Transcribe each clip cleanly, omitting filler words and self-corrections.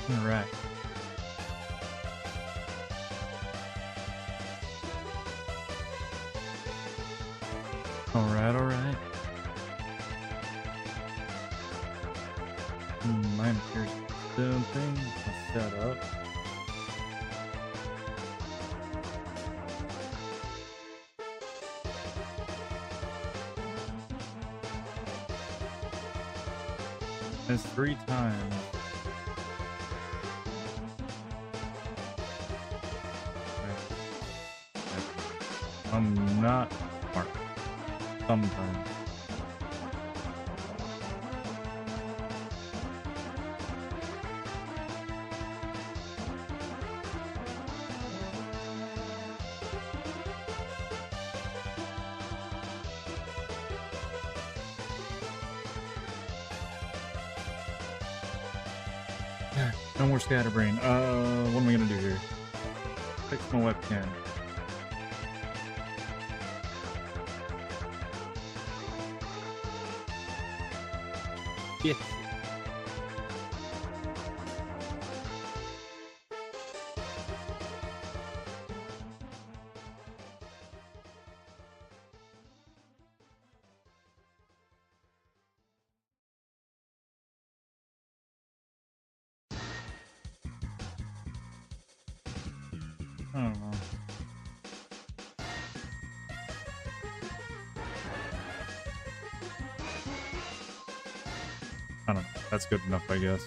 All right. All right. Mine appears something to set up. It's 3 times. I'm not smart. Sometimes. No more scatterbrain. What am I gonna do here? Fix my webcam. Yeah. I don't know. I don't know. That's good enough, I guess.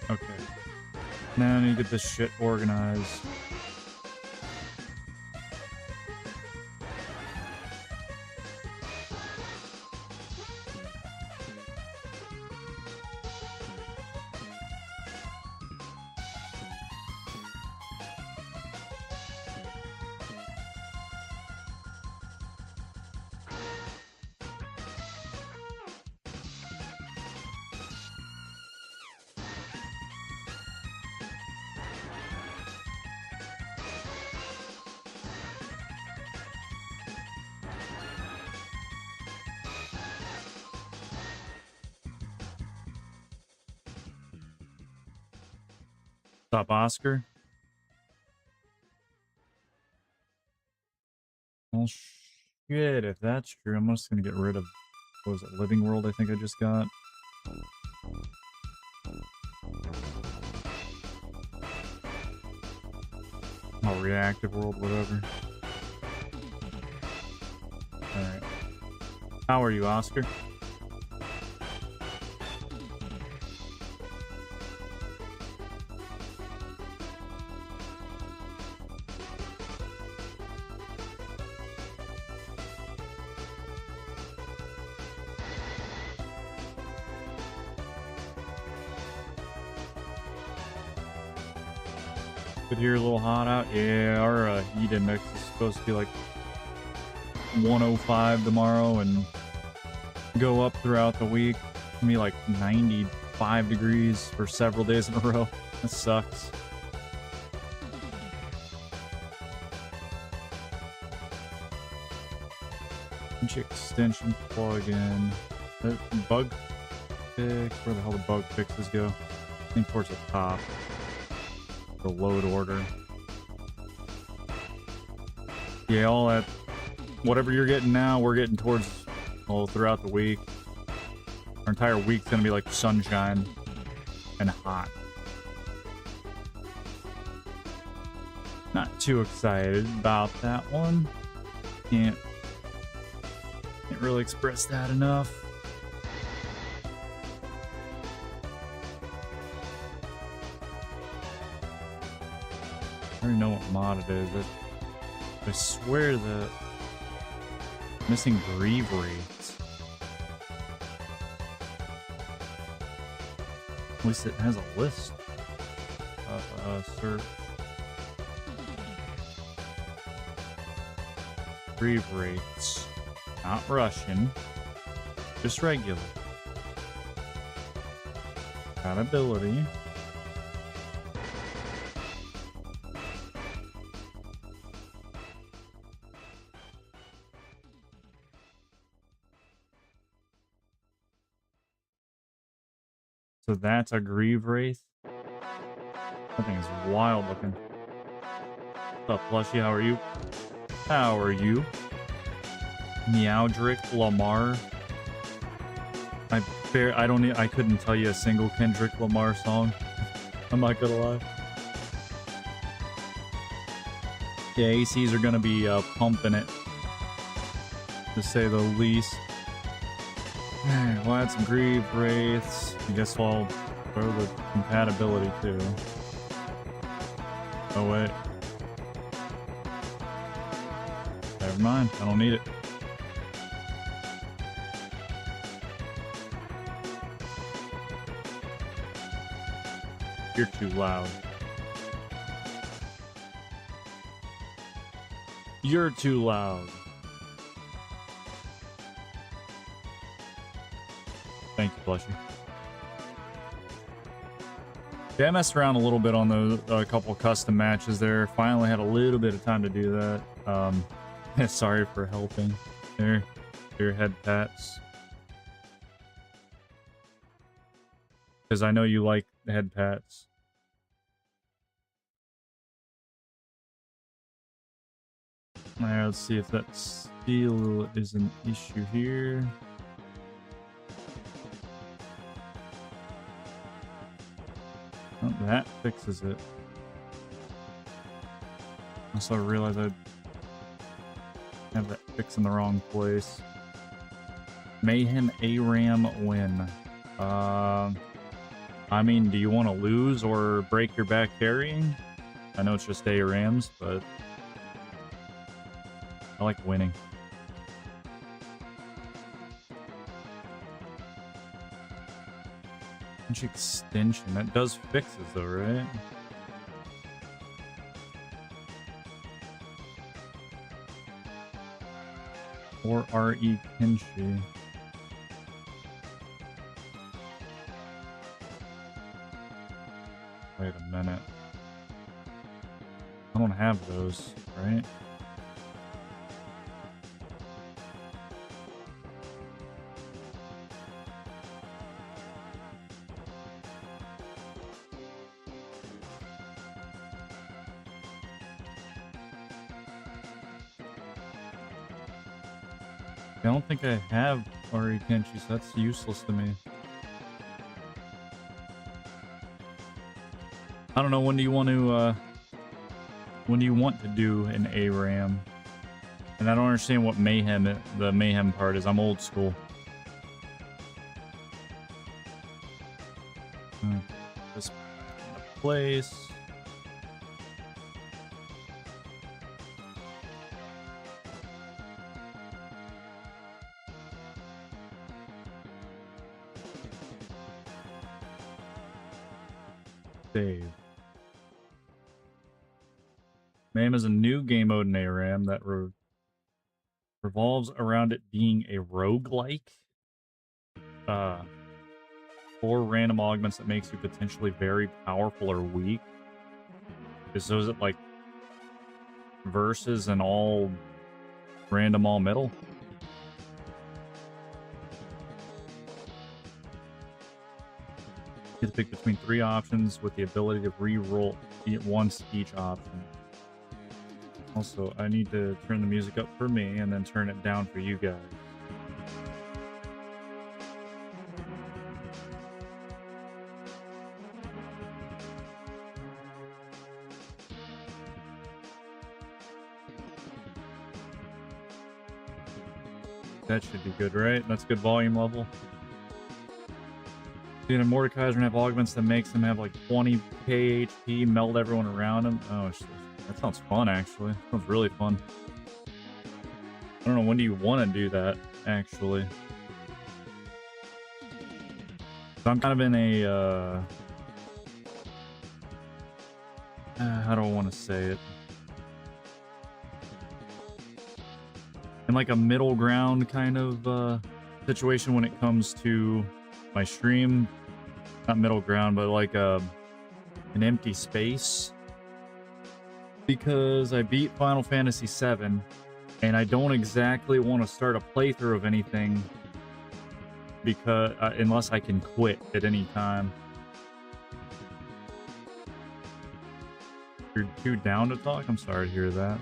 Okay. Now I need to get this shit organized. Stop, Oscar. Well, shit, if that's true, I'm just gonna get rid of, what was it, Living World I think I just got. Oh, Reactive World, whatever. Alright. How are you, Oscar? Could hear a little hot out. Yeah, our heat index is supposed to be like 105 tomorrow and go up throughout the week. It's gonna be like 95 degrees for several days in a row. That sucks. Extension plug-in. Bug fix. Where the hell the bug fixes go? I think towards the top. The load order. Yeah, all that. Whatever you're getting now, we're getting towards, well, throughout the week. Our entire week's gonna be like sunshine and hot. Not too excited about that one. Can't really express that enough. I already know what mod it is. I swear that missing grieve rates. At least it has a list of search. Grieve rates. Not Russian. Just regular. Compatibility. So that's a Grieve Wraith. That thing is wild looking. What's up, Plushy? How are you? How are you? Meowdrick Lamar. I couldn't tell you a single Kendrick Lamar song. I'm not gonna lie. Yeah, ACs are gonna be pumping it, to say the least. We'll add some Grieve Wraiths. I guess I'll throw the compatibility too. Oh wait. Never mind, I don't need it. You're too loud. You're too loud. Thank you, Plushy. Yeah, I messed around a little bit on a couple custom matches there. Finally had a little bit of time to do that. Sorry for helping. There, your head pats. Because I know you like head pats. Alright, let's see if that steel is an issue here. Oh, that fixes it. Also, I realized I have that fix in the wrong place. Mayhem ARAM win. I mean, do you want to lose or break your back carrying? I know it's just ARAMs, but I like winning. Extension. That does fixes though, right? Or RE Kenshi. Wait a minute. I don't have those, right? I don't think I have RE Kenshi, so that's useless to me. I don't know, when do you want to do an ARAM? And I don't understand what the Mayhem part is. I'm old school. This place. Save. Mayhem is a new game mode in ARAM that revolves around it being a roguelike. 4 random augments that makes you potentially very powerful or weak. So is it like versus and all random all metal? You get to pick between 3 options with the ability to re-roll once each option. Also, I need to turn the music up for me and then turn it down for you guys. That should be good, right? That's good volume level. Dude, and Mordekaiser's gonna have augments that makes him have like 20k HP, meld everyone around him. Oh, shit. That sounds fun, actually. Sounds really fun. I don't know, when do you want to do that, actually? So I'm kind of in a, how do I want to say it? In like a middle ground kind of situation when it comes to my stream. Not middle ground, but like an empty space. Because I beat Final Fantasy VII, and I don't exactly want to start a playthrough of anything because unless I can quit at any time. You're too down to talk? I'm sorry to hear that.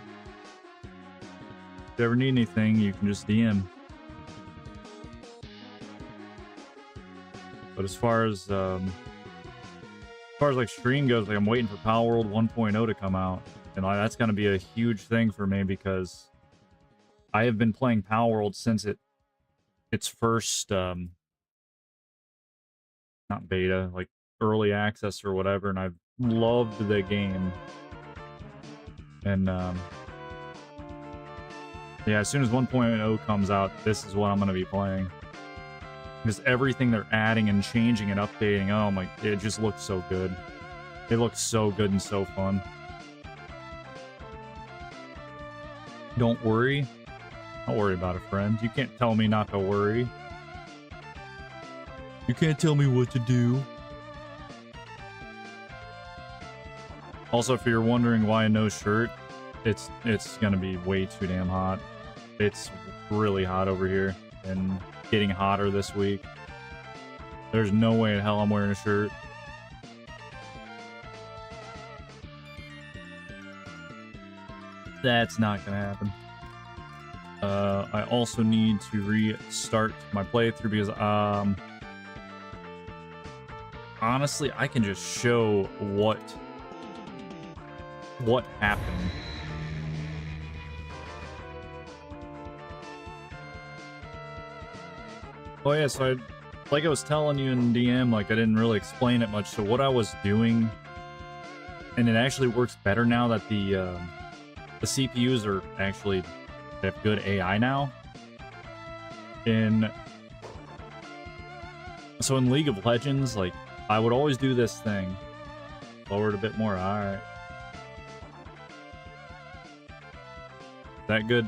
If you ever need anything, you can just DM. But as far as like stream goes, like I'm waiting for Power World 1.0 to come out, and like, that's gonna be a huge thing for me because I have been playing Power World since its first not beta, like early access or whatever, and I've loved the game. And yeah, as soon as 1.0 comes out, this is what I'm gonna be playing. Because everything they're adding and changing and updating, oh my, it just looks so good. It looks so good and so fun. Don't worry. Don't worry about it, friend. You can't tell me not to worry. You can't tell me what to do. Also, if you're wondering why no shirt, it's gonna be way too damn hot. It's really hot over here and getting hotter this week. There's no way in hell I'm wearing a shirt. That's not gonna happen. I also need to restart my playthrough because honestly, I can just show what happened. Oh yeah, so like I was telling you in DM, like I didn't really explain it much. So what I was doing, and it actually works better now that the CPUs are actually, they have good AI now. So in League of Legends, like I would always do this thing. Lower it a bit more. All right. Is that good?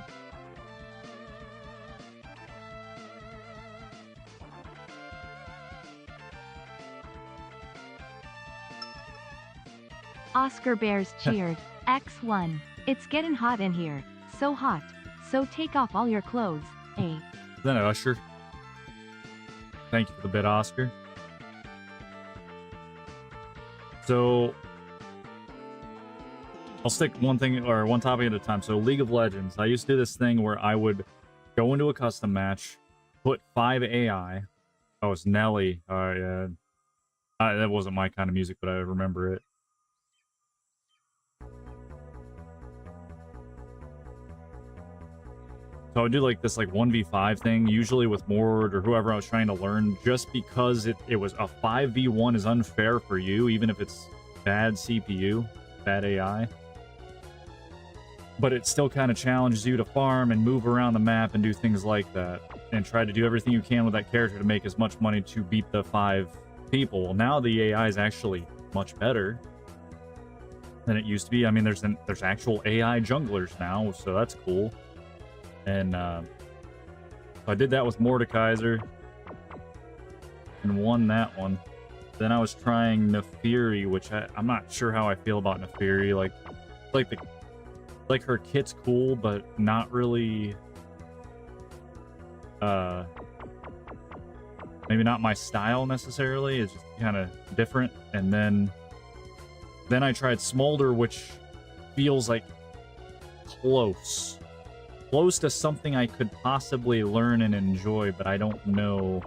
Oscar Bears cheered. X1. It's getting hot in here. So hot. So take off all your clothes, eh? Is that an Usher? Thank you for the bit, Oscar. So I'll stick one thing or one topic at a time. So League of Legends, I used to do this thing where I would go into a custom match, put 5 AI. Oh, it's Nelly. Yeah. That wasn't my kind of music, but I remember it. So I would do like this 1v5 thing, usually with Mord or whoever I was trying to learn, just because it was a 5v1 is unfair for you, even if it's bad CPU, bad AI. But it still kind of challenges you to farm and move around the map and do things like that. And try to do everything you can with that character to make as much money to beat the 5 people. Well, now the AI is actually much better than it used to be. I mean, there's actual AI junglers now, so that's cool. And so I did that with Mordekaiser and won that one. Then I was trying Nefiri, which I'm not sure how I feel about Nefiri. Like her kit's cool, but not really. Maybe not my style necessarily. It's just kind of different. And then I tried Smolder, which feels like close to something I could possibly learn and enjoy, but I don't know.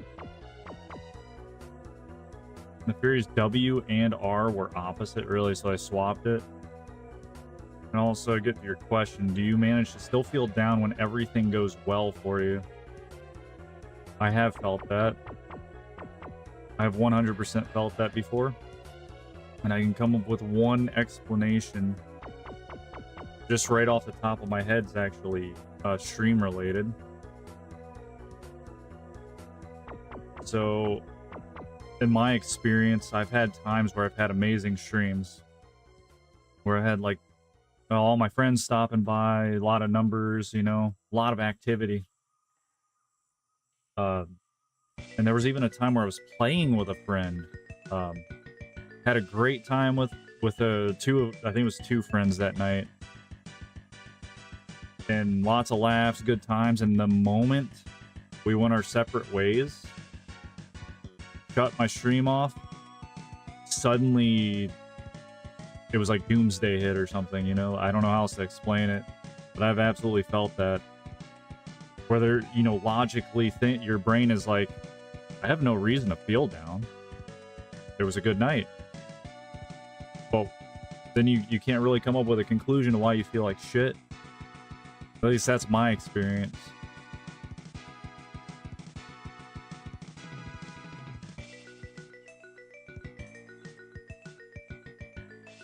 Nefiri's W and R were opposite, really, so I swapped it. And also, get to your question, do you manage to still feel down when everything goes well for you? I have felt that. I have 100% felt that before. And I can come up with one explanation just right off the top of my head is actually stream related. So, in my experience, I've had times where I've had amazing streams, where I had like all my friends stopping by, a lot of numbers, you know, a lot of activity. And there was even a time where I was playing with a friend. Had a great time with I think it was two friends that night. And lots of laughs, good times. And the moment we went our separate ways, shut my stream off, suddenly it was like doomsday hit or something, you know? I don't know how else to explain it, but I've absolutely felt that. Whether, you know, logically your brain is like, I have no reason to feel down. It was a good night. Well, then you can't really come up with a conclusion to why you feel like shit. At least that's my experience.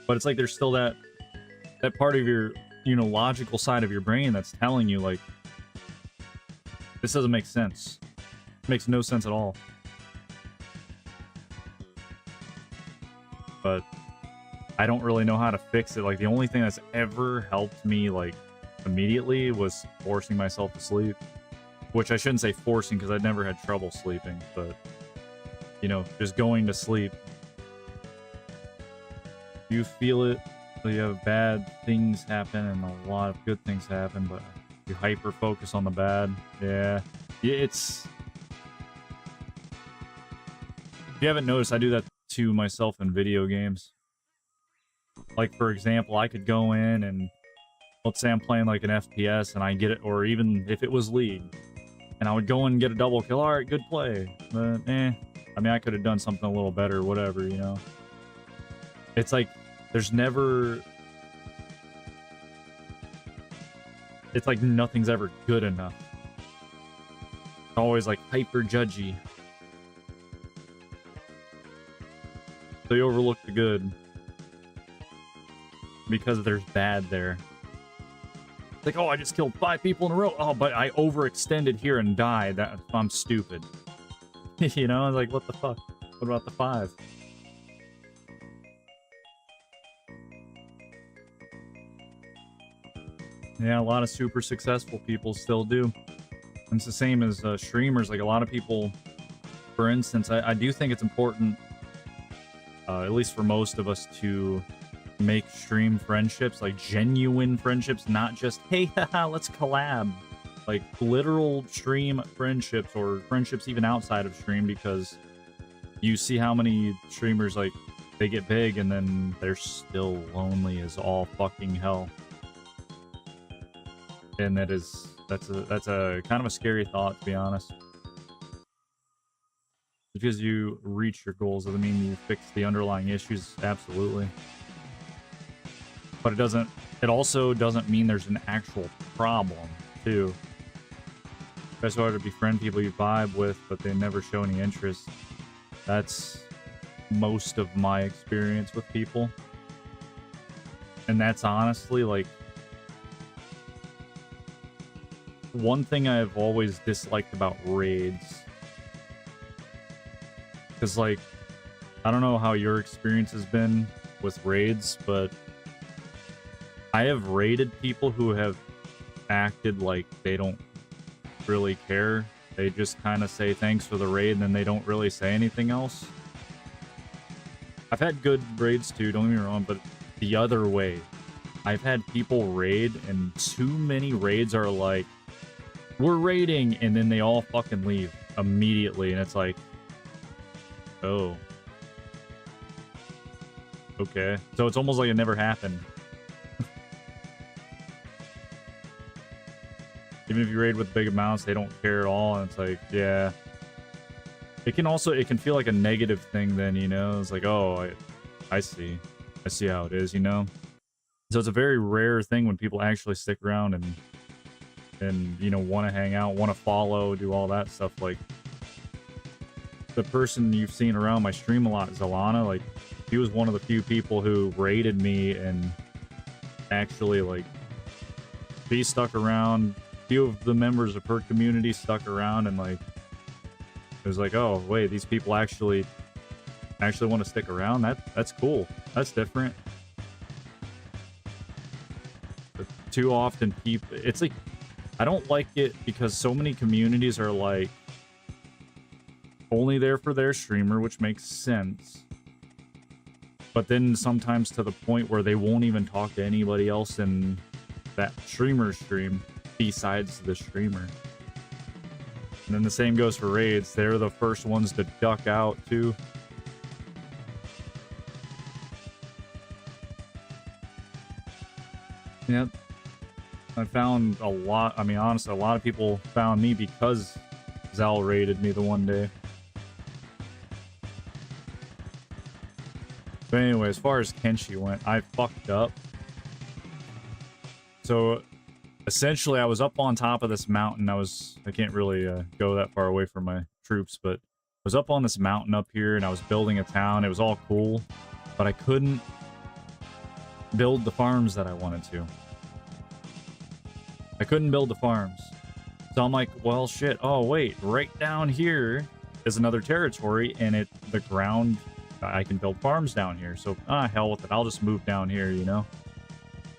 But it's like there's still that part of your, you know, logical side of your brain that's telling you, like, this doesn't make sense. It makes no sense at all. But I don't really know how to fix it. Like, the only thing that's ever helped me, like, immediately was forcing myself to sleep. Which I shouldn't say forcing, because I'd never had trouble sleeping. But, you know, just going to sleep. You feel it. So you have bad things happen and a lot of good things happen, but you hyper focus on the bad. Yeah, it's... If you haven't noticed, I do that to myself in video games. Like, for example, I could go in and let's say I'm playing like an FPS and I get it, or even if it was League, and I would go in and get a double kill. All right, good play. But, I mean, I could have done something a little better, whatever, you know? It's like, there's never... It's like nothing's ever good enough. It's always like hyper judgy. So you overlook the good. Because there's bad there. It's like, oh, I just killed 5 people in a row. Oh, but I overextended here and died. I'm stupid. You know, I was like, what the fuck? What about the 5? Yeah, a lot of super successful people still do. And it's the same as streamers. Like, a lot of people, for instance, I do think it's important, at least for most of us, to make stream friendships, like genuine friendships, not just, hey, haha, let's collab. Like, literal stream friendships, or friendships even outside of stream, because you see how many streamers, like, they get big and then they're still lonely as all fucking hell. And that's a kind of a scary thought, to be honest. Because you reach your goals doesn't mean you fix the underlying issues, absolutely. But it also doesn't mean there's an actual problem, too. It's hard to befriend people you vibe with, but they never show any interest. That's most of my experience with people. And that's honestly, like, one thing I've always disliked about raids. Because, like, I don't know how your experience has been with raids, but I have raided people who have acted like they don't really care. They just kind of say thanks for the raid, and then they don't really say anything else. I've had good raids too, don't get me wrong, but the other way. I've had people raid, and too many raids are like, we're raiding, and then they all fucking leave immediately, and it's like, oh. Okay. So it's almost like it never happened. Even if you raid with big amounts, they don't care at all, and it's like, yeah. It can feel like a negative thing then, you know? It's like, oh, I see. I see how it is, you know? So it's a very rare thing when people actually stick around and you know, want to hang out, want to follow, do all that stuff. Like, the person you've seen around my stream a lot, Zalana, like, she was one of the few people who raided me and actually, like, He stuck around. A few of the members of her community stuck around, and like it was like, oh wait, these people actually want to stick around. That's cool. That's different. But too often people, it's like, I don't like it because so many communities are like only there for their streamer, which makes sense. But then sometimes to the point where they won't even talk to anybody else in that streamer's stream besides the streamer. And then the same goes for raids. They're the first ones to duck out too. Yep. I found a lot. I mean, honestly, a lot of people found me because Zal raided me the one day. But anyway, as far as Kenshi went, I fucked up. So essentially, I was up on top of this mountain. I can't really go that far away from my troops, but I was up on this mountain up here, and I was building a town. It was all cool, but I couldn't build the farms that I wanted to. I couldn't build the farms. So I'm like, well, shit. Oh, wait. Right down here is another territory, and the ground, I can build farms down here. So, hell with it. I'll just move down here, you know?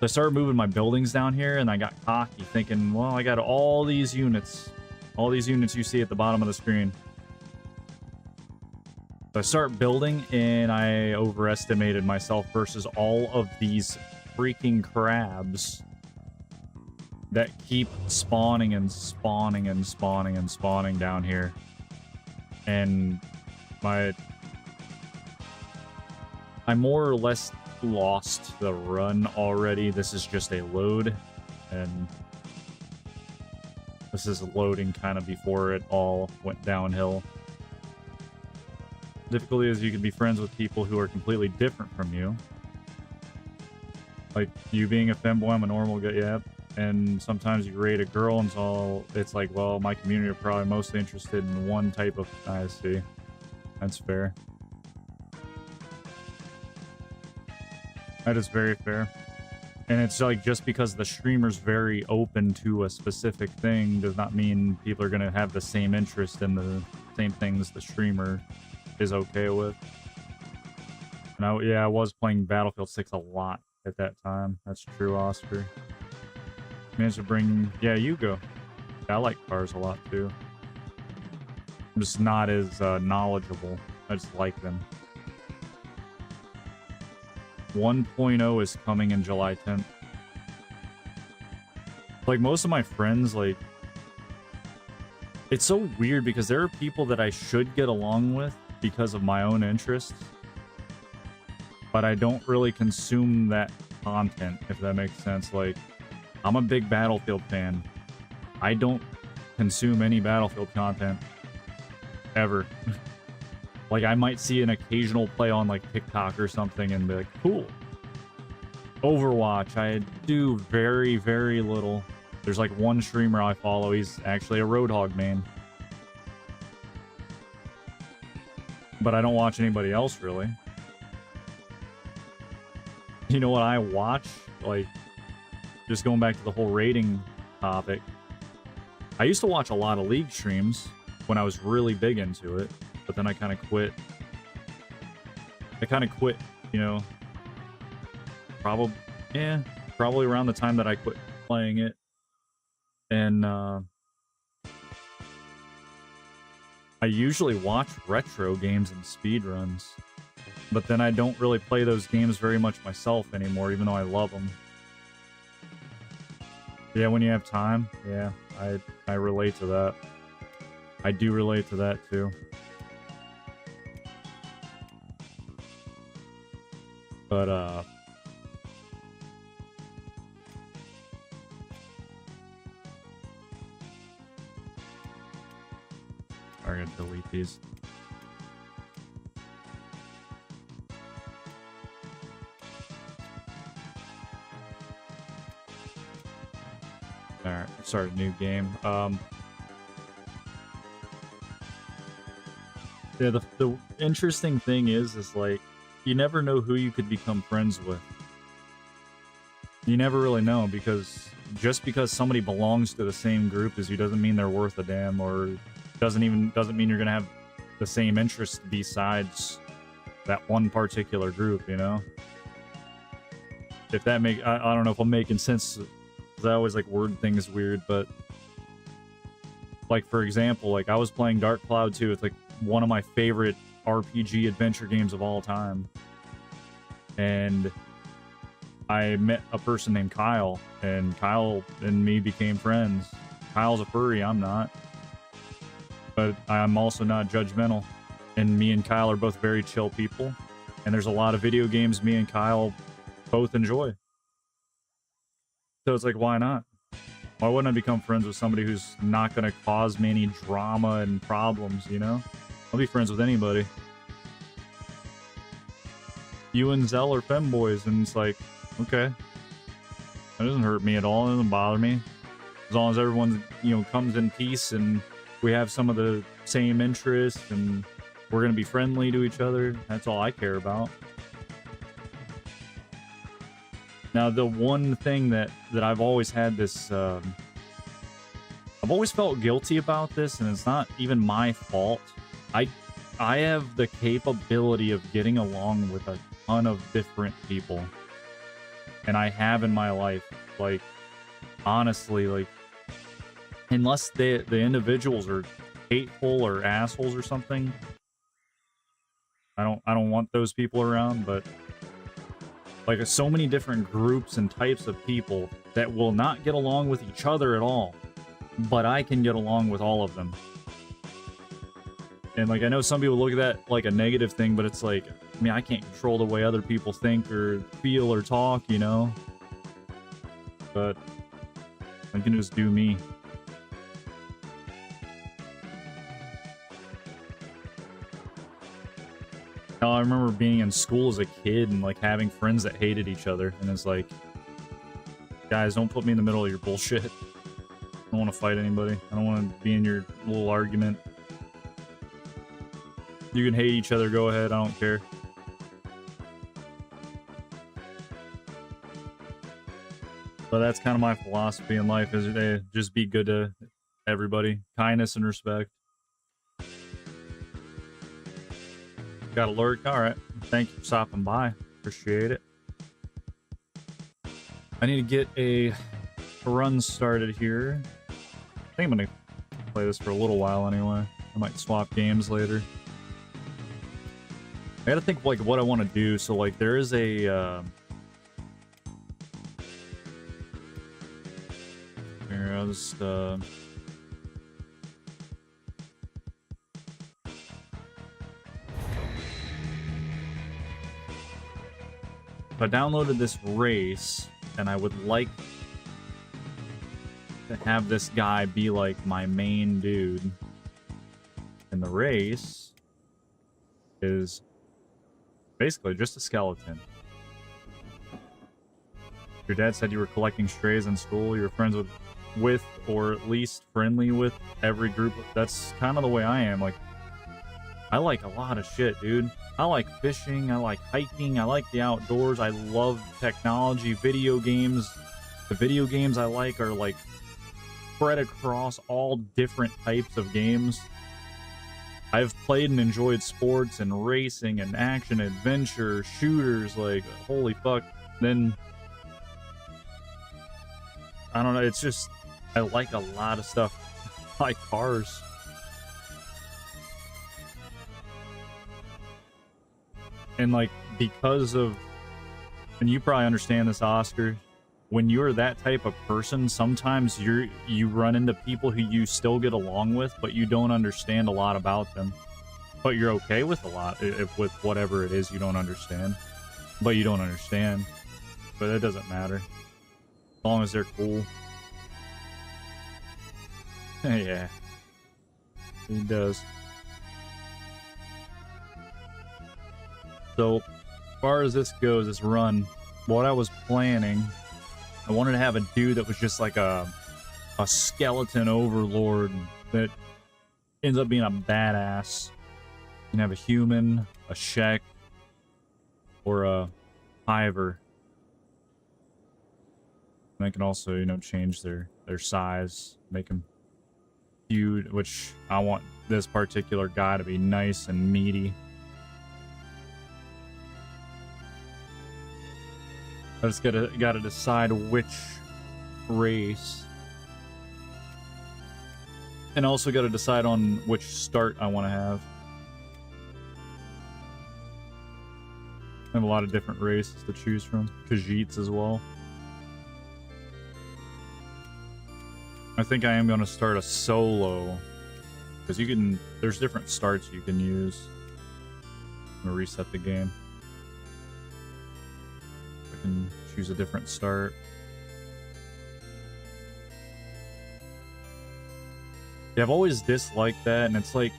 So I started moving my buildings down here, and I got cocky, thinking, well, I got all these units. All these units you see at the bottom of the screen. So I start building, and I overestimated myself versus all of these freaking crabs that keep spawning and spawning and spawning and spawning down here. And I more or less lost the run already. This is just a load, and this is loading kind of before it all went downhill. Difficulty is you can be friends with people who are completely different from you. Like you being a femboy, I'm a normal guy, yeah. And sometimes you raid a girl, and so it's like, well, my community are probably mostly interested in one type of... I see. That's fair. That is very fair. And it's like, just because the streamer's very open to a specific thing does not mean people are going to have the same interest in the same things the streamer is okay with. And I was playing Battlefield 6 a lot at that time. That's true, Oscar. Managed to bring... Yeah, you go. I like cars a lot, too. I'm just not as knowledgeable. I just like them. 1.0 is coming in July 10th. Like, most of my friends, like... It's so weird because there are people that I should get along with because of my own interests. But I don't really consume that content, if that makes sense. Like... I'm a big Battlefield fan. I don't consume any Battlefield content ever. Like, I might see an occasional play on like TikTok or something and be like, cool. Overwatch, I do very, very little. There's like one streamer I follow. He's actually a Roadhog main. But I don't watch anybody else, really. You know what I watch? Like... Just going back to the whole rating topic. I used to watch a lot of League streams when I was really big into it, but then I kind of quit. You know, probably around the time that I quit playing it. And I usually watch retro games and speedruns, but then I don't really play those games very much myself anymore, even though I love them. Yeah, when you have time, yeah, I relate to that. I do relate to that too. But I'm gonna delete these. Alright, start a new game. Yeah, the interesting thing is like, you never know who you could become friends with. You never really know, because just because somebody belongs to the same group as you doesn't mean they're worth a damn, or doesn't mean you're gonna have the same interests besides that one particular group, you know? If that I don't know if I'm making sense, 'cause I always like word things weird, but like for example, like I was playing Dark Cloud 2. It's like one of my favorite RPG adventure games of all time. And I met a person named Kyle, and Kyle and me became friends. Kyle's a furry, I'm not. But I'm also not judgmental. And me and Kyle are both very chill people. And there's a lot of video games me and Kyle both enjoy. So it's like, why not? Why wouldn't I become friends with somebody who's not going to cause me any drama and problems, you know? I'll be friends with anybody. You and Zell are femboys, and it's like, okay. That doesn't hurt me at all. It doesn't bother me. As long as everyone, you know, comes in peace and we have some of the same interests and we're going to be friendly to each other. That's all I care about. Now, the one thing that I've always had this, I've always felt guilty about this, and it's not even my fault. I have the capability of getting along with a ton of different people. And I have in my life, like, honestly, like, unless the individuals are hateful or assholes or something, I don't want those people around. But like, there's so many different groups and types of people that will not get along with each other at all, but I can get along with all of them. And like, I know some people look at that like a negative thing, but it's like, I mean, I can't control the way other people think or feel or talk, you know? But I can just do me. I remember being in school as a kid and like having friends that hated each other, and it's like, guys, don't put me in the middle of your bullshit. I don't want to fight anybody. I don't want to be in your little argument. You can hate each other, go ahead, I don't care. But that's kind of my philosophy in life, is just be good to everybody. Kindness and respect. Got a lurk? Alright. Thank you for stopping by. Appreciate it. I need to get a run started here. I think I'm gonna play this for a little while anyway. I might swap games later. I gotta think like what I want to do. So like there is a here, I'll just if I downloaded this race, and I would like to have this guy be like my main dude. And the race is basically just a skeleton. Your dad said you were collecting strays in school. You were friends with or at least friendly with every group. That's kind of the way I am. Like, I like a lot of shit, dude. I like fishing, I like hiking, I like the outdoors, I love technology, video games. The video games I like are like spread across all different types of games. I've played and enjoyed sports and racing and action, adventure, shooters, like, holy fuck. Then, I don't know, it's just, I like a lot of stuff. I like cars. And like, because of, and you probably understand this, Oscar, when you're that type of person, sometimes you run into people who you still get along with, but you don't understand a lot about them. But you're okay with a lot, with whatever it is you don't understand. But you don't understand. But it doesn't matter. As long as they're cool. Yeah. He does. So, as far as this goes, this run, what I was planning, I wanted to have a dude that was just like a skeleton overlord that ends up being a badass. You can have a human, a Shek, or a Hiver. And they can also, you know, change their size, make them huge, which I want this particular guy to be nice and meaty. I just gotta decide which race. And also gotta decide on which start I want to have. I have a lot of different races to choose from. Khajiits as well. I think I am going to start a solo. Because you can... There's different starts you can use. I'm going to reset the game. I can choose a different start. Yeah, I've always disliked that, and it's like,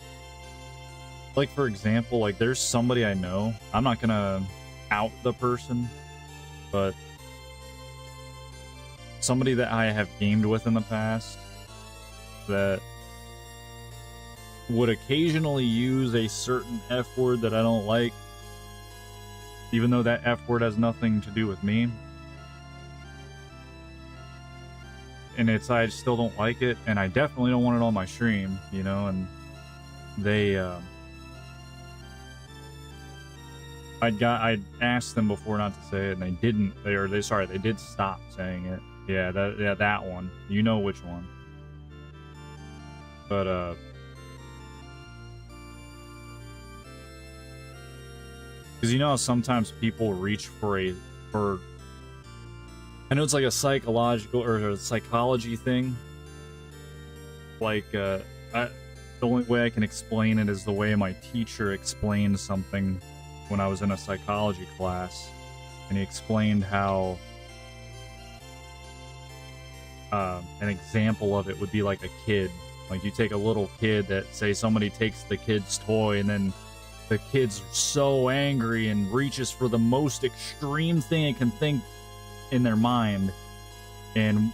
for example, like, there's somebody I know. I'm not gonna out the person, but somebody that I have gamed with in the past that would occasionally use a certain F word that I don't like, even though that F word has nothing to do with me. And I still don't like it, and I definitely don't want it on my stream, you know, and they, I'd asked them before not to say it, and they didn't, they did stop saying it. Yeah, that one. You know which one. But, because you know how sometimes people reach for I know it's like a psychological or a psychology thing. Like, the only way I can explain it is the way my teacher explained something when I was in a psychology class. And he explained how an example of it would be like a kid. Like, you take a little kid that, say, somebody takes the kid's toy, and then the kid's so angry and reaches for the most extreme thing it can think in their mind, and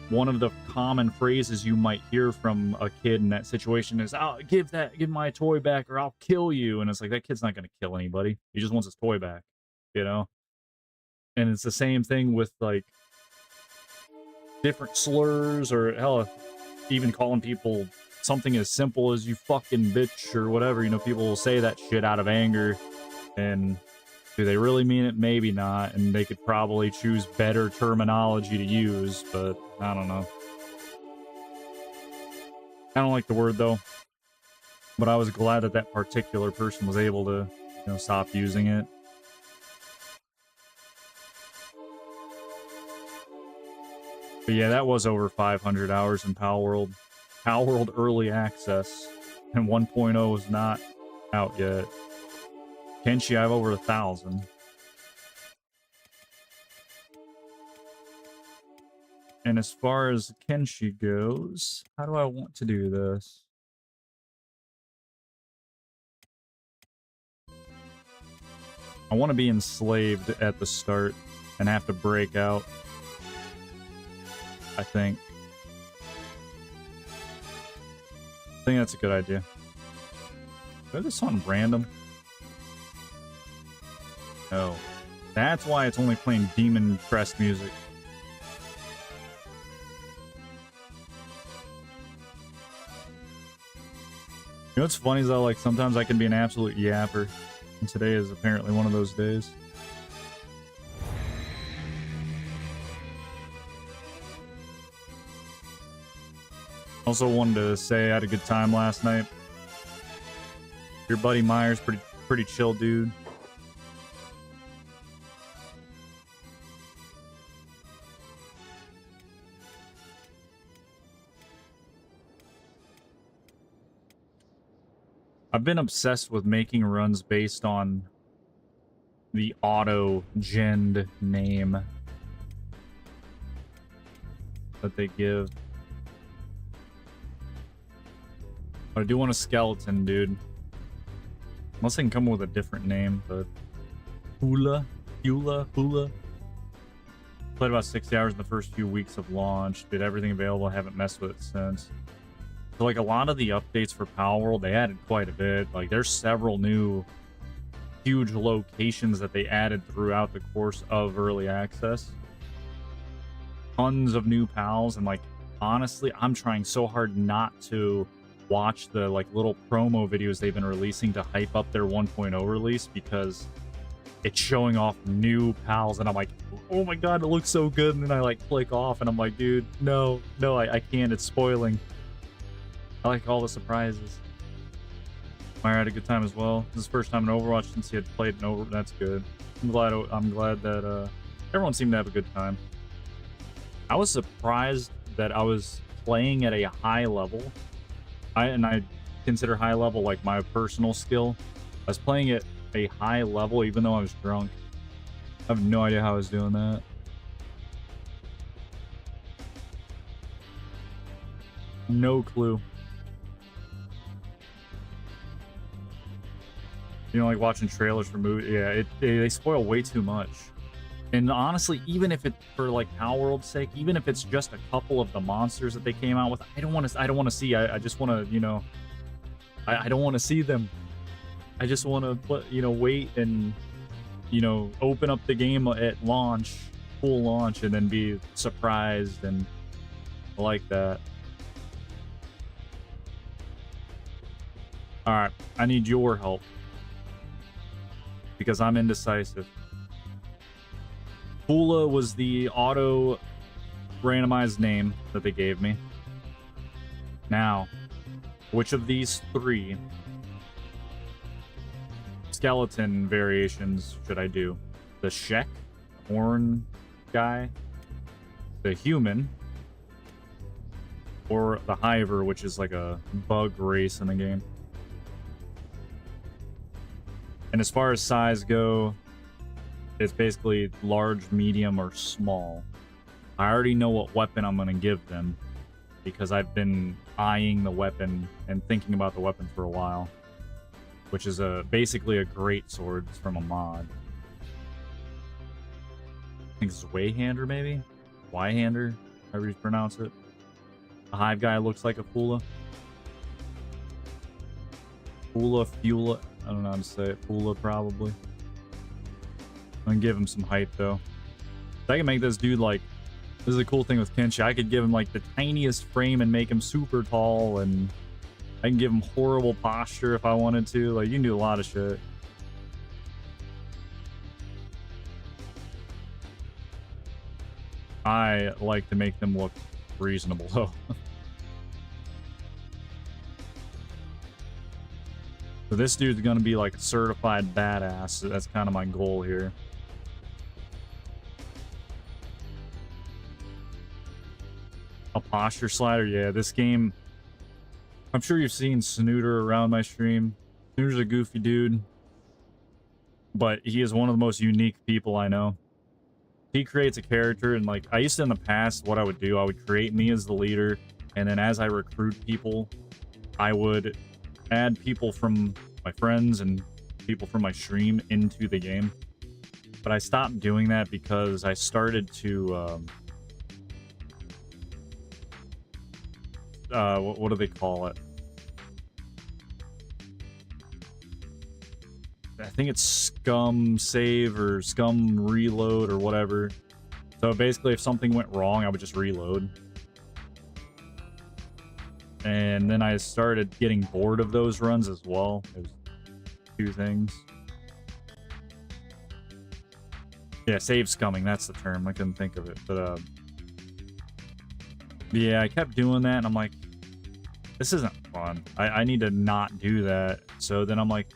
one of the common phrases you might hear from a kid in that situation is, "I'll give my toy back, or I'll kill you." And it's like, that kid's not going to kill anybody. He just wants his toy back, you know? And it's the same thing with, like, different slurs, or hell, even calling people something as simple as "you fucking bitch" or whatever. You know, people will say that shit out of anger, and do they really mean it? Maybe not, and they could probably choose better terminology to use, but I don't know. I don't like the word, though, but I was glad that that particular person was able to, you know, stop using it. But yeah, that was over 500 hours in Palworld. Palworld Early Access, and 1.0 is not out yet. Kenshi, I have over 1,000. And as far as Kenshi goes, how do I want to do this? I want to be enslaved at the start and have to break out, I think. I think that's a good idea. Is this on random? No. That's why it's only playing Demon Crest music. You know what's funny is though, like, sometimes I can be an absolute yapper, and today is apparently one of those days. Also wanted to say I had a good time last night. Your buddy Myers, pretty chill dude. I've been obsessed with making runs based on the auto-genned name that they give. But I do want a skeleton, dude. Unless they can come up with a different name, but... Hula? Played about 60 hours in the first few weeks of launch. Did everything available. I haven't messed with it since. So, like, a lot of the updates for Palworld, they added quite a bit. Like, there's several new huge locations that they added throughout the course of early access. tons of new pals, and like honestly, I'm trying so hard not to watch the like little promo videos they've been releasing to hype up their 1.0 release, because it's showing off new pals and I'm like, oh my god, it looks so good, and then I like click off and I'm like, dude, no, I can't, it's spoiling. I like all the surprises. Myra had a good time as well. This is the first time in Overwatch since he had played in Overwatch. That's good. I'm glad that everyone seemed to have a good time. I was surprised that I was playing at a high level. I consider high level like my personal skill. I was playing at a high level even though I was drunk. I have no idea how I was doing that. No clue. You know, like watching trailers for movies. Yeah, they spoil way too much. And honestly, even if it's for like Our World's sake, even if it's just a couple of the monsters that they came out with, I don't want to see. I just want to, you know, I don't want to see them. I just want to, you know, wait and, you know, open up the game at launch, full launch, and then be surprised and like that. All right, I need your help because I'm indecisive. Fula was the auto randomized name that they gave me. Now, which of these three skeleton variations should I do? The Shek, horn guy, the human, or the Hiver, which is like a bug race in the game? And as far as size go, it's basically large, medium, or small. I already know what weapon I'm going to give them because I've been eyeing the weapon and thinking about the weapon for a while, which is basically a great sword from a mod. I think it's Wayhander, maybe? Yhander, however you pronounce it. The Hive guy looks like a Fula. Fula. I don't know how to say it. Fula, probably. I'm gonna give him some height, though. I can make this dude, like... This is a cool thing with Kenshi. I could give him, like, the tiniest frame and make him super tall, and... I can give him horrible posture if I wanted to. Like, you can do a lot of shit. I like to make them look reasonable, though. So this dude's gonna be like a certified badass. So that's kind of my goal here. A posture slider, yeah. This game, I'm sure you've seen Snooter around my stream. Snooter's a goofy dude, but he is one of the most unique people I know. He creates a character, and like I used to in the past, what I would do, I would create me as the leader, and then as I recruit people, I would add people from my friends and people from my stream into the game. But I stopped doing that because I started to what do they call it? I think it's scum save or scum reload or whatever. So basically if something went wrong, I would just reload. And then I started getting bored of those runs as well. It was two things. Yeah, save scumming, that's the term. I couldn't think of it. But yeah, I kept doing that and I'm like, this isn't fun. I need to not do that. So then I'm like,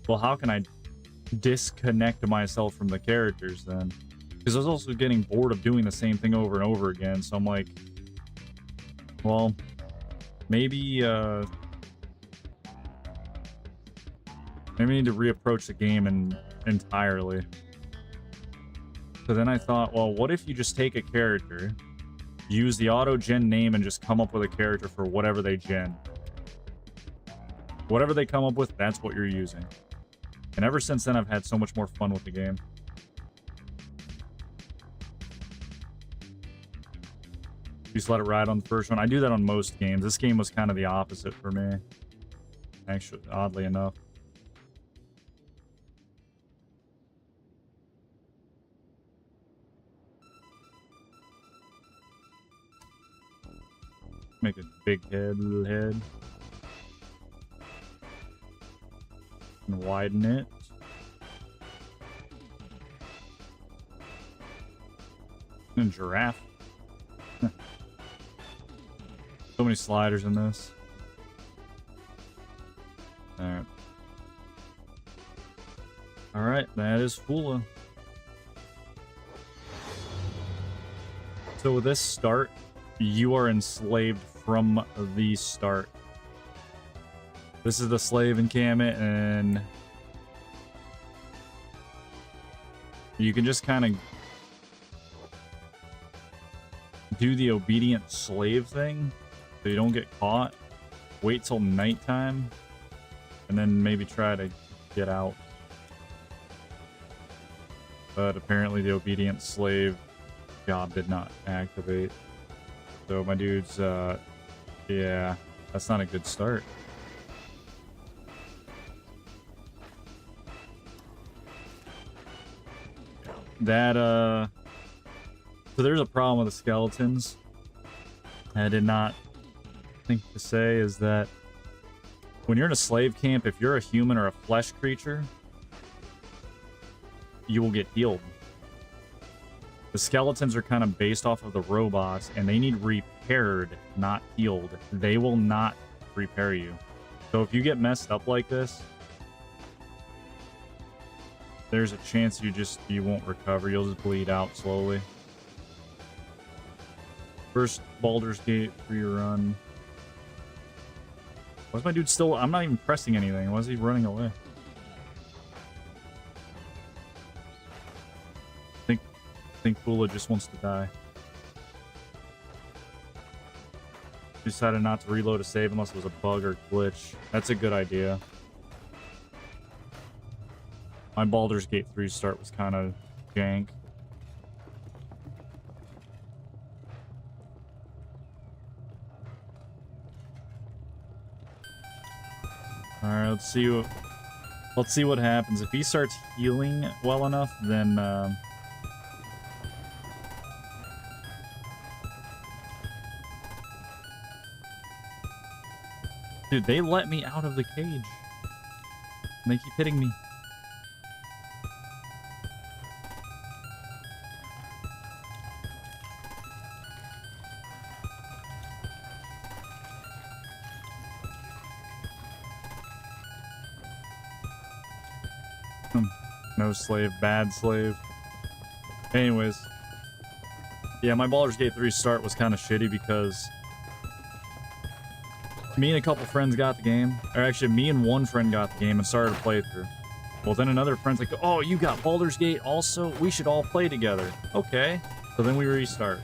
well, how can I disconnect myself from the characters then? Because I was also getting bored of doing the same thing over and over again. So I'm like, well, maybe I need to reapproach the game entirely. So then I thought, well, what if you just take a character, use the auto-gen name, and just come up with a character for whatever they gen? Whatever they come up with, that's what you're using. And ever since then, I've had so much more fun with the game. Just let it ride on the first one. I do that on most games. This game was kind of the opposite for me. Actually, oddly enough. Big head, little head. And widen it. And giraffe. So many sliders in this. Alright. Alright, that is Fula. So with this start, you are enslaved from the start. This is the slave encampment, and you can just kind of do the obedient slave thing so you don't get caught. Wait till nighttime, and then maybe try to get out. But apparently the obedient slave job did not activate. So my dude's, yeah, that's not a good start. That, so there's a problem with the skeletons. I did not think to say is that when you're in a slave camp, if you're a human or a flesh creature, you will get healed. The skeletons are kind of based off of the robots, and they need repaired, not healed. They will not repair you. So if you get messed up like this, there's a chance you won't recover. You'll just bleed out slowly. First Baldur's Gate 3 run. Why's my dude still... I'm not even pressing anything. Why is he running away? I think Fula just wants to die. Decided not to reload a save unless it was a bug or glitch. That's a good idea. My Baldur's Gate 3 start was kind of jank. Alright, let's see what happens. If he starts healing well enough, then dude, they let me out of the cage. And they keep hitting me. No slave, bad slave. Anyways. Yeah, my Baldur's Gate 3 start was kind of shitty because me and a couple friends got the game. Or actually, me and one friend got the game and started to play through. Well, then another friend's like, oh, you got Baldur's Gate also? We should all play together. Okay. So then we restart.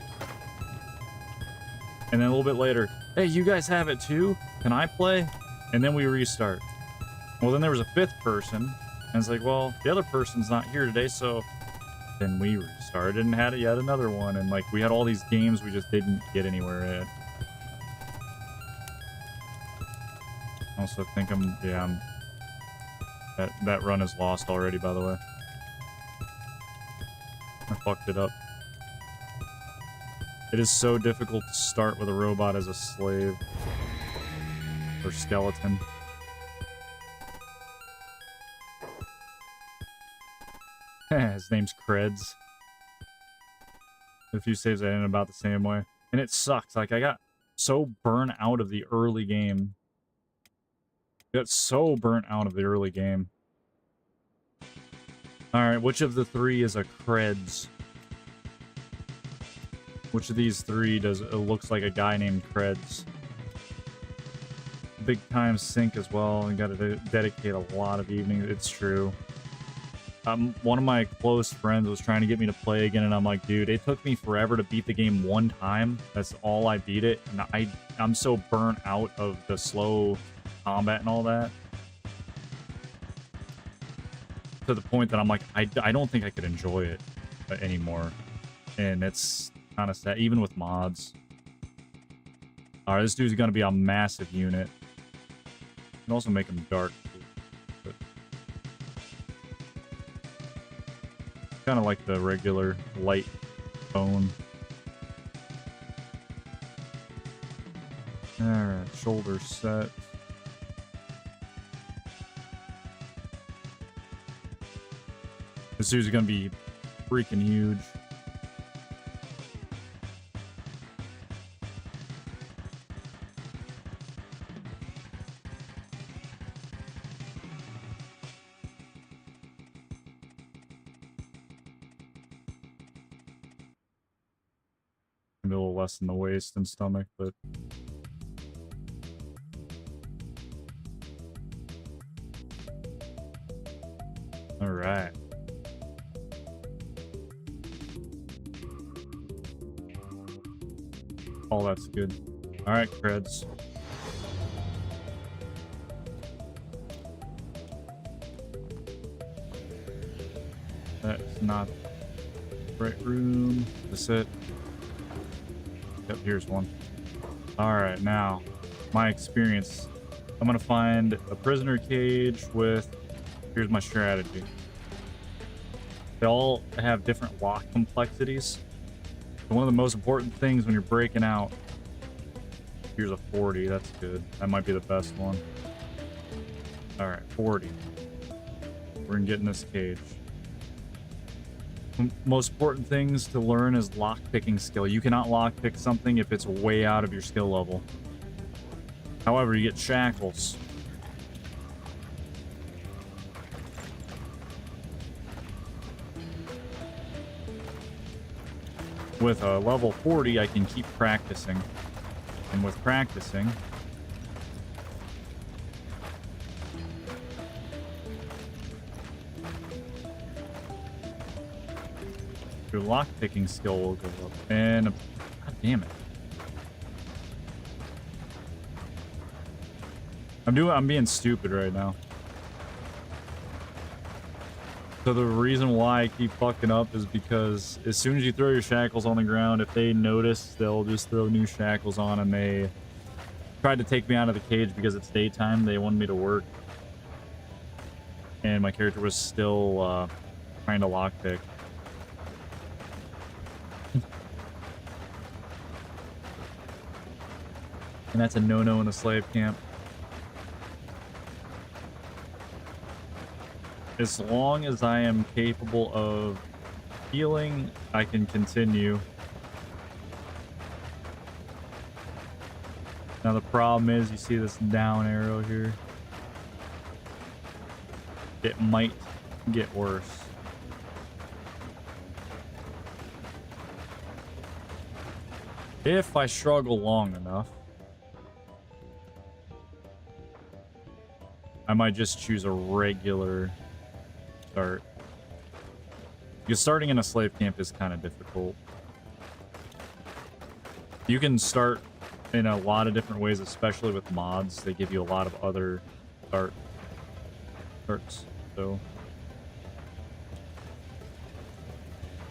And then a little bit later, hey, you guys have it too? Can I play? And then we restart. Well, then there was a fifth person. And it's like, well, the other person's not here today, so then we restarted and had yet another one. And like, we had all these games we just didn't get anywhere in. I also think that run is lost already, by the way. I fucked it up. It is so difficult to start with a robot as a slave. Or skeleton. His name's Creds. A few saves I ended about the same way. And it sucks. Like, I got so burnt out of the early game. Got so burnt out of the early game. Alright, which of the three is a Creds? Which of these three does it looks like a guy named Creds? Big time sync as well. I gotta dedicate a lot of evenings. It's true. One of my close friends was trying to get me to play again, and I'm like, dude, it took me forever to beat the game one time. That's all I beat it, and I'm so burnt out of the slow combat and all that. To the point that I'm like, I don't think I could enjoy it anymore. And it's kind of sad, even with mods. Alright, this dude's gonna be a massive unit. You can also make him dark. Kind of like the regular light bone. Alright, shoulder set. This dude's gonna be freaking huge. Maybe a little less in the waist and stomach, but all right. Oh, that's good. All right, creds. That's not the right room. That's it. Yep, here's one. All right, now my experience. I'm gonna find a prisoner cage with. Here's my strategy. They all have different lock complexities. So one of the most important things when you're breaking out. Here's a 40. That's good. That might be the best one. All right, 40. We're gonna get in this cage. Most important things to learn is lockpicking skill. You cannot lockpick something if it's way out of your skill level. However, you get shackles. With a level 40, I can keep practicing. And with practicing, your lockpicking skill will go up. And god damn it. I'm being stupid right now. So the reason why I keep fucking up is because as soon as you throw your shackles on the ground, if they notice, they'll just throw new shackles on, and they tried to take me out of the cage because it's daytime. They wanted me to work. And my character was still trying to lockpick. And that's a no-no in the slave camp. As long as I am capable of healing, I can continue. Now the problem is, you see this down arrow here? It might get worse. If I struggle long enough, I might just choose a regular start. Because starting in a slave camp is kind of difficult. You can start in a lot of different ways, especially with mods. They give you a lot of other starts. So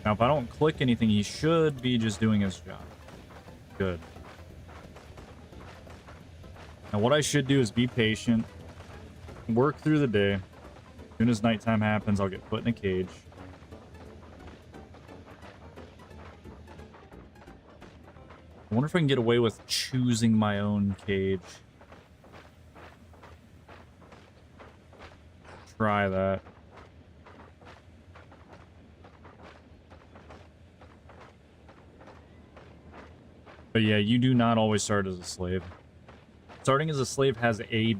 now if I don't click anything, he should be just doing his job. Good. Now what I should do is be patient, work through the day. As soon as nighttime happens, I'll get put in a cage. I wonder if I can get away with choosing my own cage. Try that. But yeah, you do not always start as a slave. Starting as a slave has a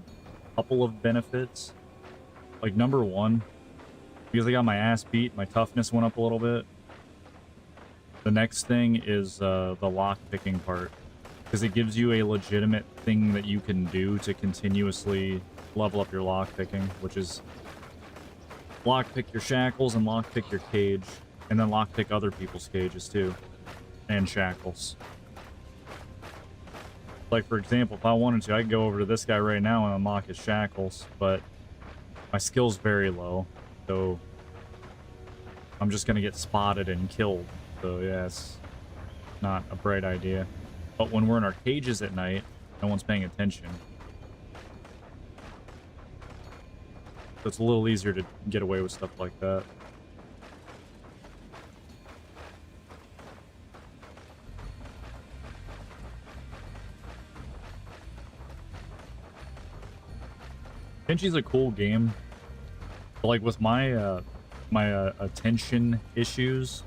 couple of benefits. Like number one, because I got my ass beat, my toughness went up a little bit. The next thing is the lock picking part, because it gives you a legitimate thing that you can do to continuously level up your lock picking, which is lock pick your shackles and lock pick your cage, and then lock pick other people's cages too, and shackles. Like for example, if I wanted to, I could go over to this guy right now and unlock his shackles, but my skill's very low, so I'm just gonna get spotted and killed. So yeah, it's not a bright idea. But when we're in our cages at night, no one's paying attention. So it's a little easier to get away with stuff like that. Pinchy's a cool game, but like with my attention issues,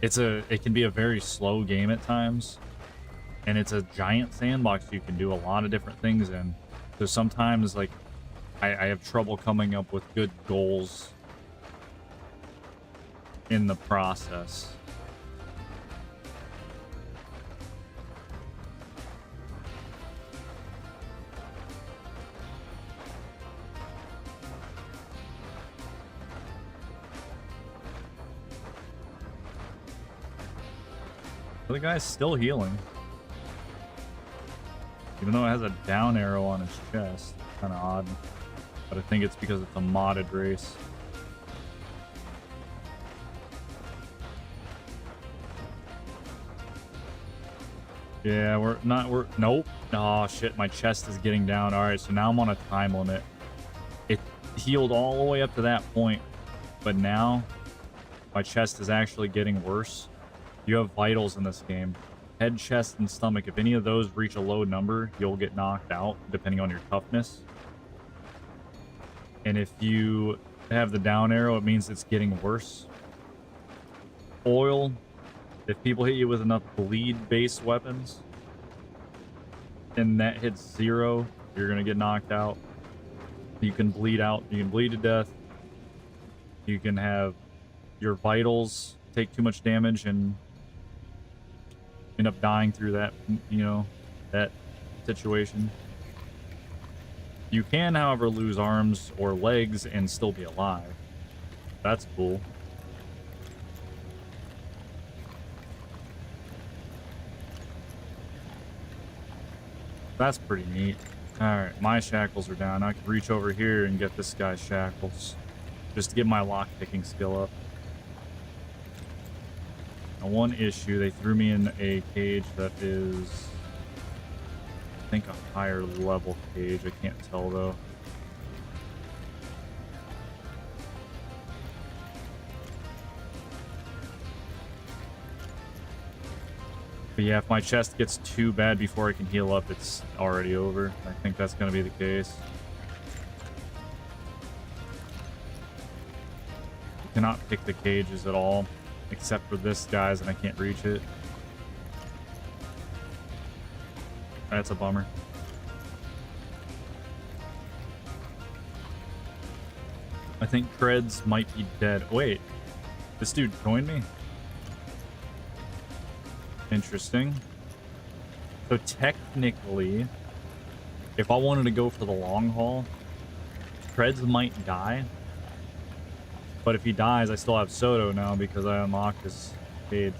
it can be a very slow game at times, and it's a giant sandbox you can do a lot of different things in. So sometimes like I have trouble coming up with good goals in the process. The guy's still healing. Even though it has a down arrow on his chest. Kind of odd. But I think it's because it's a modded race. Yeah, nope. Oh shit, my chest is getting down. Alright, so now I'm on a time limit. It healed all the way up to that point. But now, my chest is actually getting worse. You have vitals in this game. Head, chest, and stomach. If any of those reach a low number, you'll get knocked out, depending on your toughness. And if you have the down arrow, it means it's getting worse. Oil. If people hit you with enough bleed-based weapons, and that hits 0, you're going to get knocked out. You can bleed out. You can bleed to death. You can have your vitals take too much damage and end up dying through that, that situation. You can, however, lose arms or legs and still be alive. That's cool. That's pretty neat. Alright, my shackles are down. I can reach over here and get this guy's shackles. Just to get my lockpicking skill up. One issue, they threw me in a cage that is, I think, a higher level cage. I can't tell though. But yeah, if my chest gets too bad before I can heal up, it's already over. I think that's going to be the case. You cannot pick the cages at all. Except for this guy's, and I can't reach it. That's a bummer. I think Creds might be dead. Wait, this dude joined me? Interesting. So technically, if I wanted to go for the long haul, Creds might die. But if he dies, I still have Soto now because I unlocked his cage.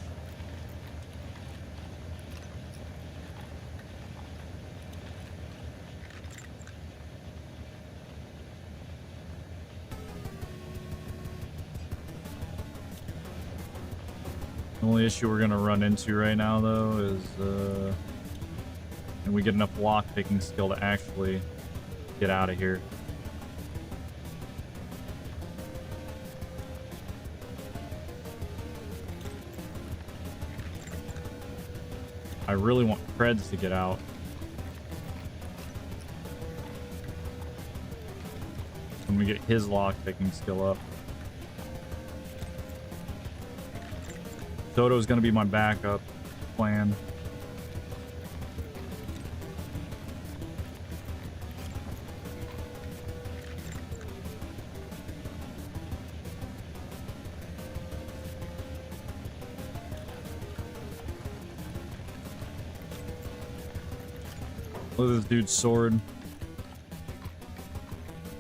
The only issue we're going to run into right now, though, is can we get enough lock-picking skill to actually get out of here? I really want Creds to get out. When we get his lock-picking skill up. Soto's gonna be my backup plan. Look at this dude's sword.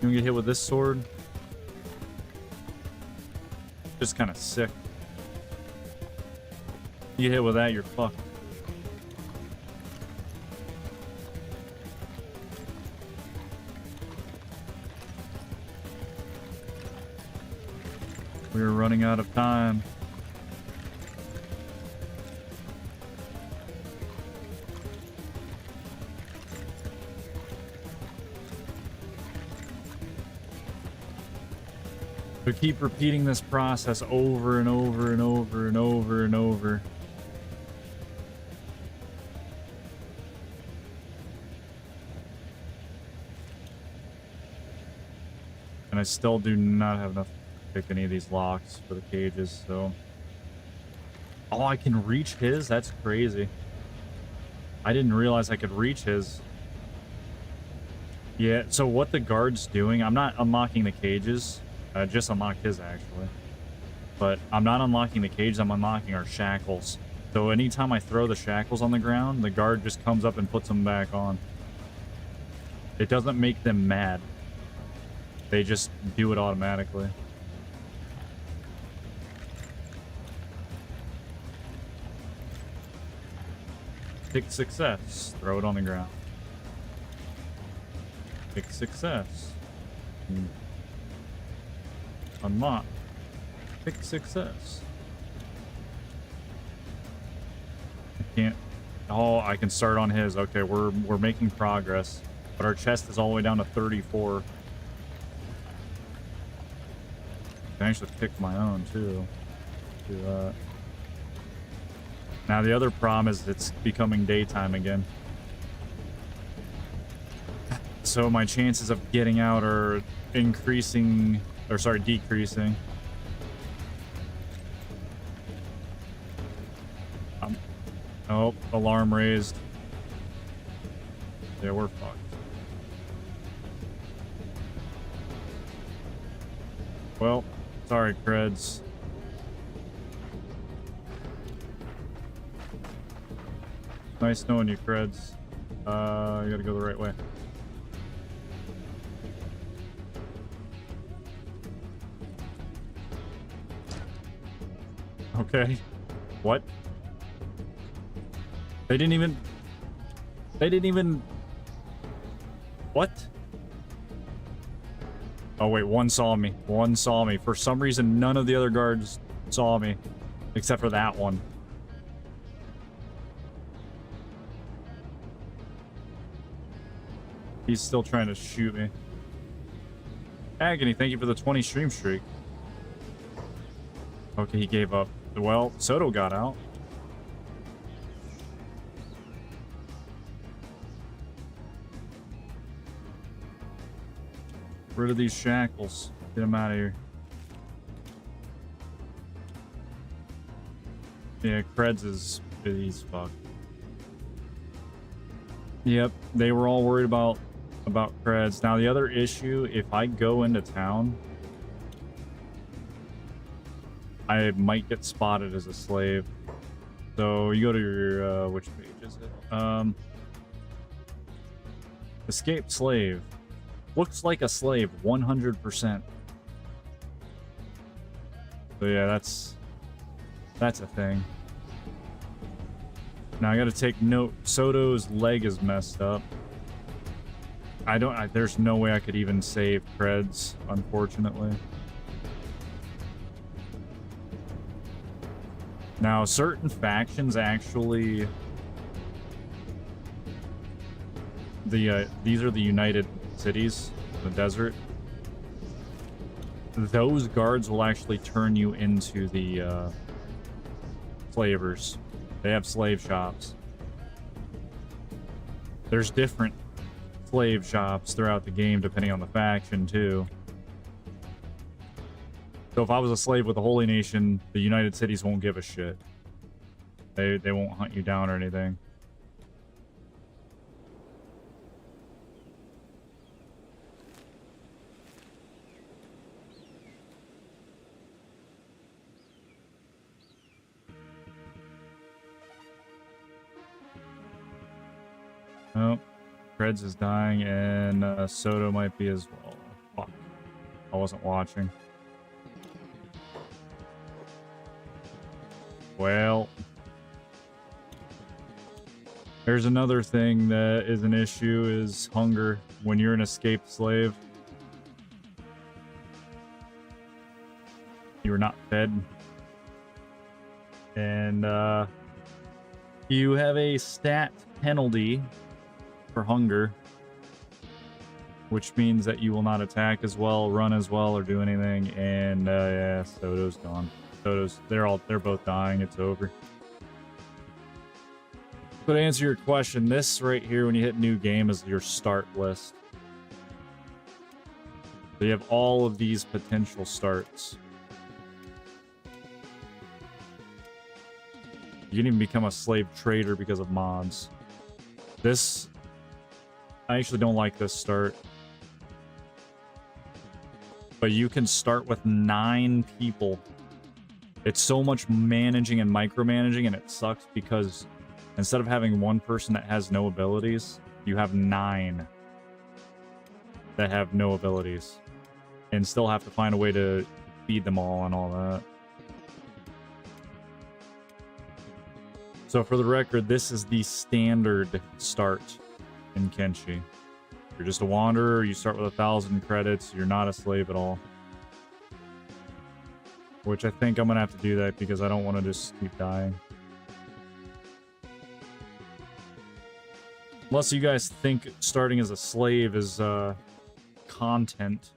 You get hit with this sword? Just kind of sick. You get hit with that, you're fucked. We're running out of time. So keep repeating this process over and over and over and over and over. And I still do not have enough to pick any of these locks for the cages, so... Oh, I can reach his? That's crazy. I didn't realize I could reach his. Yeah, so what the guard's doing... I'm not unlocking the cages. I just unlocked his, actually. But I'm not unlocking the cages, I'm unlocking our shackles. So anytime I throw the shackles on the ground, the guard just comes up and puts them back on. It doesn't make them mad. They just do it automatically. Pick success. Throw it on the ground. Pick success. Unlock. Pick success. I can't. Oh, I can start on his. Okay, we're making progress. But our chest is all the way down to 34. I can actually pick my own too. Do that. Now the other problem is it's becoming daytime again. So my chances of getting out are increasing, or sorry, decreasing. Oh, alarm raised. Yeah, we're fucked. Well, sorry, creds. Nice knowing you, creds. You gotta go the right way. Okay. What? They didn't even... What? Oh, wait, one saw me. One saw me. For some reason, none of the other guards saw me. Except for that one. He's still trying to shoot me. Agony, thank you for the 20 stream streak. Okay, he gave up. Well, Soto got out. Rid of these shackles. Get them out of here. Yeah, creds is... he's fucked. Yep, they were all worried about creds. Now the other issue, if I go into town, I might get spotted as a slave. So you go to your which page is it? Escaped slave. Looks like a slave 100%. So yeah, that's a thing. Now I gotta take note, Soto's leg is messed up. There's no way I could even save creds, unfortunately. Now, certain factions actually... these are the United Cities, the desert. Those guards will actually turn you into the slavers. They have slave shops. There's different slave shops throughout the game depending on the faction too. So if I was a slave with the Holy Nation, the United Cities won't give a shit. They won't hunt you down or anything. Oh, Creds is dying, and Soto might be as well. Fuck. I wasn't watching. Well, there's another thing that is an issue, is hunger when you're an escaped slave. You're not fed. And you have a stat penalty for hunger, which means that you will not attack as well, run as well, or do anything. And yeah, Soto's gone. They're both dying. It's over. But to answer your question, this right here, when you hit new game, is your start list. So you have all of these potential starts. You can even become a slave trader because of mods. This... I actually don't like this start. But you can start with 9 people. It's so much managing and micromanaging, and it sucks because instead of having one person that has no abilities, you have 9 that have no abilities. And still have to find a way to feed them all and all that. So for the record, this is the standard start in Kenshi. You're just a wanderer, you start with 1,000 credits, you're not a slave at all. Which I think I'm gonna have to do that because I don't want to just keep dying. Unless you guys think starting as a slave is content.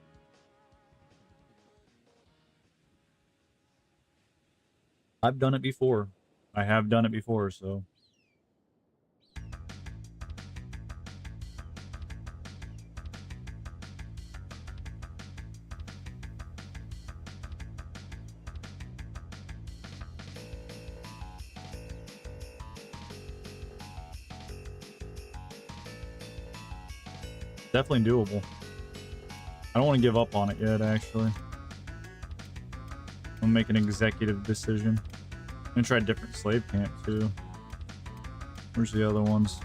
I've done it before. I have done it before, so... Definitely doable. I don't want to give up on it yet, actually. I'm gonna make an executive decision. I'm gonna try a different slave camp, too. Where's the other ones?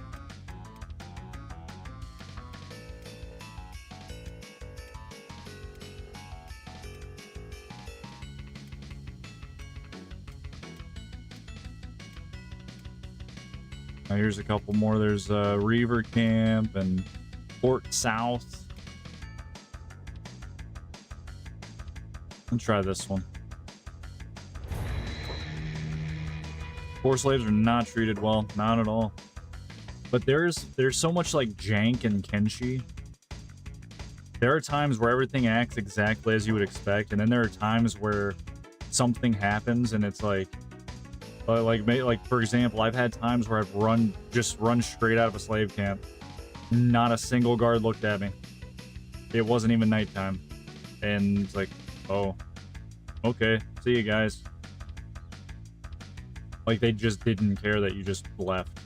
Here's a couple more. There's Reaver Camp and Port South. Let's try this one. Poor slaves are not treated well, not at all. But there's so much like jank in Kenshi. There are times where everything acts exactly as you would expect, and then there are times where something happens and it's like for example, I've had times where I've just run straight out of a slave camp. Not a single guard looked at me. It wasn't even nighttime. And it's like, oh, okay, see you guys. Like, they just didn't care that you just left.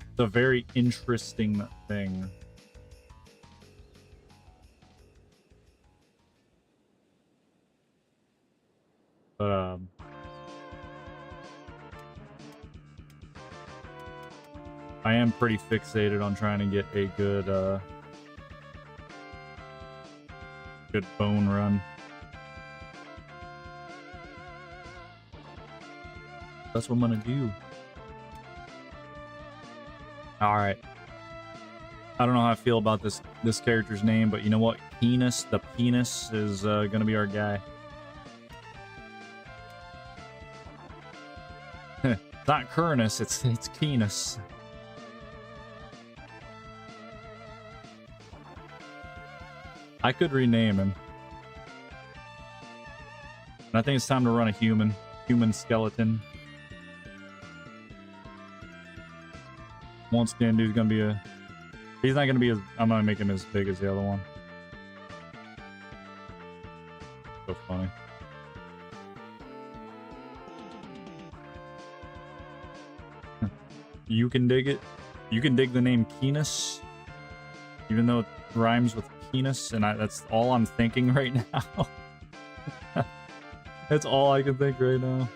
It's a very interesting thing. But, I am pretty fixated on trying to get a good, good bone run. That's what I'm gonna do. Alright. I don't know how I feel about this character's name, but you know what? Penis, the penis, is gonna be our guy. It's not Kurnus, it's Penis. I could rename him. And I think it's time to run a human skeleton. One skin dude's gonna be a... He's not gonna be as... I'm gonna make him as big as the other one. So funny. You can dig it. You can dig the name Keenus. Even though it rhymes with penis, and that's all I'm thinking right now. That's all I can think right now.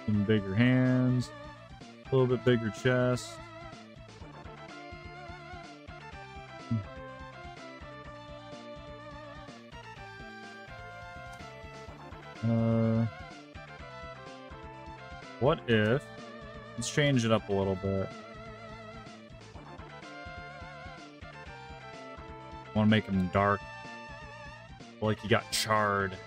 Some bigger hands, a little bit bigger chest. What if... Let's change it up a little bit. I want to make him dark. Like he got charred.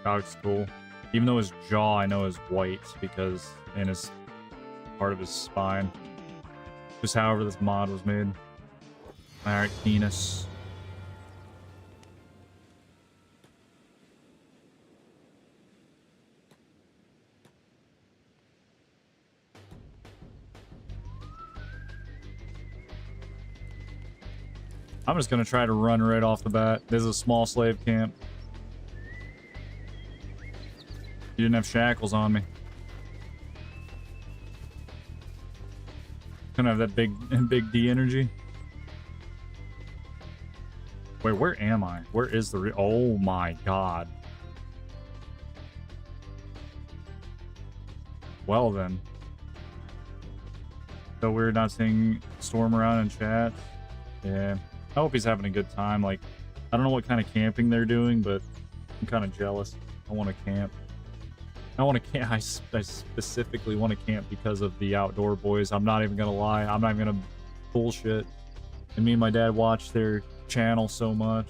Dog's cool. Even though his jaw, I know, is white because in his part of his spine. Just however this mod was made. Alright, penis. I'm just gonna try to run right off the bat. This is a small slave camp. You didn't have shackles on me. Couldn't have that big D energy. Wait, where am I? Where is the oh my god. Well then. So weird not seeing Storm around in chat. Yeah. I hope he's having a good time. Like, I don't know what kind of camping they're doing, but I'm kind of jealous. I want to camp. I want to camp. I specifically want to camp because of the outdoor boys. I'm not even going to lie. I'm not even going to bullshit. And me and my dad watch their channel so much.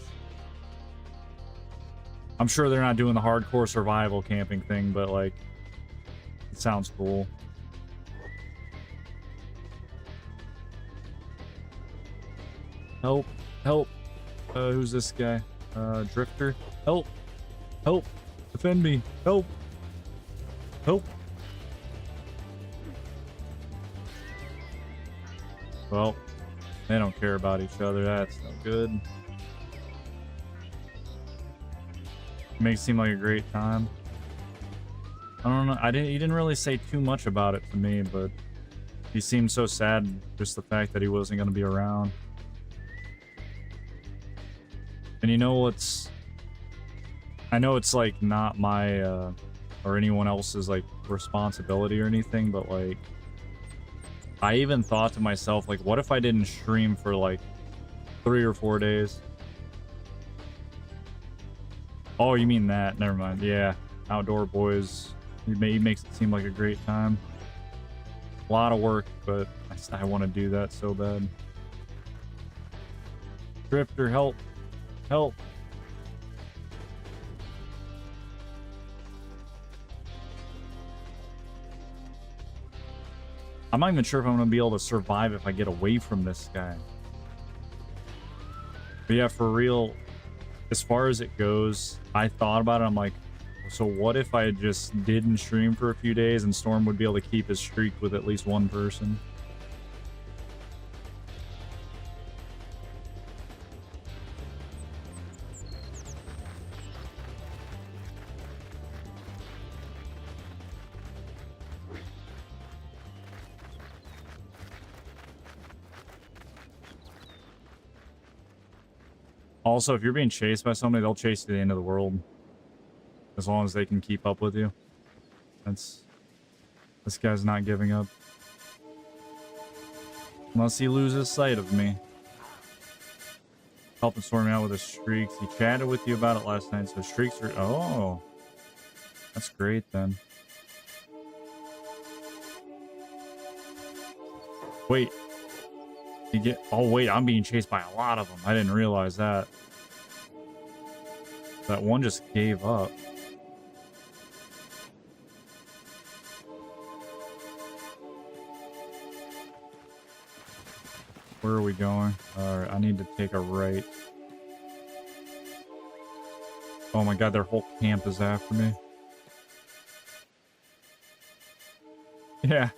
I'm sure they're not doing the hardcore survival camping thing, but like, it sounds cool. Help, help. Who's this guy? Drifter. Help, help. Defend me. Help. Help. Well, they don't care about each other. That's no good. Makes it seem like a great time. I don't know. He didn't really say too much about it to me, but he seemed so sad. Just the fact that he wasn't going to be around. And you know what's... I know it's like not my or anyone else's like responsibility or anything, but like I even thought to myself, like, what if I didn't stream for like 3 or 4 days? Oh, you mean that? Never mind. Yeah, outdoor boys. He makes it seem like a great time. A lot of work, but I want to do that so bad. Drifter, help. Help. I'm not even sure if I'm going to be able to survive if I get away from this guy. But yeah, for real, as far as it goes, I thought about it. I'm like, so what if I just didn't stream for a few days and Storm would be able to keep his streak with at least one person? Also, if you're being chased by somebody, they'll chase you to the end of the world. As long as they can keep up with you. This guy's not giving up. Unless he loses sight of me. Helping Storm out with his streaks. He chatted with you about it last night, so streaks are... Oh. That's great, then. Wait. Oh, wait, I'm being chased by a lot of them. I didn't realize that. That one just gave up. Where are we going? Alright, I need to take a right. Oh my god, their whole camp is after me. Yeah.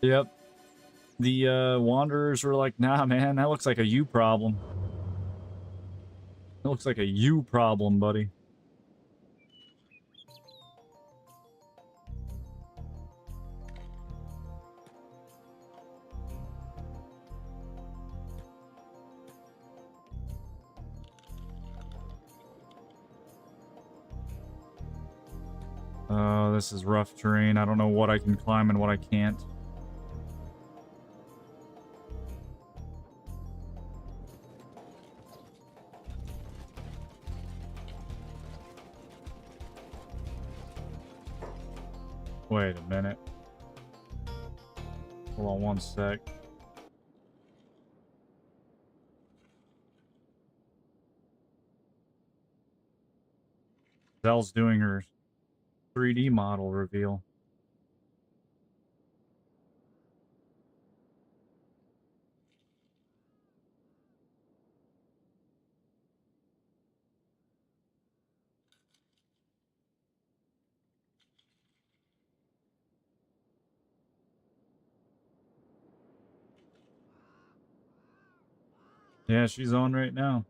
Yep. The Wanderers were like, nah, man, that looks like a you problem. That looks like a you problem, buddy. This is rough terrain. I don't know what I can climb and what I can't. Wait a minute. Hold on one sec. Zelle's doing her 3D model reveal. Yeah, she's on right now.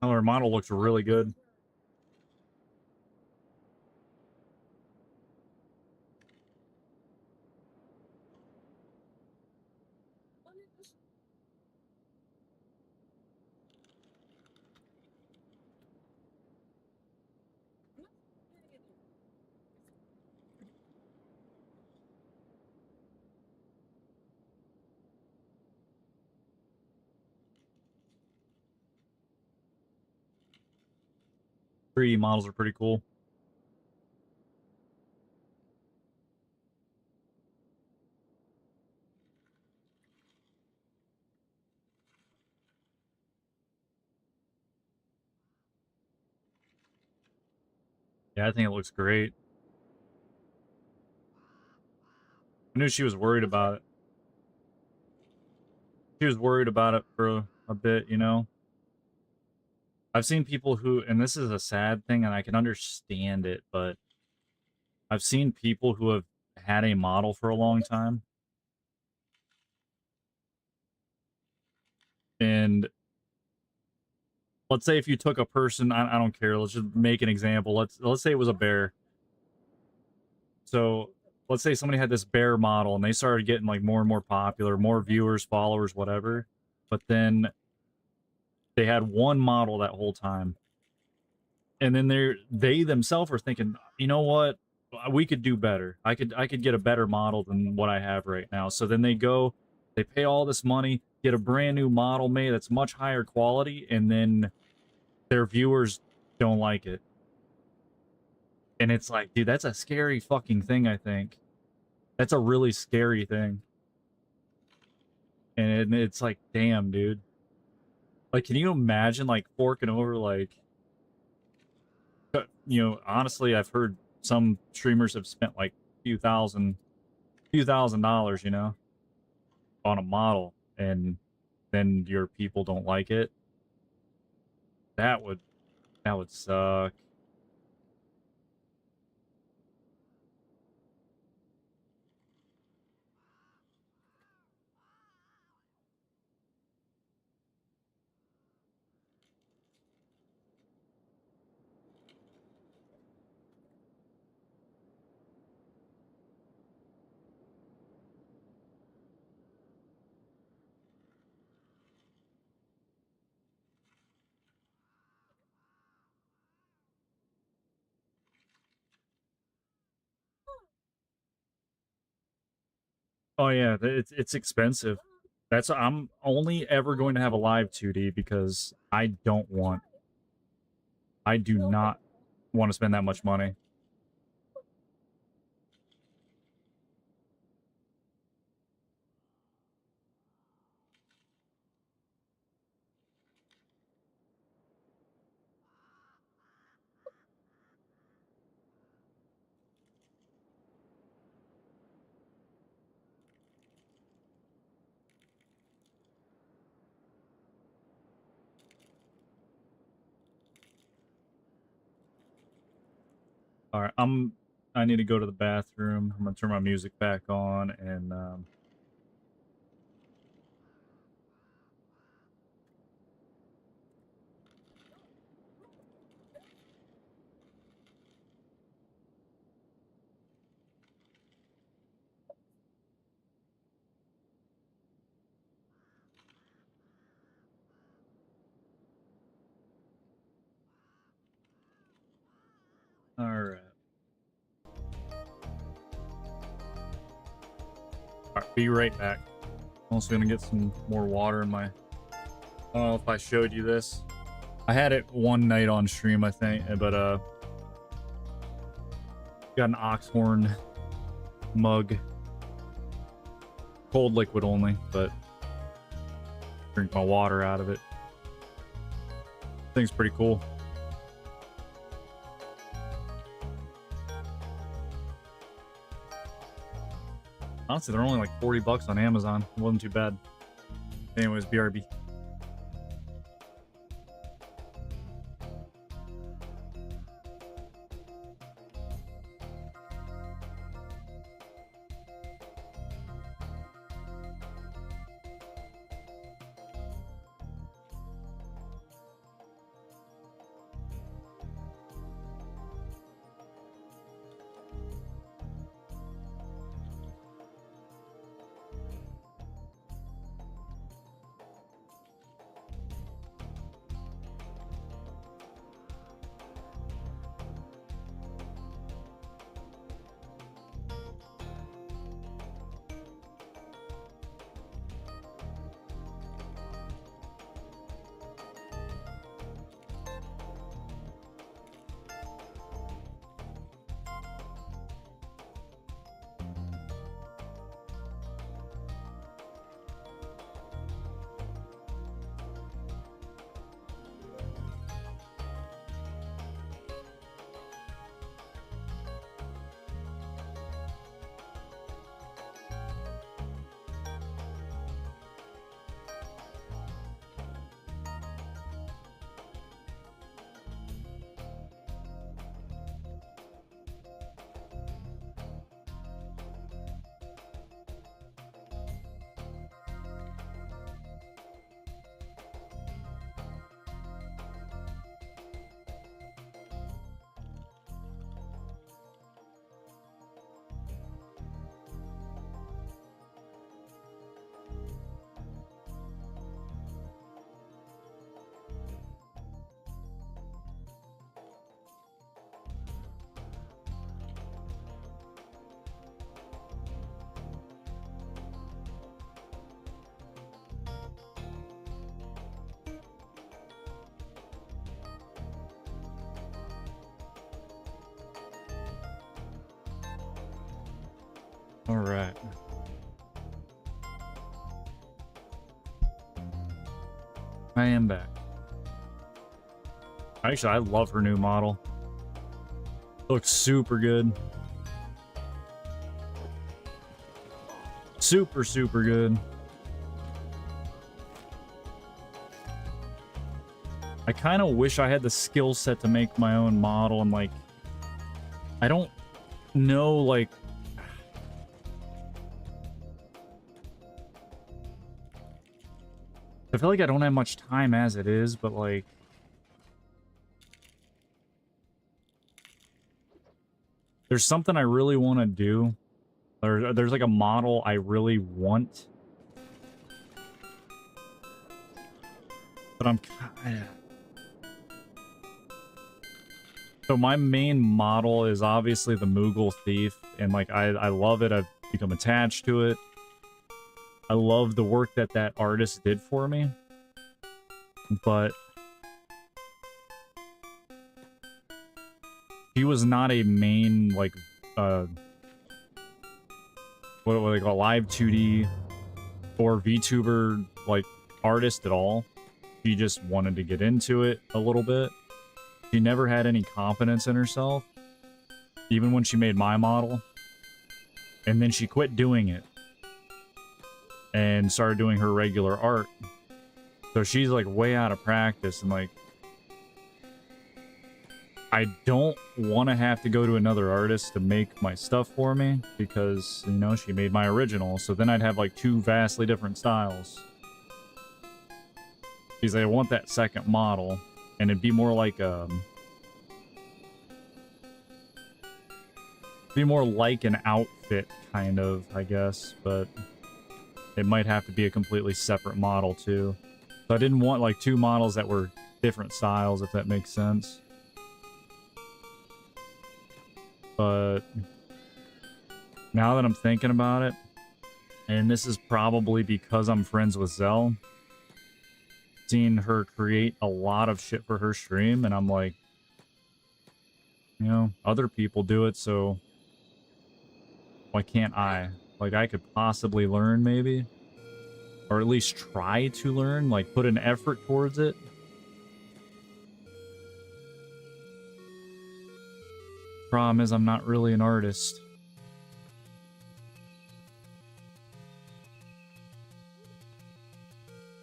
Oh, her model looks really good. Three models are pretty cool. Yeah, I think it looks great. I knew she was worried about it. She was worried about it for a bit, you know? I've seen people who, and this is a sad thing, and I can understand it, but I've seen people who have had a model for a long time, and let's say if you took a person, I don't care, let's just make an example. Let's say it was a bear. So let's say somebody had this bear model and they started getting like more and more popular, more viewers, followers, whatever. But then they had one model that whole time. And then they themselves are thinking, you know what? We could do better. I could get a better model than what I have right now. So then they go, they pay all this money, get a brand new model made that's much higher quality, and then their viewers don't like it. And it's like, dude, that's a scary fucking thing, I think. That's a really scary thing. And it's like, damn, dude. Like, can you imagine like forking over like, honestly, I've heard some streamers have spent like few thousand dollars, on a model, and then your people don't like it. That would that would suck. Oh yeah, it's expensive. That's I'm only ever going to have a live 2D because I do not want to spend that much money. All right, I need to go to the bathroom. I'm gonna turn my music back on and all right. All right, be right back. Also gonna get some more water in my... I don't know if I showed you this. I had it one night on stream, I think, but got an oxhorn mug. Cold liquid only, but drink my water out of it. Thing's pretty cool. Honestly, they're only like 40 bucks on Amazon. It wasn't too bad. Anyways, BRB. All right. I am back. Actually, I love her new model. Looks super good. Super, super good. I kind of wish I had the skill set to make my own model, and like, I don't know, like, I feel like I don't have much time as it is, but like, there's something I really want to do. There's like a model I really want, but I'm kind of... So my main model is obviously the Moogle Thief, and like I love it. I've become attached to it. I love the work that that artist did for me, but he was not a main, like, what do they call, live 2D or VTuber, like, artist at all. She just wanted to get into it a little bit. She never had any confidence in herself, even when she made my model. And then she quit doing it and started doing her regular art. So she's like way out of practice, and like, I don't want to have to go to another artist to make my stuff for me, because, you know, she made my original, so then I'd have like two vastly different styles. Because I want that second model, and it'd be more like be more like an outfit, kind of, I guess, but it might have to be a completely separate model too. So I didn't want like two models that were different styles, if that makes sense. But now that I'm thinking about it, And this is probably because I'm friends with Zell. Seen her create a lot of shit for her stream, and I'm like, you know, other people do it, so why can't I? Like, I could possibly learn, maybe? Or at least try to learn, like, put an effort towards it. Problem is, I'm not really an artist.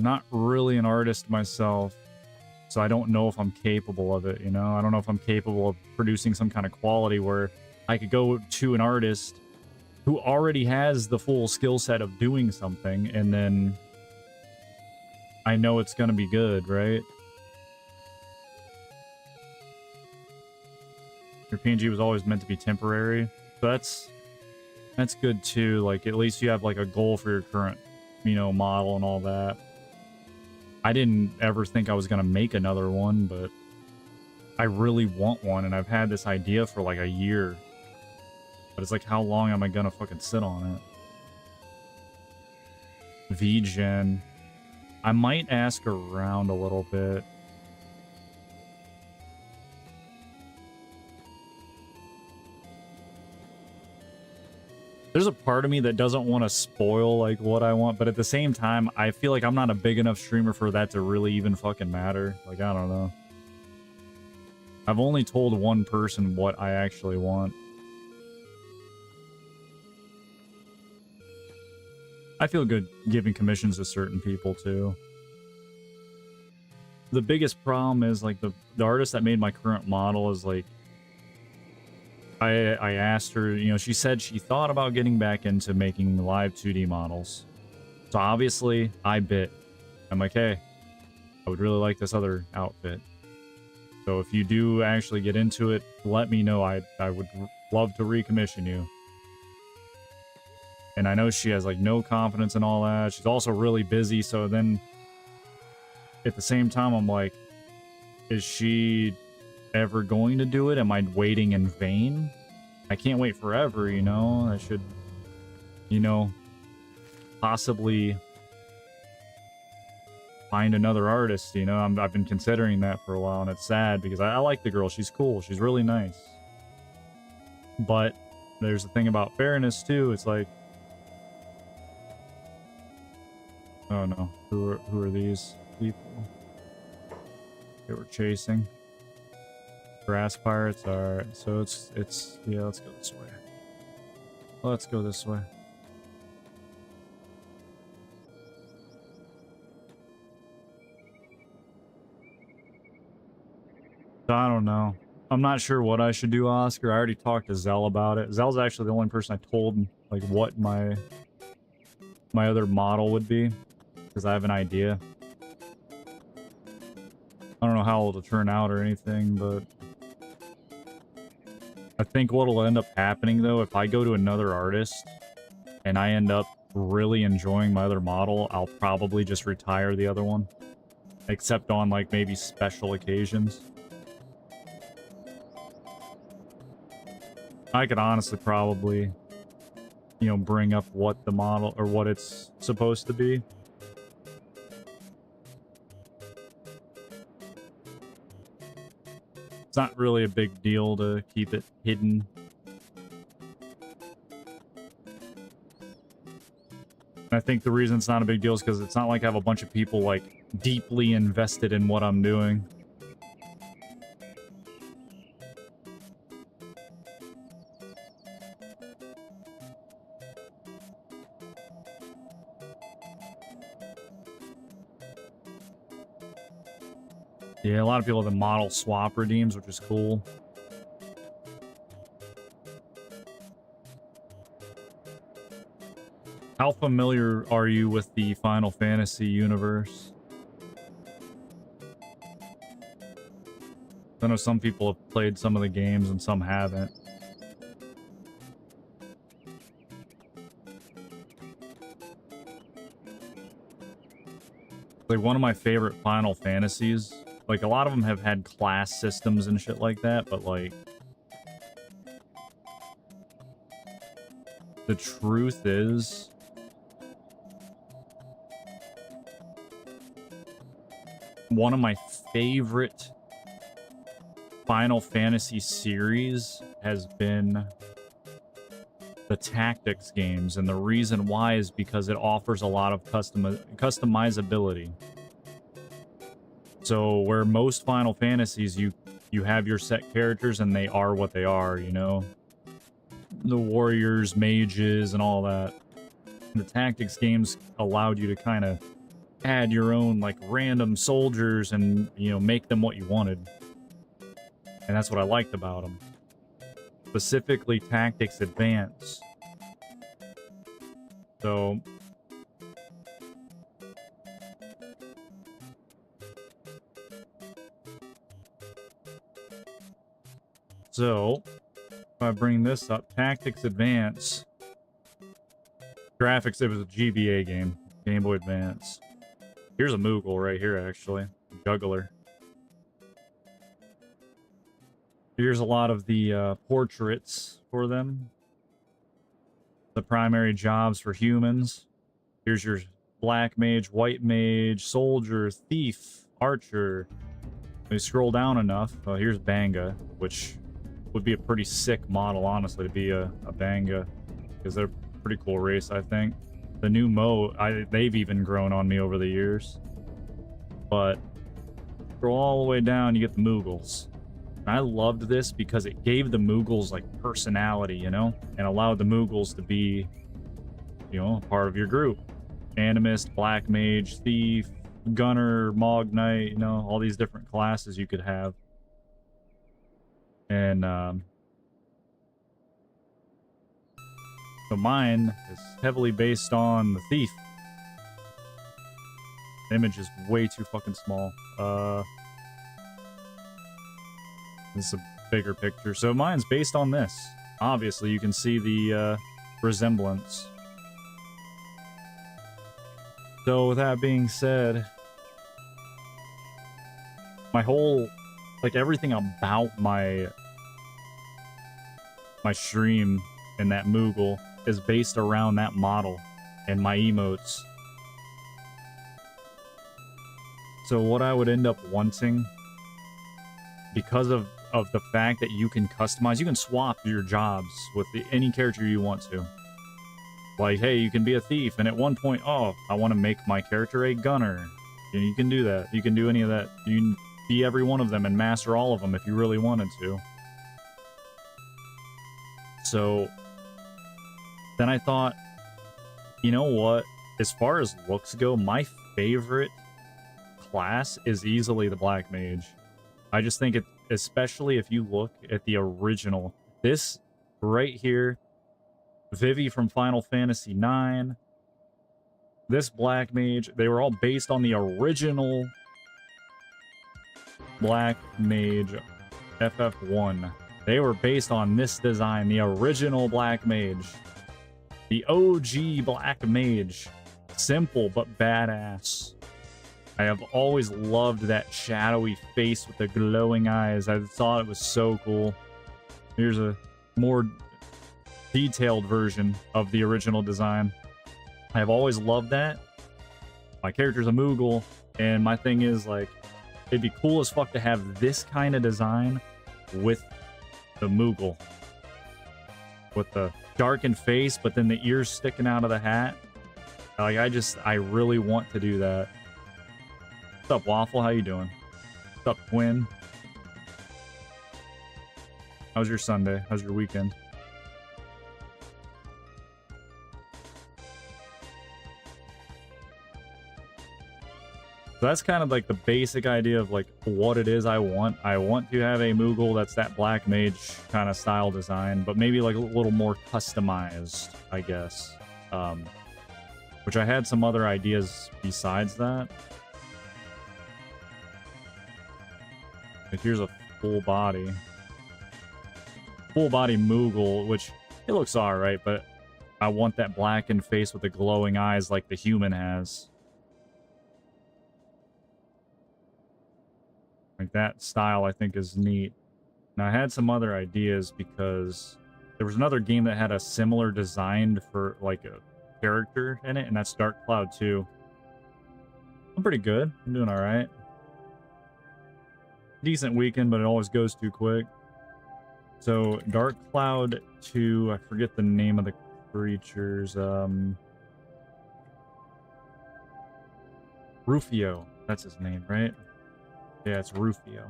Not really an artist myself, so I don't know if I'm capable of it, you know? I don't know if I'm capable of producing some kind of quality where I could go to an artist who already has the full skill set of doing something, and then I know it's gonna be good, right? Your PNG was always meant to be temporary, so that's good too. Like, at least you have like a goal for your current, you know, model and all that. I didn't ever think I was gonna make another one, but I really want one, and I've had this idea for like a year. But it's like, how long am I gonna fucking sit on it? VGen. I might ask around a little bit. There's a part of me that doesn't want to spoil like what I want, but at the same time, I feel like I'm not a big enough streamer for that to really even fucking matter. Like, I don't know. I've only told one person what I actually want. I feel good giving commissions to certain people too. The biggest problem is like the artist that made my current model is like, I asked her, you know, she said she thought about getting back into making live 2D models. So obviously I bit. I'm like, hey, I would really like this other outfit. So if you do actually get into it, let me know. I would love to recommission you. And I know she has like no confidence in all that. She's also really busy. So then at the same time, I'm like, is she ever going to do it? Am I waiting in vain? I can't wait forever, you know? I should, you know, possibly find another artist, you know? I've been considering that for a while, and it's sad because I like the girl. She's cool. She's really nice. But there's the thing about fairness, too. It's like, oh no, who are these people? They were chasing. Grass pirates are, so it's yeah, let's go this way. Let's go this way. So I don't know. I'm not sure what I should do, Oscar. I already talked to Zell about it. Zell's actually the only person I told like what my other model would be, because I have an idea. I don't know how it'll turn out or anything, but I think what'll end up happening, though, if I go to another artist and I end up really enjoying my other model, I'll probably just retire the other one. Except on, like, maybe special occasions. I could honestly probably, you know, bring up what the model, or what it's supposed to be. It's not really a big deal to keep it hidden. And I think the reason it's not a big deal is because it's not like I have a bunch of people, like, deeply invested in what I'm doing. Yeah, a lot of people have the model swap redeems, which is cool. How familiar are you with the Final Fantasy universe? I know some people have played some of the games and some haven't. Like, one of my favorite Final Fantasies, like, a lot of them have had class systems and shit like that, but, like, the truth is, one of my favorite Final Fantasy series has been the tactics games, and the reason why is because it offers a lot of customizability. So where most Final Fantasies, you have your set characters and they are what they are, you know? The warriors, mages, and all that. The tactics games allowed you to kind of add your own, like, random soldiers and, you know, make them what you wanted. And that's what I liked about them. Specifically Tactics Advance. So if I bring this up, Tactics Advance graphics, it was a GBA game, Game Boy Advance. Here's a Moogle right here, actually, Juggler. Here's a lot of the portraits for them. The primary jobs for humans. Here's your black mage, white mage, soldier, thief, archer. When you scroll down enough, here's Banga, which would be a pretty sick model, honestly, to be a Banga, because they're a pretty cool race, I think. The new they've even grown on me over the years. But scroll all the way down, you get the Moogles. I loved this because it gave the Moogles, like, personality, you know? And allowed the Moogles to be, you know, part of your group. Animist, Black Mage, Thief, Gunner, Mog Knight, you know, all these different classes you could have. And, so mine is heavily based on the Thief. The image is way too fucking small. This is a bigger picture. So mine's based on this. Obviously, you can see the resemblance. So with that being said, my whole, like, everything about my stream and that Moogle is based around that model and my emotes. So what I would end up wanting, because of the fact that you can customize, you can swap your jobs with any character you want to. Like, hey, you can be a thief, and at one point, oh, I want to make my character a gunner. And you can do that. You can do any of that. You can be every one of them and master all of them if you really wanted to. So then I thought, you know what? As far as looks go, my favorite class is easily the Black Mage. I just think it, especially if you look at the original, this right here, Vivi from Final Fantasy IX, this Black Mage, they were all based on the original Black Mage FF1. They were based on this design, the original Black Mage. The OG Black Mage. Simple but badass. I have always loved that shadowy face with the glowing eyes. I thought it was so cool. Here's a more detailed version of the original design. I have always loved that. My character's a Moogle, and my thing is, like, it'd be cool as fuck to have this kind of design with the Moogle. With the darkened face, but then the ears sticking out of the hat. Like, I really want to do that. What's up, Waffle? How you doing? What's up, Quinn? How's your Sunday? How's your weekend? So that's kind of like the basic idea of, like, what it is I want. I want to have a Moogle that's that Black Mage kind of style design, but maybe like a little more customized, I guess. Which I had some other ideas besides that. Like, here's a full body Moogle, which it looks alright, but I want that blackened face with the glowing eyes like the human has. Like, that style I think is neat. Now, I had some other ideas because there was another game that had a similar design for, like, a character in it, and that's Dark Cloud 2. I'm pretty good. I'm doing alright. decent weekend, but it always goes too quick. So Dark Cloud 2, I forget the name of the creatures. Rufio, that's his name, right? Yeah, it's Rufio.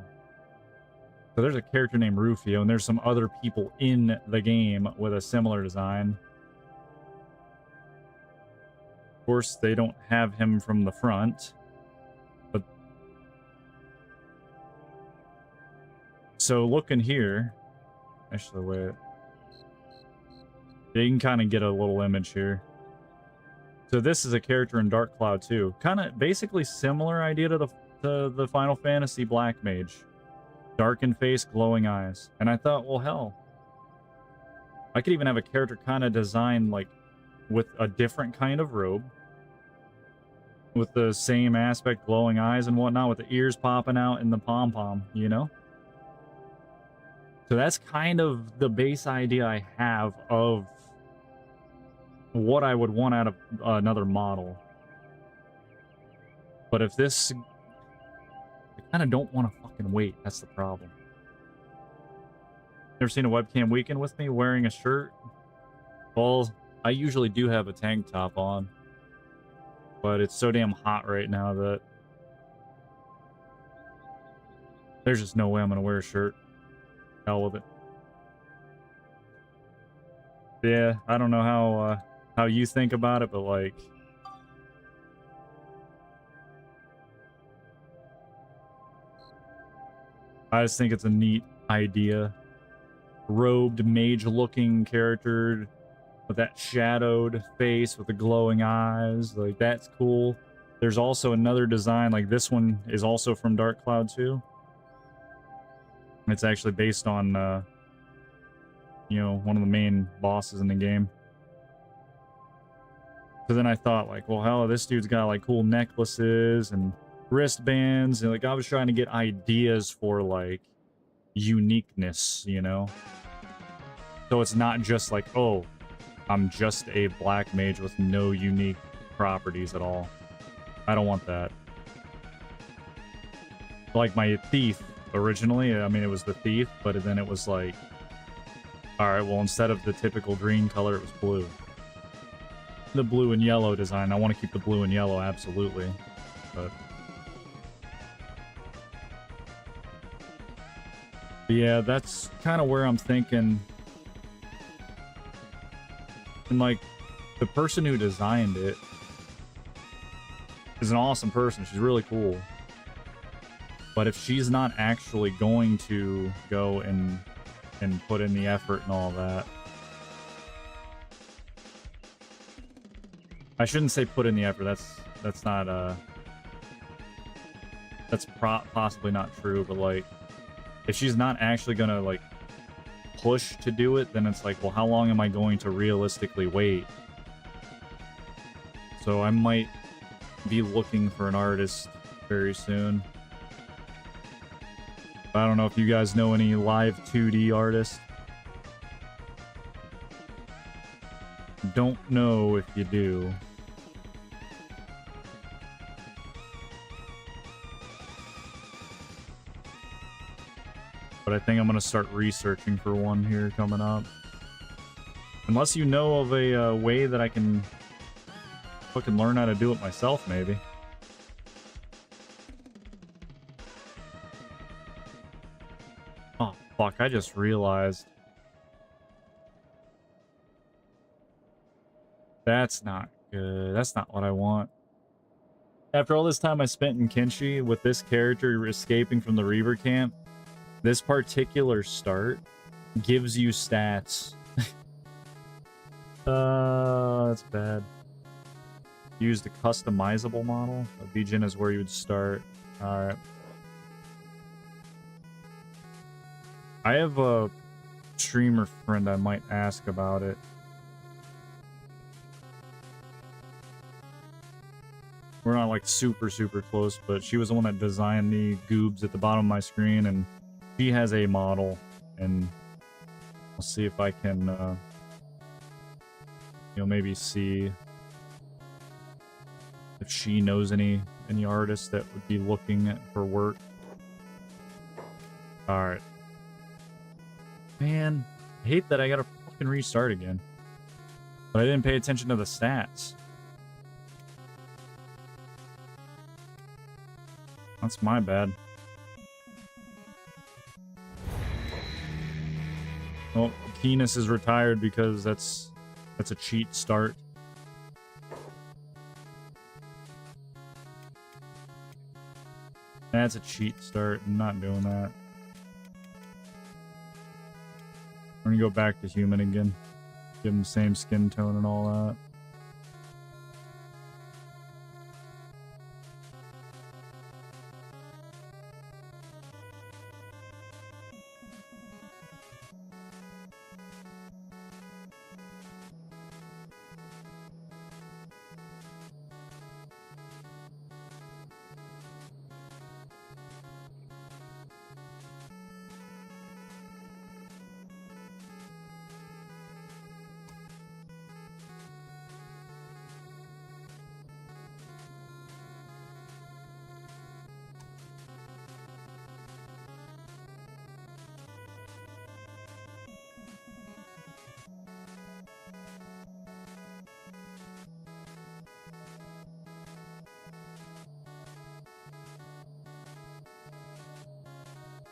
So there's a character named Rufio, and there's some other people in the game with a similar design. Of course, they don't have him from the front, but so looking here, actually, wait, you can kind of get a little image here. So this is a character in Dark Cloud 2, kind of basically similar idea to the Final Fantasy Black Mage, darkened face, glowing eyes, and I thought, well, hell, I could even have a character kind of designed like with a different kind of robe, with the same aspect, glowing eyes and whatnot, with the ears popping out and the pom-pom, you know? So that's kind of the base idea I have of what I would want out of another model. But if this... I kind of don't want to fucking wait. That's the problem. Never seen a webcam weekend with me wearing a shirt? Well, I usually do have a tank top on. But it's so damn hot right now that there's just no way I'm going to wear a shirt. Hell with it. Yeah, I don't know how you think about it, but like... I just think it's a neat idea. Robed, mage-looking character with that shadowed face with the glowing eyes. Like, that's cool. There's also another design, like this one is also from Dark Cloud 2. It's actually based on, you know, one of the main bosses in the game. So then I thought, like, well, hell, this dude's got, like, cool necklaces and wristbands. And, like, I was trying to get ideas for, like, uniqueness, you know? So it's not just like, oh, I'm just a black mage with no unique properties at all. I don't want that. Like my thief, originally, I mean, it was the thief, but then it was like, alright, well, instead of the typical green color, it was blue. The blue and yellow design. I want to keep the blue and yellow, absolutely. But yeah, that's kind of where I'm thinking. And like, the person who designed it is an awesome person. She's really cool. But if she's not actually going to go and put in the effort and all that, I shouldn't say put in the effort. That's not that's possibly not true. But like, if she's not actually gonna like push to do it, then it's like, well, how long am I going to realistically wait? So I might be looking for an artist very soon. I don't know if you guys know any live 2D artists. Don't know if you do. But I think I'm going to start researching for one here coming up. Unless you know of a way that I can fucking learn how to do it myself, maybe. Oh, fuck, I just realized. That's not good. That's not what I want. After all this time I spent in Kenshi with this character escaping from the Reaver camp, this particular start gives you stats. That's bad. Use the customizable model. A Vgen is where you would start. Alright. I have a streamer friend I might ask about it. We're not like super close, but she was the one that designed the goobs at the bottom of my screen, and she has a model, and I'll see if I can, you know, maybe see if she knows any artists that would be looking for work. Alright. Man, I hate that I gotta fucking restart again. But I didn't pay attention to the stats. That's my bad. Well, Keenus is retired because that's a cheat start. That's a cheat start. I'm not doing that. I'm gonna go back to human again. Give him the same skin tone and all that.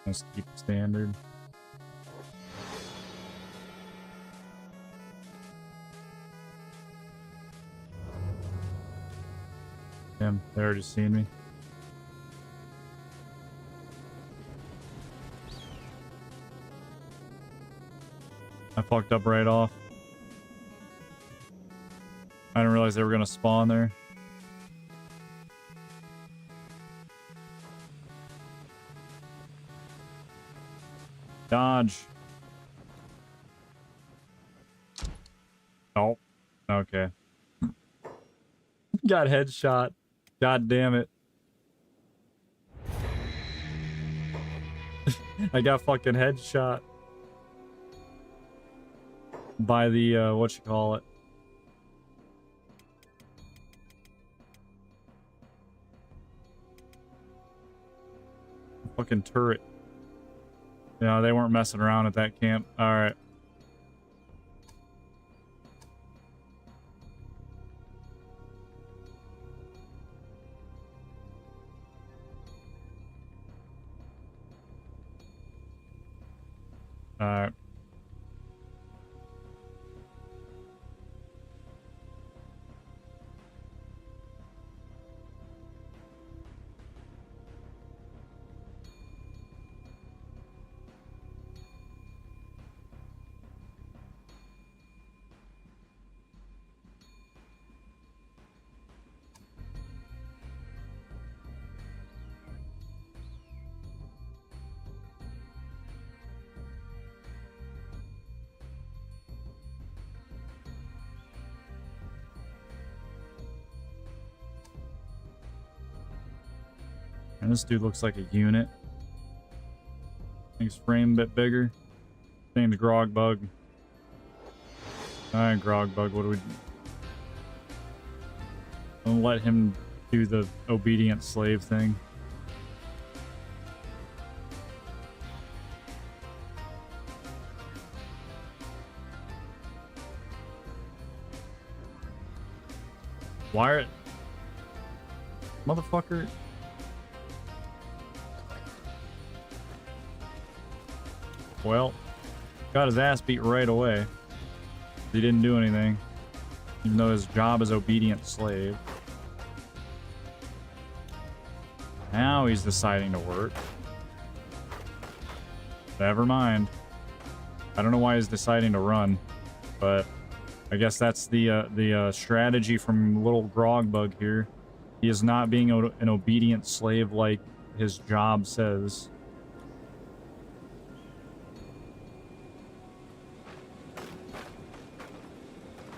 Let's keep it standard. Damn, they already seen me. I fucked up right off. I didn't realize they were gonna spawn there. Dodge. Oh, okay. Got headshot. God damn it. I got fucking headshot by the whatchamacallit. Fucking turret. Yeah, they weren't messing around at that camp. Alright. Alright. And this dude looks like a unit. Thing's frame a bit bigger. Name's Grog Bug. Alright, Grog Bug, what do we do? Don't let him do the obedient slave thing. Wire it. Motherfucker. Well, got his ass beat right away. He didn't do anything, even though his job is obedient slave. Now he's deciding to work. Never mind. I don't know why he's deciding to run, but I guess that's the strategy from little Grog Bug here. He is not being an obedient slave like his job says.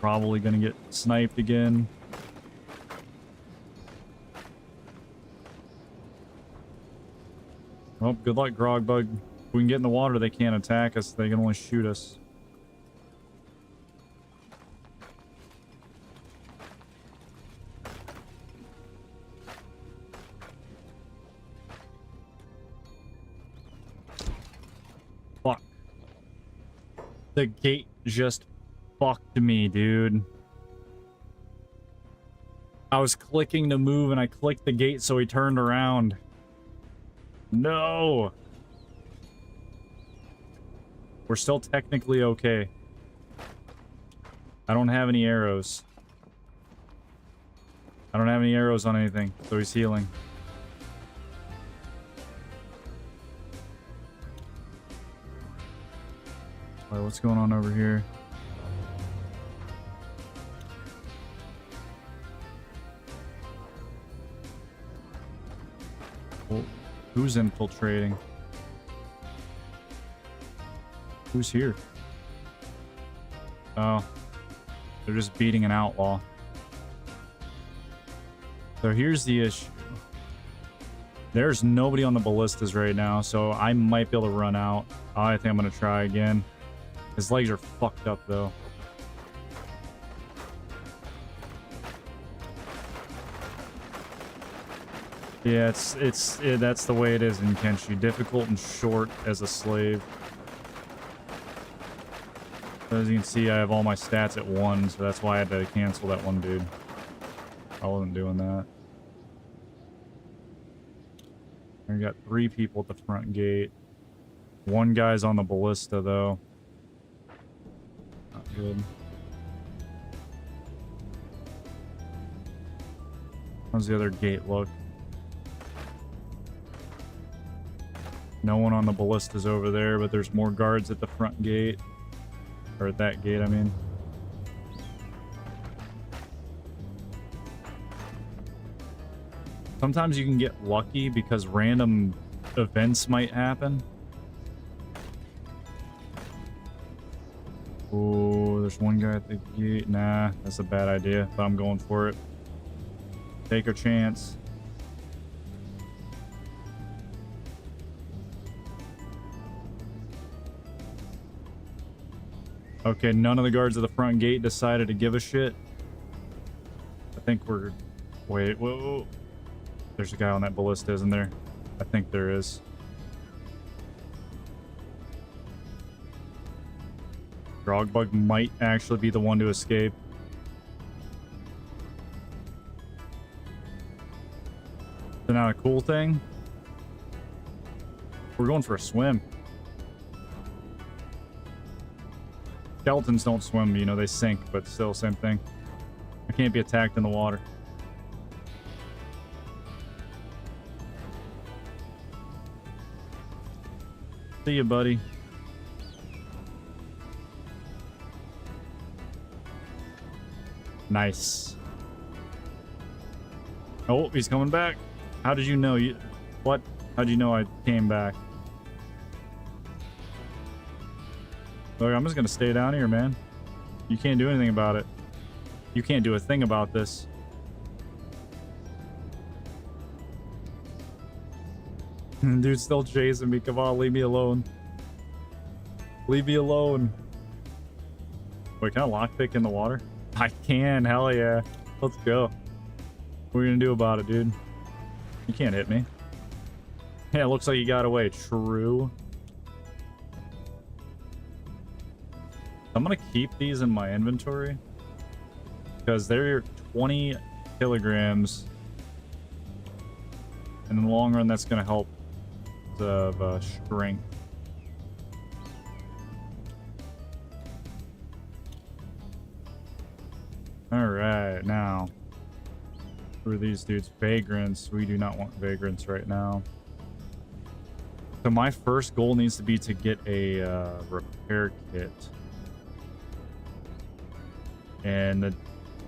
Probably gonna get sniped again. Well, good luck, Grog Bug. If we can get in the water, they can't attack us. They can only shoot us. The gate just fucked me, dude. I was clicking to move and I clicked the gate so he turned around. No! We're still technically okay. I don't have any arrows. I don't have any arrows on anything, so he's healing. Alright, what's going on over here? Well, who's infiltrating? Who's here? Oh. They're just beating an outlaw. So here's the issue. There's nobody on the ballistas right now, so I might be able to run out. I think I'm gonna try again. His legs are fucked up though. Yeah, that's the way it is in Kenshi. Difficult and short as a slave. As you can see, I have all my stats at 1, so that's why I had to cancel that one dude. I wasn't doing that. We got 3 people at the front gate. 1 guy's on the ballista, though. Not good. How's the other gate look? No one on the ballistas over there, but there's more guards at the front gate. Or at that gate, I mean. Sometimes you can get lucky because random events might happen. Oh, there's one guy at the gate. Nah, that's a bad idea, but I'm going for it. Take a chance. Okay, none of the guards at the front gate decided to give a shit. I think we're... Wait, whoa. There's a guy on that ballista, isn't there? I think there is. Drogbug might actually be the one to escape. So now a cool thing? We're going for a swim. Skeletons don't swim, you know, they sink, but still, same thing. I can't be attacked in the water. See you, buddy. Nice. Oh, he's coming back. How did you know? What? How'd you know I came back? Look, I'm just gonna stay down here, man. You can't do anything about it. You can't do a thing about this. Dude's still chasing me. Come on, leave me alone. Leave me alone. Wait, can I lockpick in the water? I can, hell yeah. Let's go. What are you gonna do about it, dude? You can't hit me. Yeah, it looks like you got away. True. I'm gonna keep these in my inventory because they're 20 kilograms, and in the long run that's gonna help the strength. All right, now who are these dudes? Vagrants. We do not want vagrants right now. So my first goal needs to be to get a repair kit. And the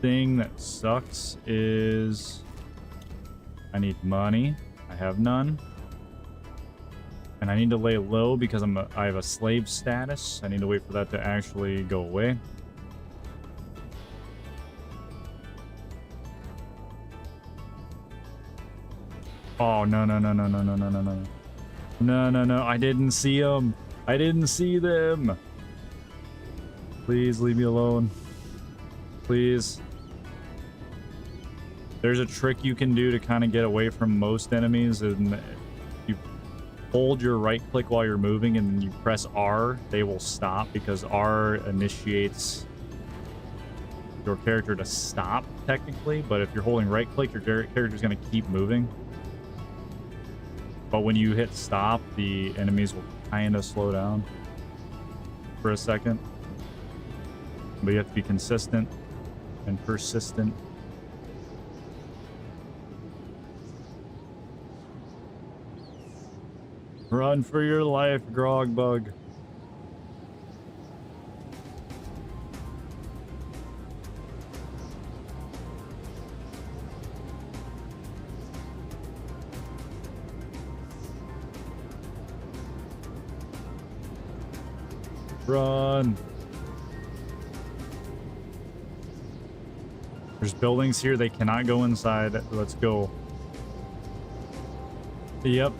thing that sucks is I need money. I have none. And I need to lay low because I have a slave status. I need to wait for that to actually go away. Oh, no, no, no, no, no, no, no, no, no. No, no, no. I didn't see them. I didn't see them. Please leave me alone. Please. There's a trick you can do to kind of get away from most enemies, and hold your right click while you're moving and then you press R, they will stop because R initiates your character to stop technically, but if you're holding right click, your character's going to keep moving. But when you hit stop, the enemies will kind of slow down for a second. But you have to be consistent and persistent. Run for your life, Grog Bug. Run. There's buildings here. They cannot go inside. Let's go. Yep.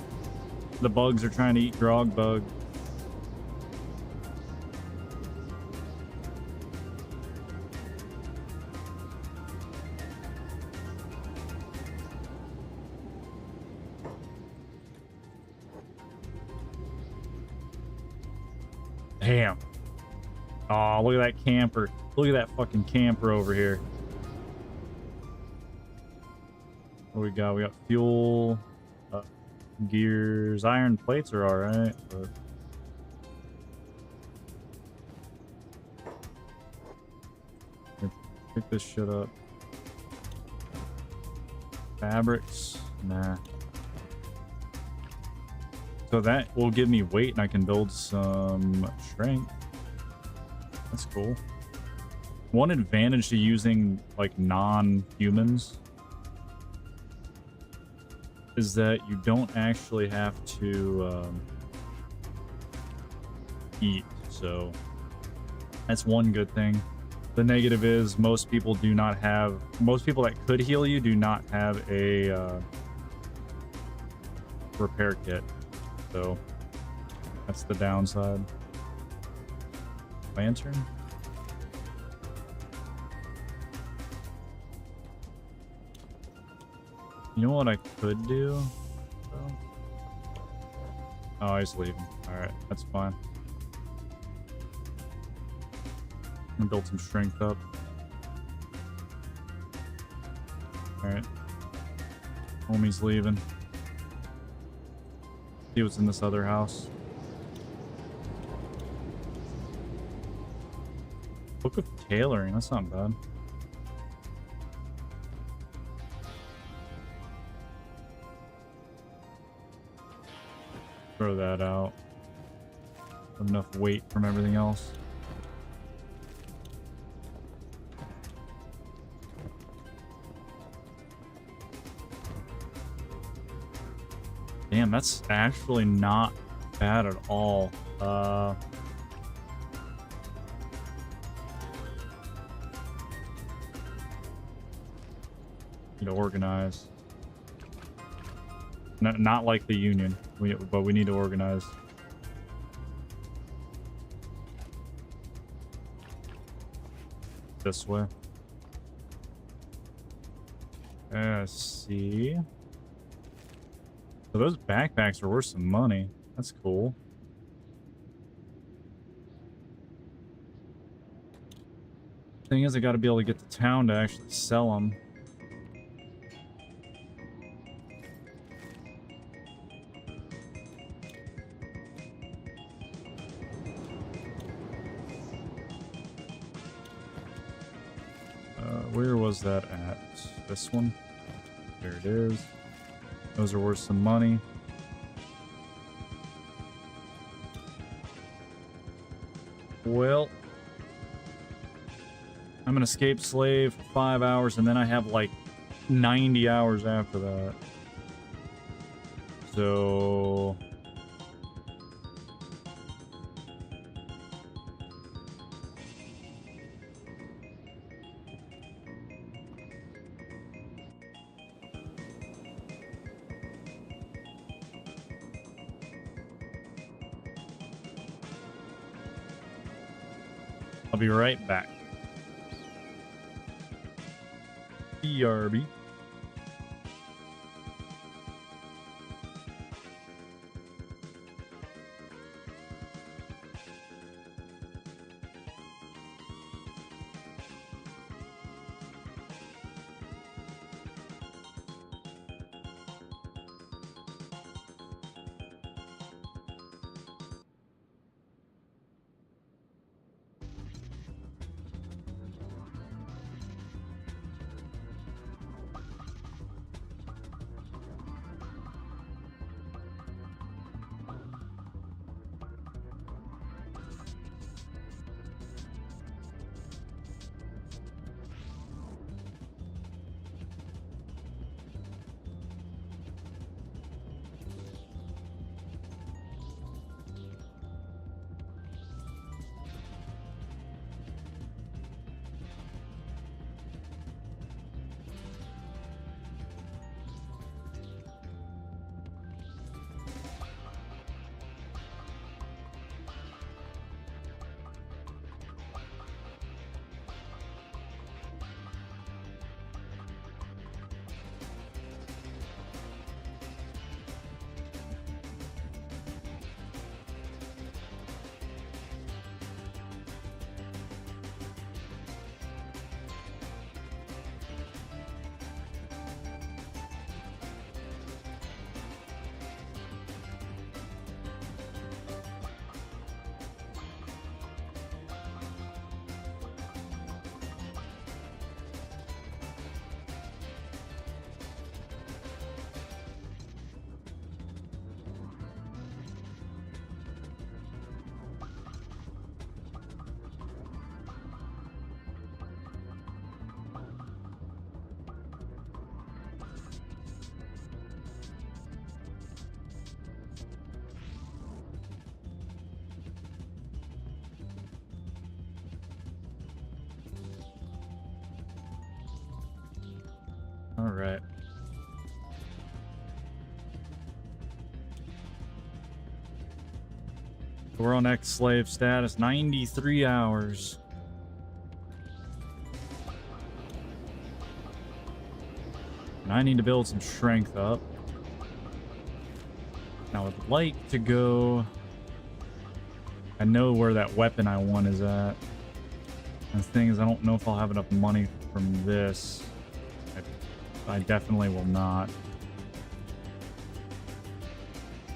The bugs are trying to eat Grog Bug. Damn. Oh, look at that camper. Look at that fucking camper over here. What we got? We got fuel, gears, iron plates are alright, but pick this shit up. Fabrics, nah. So that will give me weight and I can build some strength. That's cool. One advantage to using like non-humans is that you don't actually have to eat, so that's one good thing. The negative is most people that could heal you do not have a repair kit, so that's the downside. Lantern. You know what I could do? Oh, he's leaving. Alright, that's fine. I'm gonna build some strength up. Alright. Homie's leaving. See what's in this other house. Book of Tailoring, that's not bad. Throw that out. Have enough weight from everything else. Damn, that's actually not bad at all. Need to organize. Not like the Union, but we need to organize. This way. See. So those backpacks are worth some money. That's cool. Thing is, I got to be able to get to town to actually sell them. Where was that at? This one? There it is. Those are worth some money. Well, I'm an escaped slave for 5 hours, and then I have like 90 hours after that. So... I'll be right back. BRB. right. We're on ex-slave status, 93 hours. And I need to build some strength up. Now I would like to go... I know where that weapon I want is at. And the thing is, I don't know if I'll have enough money from this. I definitely will not.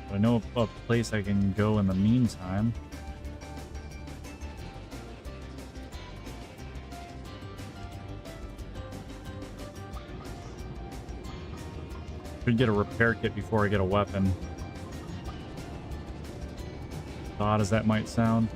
But I know a place I can go in the meantime. Could get a repair kit before I get a weapon. Odd as that might sound.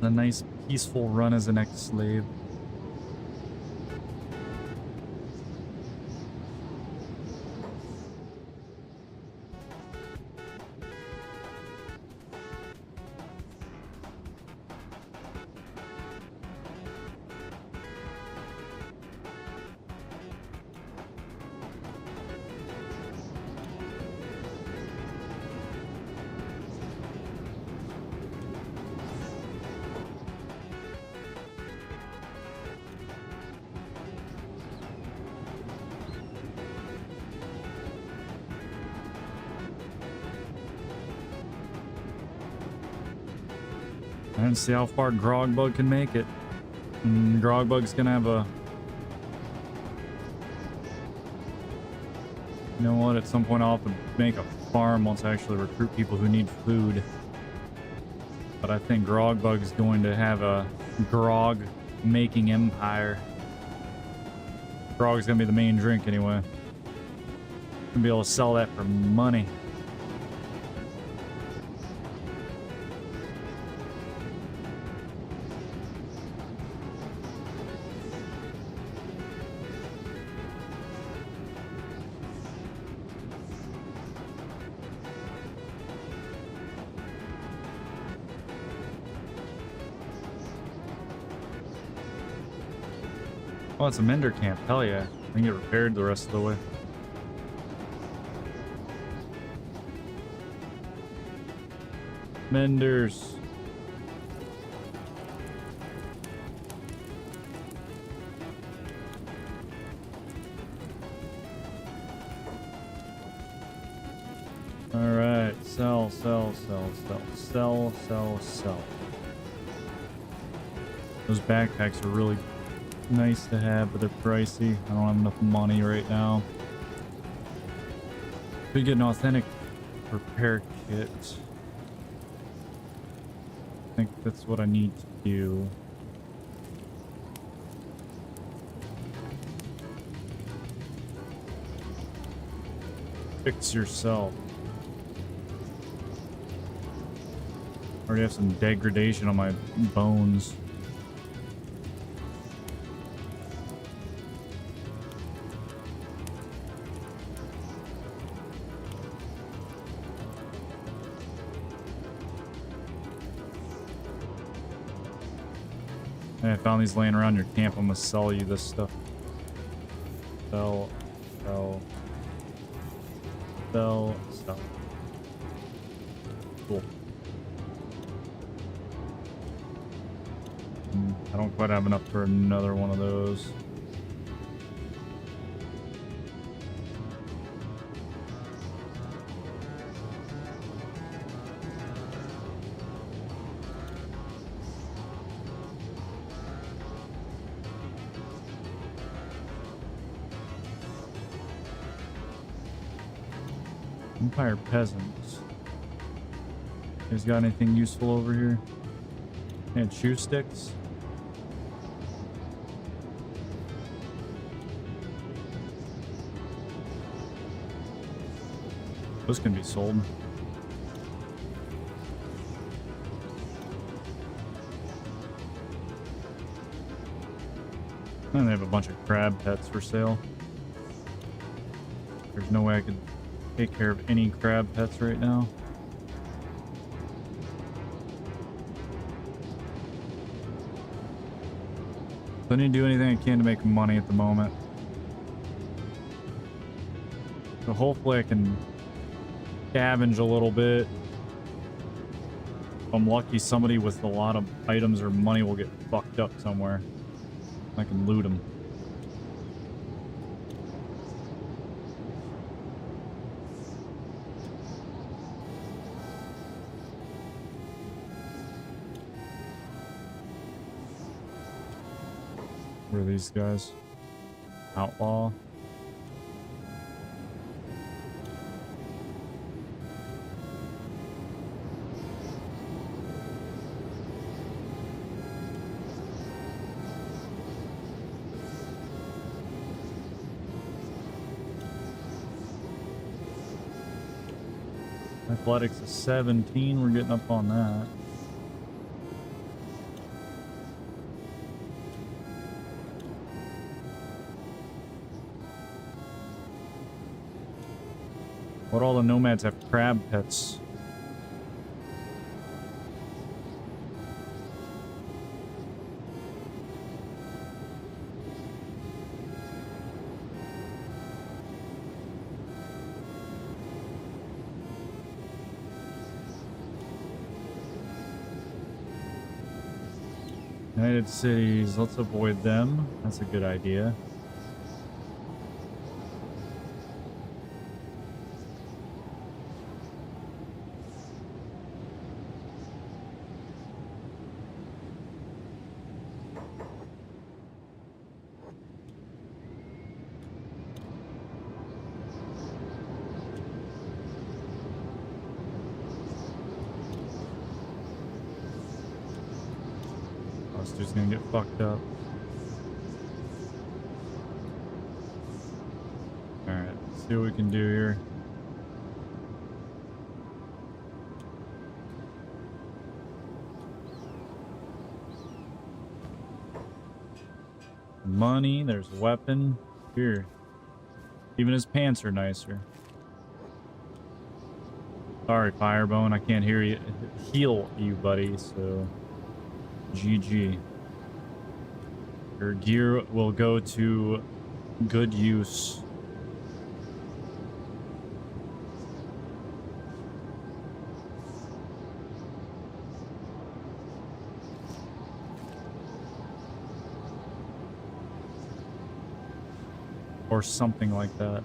A nice peaceful run as an ex-slave. And see how far Grogbug can make it. And Grogbug's gonna have a... You know what? At some point I'll have to make a farm once I actually recruit people who need food. But I think Grogbug's going to have a grog-making empire. Grog's gonna be the main drink anyway. Gonna be able to sell that for money. Oh, it's a mender camp. Hell yeah. I can get repaired the rest of the way. Menders. Alright. Sell. Those backpacks are really nice to have, but they're pricey. I don't have enough money right now. Could get an authentic repair kit. I think that's what I need to do. Fix yourself. Already have some degradation on my bones. Hey, I found these laying around your camp. I'm gonna sell you this stuff. Sell. Cool. I don't quite have enough for another one of those. Empire peasants. You guys got anything useful over here? And shoe sticks? Those can be sold. And they have a bunch of crab pets for sale. There's no way I could take care of any crab pets right now. So I need to do anything I can to make money at the moment. So hopefully I can scavenge a little bit. If I'm lucky, somebody with a lot of items or money will get fucked up somewhere. I can loot them. Where are these guys? Outlaw. Athletics is 17. We're getting up on that. What all the nomads have crab pets? United Cities, let's avoid them. That's a good idea. This dude's gonna get fucked up. Alright, let's see what we can do here. Money, there's a weapon. Here. Even his pants are nicer. Sorry, Firebone, I can't hear you. Heal you, buddy, so GG. Your gear will go to good use. Or something like that.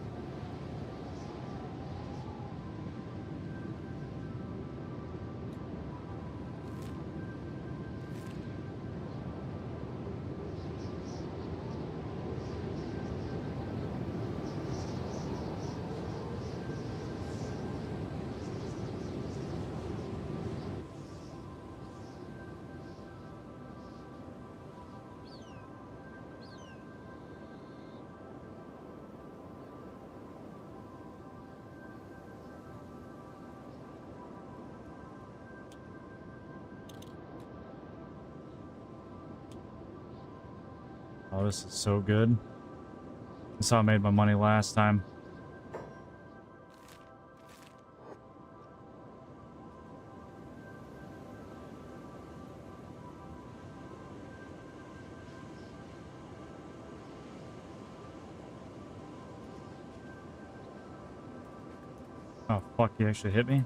Oh, this is so good. This is how I made my money last time. Oh, fuck, he actually hit me?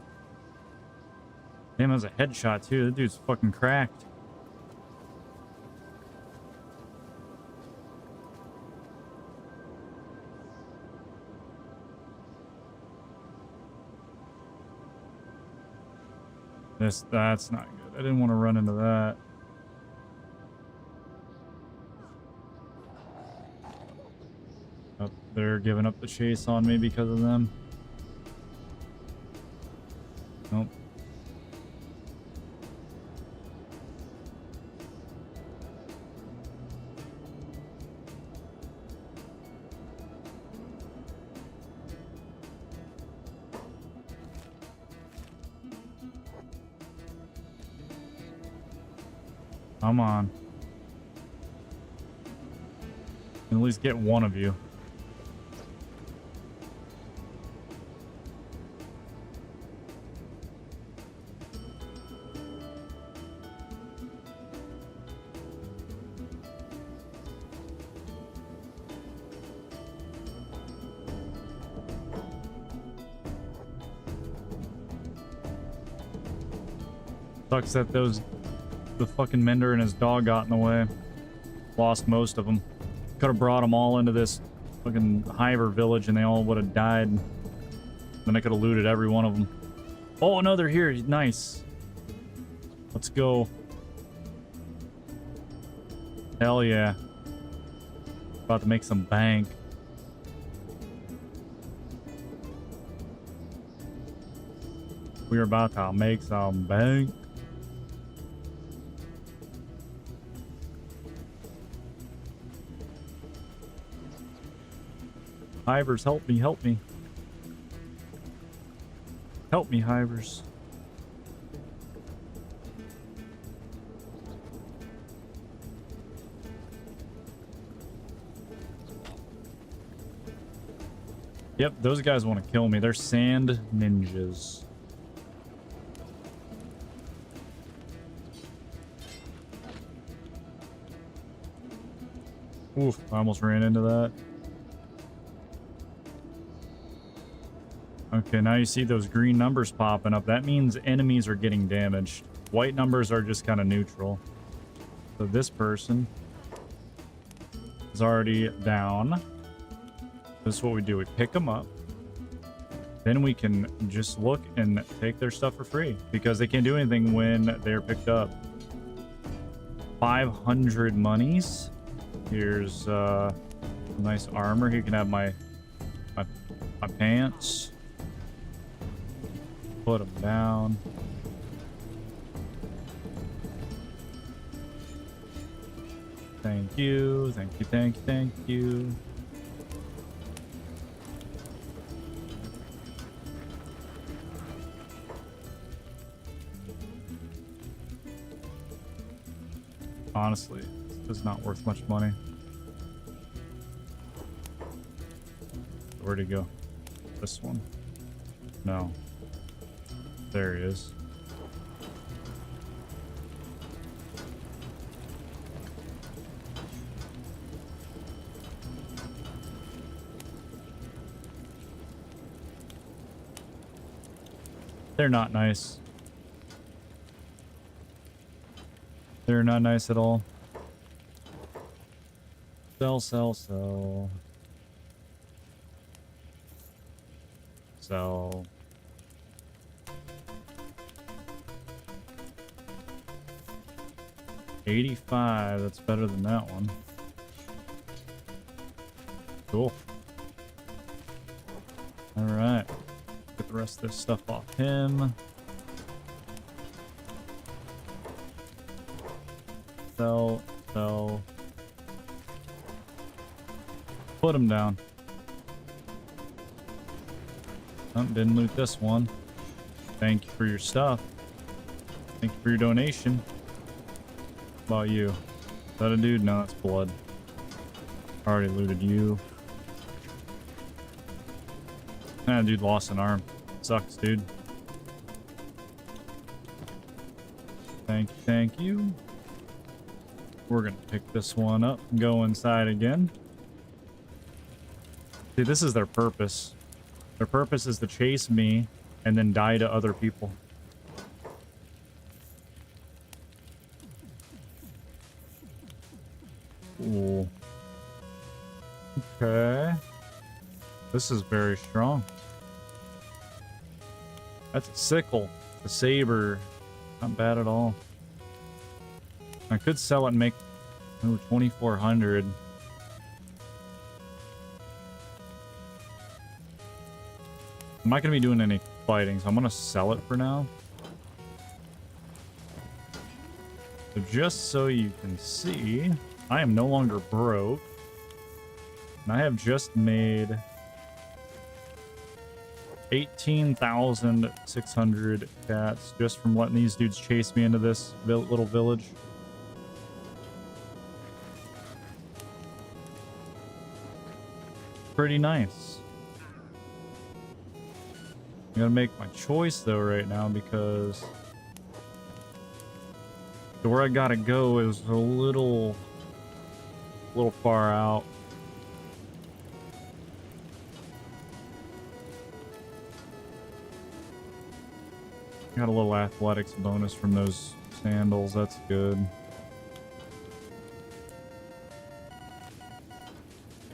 Damn, that was a headshot, too. That dude's fucking cracked. That's not good. I didn't want to run into that. Oh, they're giving up the chase on me because of them. Nope. Come on. At least get one of you. Sucks that the fucking Mender and his dog got in the way. Lost most of them. Could have brought them all into this fucking Hiver village and they all would have died. Then I could have looted every one of them. Oh, no, they're here. Nice. Let's go. Hell yeah. About to make some bank. We're about to make some bank. Hivers, help me, help me. Help me, Hivers. Yep, those guys want to kill me. They're sand ninjas. Oof, I almost ran into that. Okay, now you see those green numbers popping up. That means enemies are getting damaged. White numbers are just kind of neutral. So this person is already down. This is what we do. We pick them up. Then we can just look and take their stuff for free because they can't do anything when they're picked up. 500 monies. Here's nice armor. You can have my pants. Put them down. Thank you, thank you, thank you, thank you. Honestly, this is not worth much money. Where'd he go? This one? No. There he is. They're not nice. They're not nice at all. Sell, sell, sell. Sell. $85, that's better than that one. Cool. Alright. Get the rest of this stuff off him. Sell, sell. Put him down. Oh, didn't loot this one. Thank you for your stuff. Thank you for your donation. About you. Is that a dude? No, that's blood. Already looted you. Ah, dude lost an arm. Sucks, dude. Thank you. We're gonna pick this one up and go inside again. See, this is their purpose. Their purpose is to chase me and then die to other people. Ooh. Okay. This is very strong. That's a sickle. A saber. Not bad at all. I could sell it and make 2,400. I'm not going to be doing any fighting, so I'm going to sell it for now. So just so you can see, I am no longer broke. And I have just made 18,600 cats just from letting these dudes chase me into this little village. Pretty nice. I'm gonna make my choice though right now because where I gotta go is a little far out. Got a little athletics bonus from those sandals. That's good.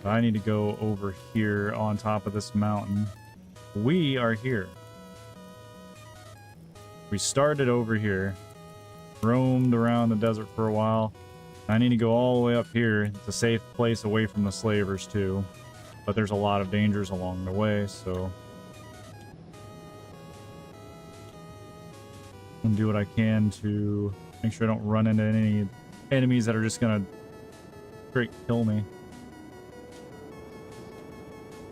I need to go over here on top of this mountain. We are here. We started over here, roamed around the desert for a while. I need to go all the way up here. It's a safe place away from the slavers too, but there's a lot of dangers along the way, so I'm gonna do what I can to make sure I don't run into any enemies that are just gonna straight kill me.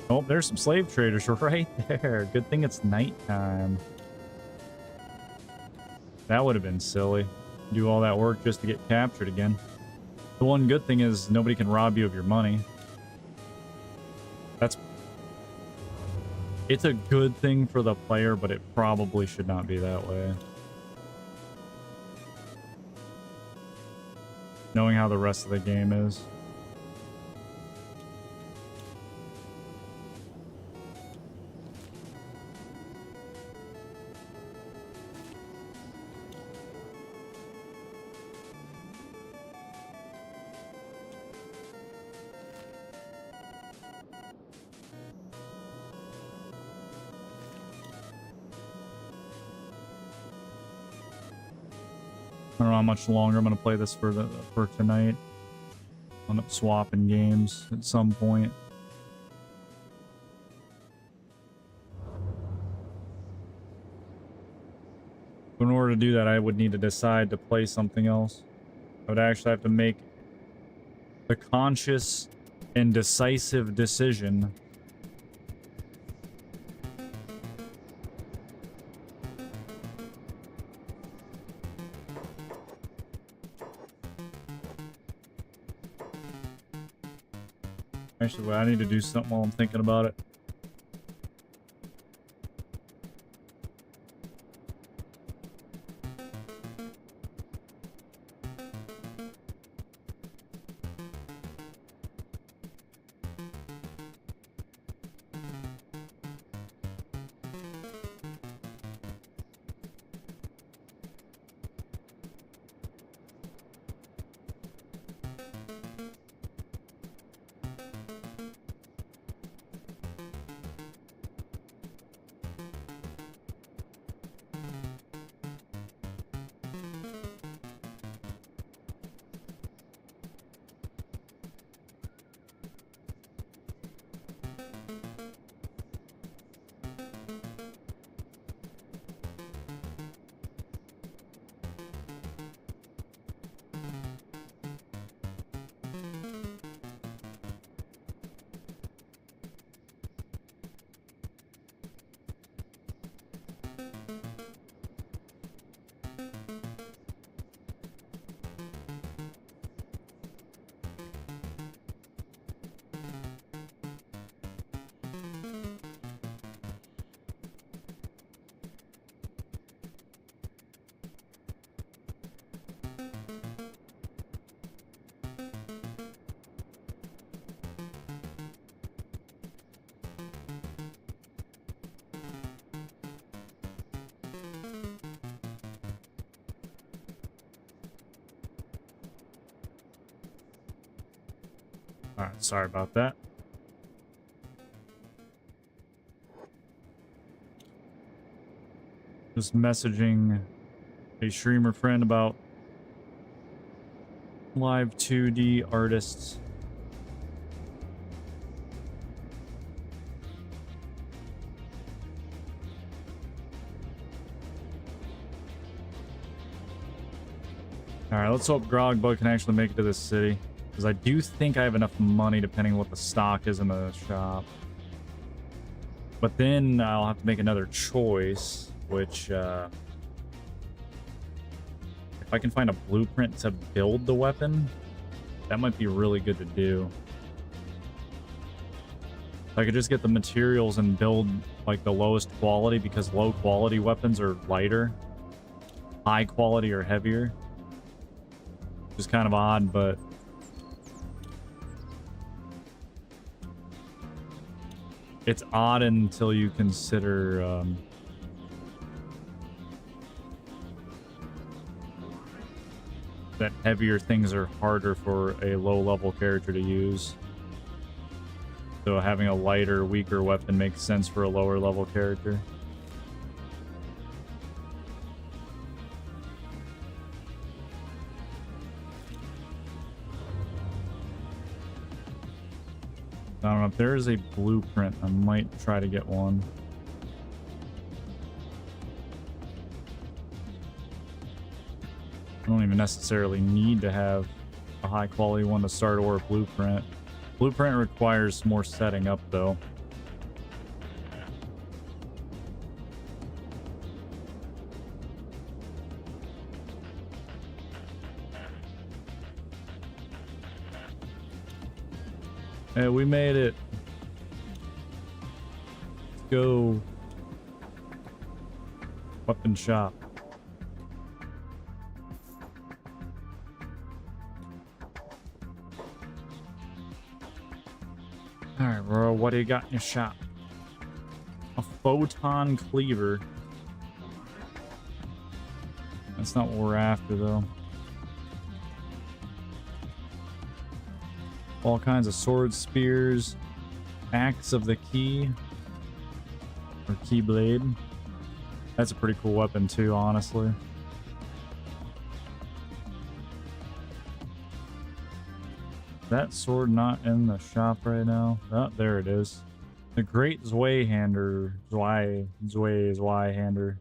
Oh, there's some slave traders right there. Good thing it's nighttime. That would have been silly. Do all that work just to get captured again. The one good thing is nobody can rob you of your money. It's a good thing for the player, but it probably should not be that way. Knowing how the rest of the game is. I don't know how much longer I'm gonna play this for tonight. I'll end up swapping games at some point. In order to do that, I would need to decide to play something else. I would actually have to make the conscious and decisive decision Actually, I need to do something while I'm thinking about it. Alright, sorry about that. Just messaging a streamer friend about live 2D artists. Alright, let's hope Grogbug can actually make it to this city. Because I do think I have enough money depending on what the stock is in the shop. But then I'll have to make another choice, which, if I can find a blueprint to build the weapon, that might be really good to do. If I could just get the materials and build, like, the lowest quality, because low quality weapons are lighter. High quality are heavier. Which is kind of odd, but... it's odd until you consider, that heavier things are harder for a low-level character to use. So having a lighter, weaker weapon makes sense for a lower-level character. I don't know if there is a blueprint. I might try to get one. I don't even necessarily need to have a high quality one to start or a blueprint. Blueprint requires more setting up though. Hey, we made it. Let's go. Weapon shop. Alright, bro, what do you got in your shop? A photon cleaver. That's not what we're after, though. All kinds of swords, spears, axe of the key, or keyblade. That's a pretty cool weapon too, honestly. That sword not in the shop right now. Oh, there it is. The Great Zweihander. Zweihander.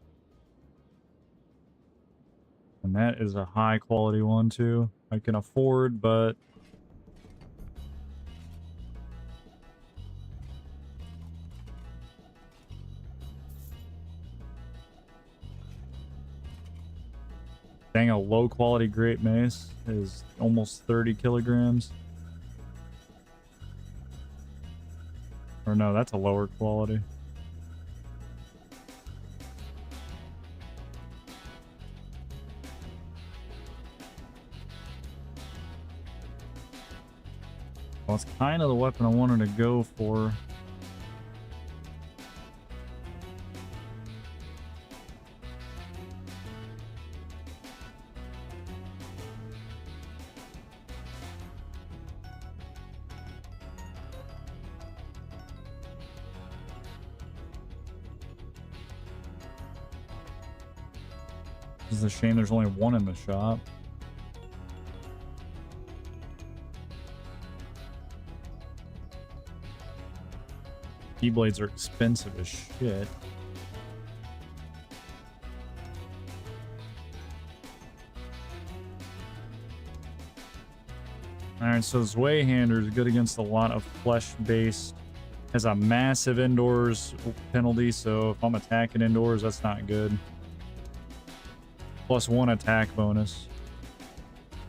And that is a high quality one too. I can afford, but dang, a low quality great mace is almost 30 kilograms. Or no, that's a lower quality. Well, it's kind of the weapon I wanted to go for. It's a shame there's only one in the shop. Keyblades are expensive as shit. Alright, so Zweihander is good against a lot of flesh-based. Has a massive indoors penalty, so if I'm attacking indoors, that's not good. +1 attack bonus.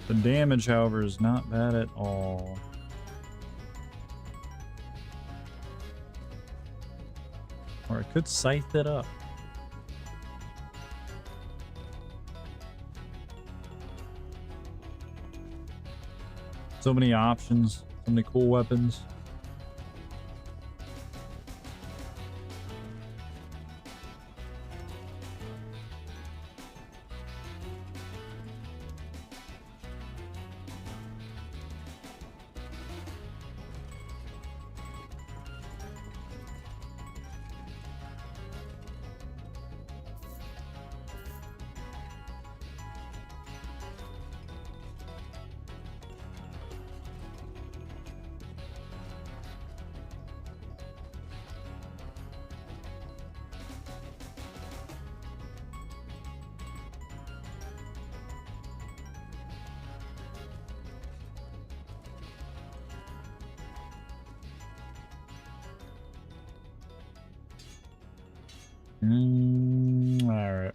The damage, however, is not bad at all. Or I could scythe it up. So many options, so many cool weapons. All right.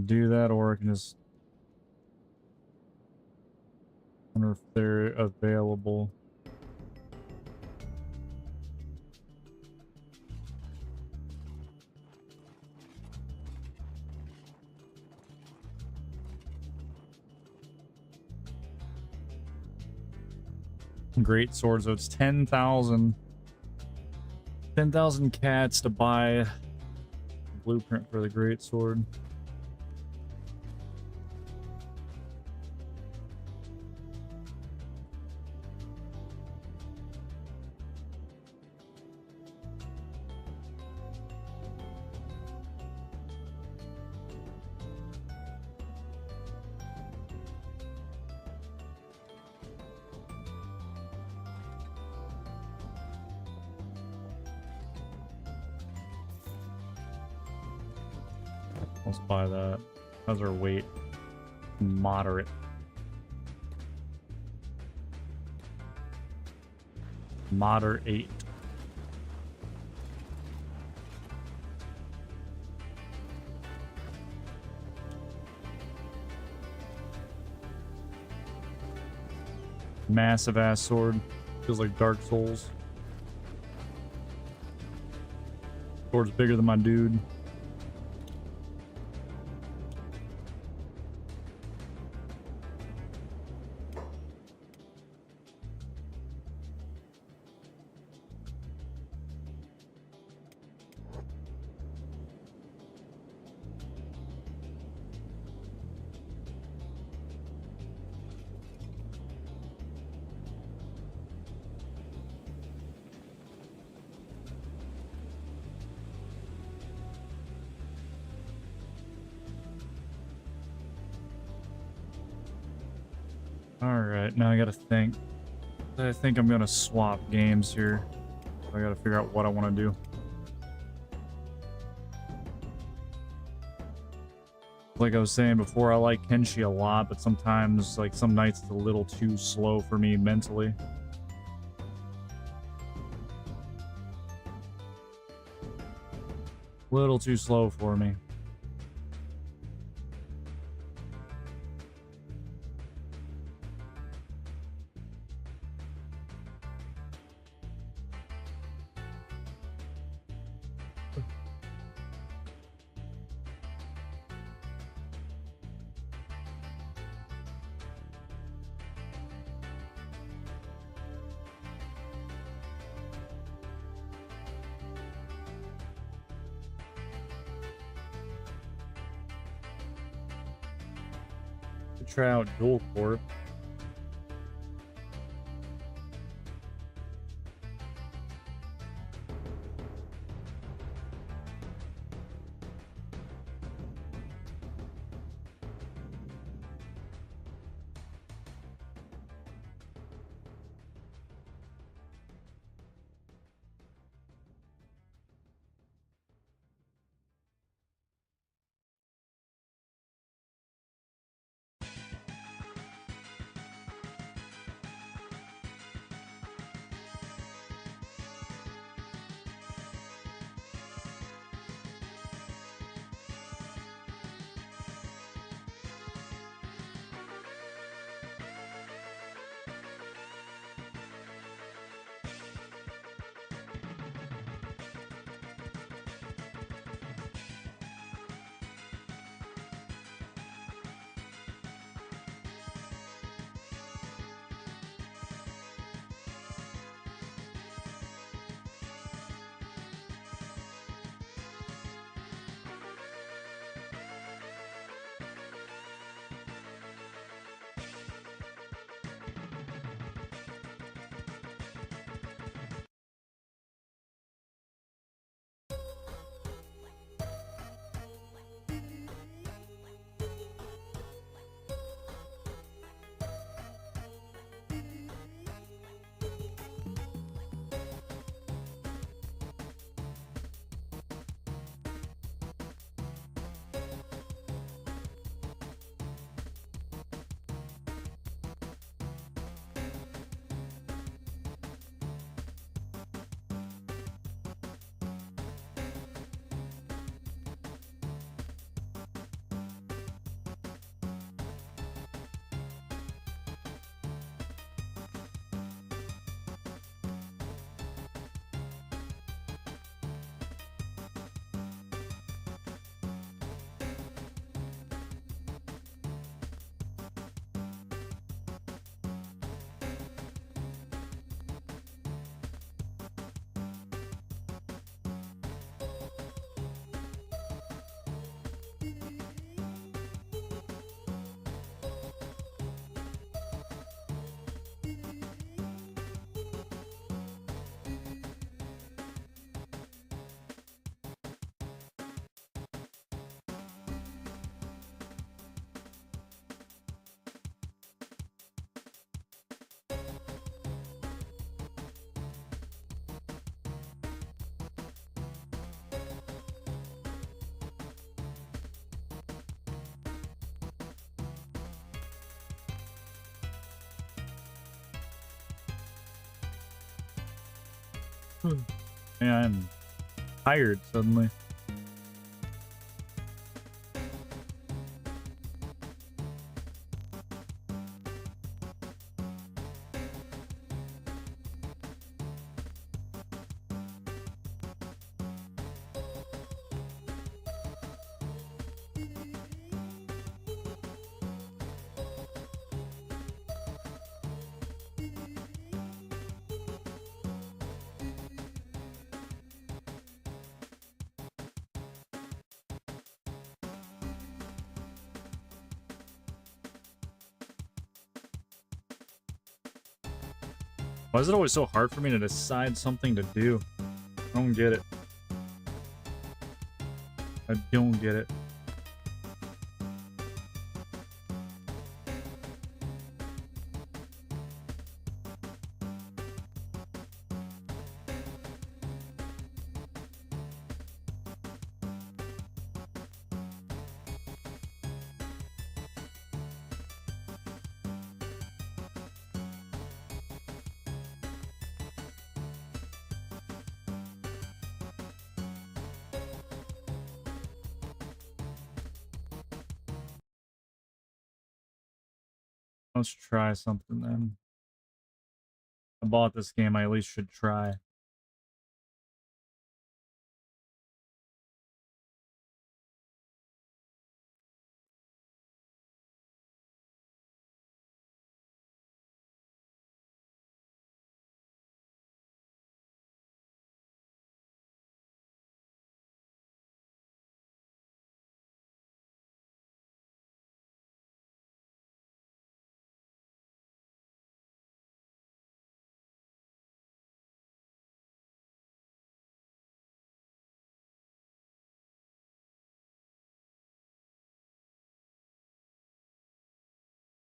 Do that, or I can just wonder if they're available. Great sword, so it's 10,000. 10,000 cats to buy blueprint for the great sword. Let's buy that. How's our weight? Moderate. Moderate. Massive ass sword. Feels like Dark Souls. Sword's bigger than my dude. Alright, now I gotta think. I think I'm gonna swap games here. I gotta figure out what I want to do. Like I was saying before, I like Kenshi a lot, but sometimes, like, some nights it's a little too slow for me mentally. Little too slow for me. Try out Duel Corp. Yeah, I'm tired suddenly. Why is it always so hard for me to decide something to do? I don't get it. I don't get it. Let's try something then. I bought this game, I at least should try.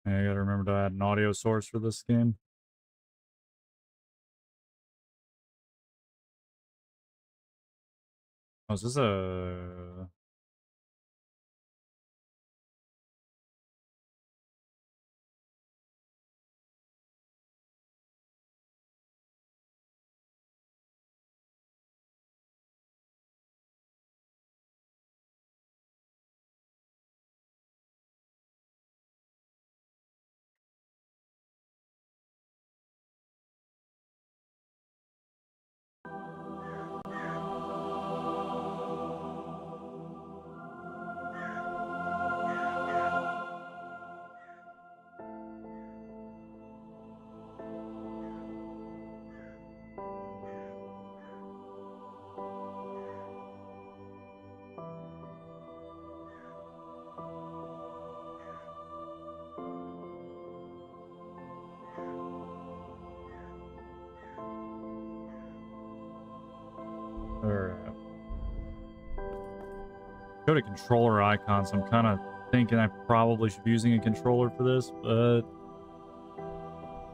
I gotta remember to add an audio source for this game. Oh, is this a... Alright. Go to controller icons. I'm kind of thinking I probably should be using a controller for this, but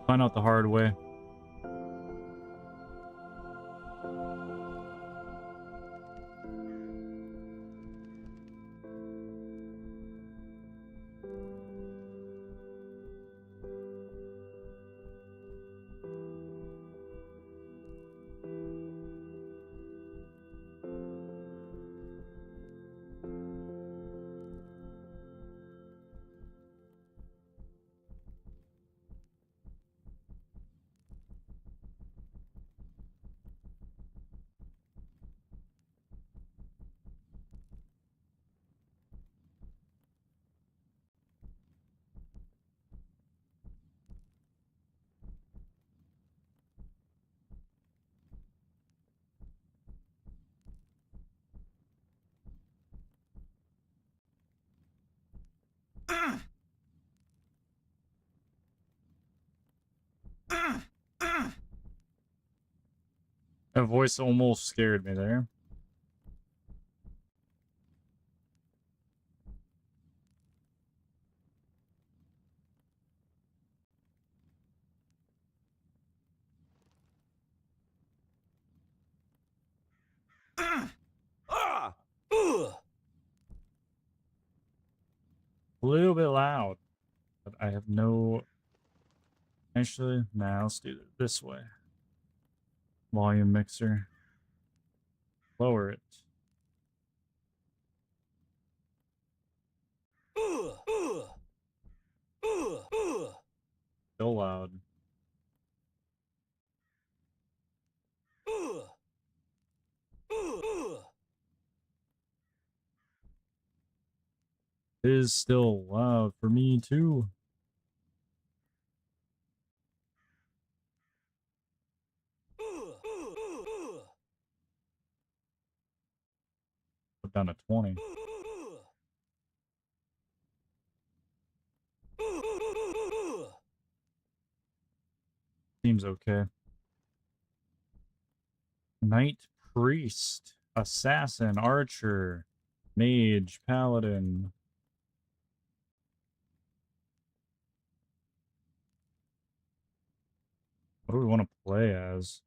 find out the hard way. That voice almost scared me there. A little bit loud, but I have no... Actually, nah, let's do it this way. Volume mixer. Lower it. Still loud. It is still loud for me too. Put down to 20. Seems okay. Knight, priest, assassin, archer, mage, paladin. What do we want to play as?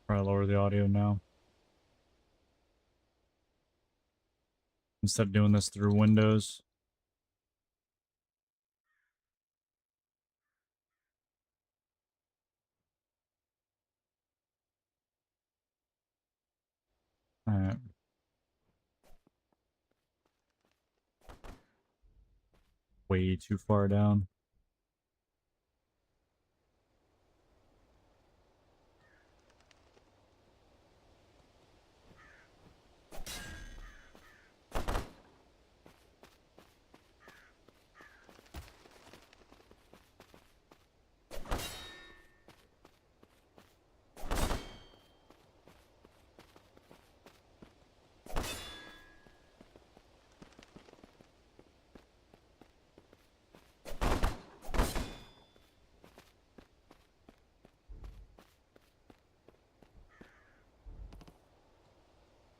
Probably lower the audio now. Instead of doing this through Windows. Alright. Way too far down.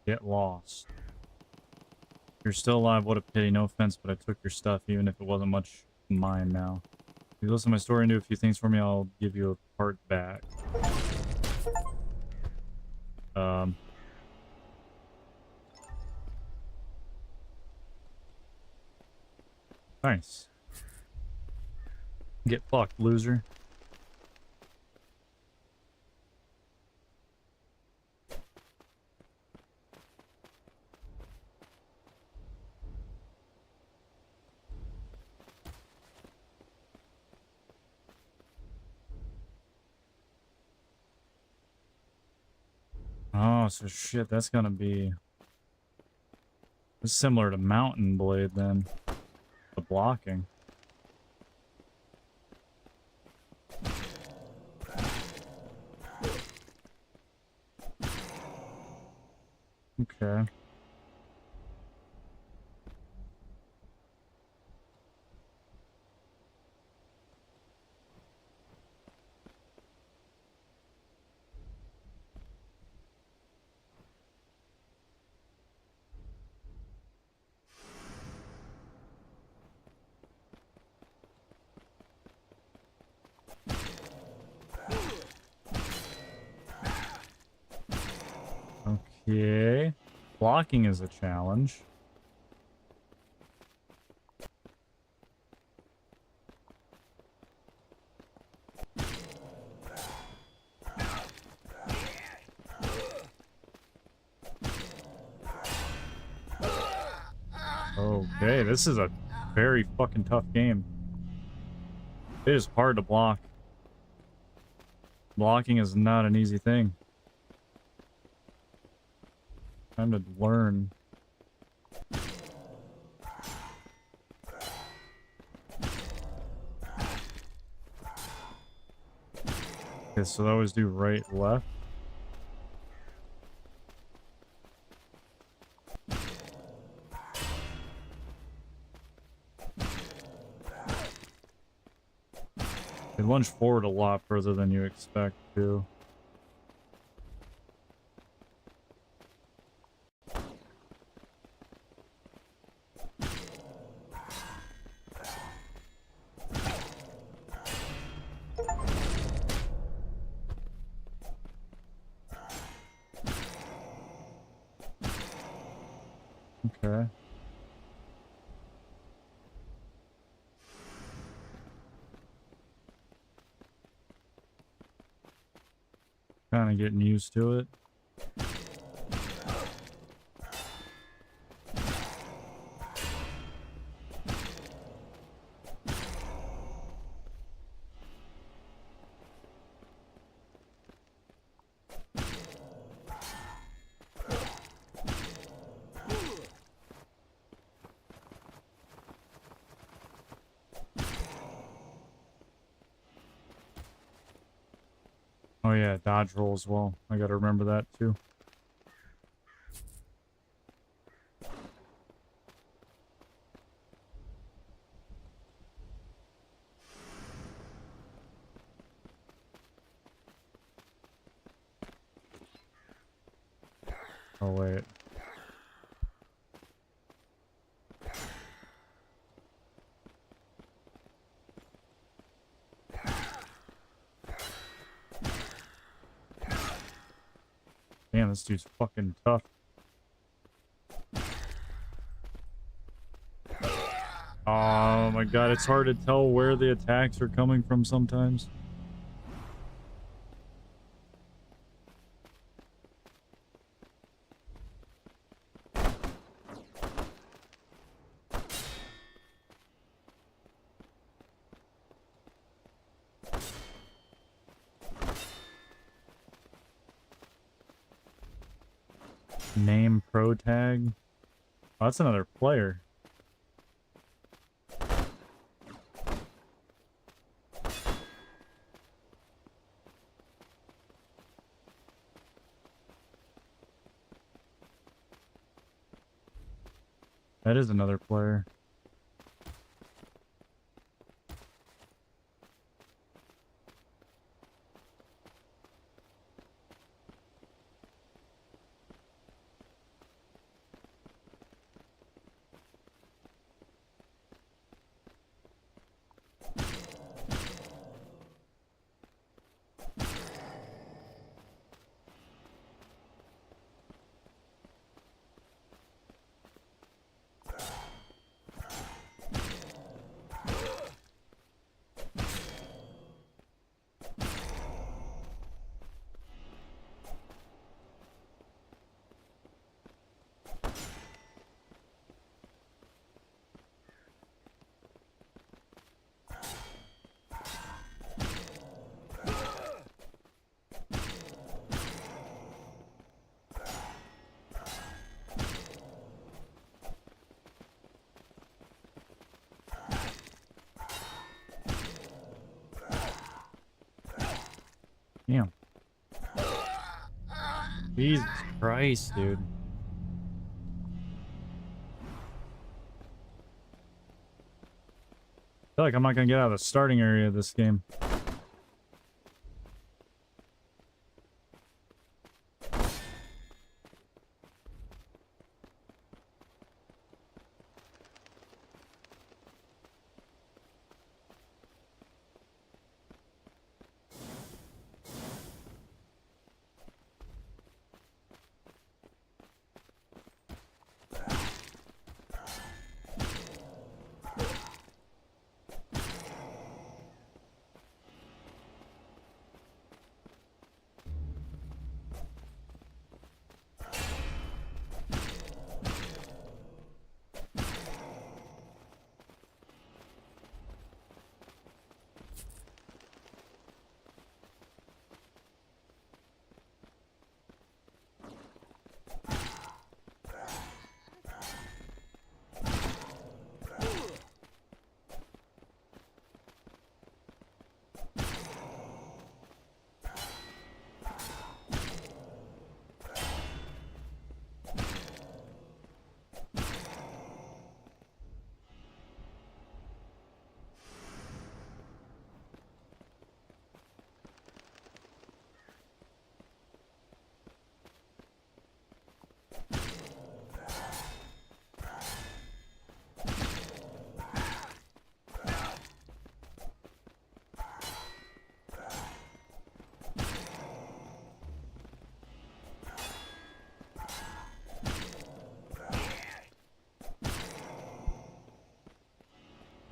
Get lost. You're still alive, what a pity. No offense, but I took your stuff, even if it wasn't much mine now. If you listen to my story and do a few things for me, I'll give you a part back. Nice. Get fucked, loser. Oh, so shit, that's gonna be... It's similar to Mountain Blade, then. The blocking. Okay. Okay. Blocking is a challenge. Okay, this is a very fucking tough game. It is hard to block. Blocking is not an easy thing. Time to learn. Okay, so I always do right, left. They lunge forward a lot further than you expect to. Okay. Kind of getting used to it. Oh yeah, dodge roll as well. I gotta remember that too. Oh wait. Damn, this dude's fucking tough. Oh my god, it's hard to tell where the attacks are coming from sometimes. Name pro tag. Oh, that's another player. That is another player. Damn. Jesus Christ, dude. I feel like I'm not gonna get out of the starting area of this game.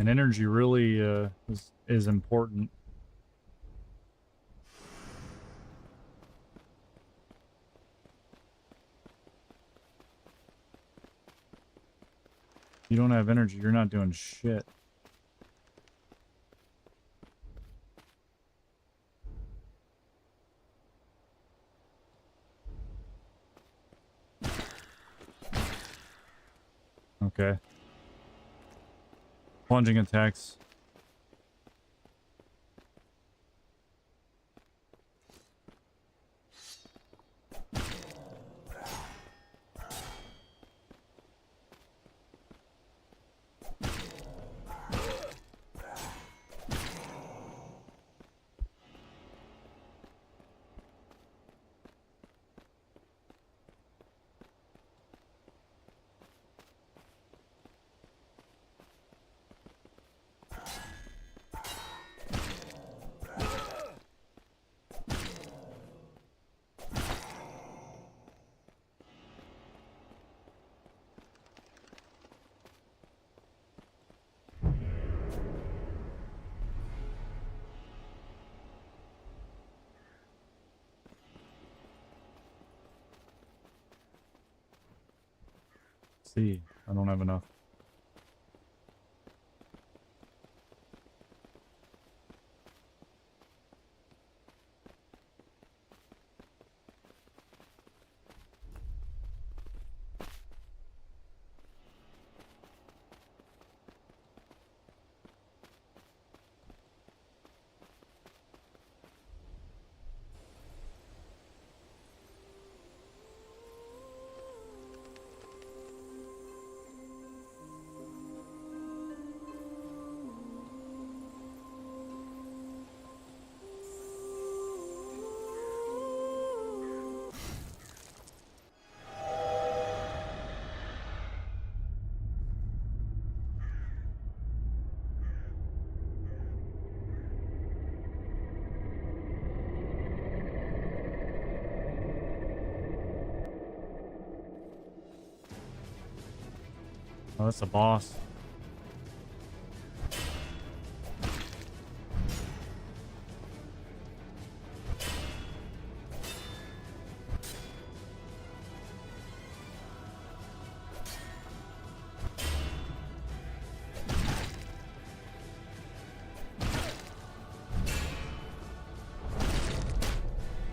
And energy really is important. You don't have energy, you're not doing shit. Okay. Plunging attacks. See, I don't have enough. Oh, that's a boss.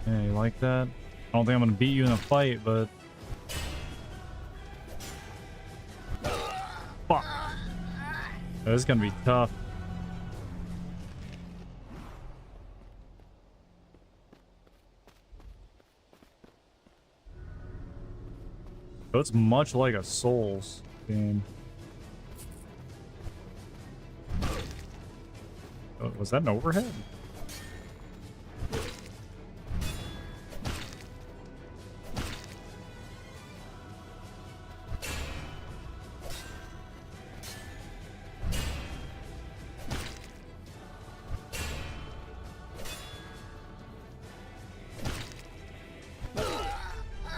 Yeah, you like that? I don't think I'm gonna beat you in a fight, but... Fuck. This is gonna be tough. So it's much like a Souls game. Oh, was that an overhead?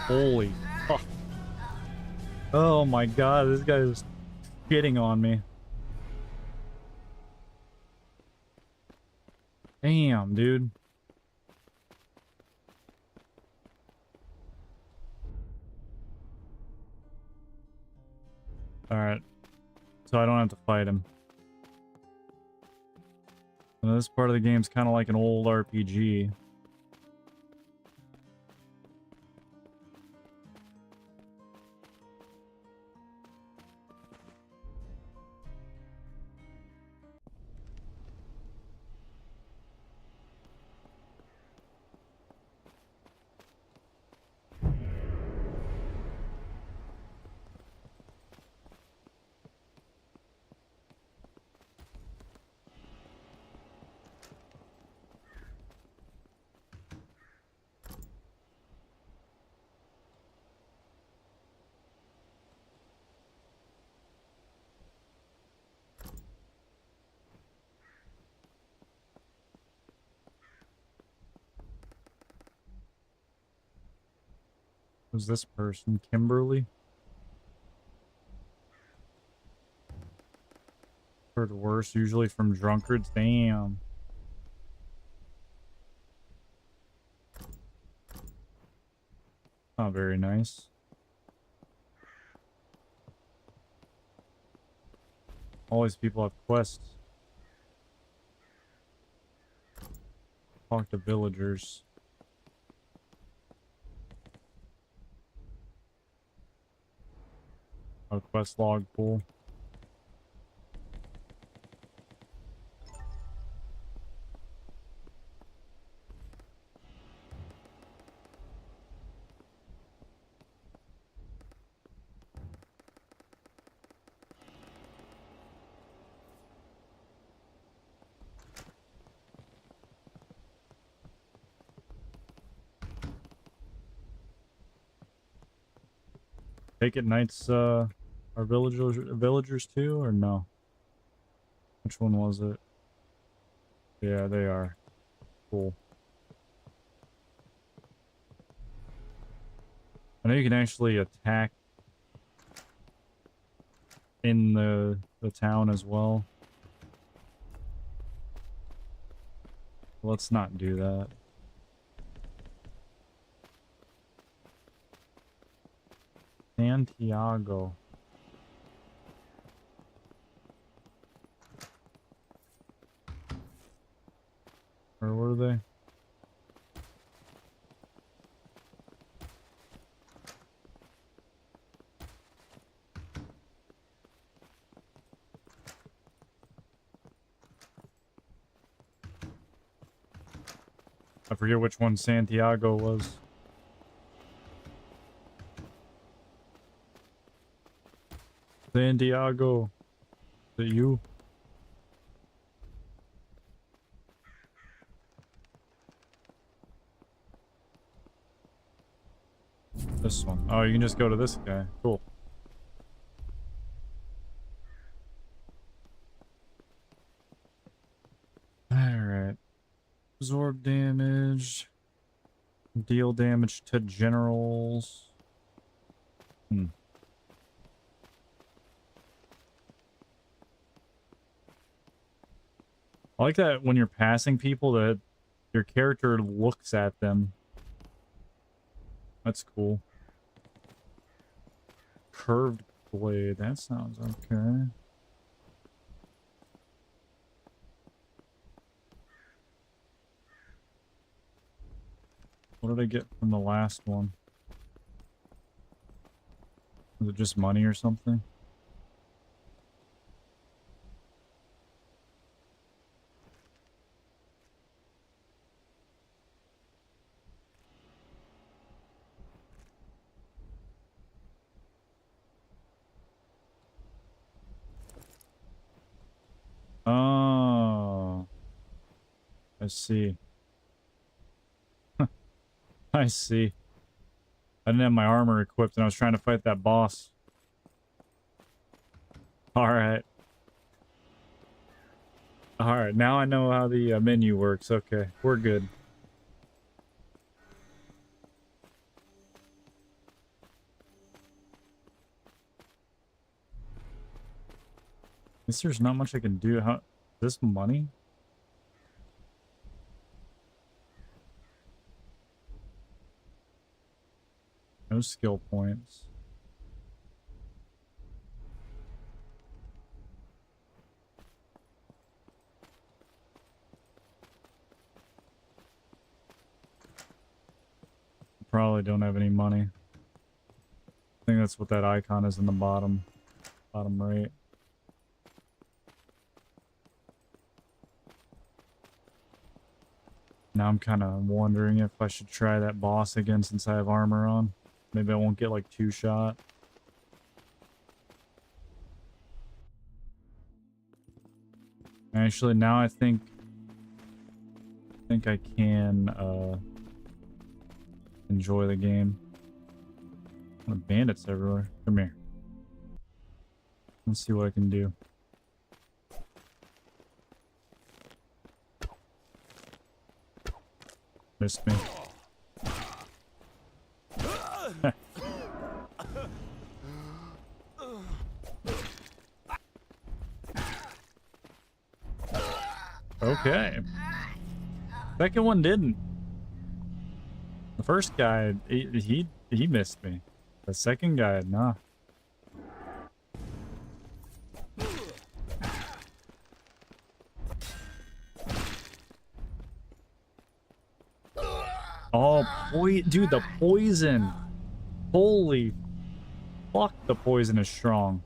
Holy fuck. Oh my god, this guy is shitting on me. Damn, dude. Alright. So I don't have to fight him. And this part of the game's kind of like an old RPG. Who's this person? Kimberly? Heard worse, usually from drunkards. Damn. Not very nice. All these people have quests. Talk to villagers. A quest log pool. Take it knights are villagers too, or no? Which one was it? Yeah, they are. Cool. I know you can actually attack in the town as well. Let's not do that. Santiago. Or were they? I forget which one Santiago was. Santiago. Is it you? This one. Oh, you can just go to this guy. Cool. Alright. Absorb damage. Deal damage to generals. I like that when you're passing people that your character looks at them. That's cool. Curved blade. That sounds okay. What did I get from the last one? Was it just money or something? Oh, I see. I see. I didn't have my armor equipped and I was trying to fight that boss. Alright. Alright, now I know how the menu works. Okay, we're good. Guess there's not much I can do. How? Is this money? No skill points. Probably don't have any money. I think that's what that icon is in the bottom right. Now I'm kind of wondering if I should try that boss again since I have armor on. Maybe I won't get like 2-shot. Actually, now I think I can enjoy the game. Bandits everywhere. Come here. Let's see what I can do. Missed me. Okay. Second one didn't. The first guy, he missed me. The second guy, nah. Oh, boy, dude, the poison. Holy fuck, the poison is strong.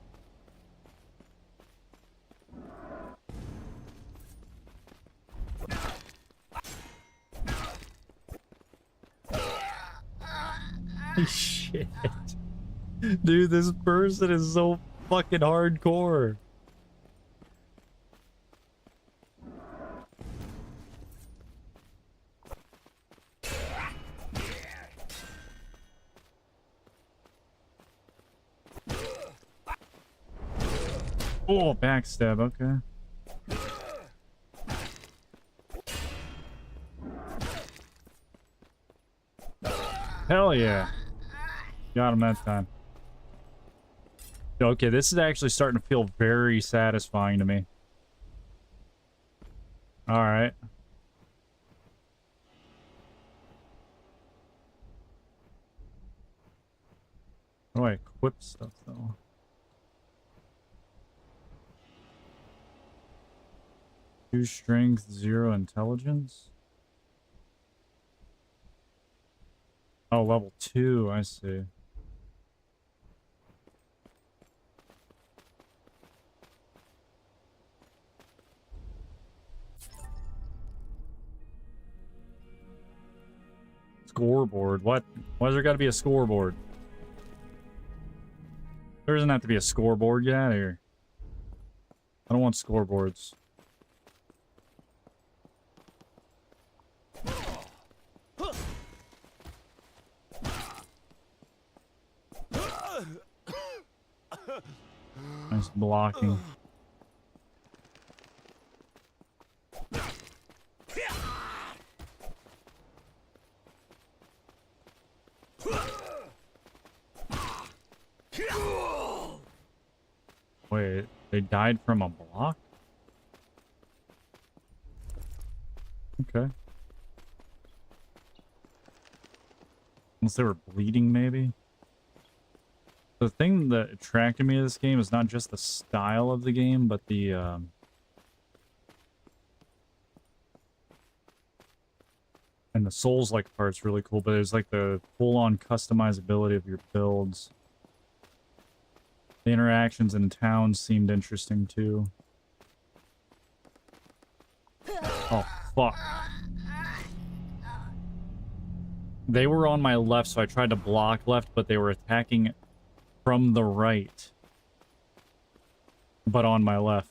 Shit. Dude, this person is so fucking hardcore. Oh, backstab, okay. Hell yeah. Got him that time. Okay, this is actually starting to feel very satisfying to me. Alright. How do I equip stuff, though? Two strength, 0 intelligence? Oh, level 2, I see. Scoreboard. What? Why's there gotta be a scoreboard? There doesn't have to be a scoreboard. Get out of here. I don't want scoreboards. Nice blocking. Wait, they died from a block? Okay. Unless they were bleeding, maybe? The thing that attracted me to this game is not just the style of the game, but the, and the Souls-like part's really cool, but there's like the full-on customizability of your builds. The interactions in towns seemed interesting, too. Oh, fuck. They were on my left, so I tried to block left, but they were attacking from the right. But on my left.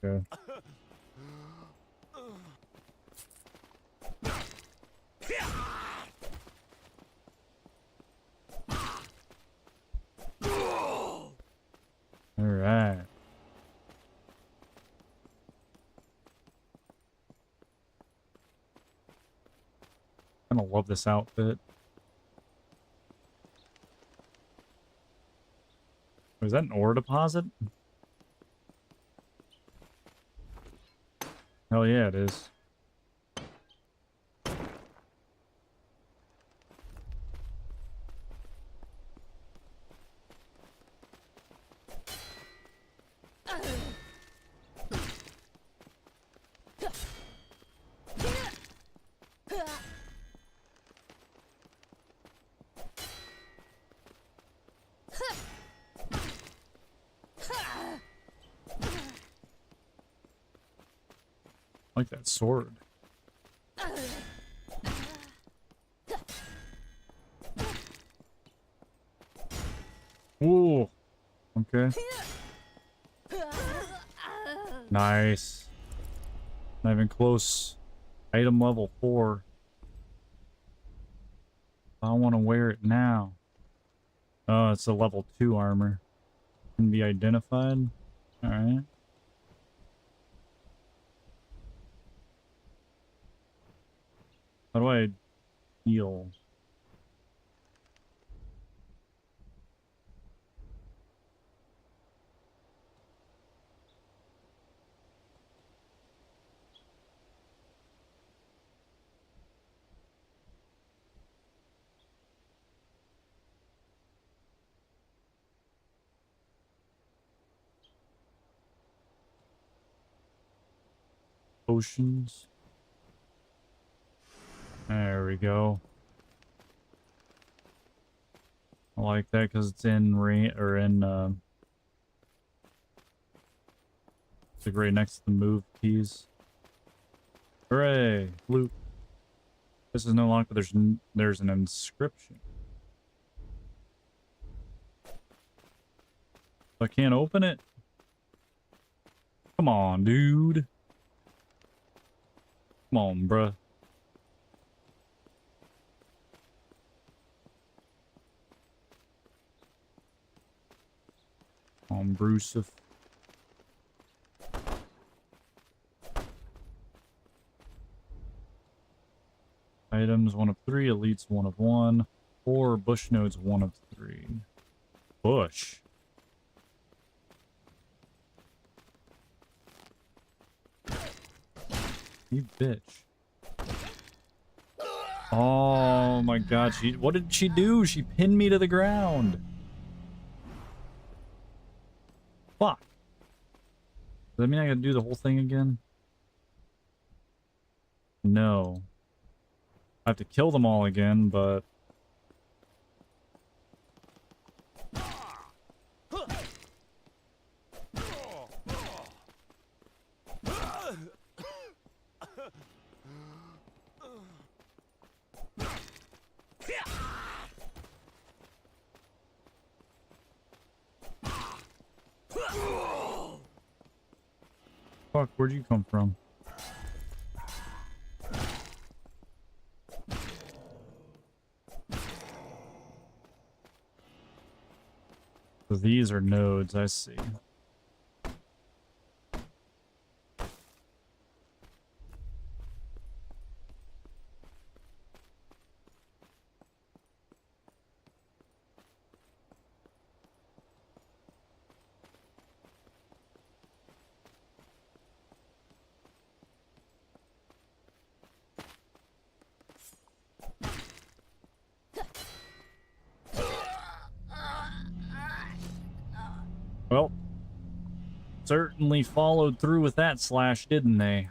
Okay. Alright. I don't love this outfit. Was that an ore deposit? Hell yeah, it is. I like that sword. Ooh. Okay. Nice. Not even close. Item level 4. I want to wear it now. Oh, it's a level 2 armor. Can be identified. Alright. How do I heal? potions. There we go. I like that because it's in rain or in it's like right next to the move keys. Hooray! Loot. This is no longer, but there's an inscription. I can't open it. Come on, dude. Come on, bruh. Come on, Bruce. Items 1 of 3, elites 1 of 1, 4 bush nodes 1 of 3. Bush. You bitch. Oh my god, what did she do? She pinned me to the ground. Fuck. Does that mean I gotta do the whole thing again? No. I have to kill them all again, but... Fuck, where'd you come from? So these are nodes, I see. Well, certainly followed through with that slash, didn't they?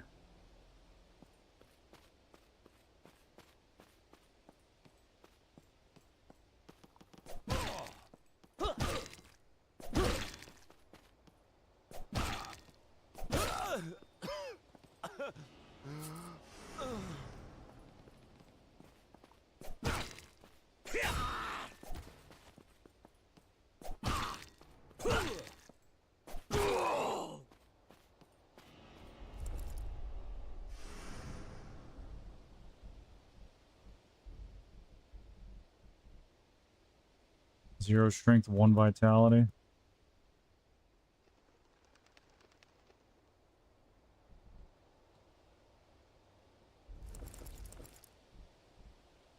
Zero strength, 1 vitality.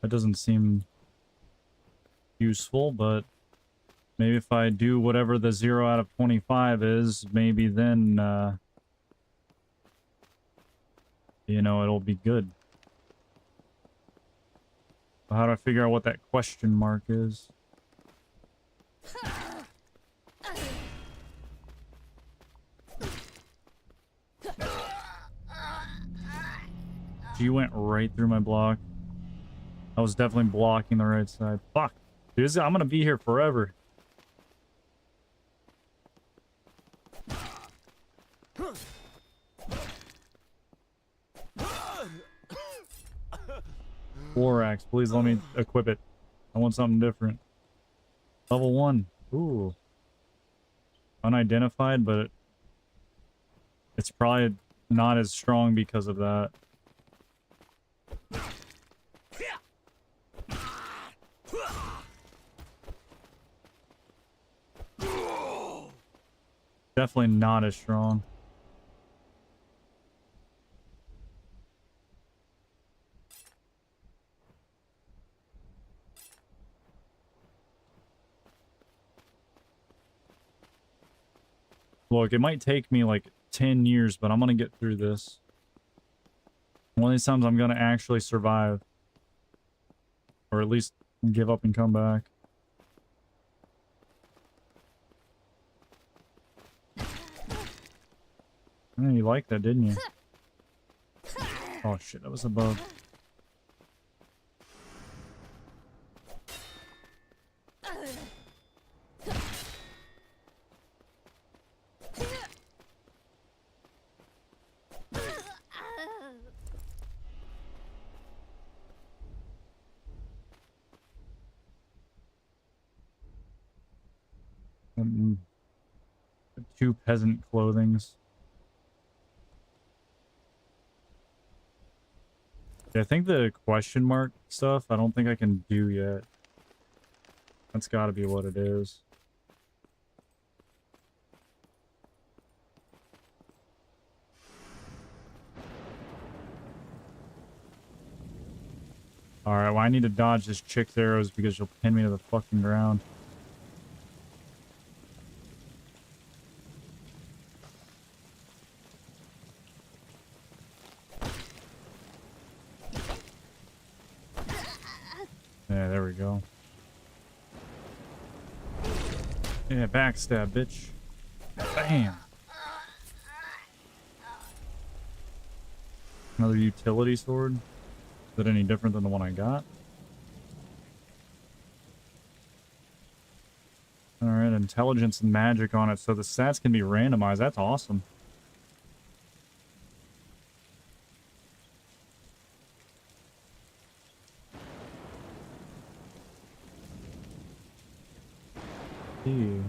That doesn't seem useful, but maybe if I do whatever the 0 out of 25 is, maybe then, you know, it'll be good. How do I figure out what that question mark is? She went right through my block. I was definitely blocking the right side. Fuck. Dude, I'm gonna be here forever. War axe, please let me equip it. I want something different. Level 1. Ooh. Unidentified, but it's probably not as strong because of that. Definitely not as strong. Look, it might take me like 10 years, but I'm gonna get through this. One of these times I'm gonna actually survive. Or at least give up and come back. Oh, you liked that, didn't you? Oh shit, that was a bug. Mm, 2 peasant clothings. Yeah, I think the question mark stuff, I don't think I can do yet. That's gotta be what it is. Alright, well I need to dodge this chick's arrows because she'll pin me to the fucking ground. Yeah, there we go. Yeah, backstab, bitch. Bam! Another utility sword? Is that any different than the one I got? Alright, intelligence and magic on it, so the stats can be randomized. That's awesome. Ew.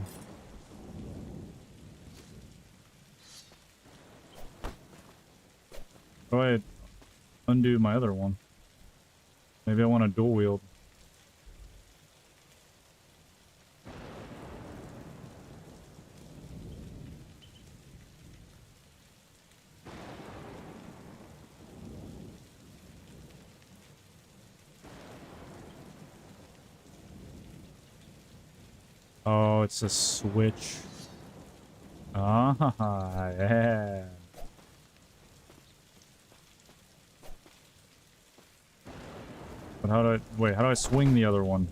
Go ahead. Undo my other one. Maybe I want a dual wield. Oh, it's a switch. Ah, yeah. But how do I... Wait, how do I swing the other one?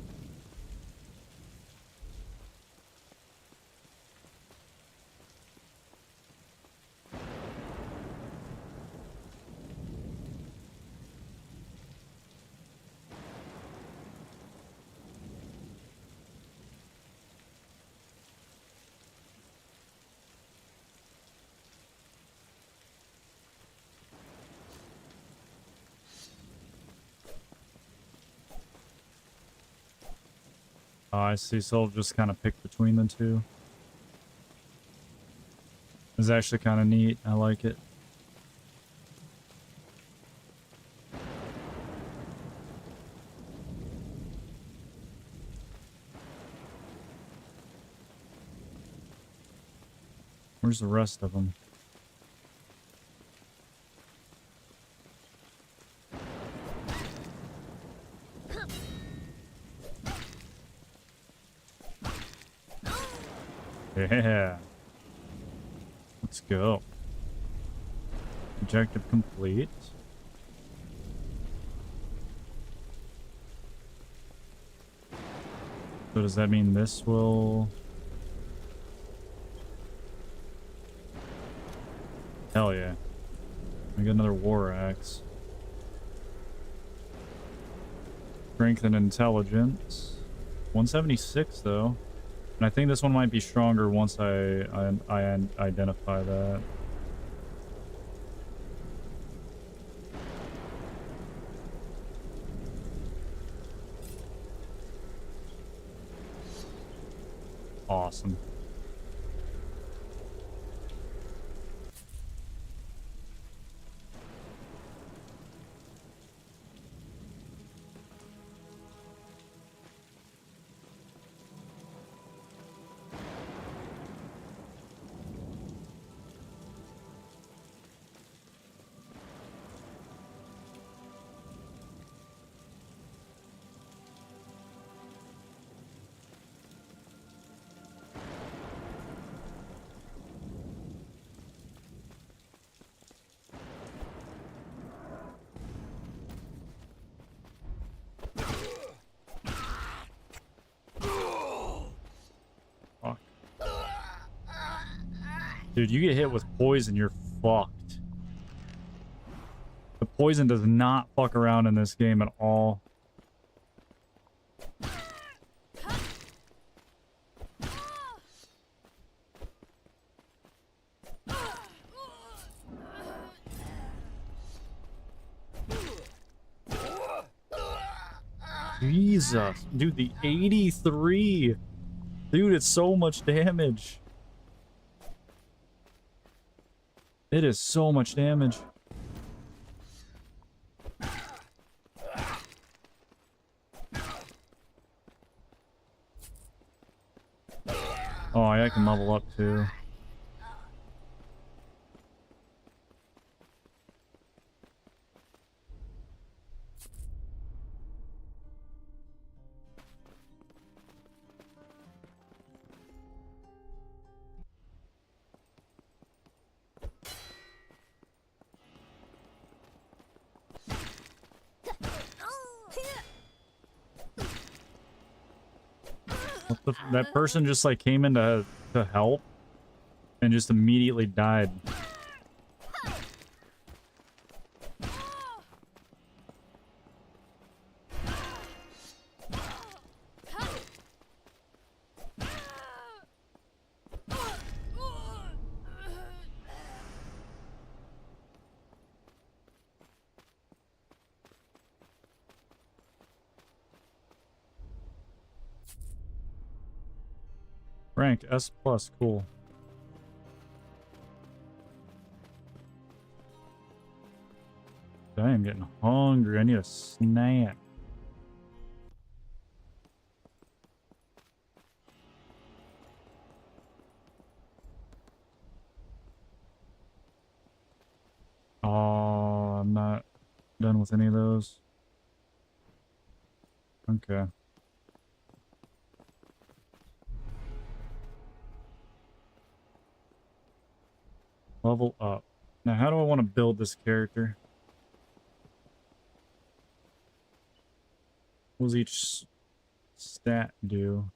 Oh, I see. So I'll just kind of pick between the two. It's actually kind of neat. I like it. Where's the rest of them? Yeah. Let's go. Objective complete. So does that mean this will... Hell yeah. We got another war axe. Strength and intelligence. 176 though. And I think this one might be stronger once I identify that. Awesome. Dude, you get hit with poison, you're fucked. The Poison does not fuck around in this game at all. Jesus, dude, the 83. Dude, it's so much damage. It is so much damage. Oh, I can level up too. That person just like came in to help and just immediately died. Rank S+, cool. I am getting hungry. I need a snack. Oh, I'm not done with any of those. Okay. Level up. Now, how do I want to build this character? What does each stat do?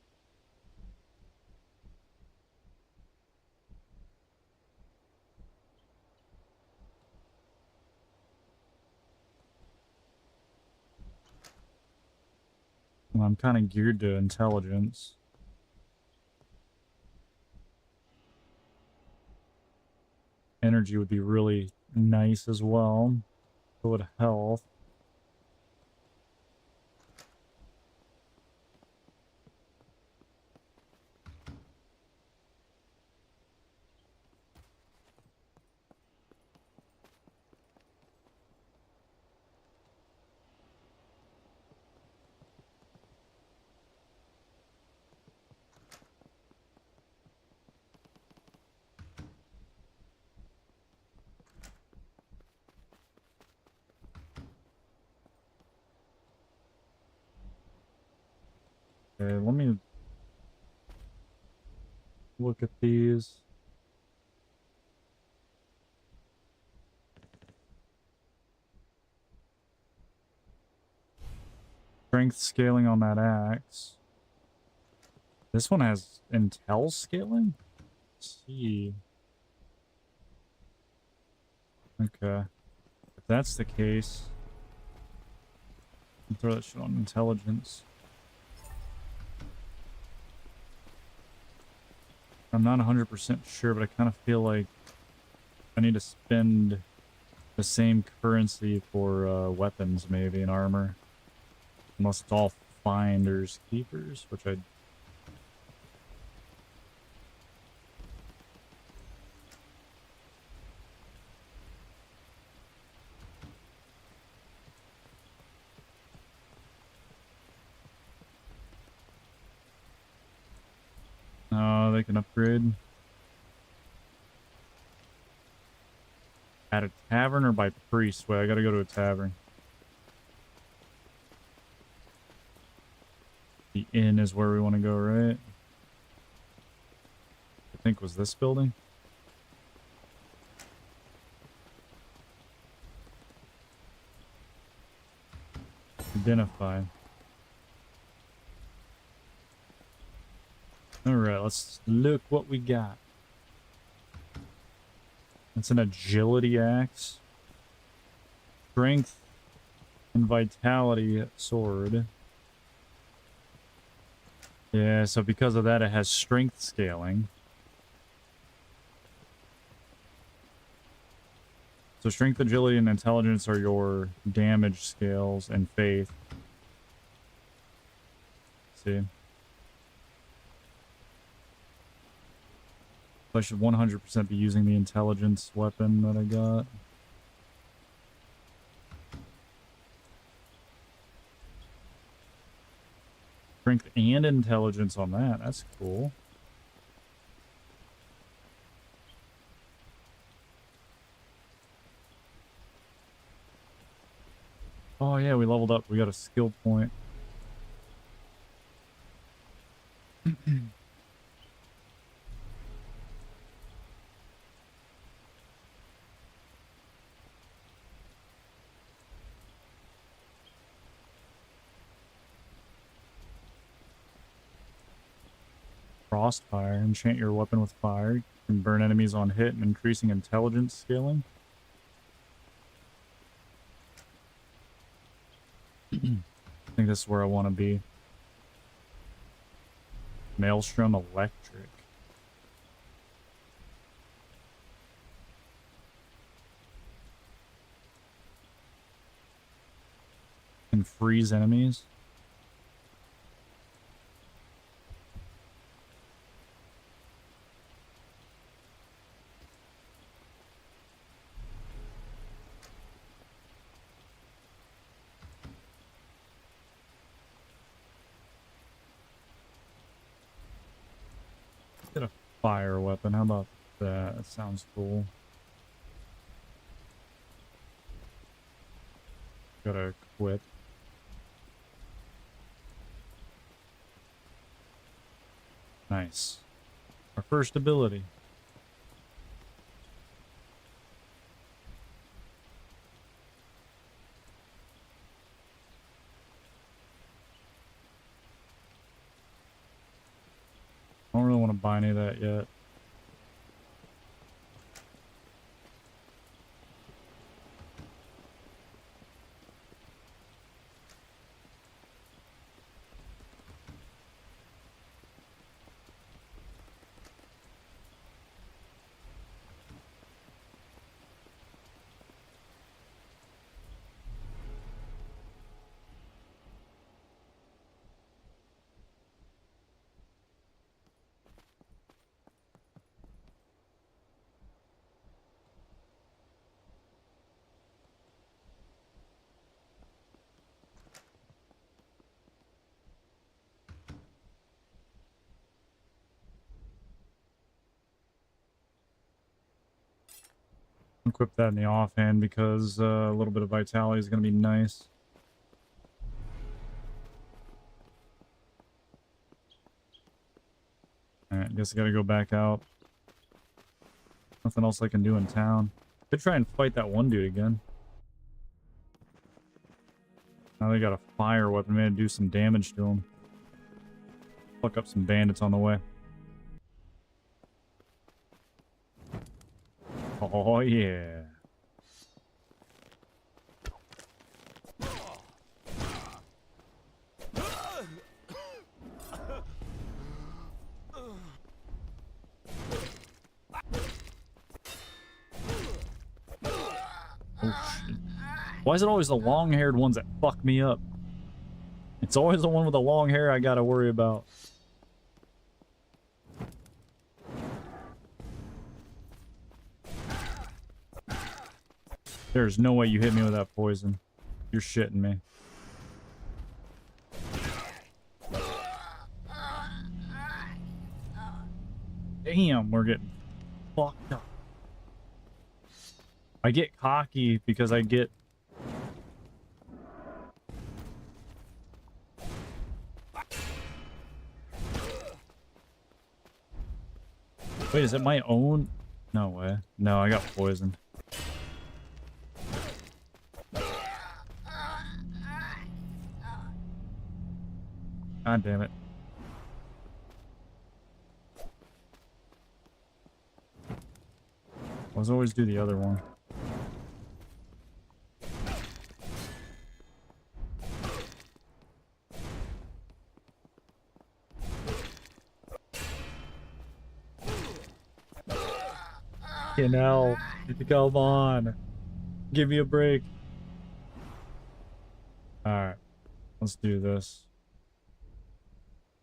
Well, I'm kind of geared to intelligence. Energy would be really nice as well. So would health. Okay, let me look at these. Strength scaling on that axe. This one has intel scaling? Let's see. Okay. If that's the case, I'll throw that shit on intelligence. I'm not 100% sure, but I kind of feel like I need to spend the same currency for weapons, maybe, and armor. Unless it's all finders keepers, which I... Oh, they can upgrade. At a tavern or by priest? Wait, I gotta go to a tavern. The inn is where we want to go, right? I think was this building. Identify. Alright, let's look what we got. It's an agility axe. Strength and vitality sword. Yeah, so because of that, it has strength scaling. So strength, agility, and intelligence are your damage scales, and faith. See? I should 100% be using the intelligence weapon that I got. Strength and intelligence on that. That's cool. Oh yeah, we leveled up. We got a skill point. Frostfire. Enchant your weapon with fire. You can burn enemies on hit and increasing intelligence scaling. I think this is where I want to be. Maelstrom Electric. Can freeze enemies. Get a fire weapon. How about that? That sounds cool. Gotta equip. Nice. Our first ability. I don't really want to buy any of that yet. Equip that in the offhand because a little bit of vitality is going to be nice. Alright, guess I gotta go back out. Nothing else I can do in town. Could try and fight that one dude again. Now they got a fire weapon. Maybe do some damage to him. Fuck up some bandits on the way. Oh yeah. Oh shit. Why is it always the long-haired ones that fuck me up? It's always the one with the long hair I gotta worry about. There's no way you hit me with that poison. You're shitting me. Damn, we're getting fucked up. I get cocky because I get... Wait, is it my own? No way. No, I got poisoned. God damn it. Let's always do the other one. Fucking hell. Come on. Give me a break. Alright. Let's do this.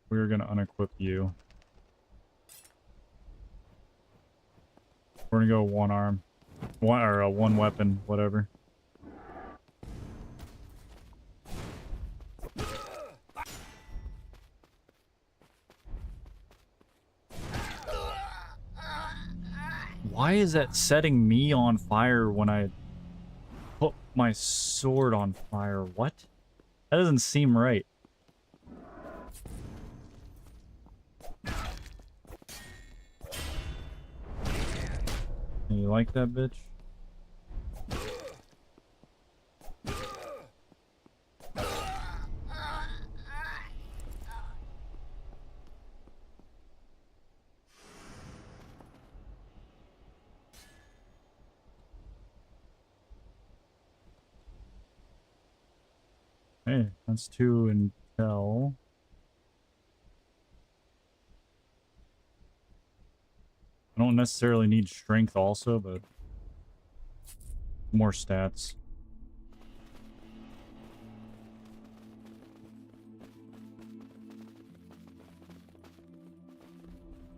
We're gonna unequip you. We're gonna go one arm. One weapon, whatever. Why is that setting me on fire when I put my sword on fire? What? That doesn't seem right. You like that, bitch? Hey, that's 2 intel. I don't necessarily need strength also, but more stats.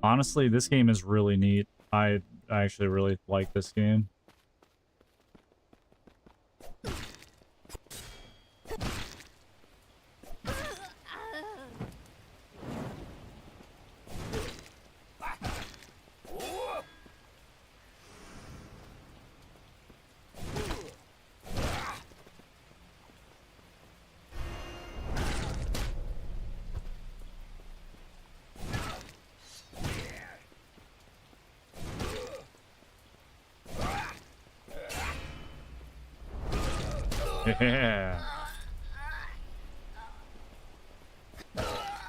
Honestly, this game is really neat. I actually really like this game. Yeah.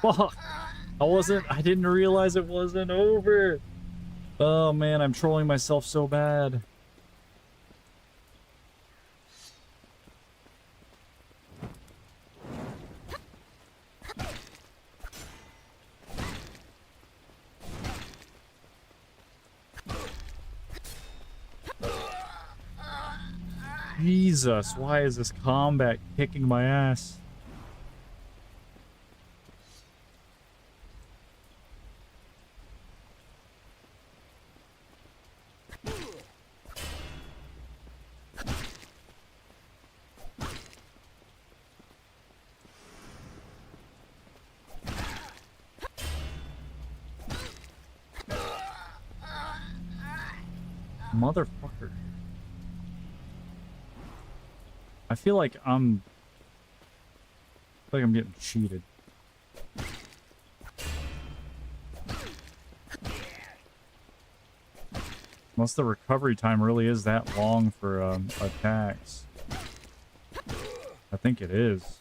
Fuck. I didn't realize it wasn't over. Oh man, I'm trolling myself so bad. Jesus, why is this combat kicking my ass? Motherfucker. I feel like I'm getting cheated. Unless the recovery time really is that long for attacks. I think it is.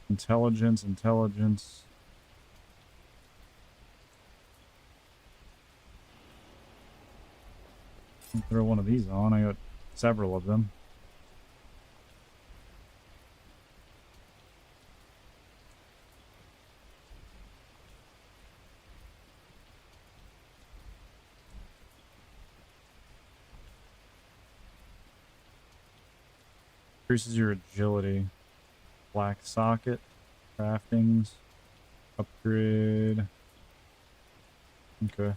Intelligence. I'll throw one of these on. I got several of them. Increases your agility. Black socket. Craftings. Upgrade. Okay.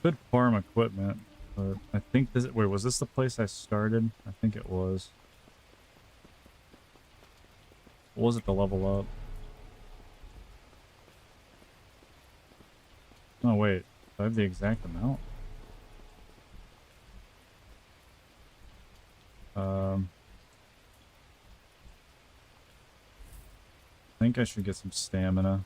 Good farm equipment, but I think this... Wait, was this the place I started? I think it was. What was it to level up? Oh, wait. Do I have the exact amount? I think I should get some stamina.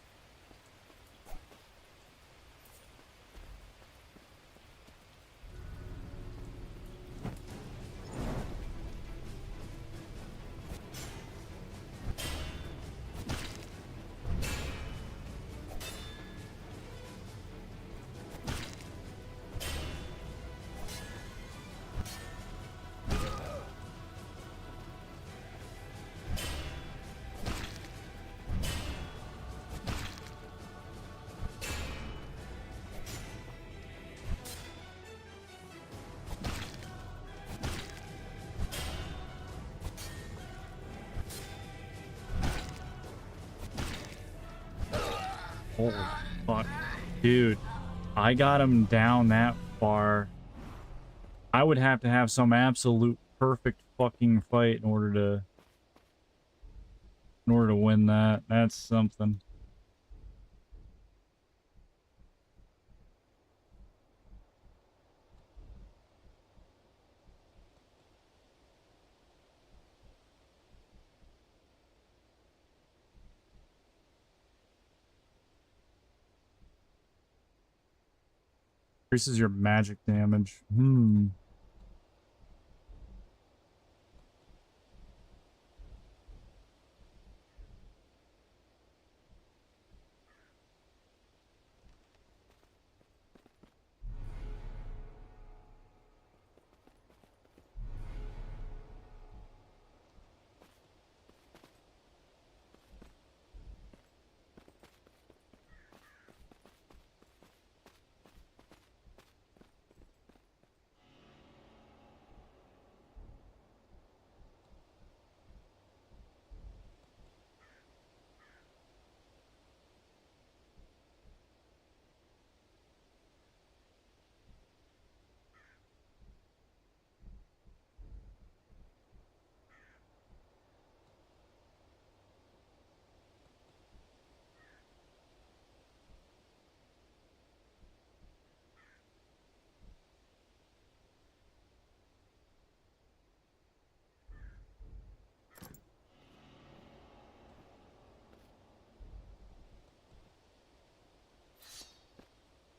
Holy fuck. Dude, I got him down that far. I would have to have some absolute perfect fucking fight in order to win that. That's something. Increases your magic damage.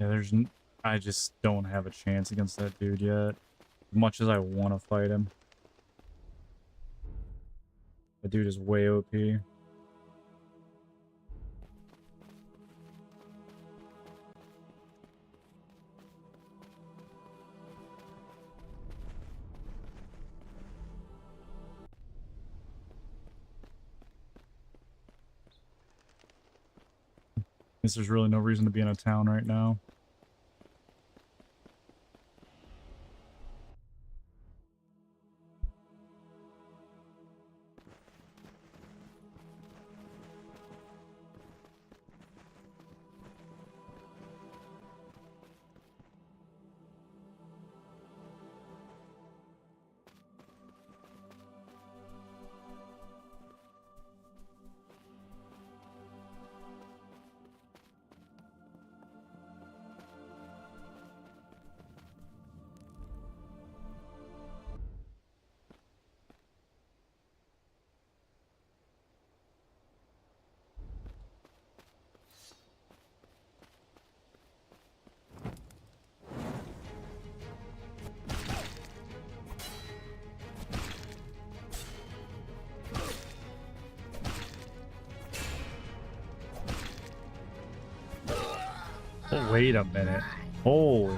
Yeah, I just don't have a chance against that dude yet. As much as I want to fight him. The dude is way OP. Guess there's really no reason to be in a town right now. Oh, wait a minute. Holy.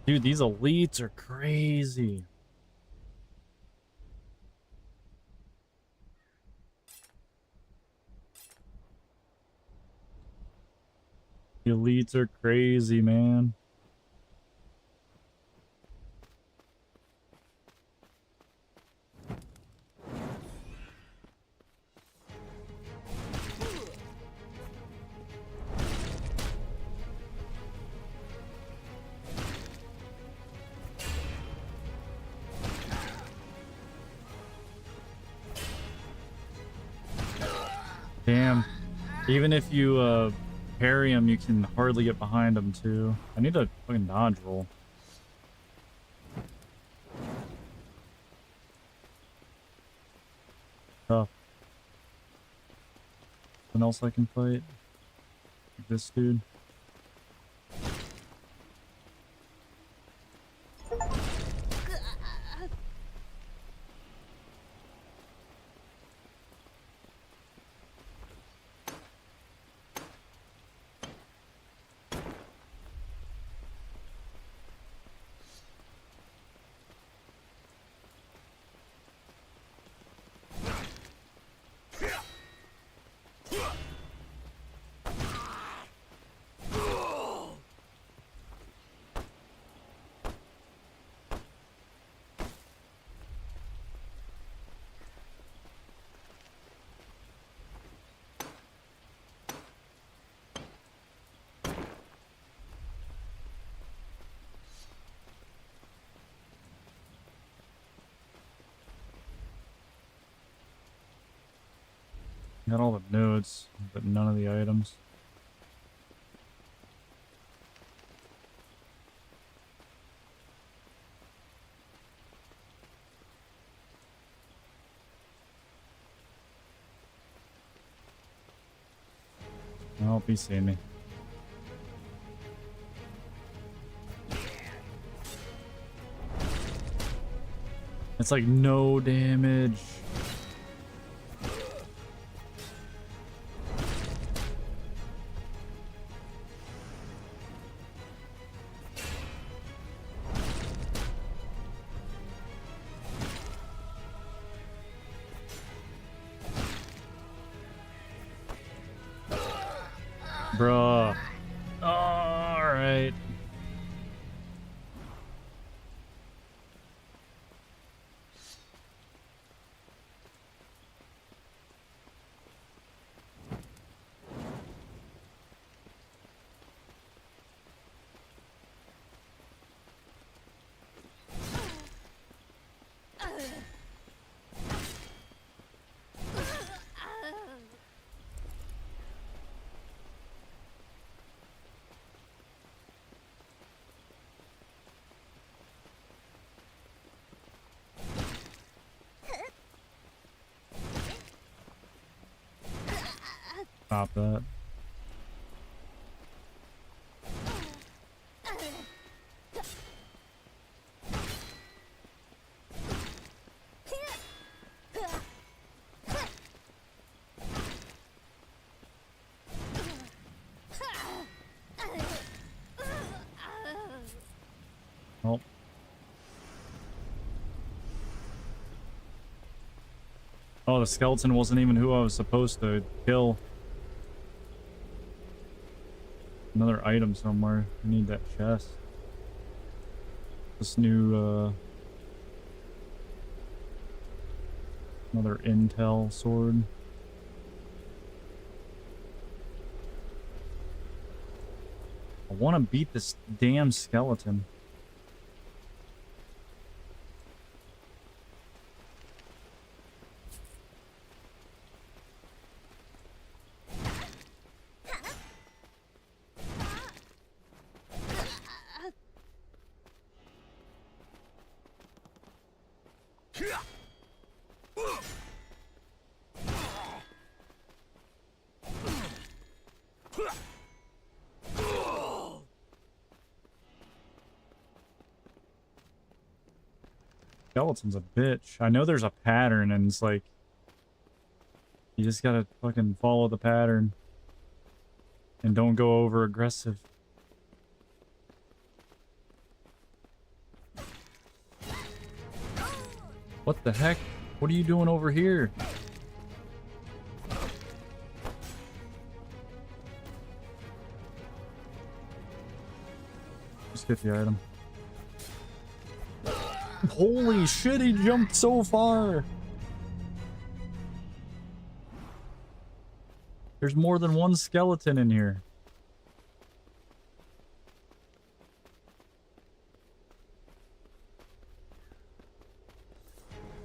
Dude, these elites are crazy. The elites are crazy, man. Damn. Even if you parry him, you can hardly get behind him too. I need a fucking dodge roll. Tough. Someone else I can fight? Like this dude? Got all the nodes, but none of the items. I hope he's seeing me. It's like no damage. Bruh. Alright. Stop that. Oh. Oh, the skeleton wasn't even who I was supposed to kill. Another item somewhere. I need that chest. This new, another intel sword. I want to beat this damn skeleton. Skeleton's a bitch. I know there's a pattern and it's like you just gotta fucking follow the pattern and don't go over aggressive. What the heck? What are you doing over here? Just get the item. Holy shit, he jumped so far! There's more than one skeleton in here.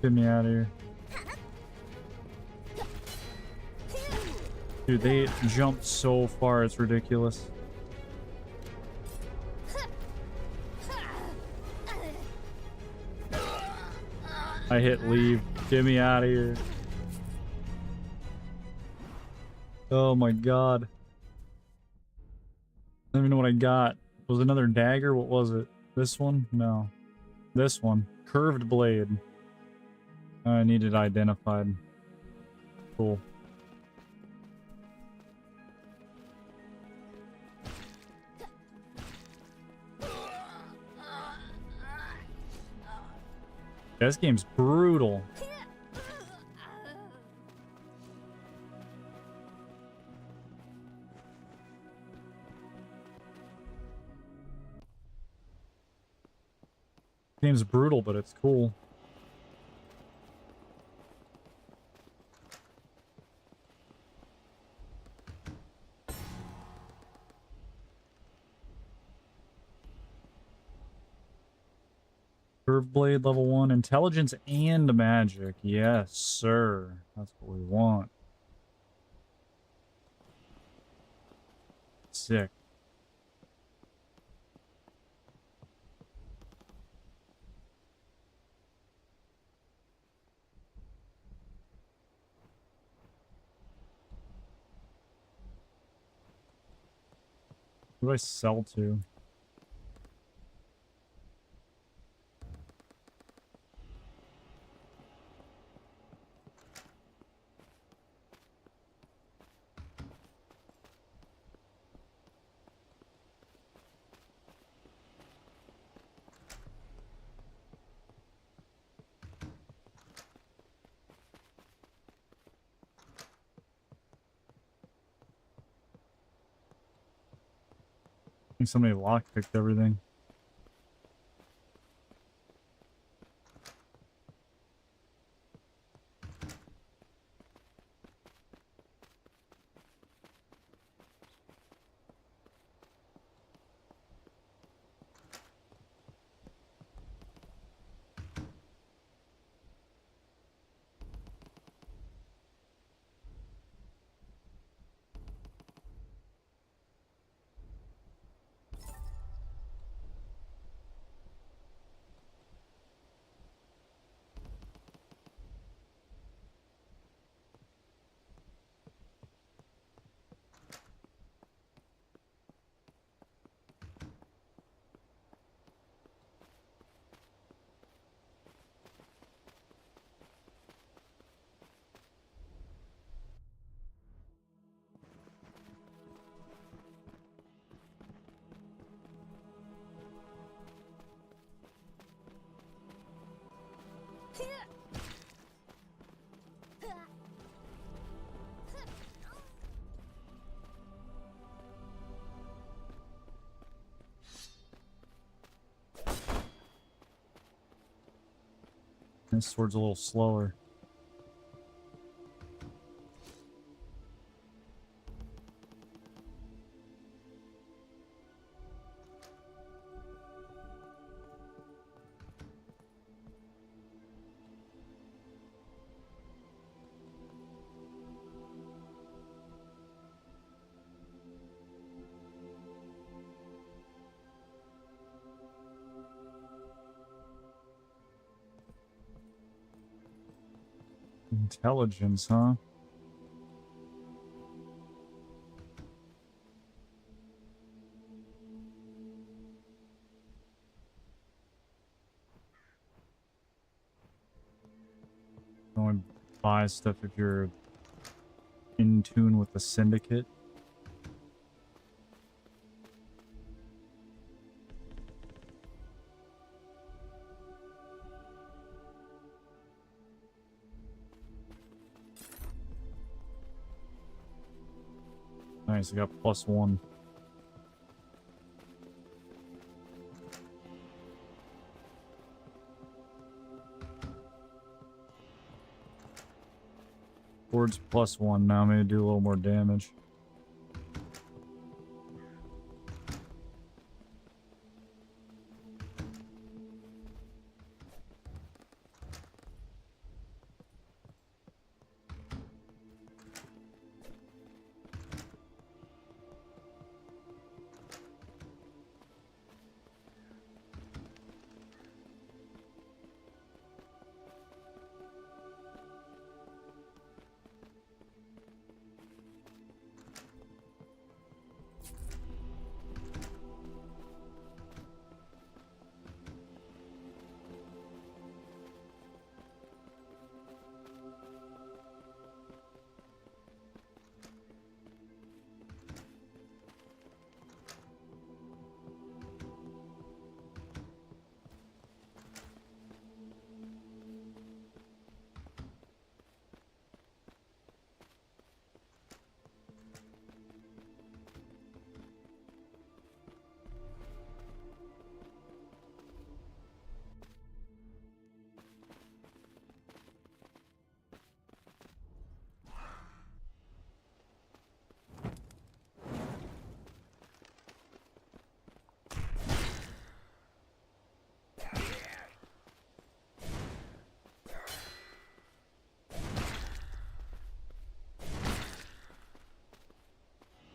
Get me out of here. Dude, they jumped so far, it's ridiculous. I hit leave. Get me out of here. Oh my god. I don't even know what I got. Was it another dagger? What was it? This one? No. This one. Curved blade. I needed identified. Cool. This game's brutal. Game's brutal, but it's cool. Curved blade level 1, intelligence and magic. Yes, sir. That's what we want. Sick. What do I sell to? I think somebody lockpicked everything. This sword's a little slower. Intelligence, huh? Only buy stuff if you're in tune with the syndicate. Nice, I got +1. Sword's +1 now. I'm gonna do a little more damage.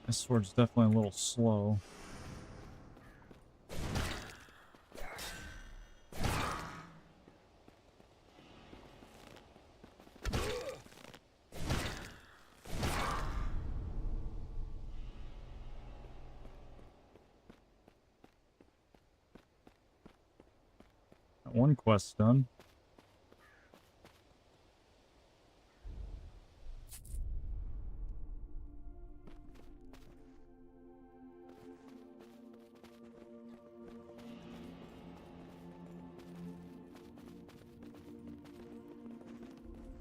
This sword's definitely a little slow. Got one quest done.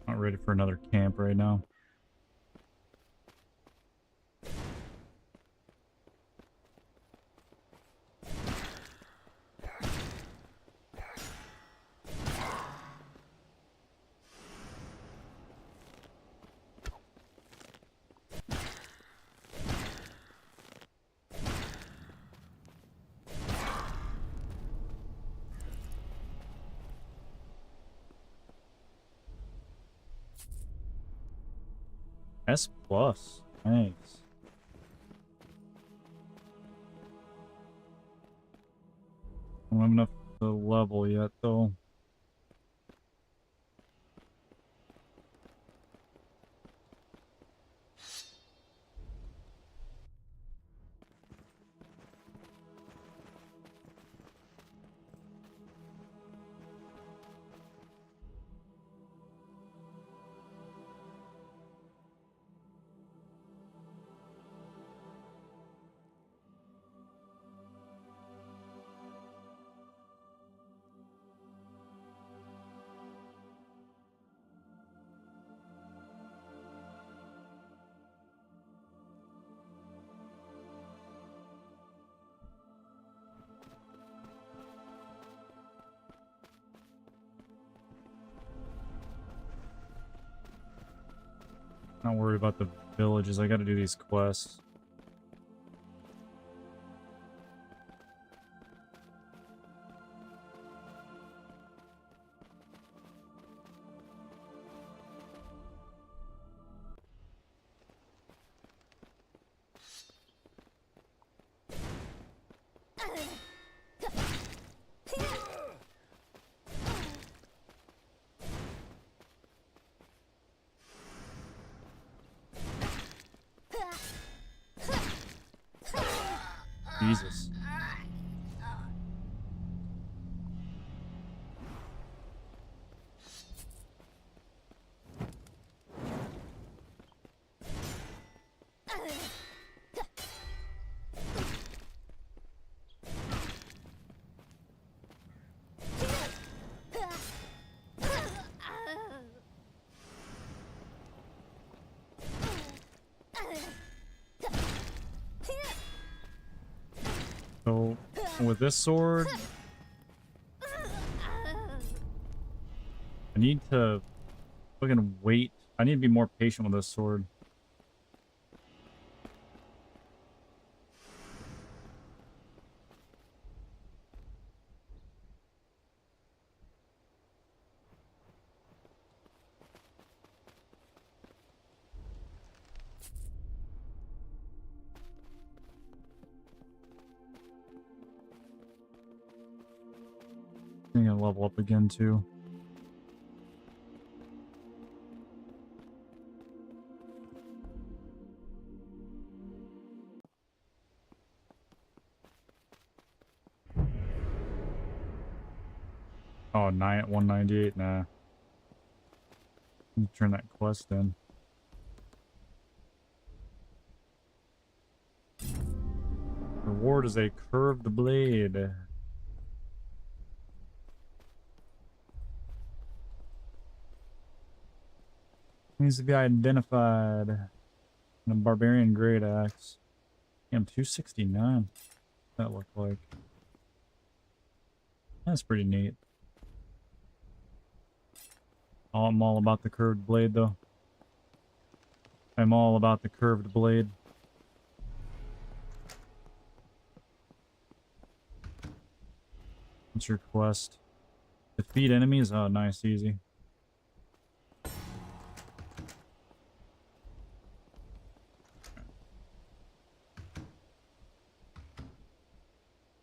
Not ready for another camp right now. S plus. Nice. I don't have enough to level yet, though. Not worried about the villages. I gotta do these quests. Jesus. So, with this sword, I need to fucking wait. I need to be more patient with this sword. I'm gonna level up again too. Oh, 198, nah. Let me turn that quest in. Reward is a curved blade. Needs to be identified. And a barbarian great axe. Damn, 269. That looked like. That's pretty neat. I'm all about the curved blade, though. I'm all about the curved blade. What's your quest? Defeat enemies? Oh, nice, easy.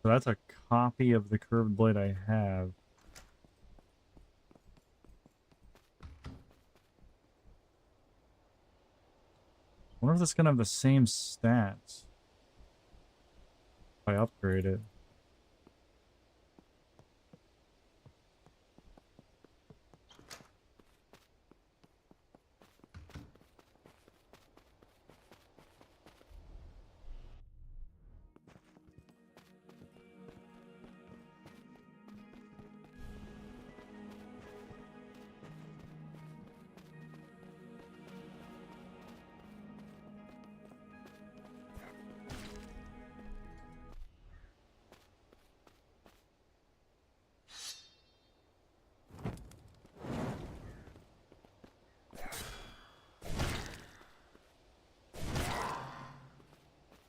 So that's a copy of the curved blade I have. I wonder if it's gonna have the same stats if I upgrade it.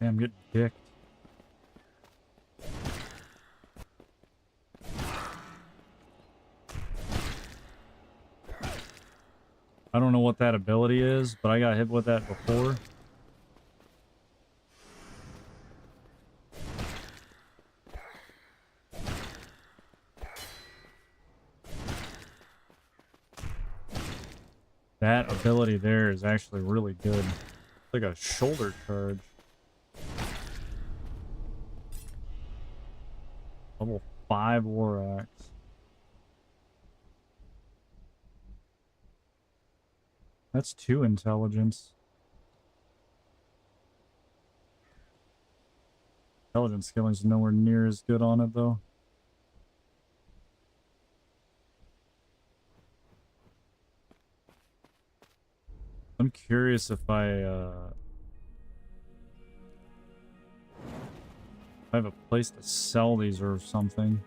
Damn, I'm getting dicked. I don't know what that ability is, but I got hit with that before. That ability there is actually really good. It's like a shoulder charge. Level 5 War Axe. That's 2 intelligence. Intelligence skilling's nowhere near as good on it though. I'm curious if I have a place to sell these or something.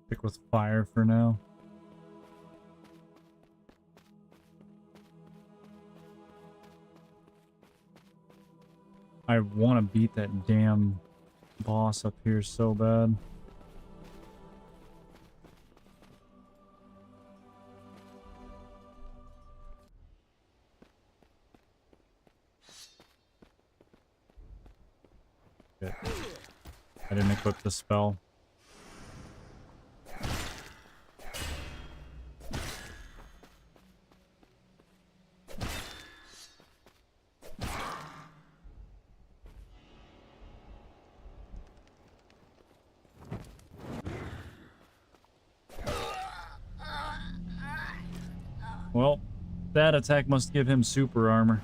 Stick with fire for now. I want to beat that damn boss up here so bad. Shit. I didn't equip the spell. Well, that attack must give him super armor.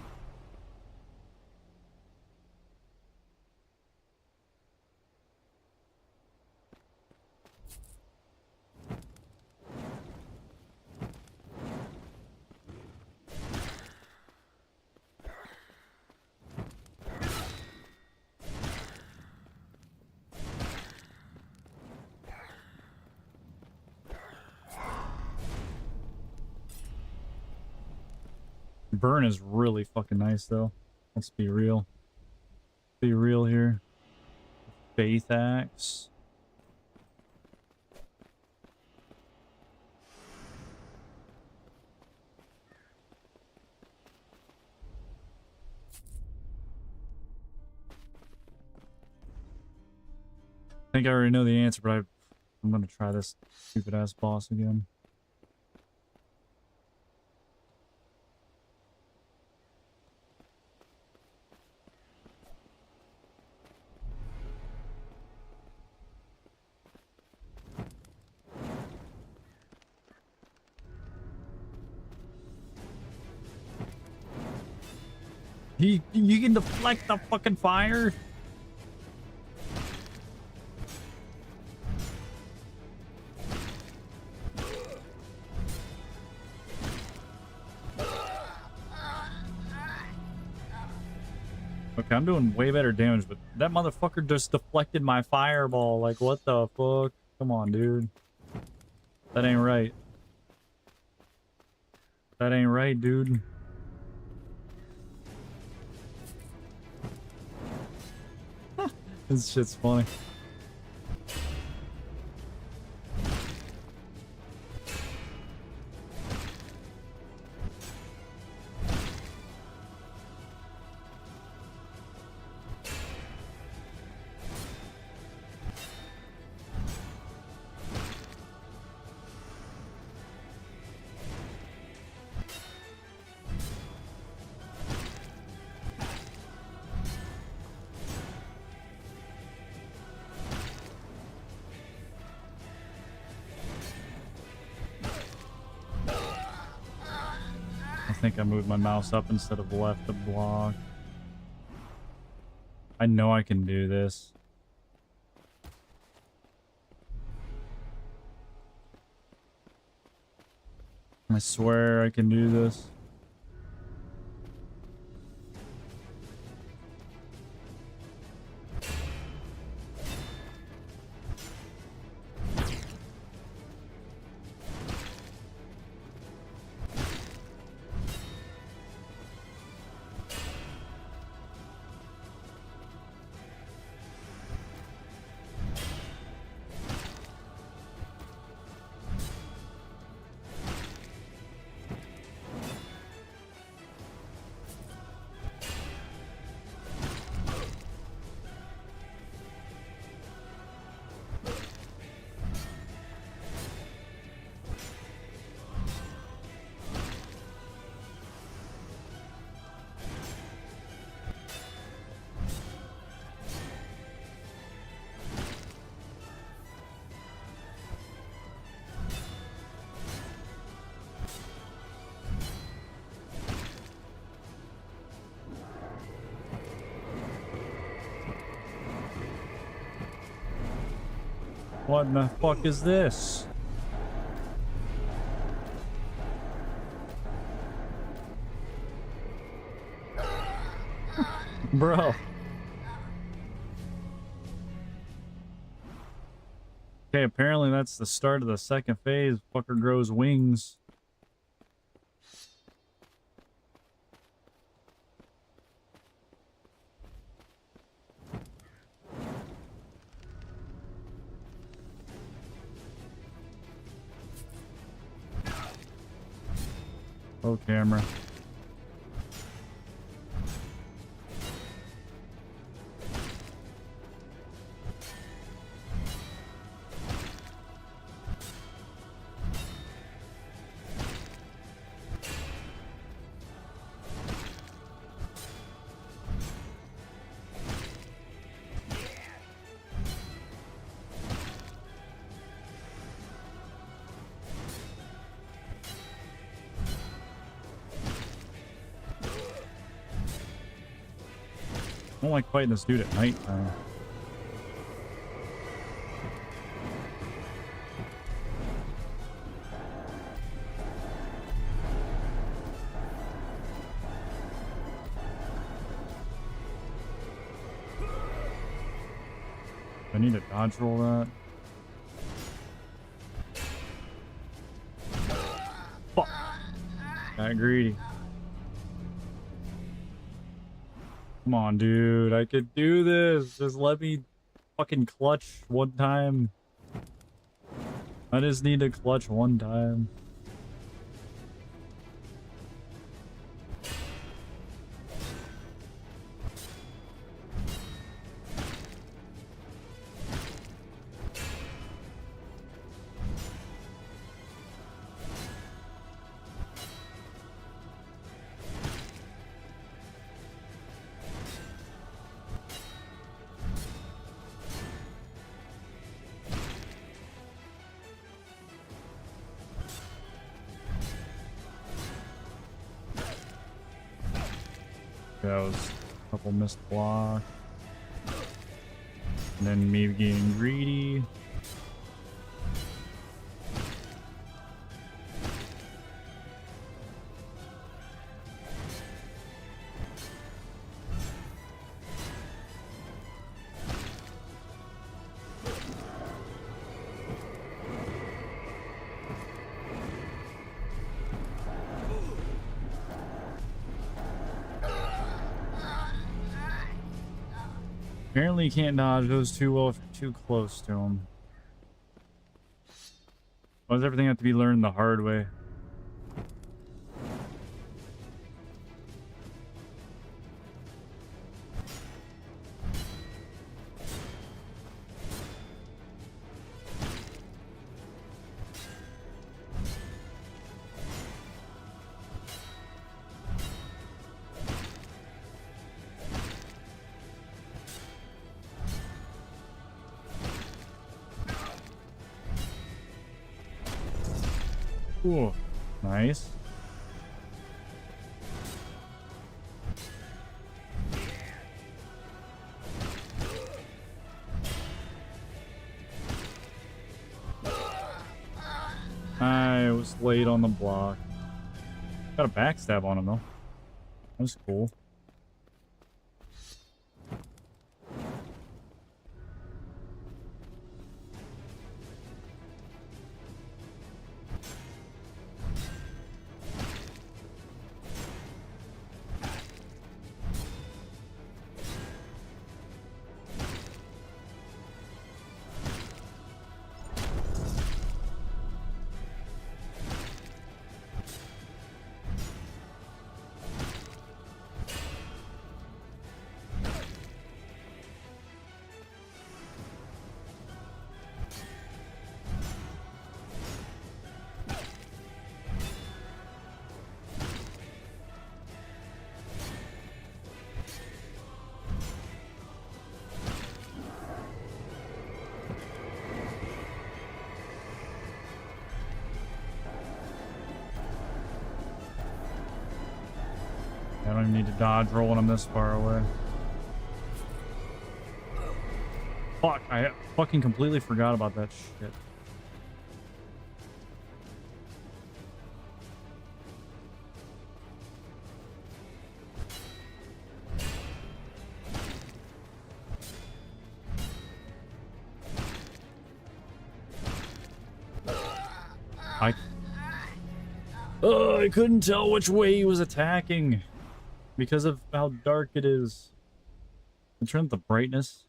Burn is really fucking nice though. Let's be real. Be real here. Faith axe. I think I already know the answer, but I'm gonna try this stupid ass boss again. You can deflect the fucking fire? Okay, I'm doing way better damage, but that motherfucker just deflected my fireball. Like, what the fuck? Come on, dude. That ain't right. That ain't right, dude. This shit's funny. I think I moved my mouse up instead of left to block. I know I can do this. I swear I can do this. What in the fuck is this? Bro. Okay, apparently that's the start of the second phase. Fucker grows wings. Oh, camera. I don't like fighting this dude at night. I need to dodge roll that. Fuck. Got greedy. Come on, dude. I could do this. Just let me fucking clutch one time. I just need to clutch one time. That was a couple missed blocks. And then me getting greedy. Apparently you can't dodge those too well if you're too close to them. Why does everything have to be learned the hard way? Ooh, nice. I was late on the block. Got a backstab on him though. That's cool. I don't even need to dodge rolling him this far away. Fuck, I fucking completely forgot about that shit. I couldn't tell which way he was attacking because of how dark it is. I turned up the brightness.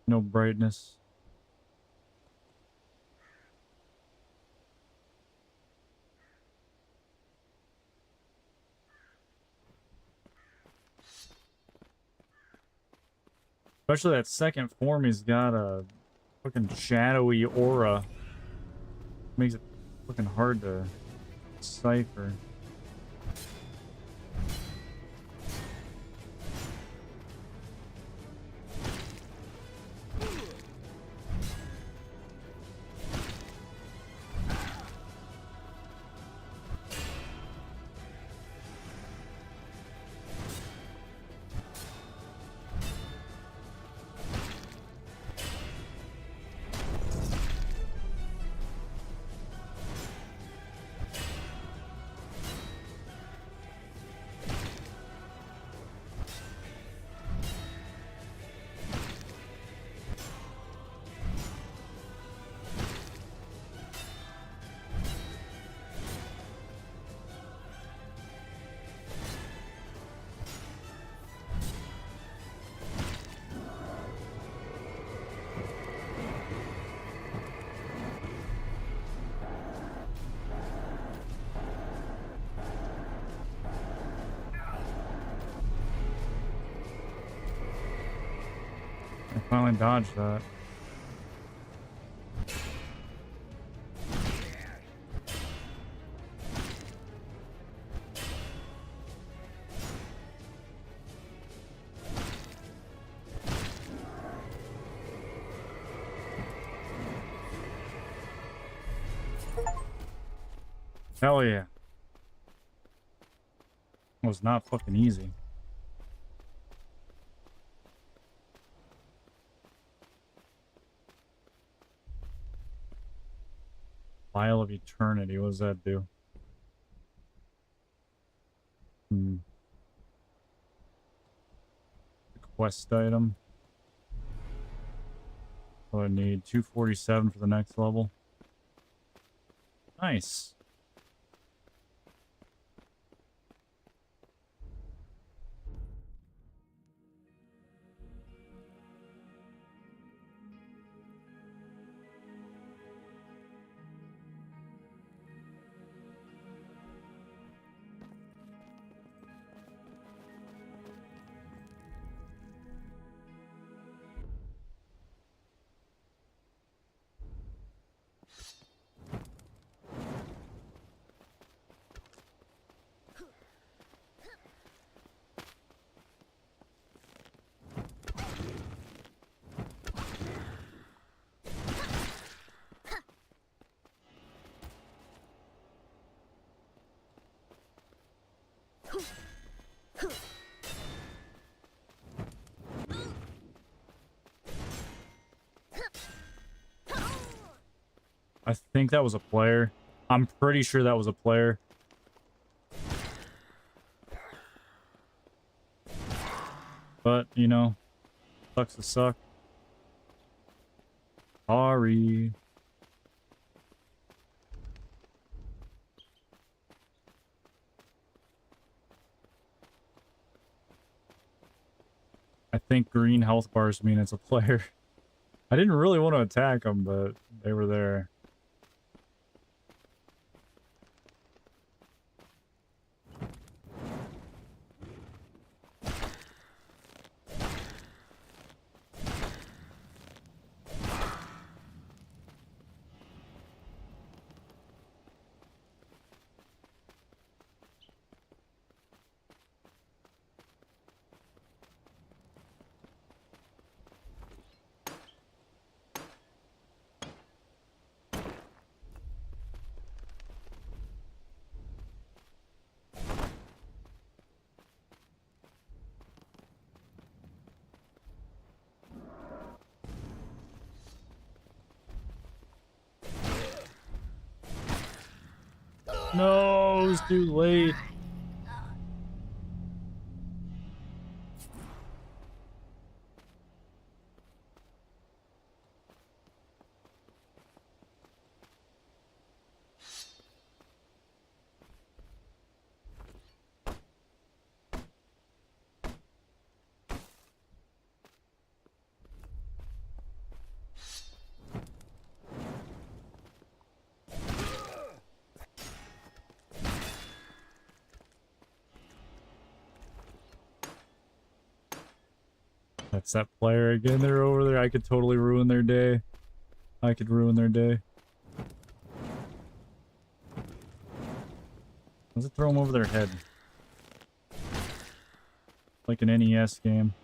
No brightness. Especially that second form, he's got a fucking shadowy aura. Makes it fucking hard to decipher. I finally dodged that. Hell yeah. It was not fucking easy. Vial of Eternity, what does that do? Quest item. So I need 247 for the next level. Nice. I think that was a player. I'm pretty sure that was a player. But, you know, sucks to suck. Sorry. I think green health bars mean it's a player. I didn't really want to attack them, but they were there. No, it's too late. That's that player again. They're over there. I could totally ruin their day. I could ruin their day. Let's throw them over their head. Like an NES game.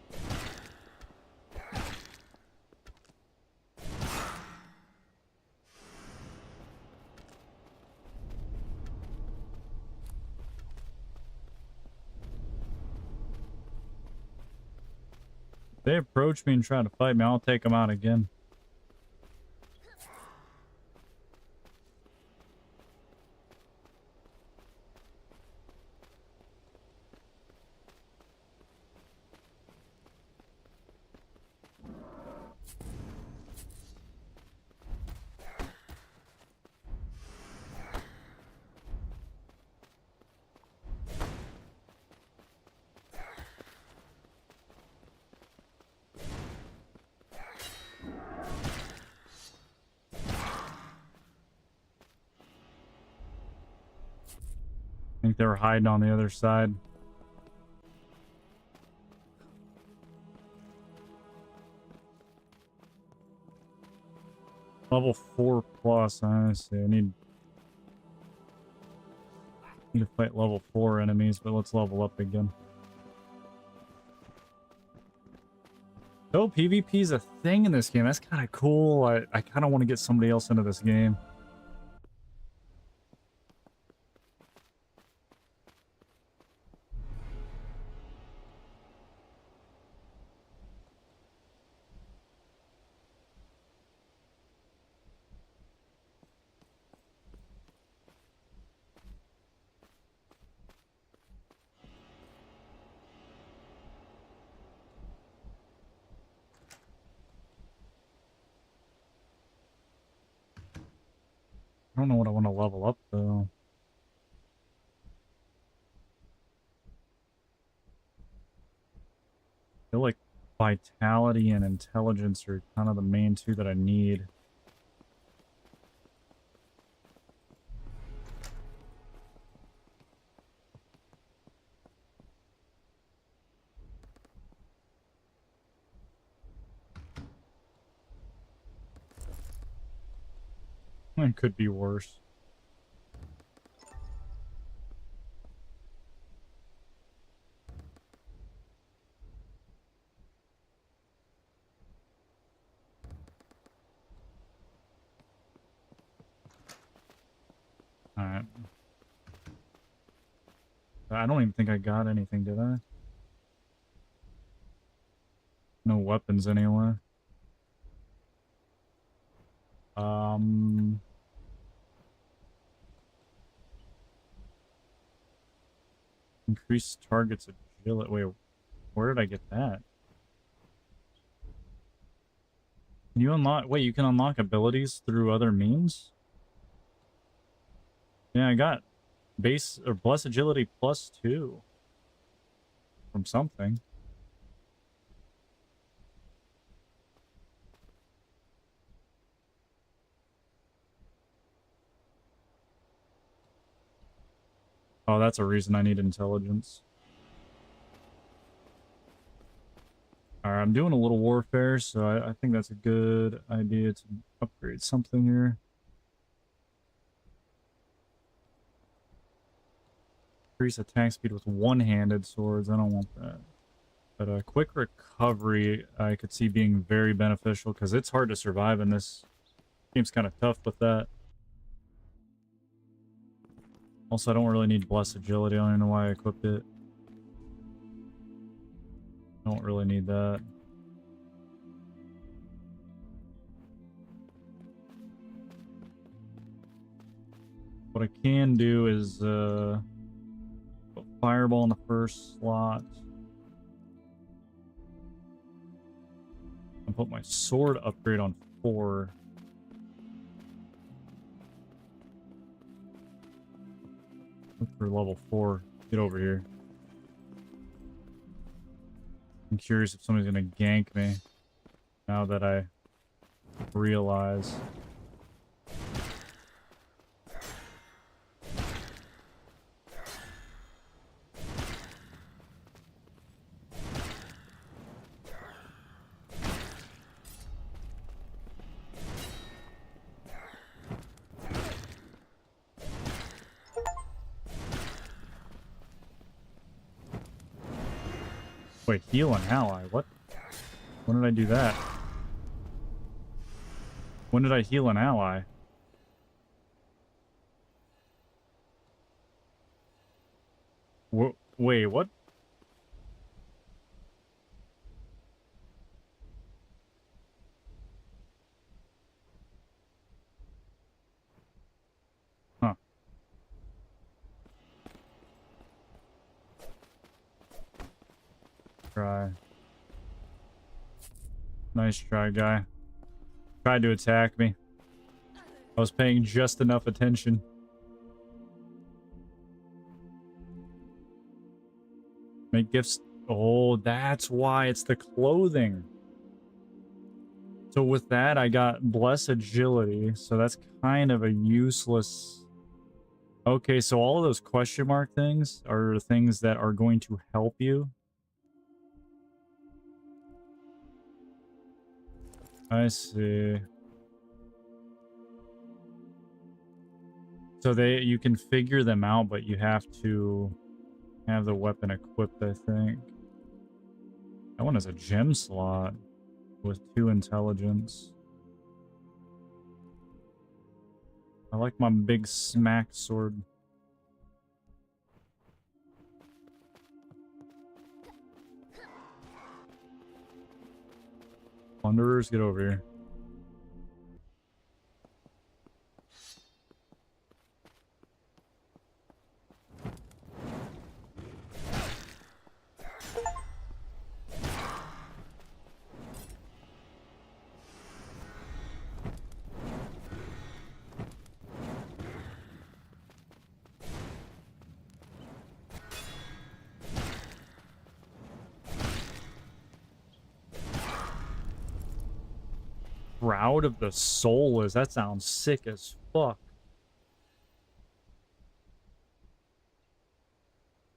If they approach me and try to fight me, I'll take them out again. I think they were hiding on the other side. Level 4 plus. I see. I need to fight level 4 enemies, but let's level up again. Oh, PvP is a thing in this game. That's kind of cool. I kind of want to get somebody else into this game. I don't know what I want to level up, though. I feel like vitality and intelligence are kind of the main two that I need. It could be worse. Alright. I don't even think I got anything, did I? No weapons anyway. Increase target's agility. Wait, where did I get that? Can you unlock... Wait, you can unlock abilities through other means? Yeah, I got base or plus agility +2 from something. Oh, that's a reason I need intelligence. Alright, I'm doing a little warfare, so I think that's a good idea to upgrade something here. Increase attack speed with one-handed swords. I don't want that. But a quick recovery I could see being very beneficial because it's hard to survive in this. Game's kind of tough with that. Also, I don't really need blessed agility. I don't even know why I equipped it. I don't really need that. What I can do is put fireball in the first slot. And put my sword upgrade on 4. Look for level 4. Get over here. I'm curious if somebody's gonna gank me now that I realize. Wait, heal an ally? What? When did I do that? When did I heal an ally? Wait, what? Huh. Try. Nice try, guy. Tried to attack me. I was paying just enough attention. Make gifts. Oh, that's why it's the clothing. So with that, I got bless agility. So that's kind of a useless. Okay, so all of those question mark things are things that are going to help you. I see. So you can figure them out, but you have to have the weapon equipped, I think. That one is a gem slot with 2 intelligence. I like my big smack sword. Plunderers, get over here. Shroud of the Soulless. That sounds sick as fuck.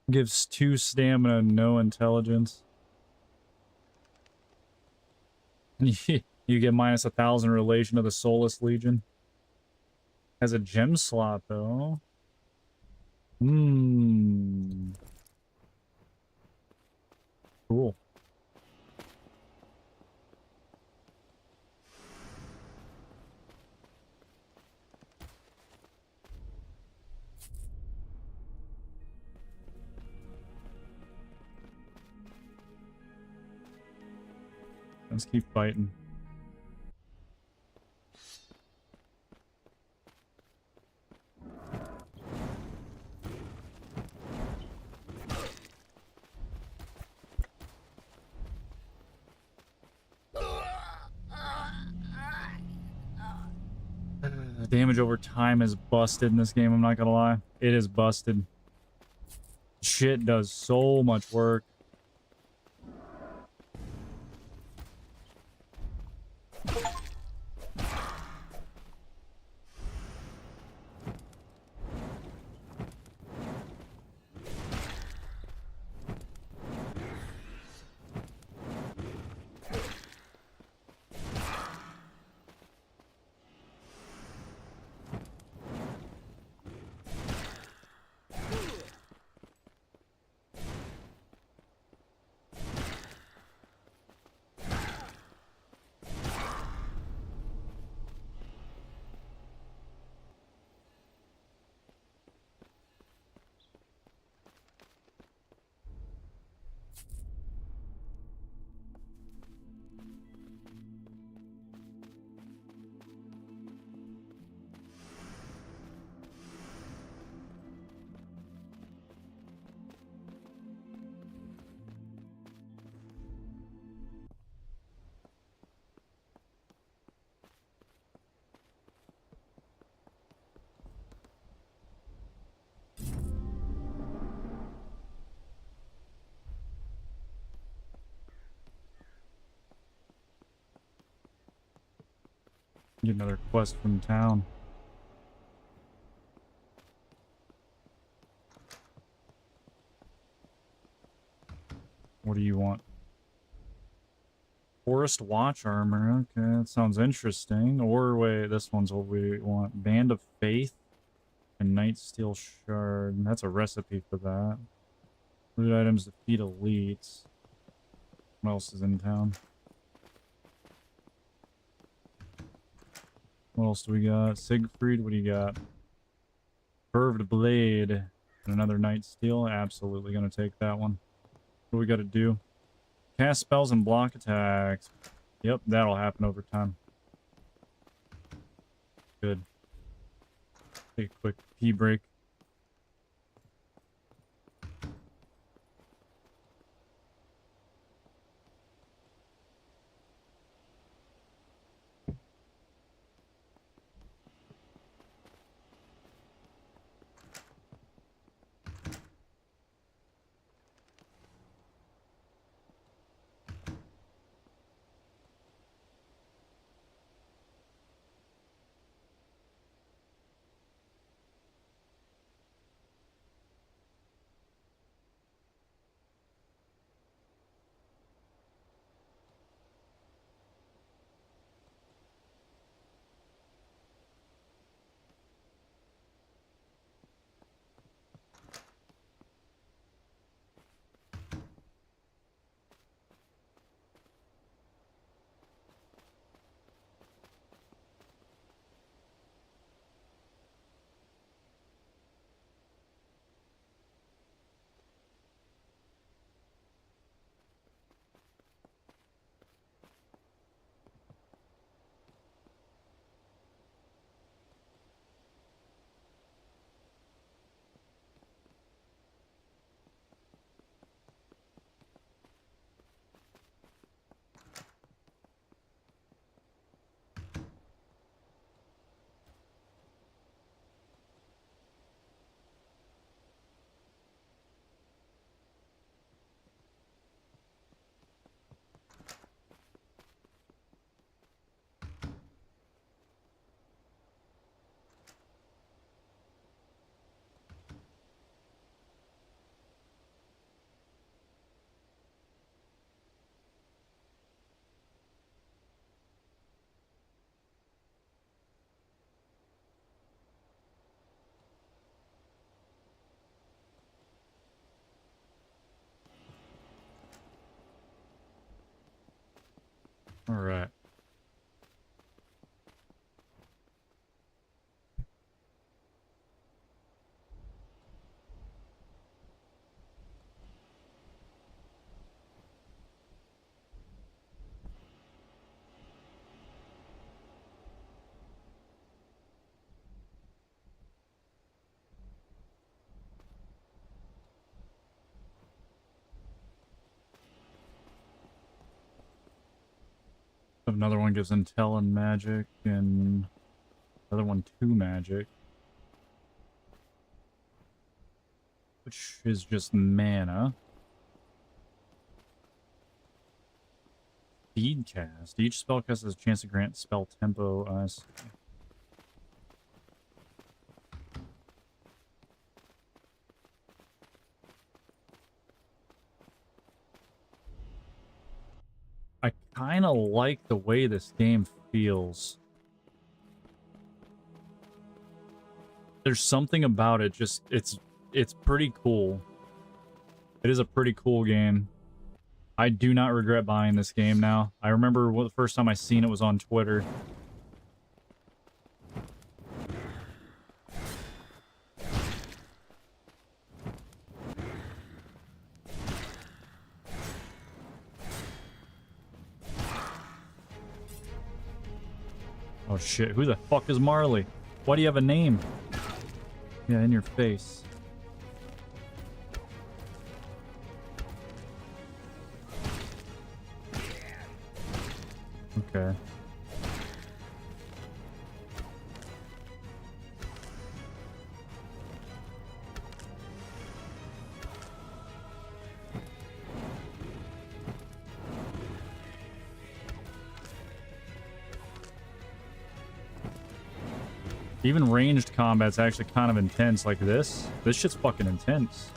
Gives 2 stamina, no intelligence. You get minus 1,000 relation to the Soulless Legion. Has a gem slot though. Cool. Let's keep fighting. Damage over time is busted in this game, I'm not gonna lie. It is busted. Shit does so much work. Get another quest from town. What do you want? Forest Watch armor. Okay, that sounds interesting. Or wait, this one's what we want. Band of Faith and Night Steel Shard. That's a recipe for that. Loot items defeat elites. What else is in town? What else do we got? Siegfried, what do you got? Curved Blade. And another Night Steel. Absolutely gonna take that one. What do we gotta do? Cast spells and block attacks. Yep, that'll happen over time. Good. Take a quick pee break. All right. Another one gives intel and magic, and another one 2 magic, which is just mana. Speedcast. Each spellcast has a chance to grant spell tempo. I kind of like the way this game feels. There's something about it, just it's pretty cool. It is a pretty cool game. I do not regret buying this game now. I remember the first time I seen it was on Twitter. Oh shit, who the fuck is Marley? Why do you have a name? Yeah, in your face. Okay. Even ranged combat's actually kind of intense, like this. This shit's fucking intense.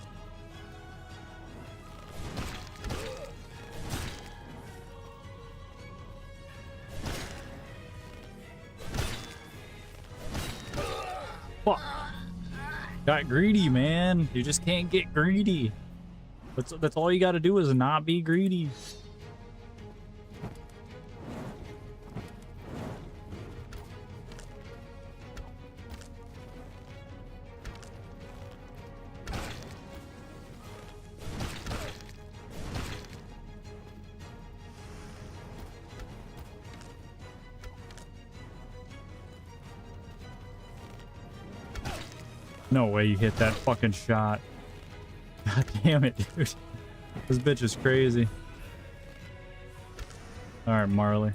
Fuck. Got greedy, man. You just can't get greedy. That's all you gotta do is not be greedy. No way you hit that fucking shot. God damn it, dude. This bitch is crazy. Alright, Marley.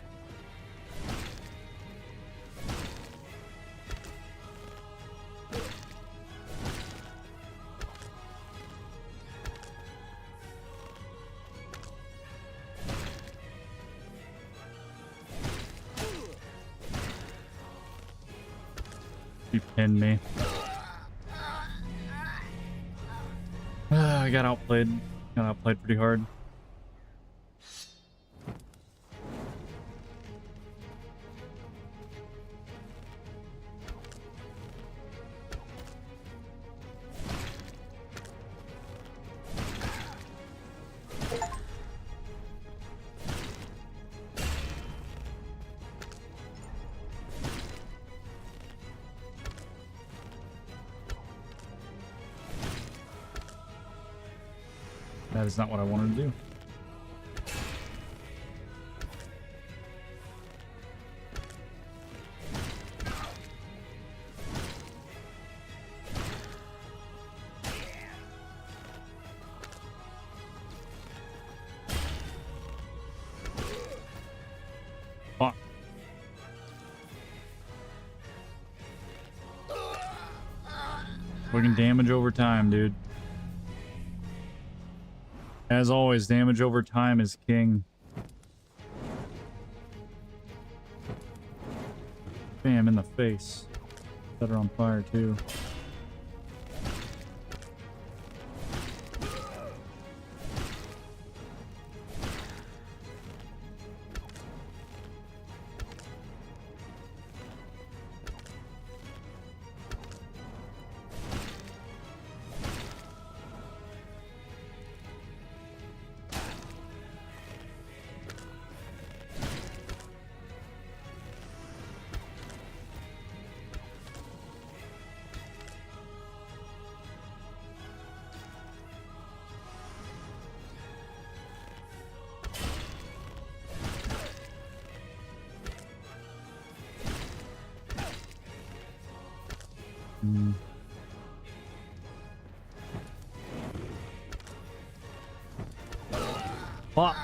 You pinned me. I got outplayed. Got outplayed pretty hard. That is not what I wanted to do. Fuck. We can damage over time, dude. As always, damage over time is king. Bam, in the face. Set her on fire, too. Hmm. Fuck.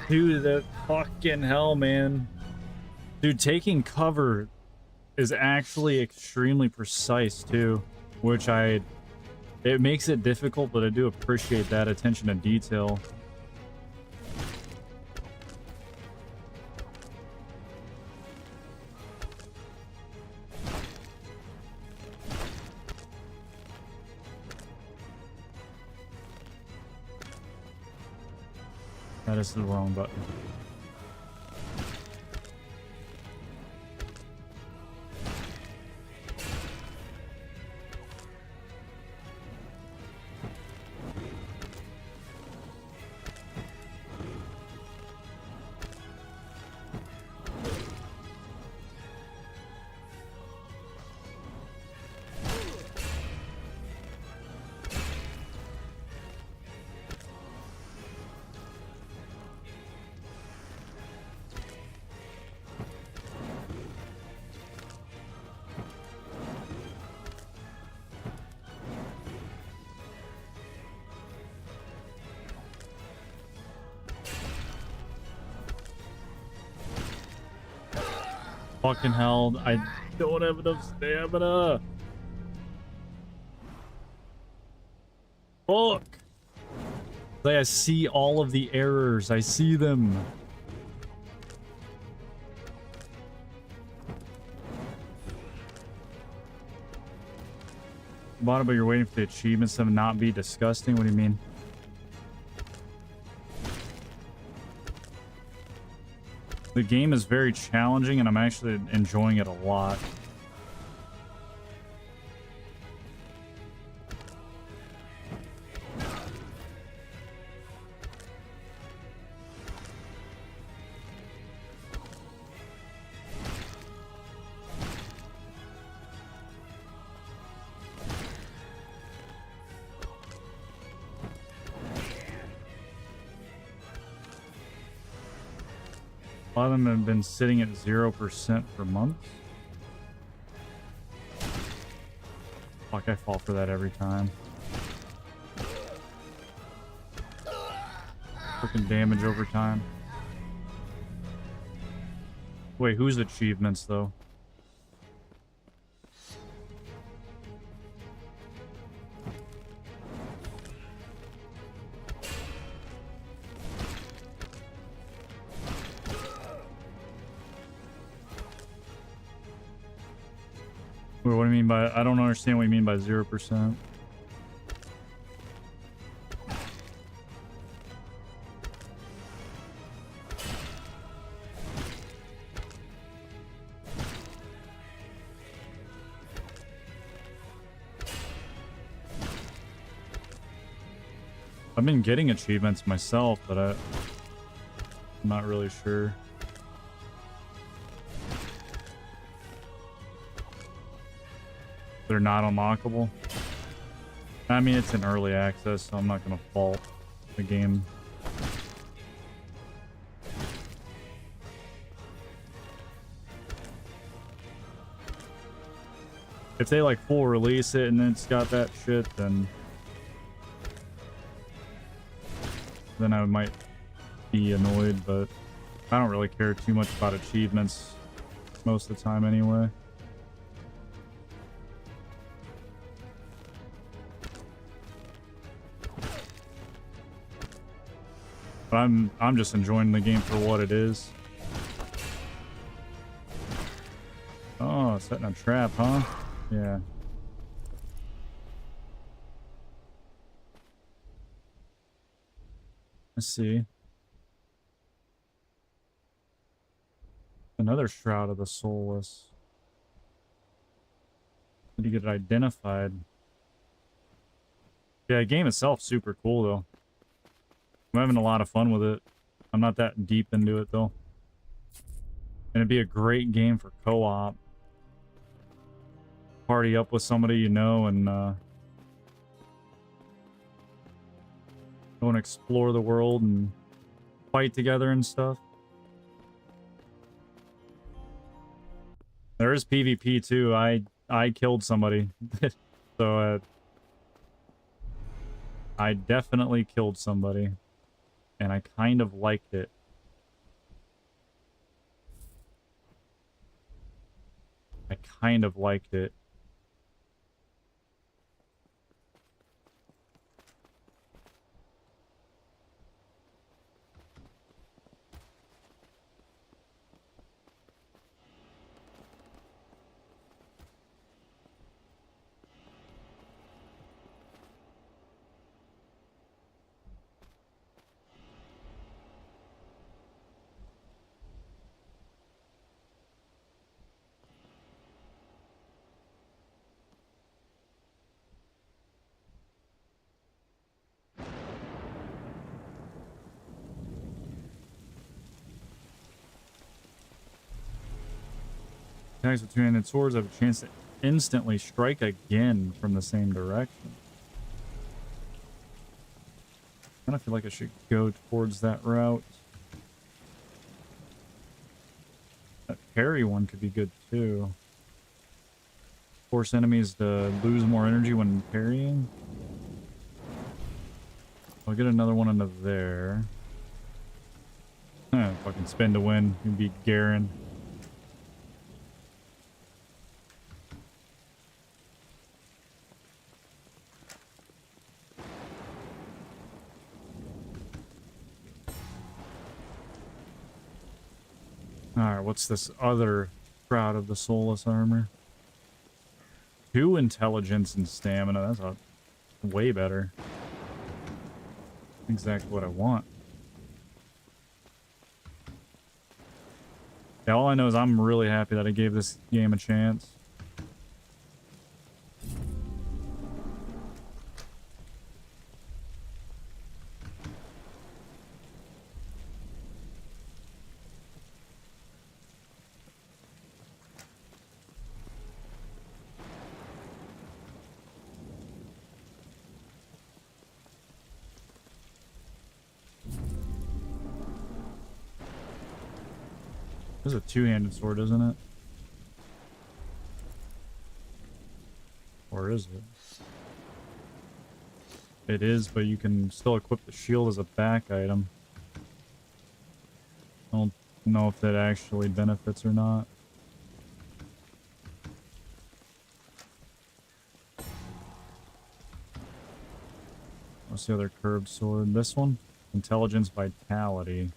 Dude, the fucking hell, man. Dude, taking cover is actually extremely precise too, which it makes it difficult, but I do appreciate that attention to detail. That is the wrong button. Fucking hell, I don't have enough stamina. Fuck. Like, I see all of the errors. I see them. Bottom, but you're waiting for the achievements to not be disgusting? What do you mean? The game is very challenging, and I'm actually enjoying it a lot. A lot of them have been sitting at 0% for months. Fuck, I fall for that every time. Freaking damage over time. Wait, whose achievements though? Wait, what do you mean by... I don't understand what you mean by 0%. I've been getting achievements myself, but I'm not really sure. They're not unlockable. I mean, it's in early access, so I'm not going to fault the game. If they like full release it and it's got that shit, then I might be annoyed, but I don't really care too much about achievements most of the time anyway. But I'm just enjoying the game for what it is. Oh, setting a trap, huh? Yeah. Let's see. Another Shroud of the Soulless. Did you get it identified? Yeah, the game itself super cool though. I'm having a lot of fun with it. I'm not that deep into it though. And it'd be a great game for co-op. Party up with somebody you know and go and explore the world and fight together and stuff. There is PvP too. I I killed somebody. So, I definitely killed somebody. And I kind of liked it. I kind of liked it. Attacks with two-handed swords have a chance to instantly strike again from the same direction. I don't feel like I should go towards that route. That parry one could be good too. Force enemies to lose more energy when parrying. I'll get another one into there. Fucking spin to win. You beat Garen. Alright, what's this other Shroud of the Soulless armor? 2 intelligence and stamina. That's a way better. Exactly what I want. Yeah, all I know is I'm really happy that I gave this game a chance. This is a two-handed sword, isn't it? Or is it? It is, but you can still equip the shield as a back item. I don't know if that actually benefits or not. What's the other curved sword? This one? Intelligence, Vitality.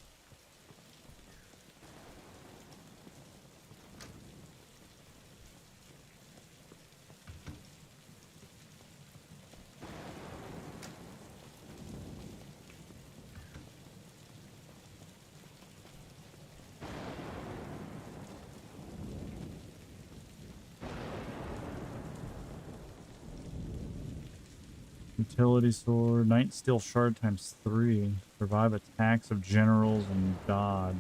Utility sword, Night Steel Shard times 3. Revive attacks of generals and dodge.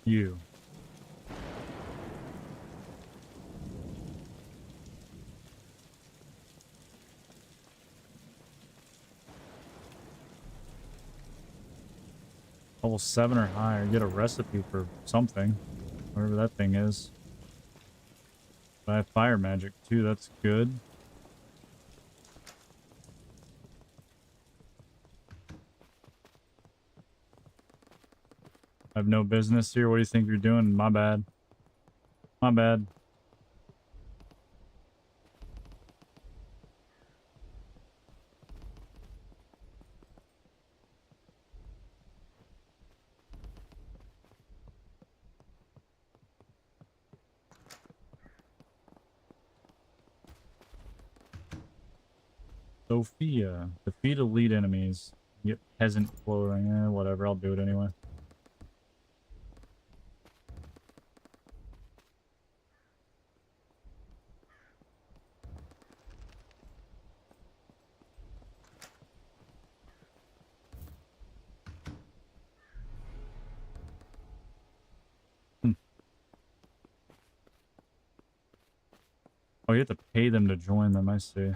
You. Level 7 or higher. Get a recipe for something. Whatever that thing is. But I have fire magic too, that's good. I have no business here. What do you think you're doing? My bad. My bad. Sophia. Defeat elite enemies. Get peasant clothing. Whatever. I'll do it anyway. Oh, you have to pay them to join them, I see.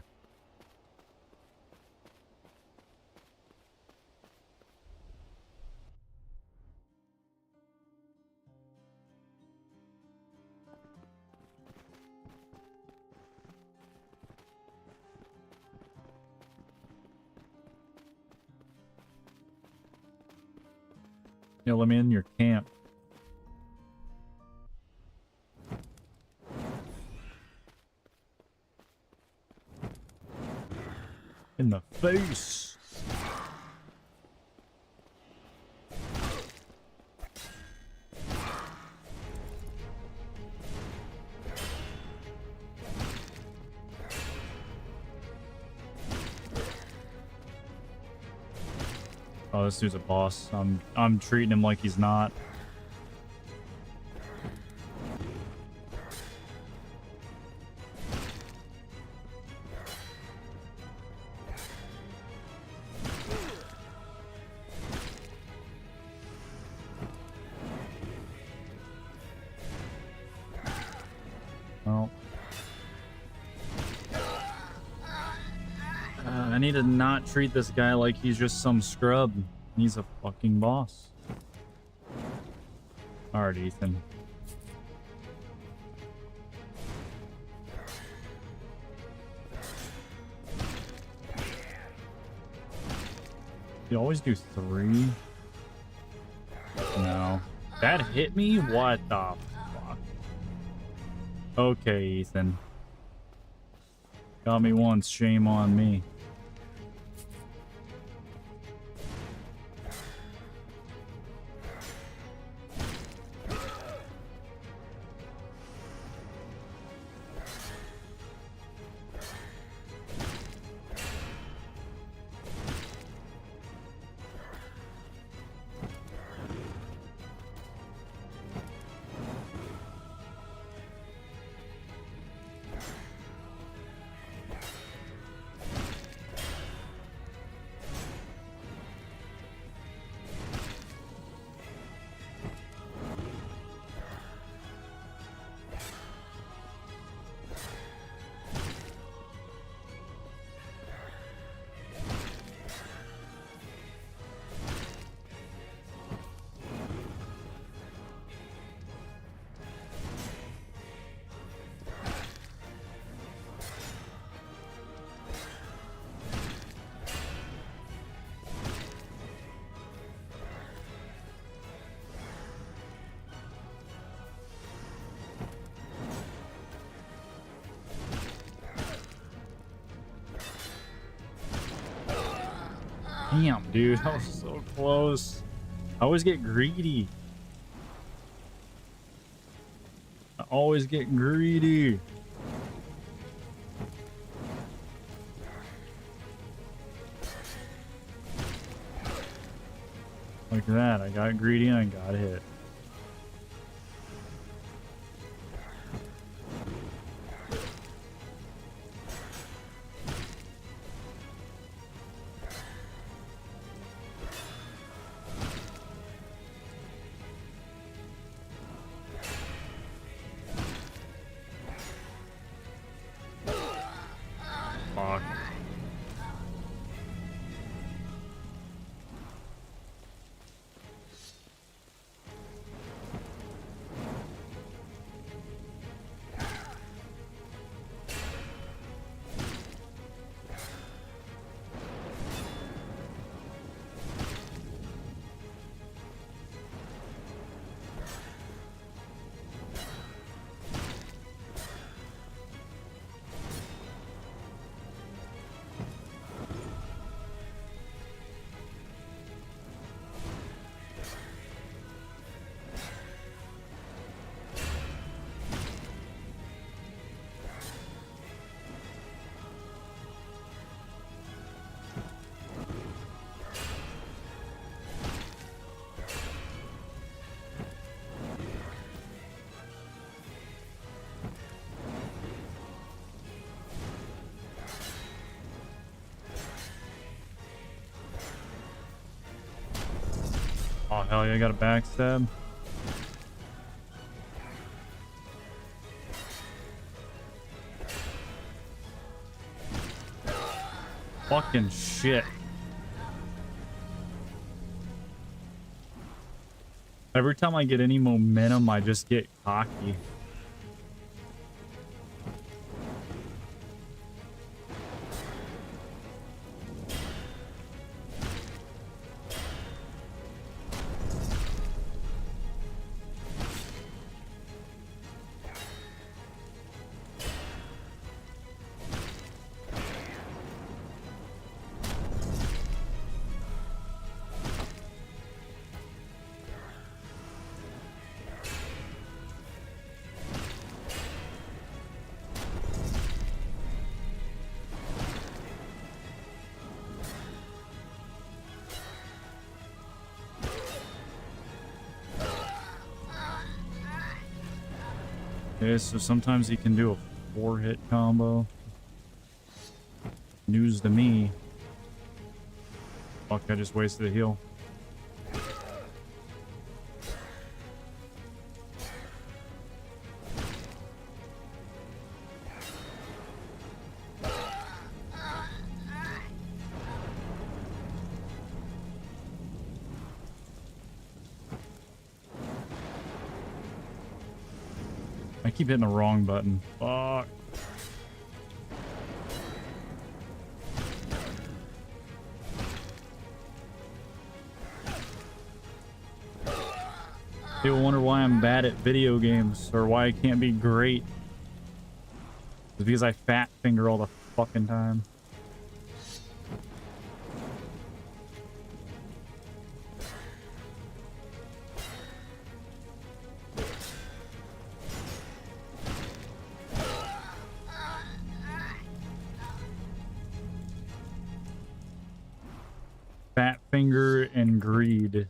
Yeah, let me in your camp. In the face. Oh, this dude's a boss. I'm treating him like he's not. Well, I need to not treat this guy like he's just some scrub. He's a fucking boss. Alright, Ethan. You always do 3? No. That hit me? What the fuck? Okay, Ethan. Got me once, shame on me. Damn, dude, that was so close. I always get greedy. I always get greedy. Like that, I got greedy and I got hit. Fuck. Oh, hell yeah, I got a backstab. Fucking shit. Every time I get any momentum, I just get cocky. Okay, so sometimes he can do a 4-hit combo. News to me. Fuck, I just wasted a heal. I keep hitting the wrong button. Fuck. People wonder why I'm bad at video games or why I can't be great. It's because I fat finger all the fucking time. Fat finger and greed.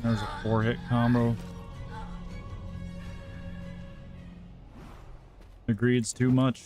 There's a 4-hit combo. The greed's too much.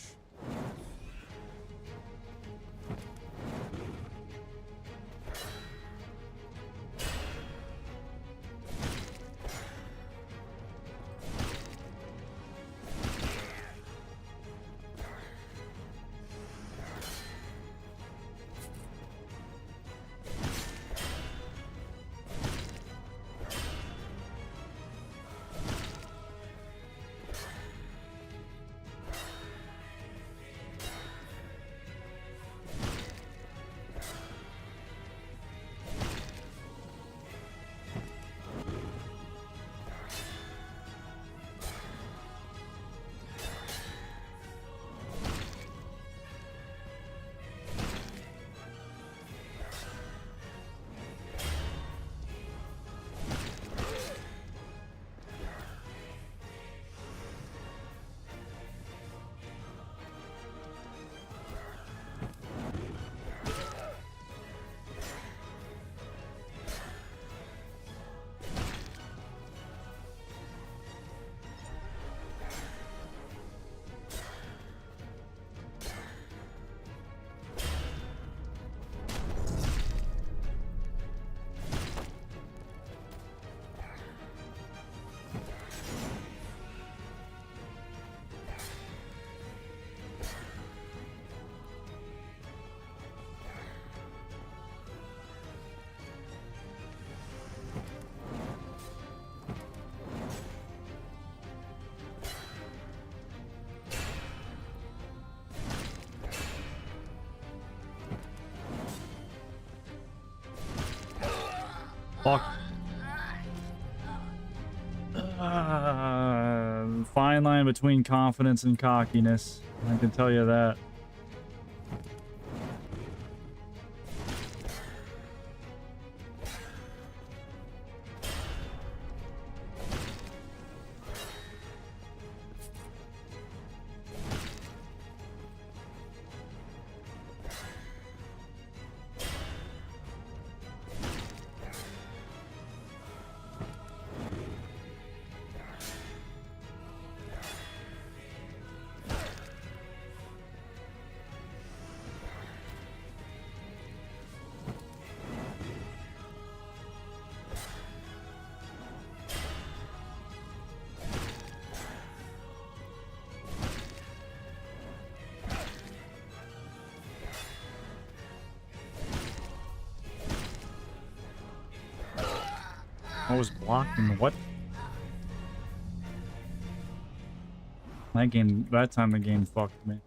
Fuck. fine line between confidence and cockiness. I can tell you that. I was blocking what? That time the game fucked me.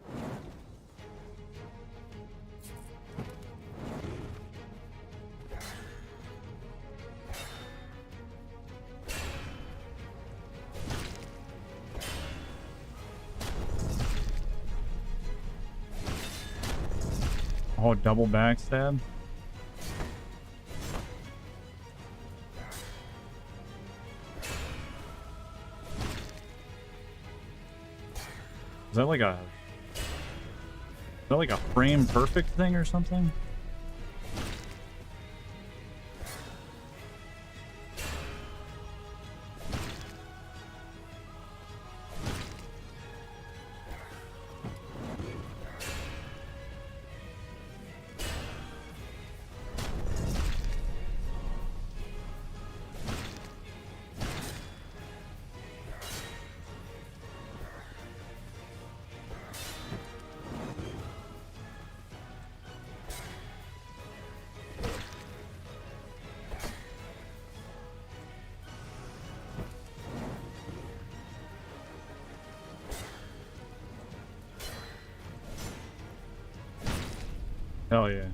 Oh, double backstab? Is that like a frame perfect thing or something? Hell yeah.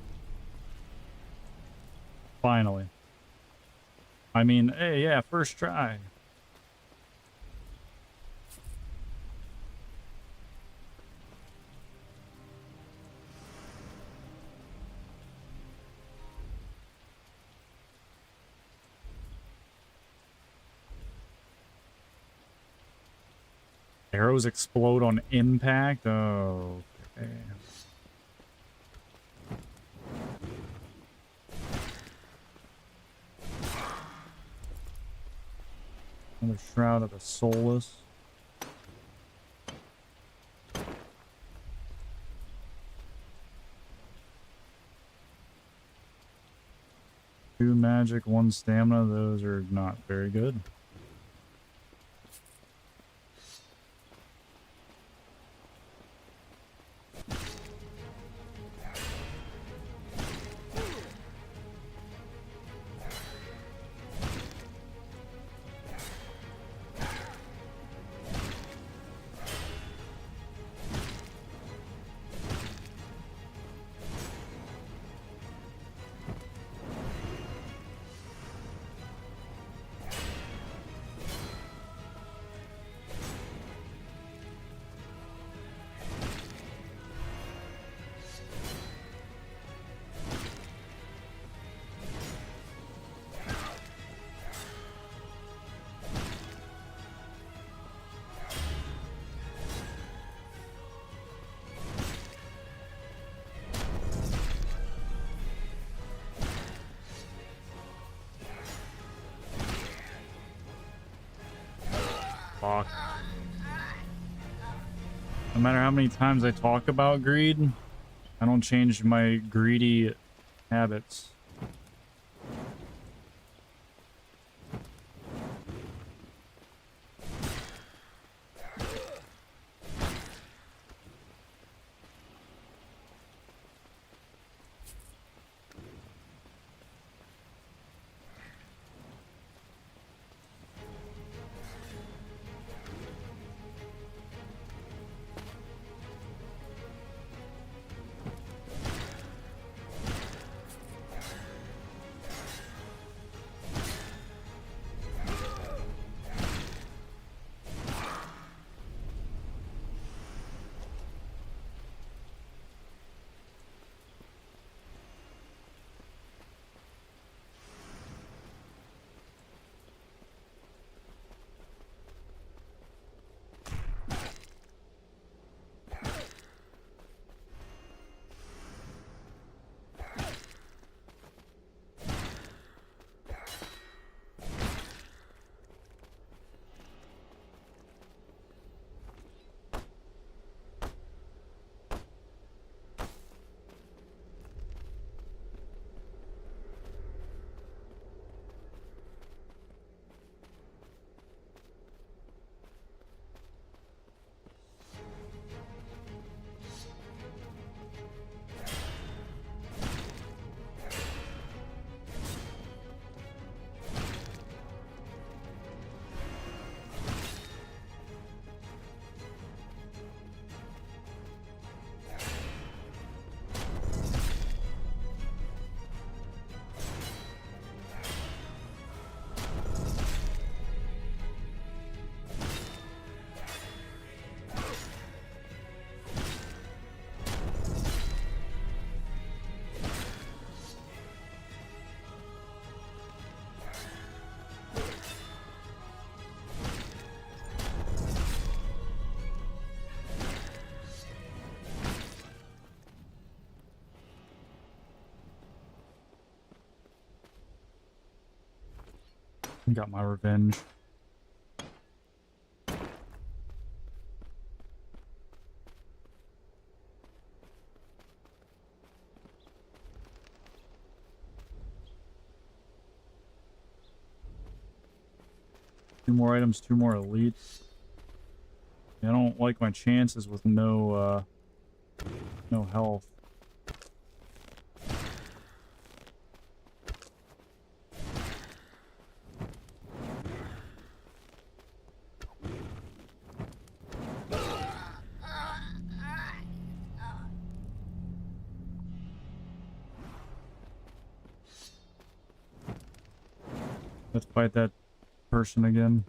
Finally. I mean, hey, yeah, first try. Arrows explode on impact? Oh, okay. Another Shroud of the Soulless. Two magic, one stamina. Those are not very good. Fuck. No matter how many times I talk about greed, I don't change my greedy habits. Got my revenge. Two more items, two more elites. I don't like my chances with no health. Let's fight that person again.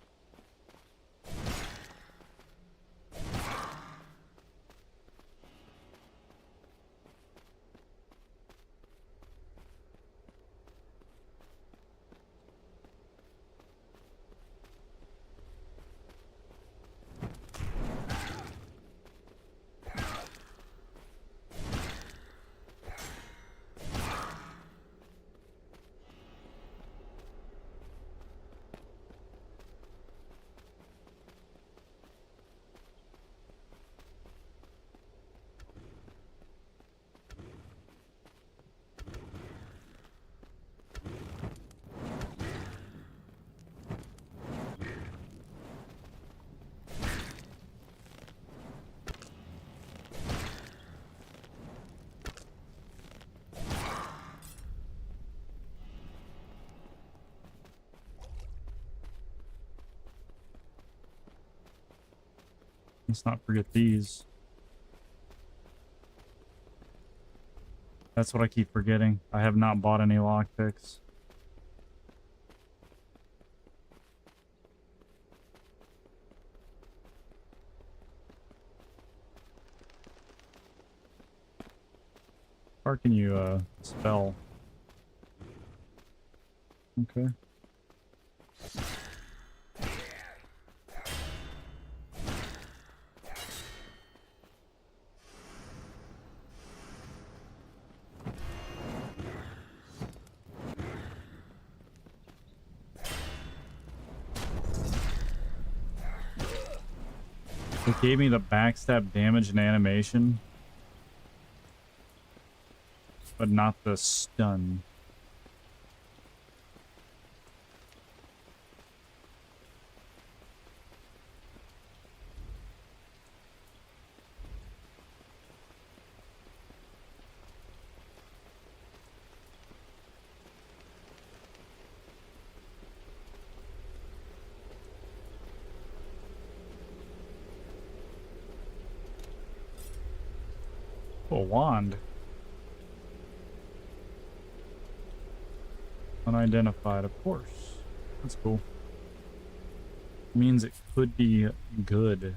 Let's not forget these. That's what I keep forgetting. I have not bought any lockpicks. Or can you spell? Okay. It gave me the backstab damage and animation, but not the stun. Oh, a wand. Unidentified, of course. That's cool. Means it could be good.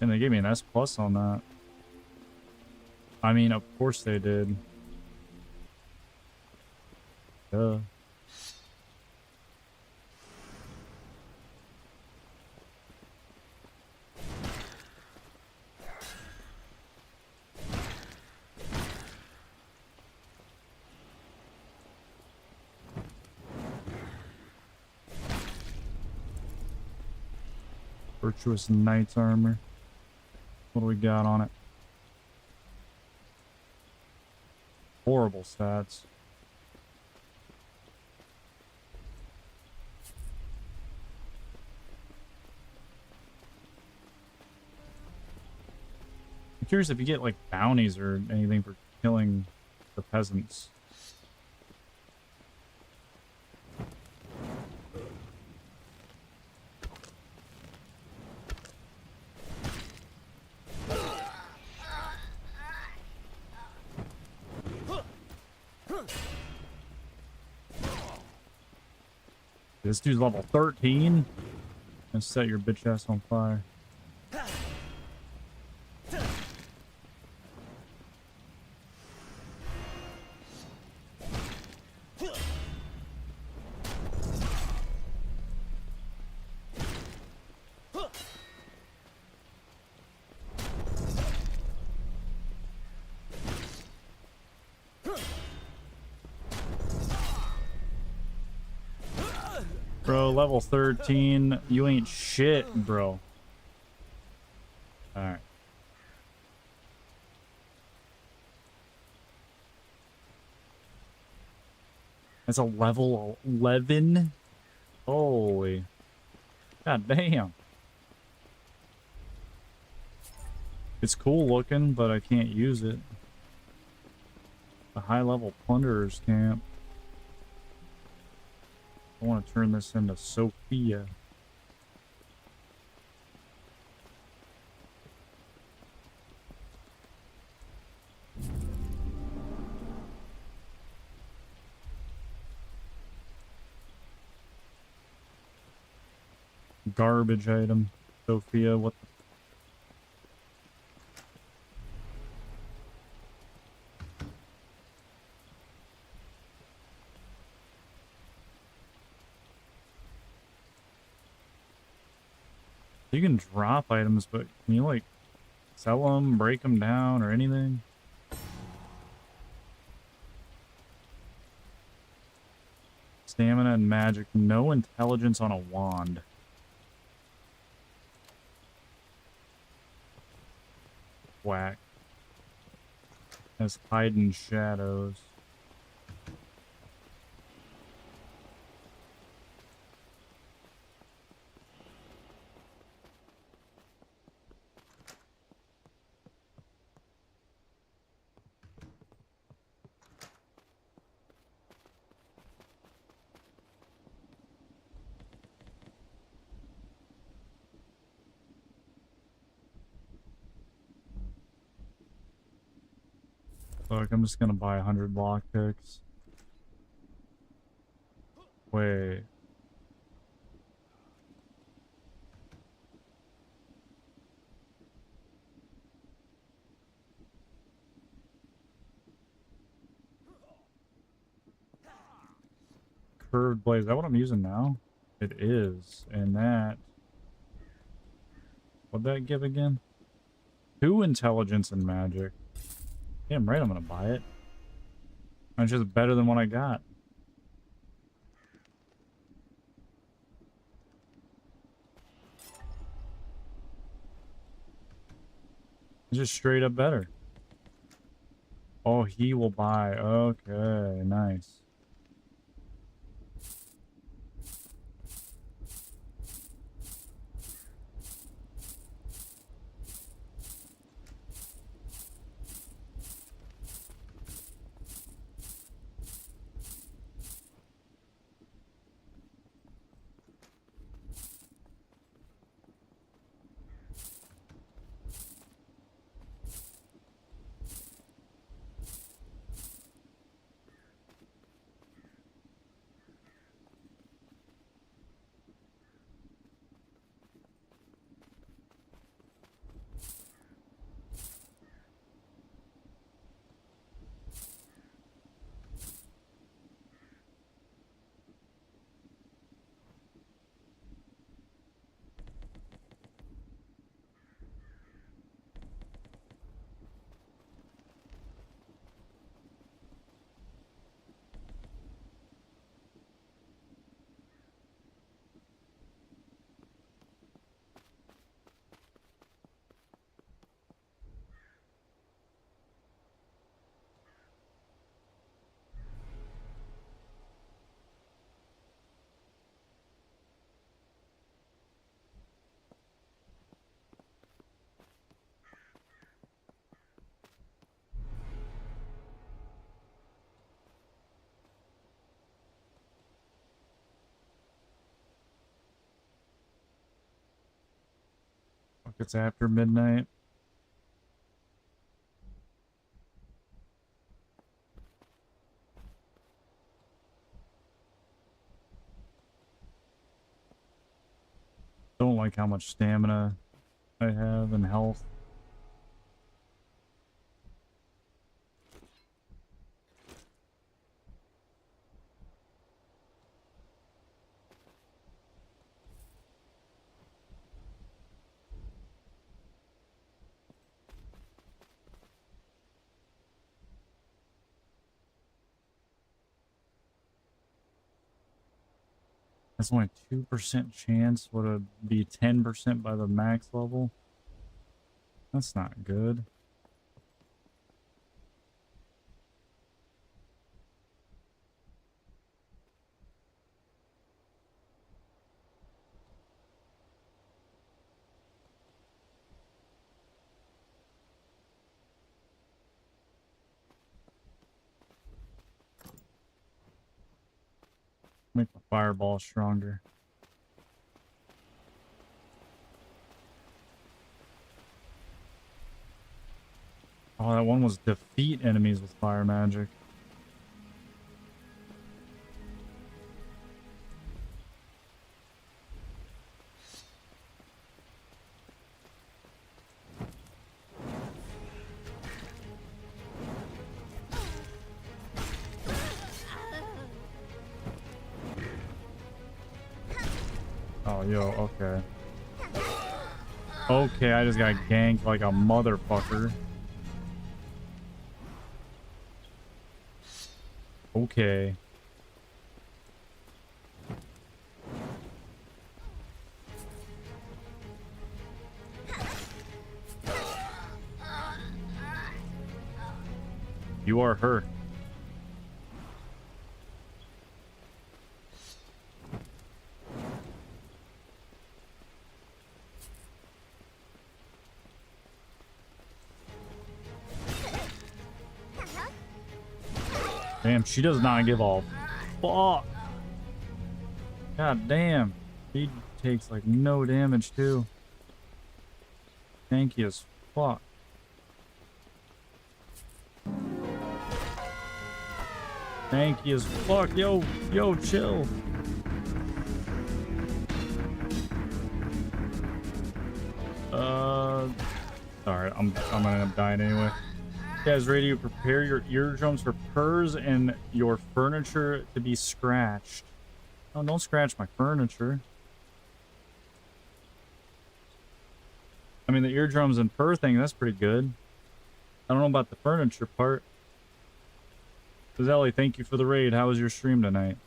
And they gave me an S plus on that. I mean, of course they did. Duh. Virtuous Knight's armor. What do we got on it? Horrible stats. I'm curious if you get like bounties or anything for killing the peasants. This dude's level 13. And set your bitch ass on fire. Bro, level 13. You ain't shit, bro. Alright. That's a level 11? Holy. God damn. It's cool looking, but I can't use it. The high level plunderers camp. I want to turn this into Sophia. Garbage item. Sophia, what the... You can drop items, but can you, like, sell them, break them down, or anything? Stamina and magic. No intelligence on a wand. Whack. Has hide in shadows. Look, I'm just gonna buy 100 lockpicks. Wait. Curved blade. Is that what I'm using now? It is. And that... What'd that give again? 2 intelligence and magic. Damn right I'm gonna buy it. It's just better than what I got. It's just straight up better. Oh, he will buy. Okay, nice. Fuck, it's after midnight. Don't like how much stamina I have and health. That's only 2% chance. Would it be 10% by the max level? That's not good. Make the fireball stronger. Oh, that one was defeat enemies with fire magic. Oh, yo, okay. Okay, I just got ganked like a motherfucker. Okay. You are her. Damn, she does not give a fuck. God damn. She takes like no damage too. Tanky as fuck. Tanky as fuck. Yo, chill. Alright, I'm gonna end up dying anyway. You guys ready to prepare your eardrums for purrs and your furniture to be scratched? Oh, don't scratch my furniture. I mean, the eardrums and purr thing, that's pretty good. I don't know about the furniture part. Ellie, thank you for the raid. How was your stream tonight?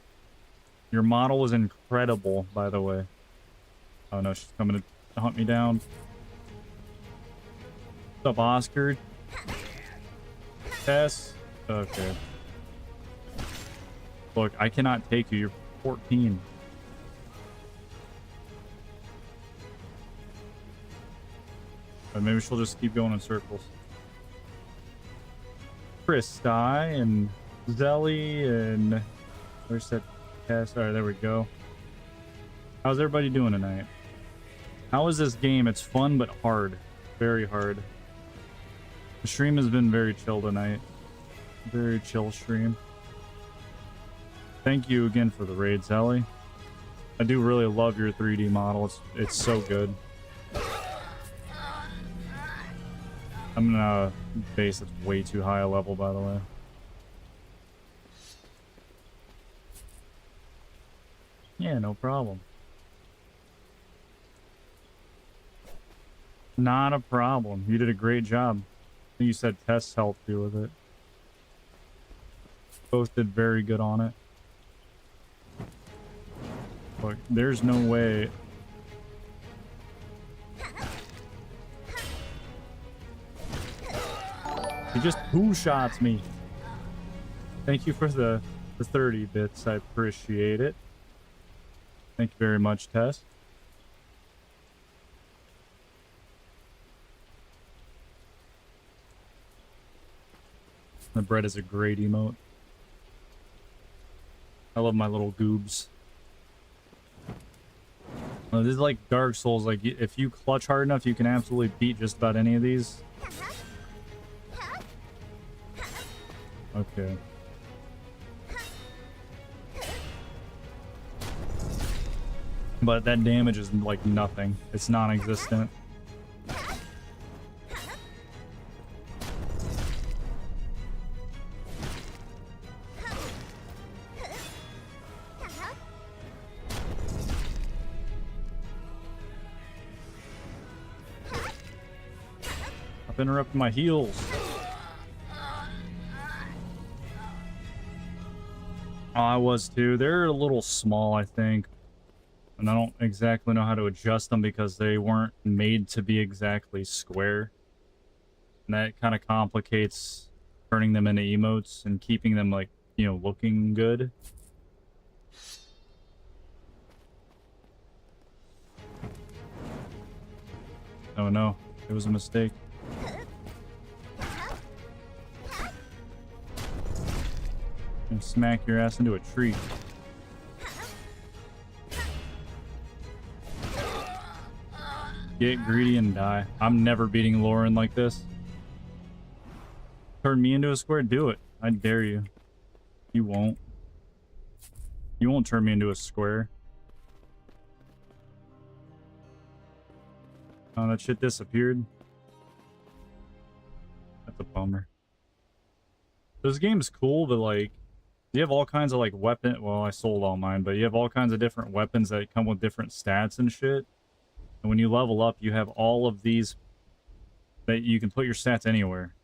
Your model was incredible, by the way. Oh no, she's coming to hunt me down. What's up, Oscar? Tess? Okay. Look, I cannot take you. You're 14. But maybe she'll just keep going in circles. Christy and Zelly and where's that Tess? Alright, there we go. How's everybody doing tonight? How is this game? It's fun but hard. Very hard. The stream has been very chill tonight. Very chill stream. Thank you again for the raid, Sally. I do really love your 3D model. It's so good. I'm gonna base it way too high a level, by the way. Yeah, no problem. Not a problem. You did a great job. I think you said Tess helped you with it. Both did very good on it. Look, there's no way. He just two-shots me. Thank you for the 30 bits. I appreciate it. Thank you very much, Tess. The bread is a great emote. I love my little goobs. This is like Dark Souls. Like, if you clutch hard enough, you can absolutely beat just about any of these. Okay. But that damage is like nothing. It's non-existent. I've interrupted my heals. Oh, I was too. They're a little small, I think. And I don't exactly know how to adjust them because they weren't made to be exactly square. And that kind of complicates turning them into emotes and keeping them, like, you know, looking good. Oh no, it was a mistake. And smack your ass into a tree. Get greedy and die. I'm never beating Lauren like this. Turn me into a square? Do it. I dare you. You won't. You won't turn me into a square. Oh, that shit disappeared. That's a bummer. This game's cool, but like, you have all kinds of like weapon. Well, I sold all mine, but you have all kinds of different weapons that come with different stats and shit. And when you level up, you have all of these that you can put your stats anywhere.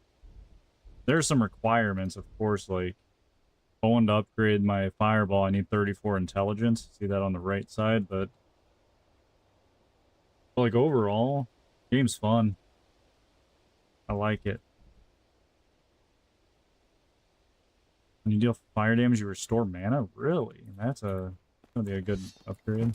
There's some requirements, of course, like going to upgrade my fireball, I need 34 intelligence. See that on the right side, but like overall, game's fun. I like it. When you deal fire damage, you restore mana? Really? That's gonna be a good upgrade.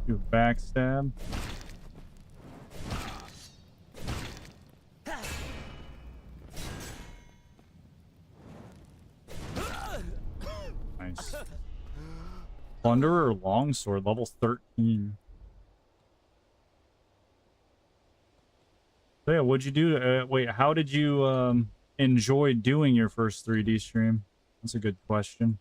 Do a backstab. Nice. Plunderer longsword, level 13. So yeah, what'd you do? Wait, how did you enjoy doing your first 3D stream? That's a good question.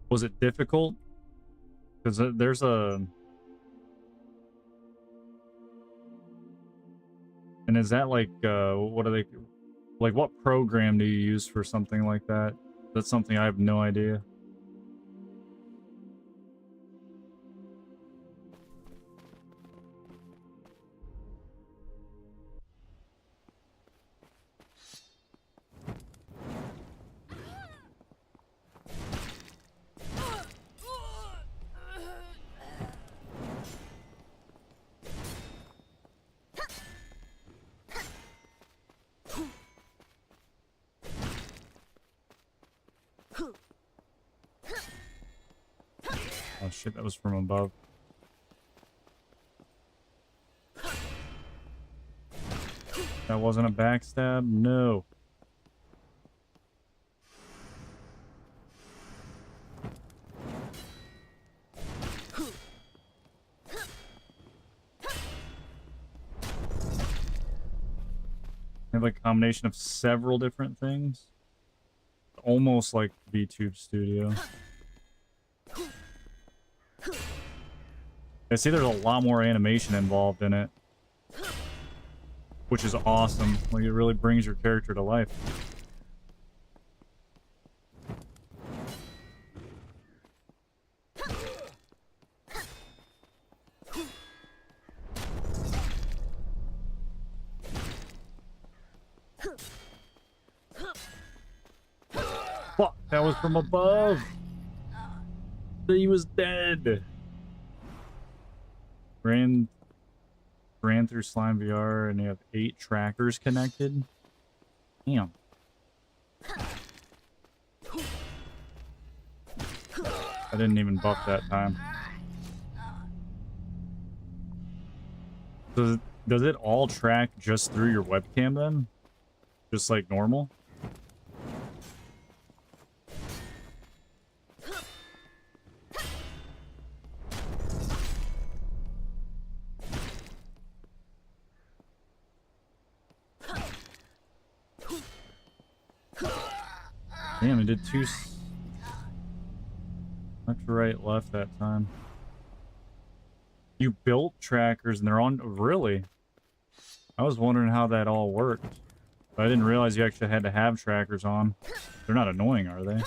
Was it difficult? Because there's a... And is that like, what are they... Like, what program do you use for something like that? That's something I have no idea. Oh shit, that was from above. That wasn't a backstab? No. They have like a combination of several different things. Almost like VTube Studio. I see there's a lot more animation involved in it, which is awesome. Like, it really brings your character to life. Fuck, that was from above. He was dead. Ran through Slime VR and you have 8 trackers connected. Damn. I didn't even buff that time. Does it all track just through your webcam then? Just like normal? Damn, I did two. Left, right, left that time. You built trackers and they're on. Really? I was wondering how that all worked. But I didn't realize you actually had to have trackers on. They're not annoying, are they?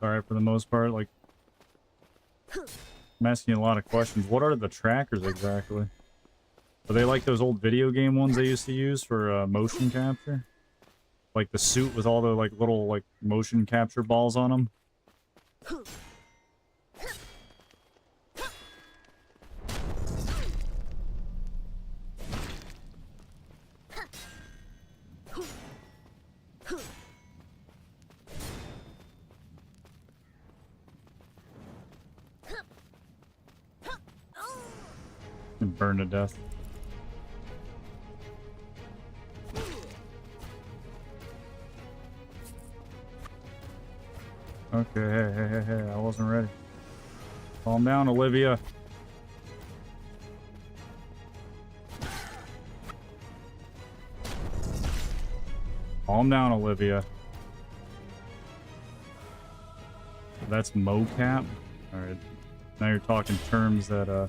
Alright, for the most part, like, I'm asking you a lot of questions. What are the trackers exactly? Are they like those old video game ones they used to use for motion capture? Like the suit with all the like little like motion capture balls on them? And burn to death. Okay, hey, I wasn't ready. Calm down, Olivia. Calm down, Olivia. That's mocap? Alright. Now you're talking terms that,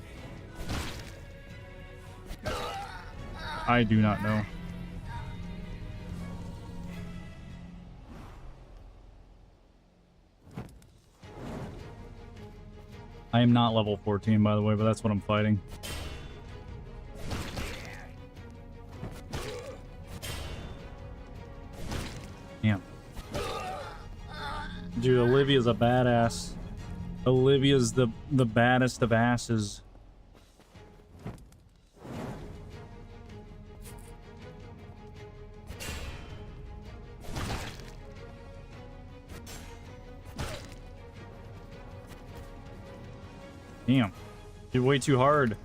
I do not know. I am not level 14, by the way, but that's what I'm fighting. Damn. Dude, Olivia's a badass. Olivia's the baddest of asses. Damn. You're way too hard.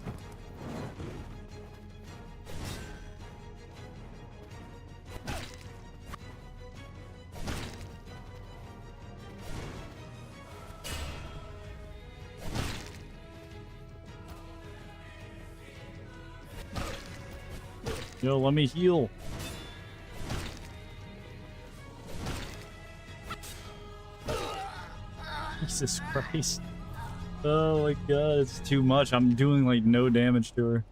Yo, let me heal. Jesus Christ. Oh my god, it's too much. I'm doing like no damage to her.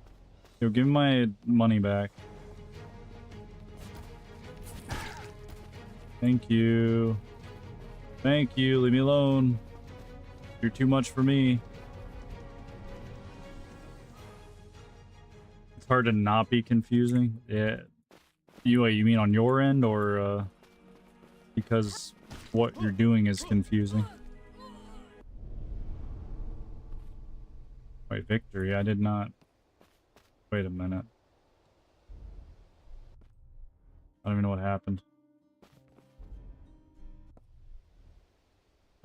Yo, give me my money back. Thank you. Thank you. Leave me alone. You're too much for me. It's hard to not be confusing. Yeah. You mean on your end or because what you're doing is confusing? Wait, victory? I did not. Wait a minute. I don't even know what happened.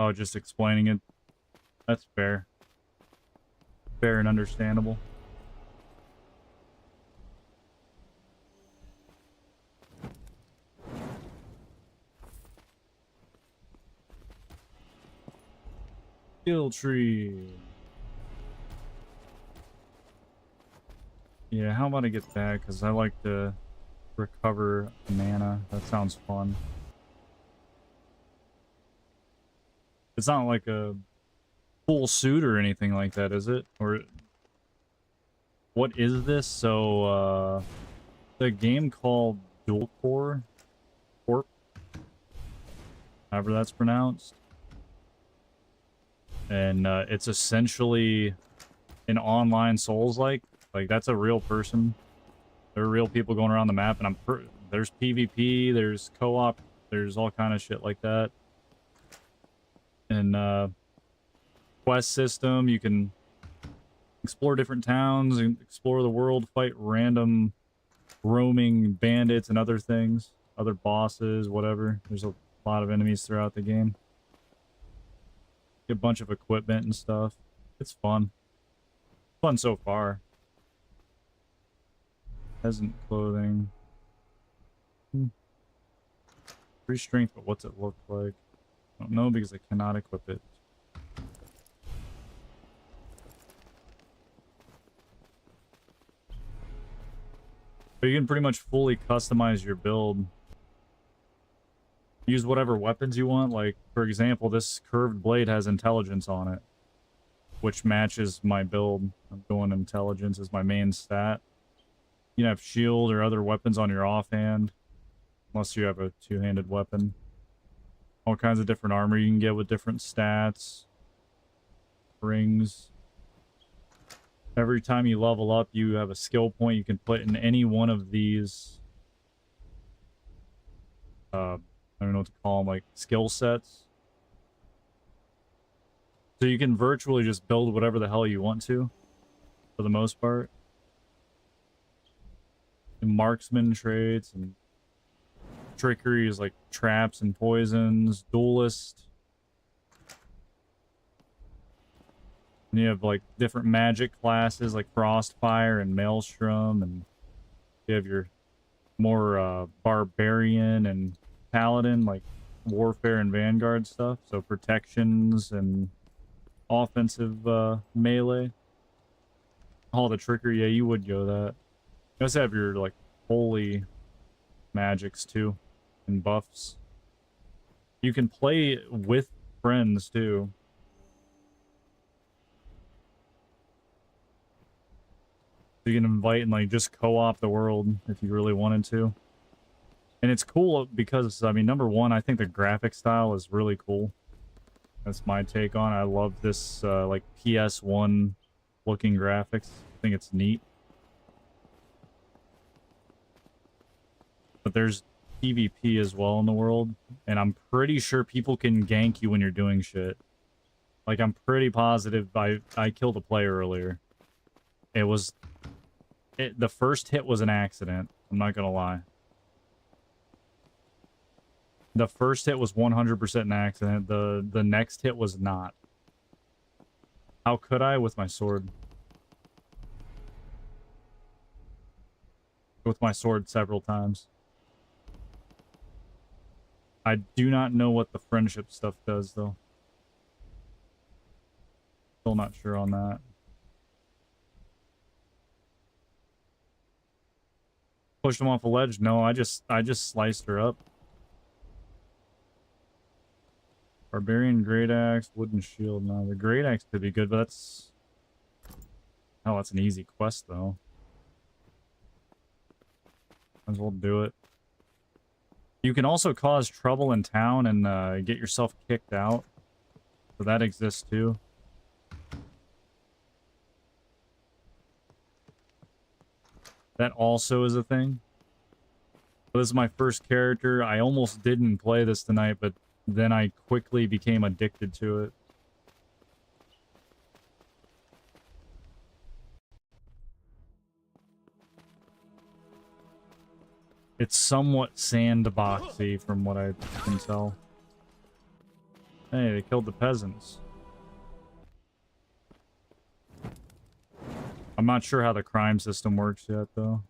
Oh, just explaining it. That's fair. Fair and understandable. Skill tree. Yeah, how about I get that? Because I like to recover mana. That sounds fun. It's not like a full suit or anything like that, is it? Or what is this? So, the game called Duel Corp, however that's pronounced. And it's essentially an online Souls-like. Like, that's a real person. There are real people going around the map, and there's PvP, there's co-op, there's all kind of shit like that. And quest system, you can explore different towns and explore the world, fight random roaming bandits and other things, other bosses, whatever. There's a lot of enemies throughout the game. Get a bunch of equipment and stuff. It's fun. Fun so far. Peasant clothing. Free strength, but what's it look like? I don't know because I cannot equip it. But you can pretty much fully customize your build. Use whatever weapons you want. Like, for example, this curved blade has intelligence on it, which matches my build. I'm going intelligence as my main stat. You can have shield or other weapons on your offhand, unless you have a two-handed weapon. All kinds of different armor you can get with different stats. Rings. Every time you level up, you have a skill point you can put in any one of these. I don't know what to call them, like skill sets. So you can virtually just build whatever the hell you want to, for the most part. And marksman traits and trickery is like traps and poisons. Duelist. And you have like different magic classes like Frostfire and Maelstrom, and you have your more barbarian and paladin, like warfare and vanguard stuff. So protections and offensive melee. All the trickery, yeah, you would go that. You also have your like holy magics too, and buffs. You can play with friends too. So you can invite and like just co-op the world if you really wanted to. And it's cool because, I mean, number one, I think the graphic style is really cool. That's my take on it. I love this like PS1 looking graphics. I think it's neat. But there's PvP as well in the world, and I'm pretty sure people can gank you when you're doing shit. Like, I'm pretty positive I killed a player earlier. It was... the first hit was an accident. I'm not gonna lie. The first hit was 100% an accident. The next hit was not. How could I? With my sword. With my sword several times. I do not know what the friendship stuff does, though. Still not sure on that. Pushed him off a ledge? No, I just sliced her up. Barbarian Great Axe, Wooden Shield. No, the Great Axe could be good, but that's... Oh, that's an easy quest, though. Might as well do it. You can also cause trouble in town and get yourself kicked out. So that exists, too. That also is a thing. So this is my first character. I almost didn't play this tonight, but then I quickly became addicted to it. It's somewhat sandboxy from what I can tell. Hey, they killed the peasants. I'm not sure how the crime system works yet, though.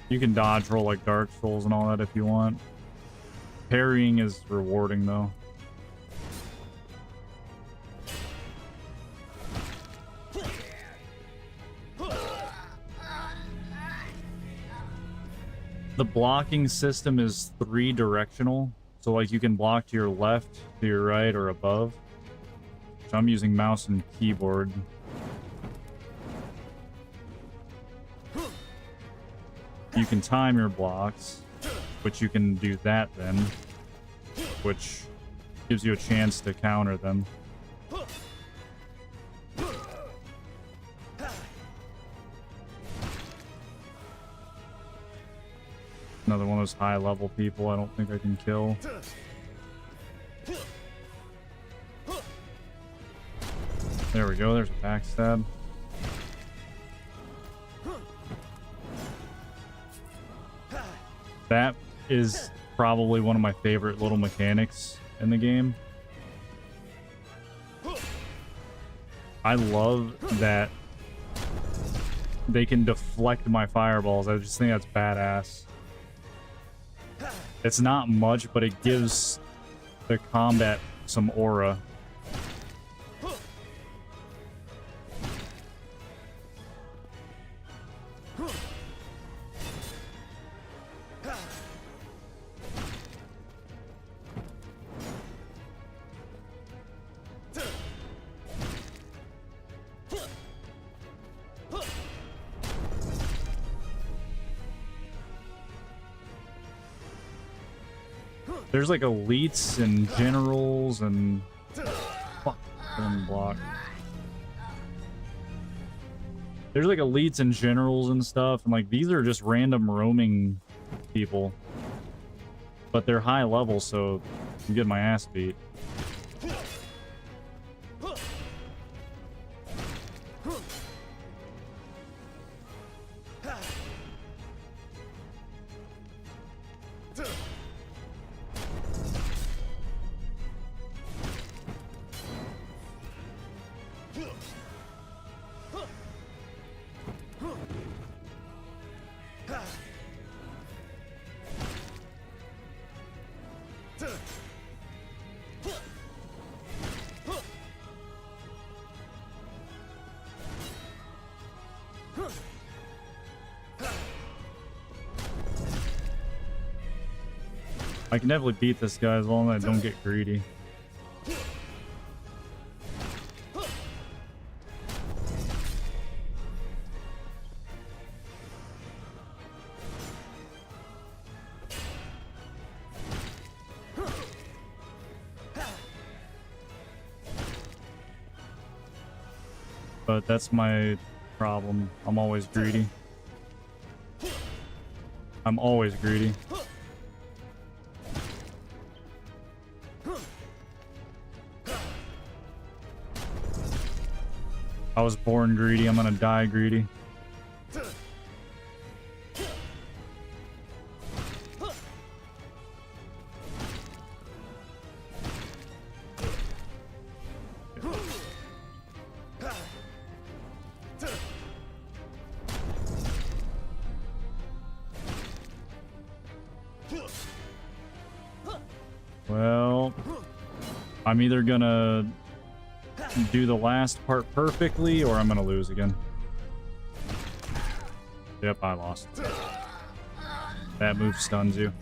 You can dodge roll like Dark Souls and all that if you want. Parrying is rewarding, though. The blocking system is 3-directional. So, like, you can block to your left, to your right, or above. So I'm using mouse and keyboard. You can time your blocks, which you can do that then, which gives you a chance to counter them. Another one of those high level people I don't think I can kill. There we go, there's a backstab. That is probably one of my favorite little mechanics in the game. I love that they can deflect my fireballs. I just think that's badass. It's not much, but it gives the combat some aura. There's like elites and generals and fuck, block. There's like elites and generals and stuff, and like these are just random roaming people, but they're high level, so you get my ass beat. I can definitely beat this guy as long as I don't get greedy. But that's my problem. I'm always greedy. I'm always greedy. I was born greedy, I'm gonna die greedy. Well, I'm either gonna do the last part perfectly, or I'm gonna lose again. Yep, I lost. That move stuns you.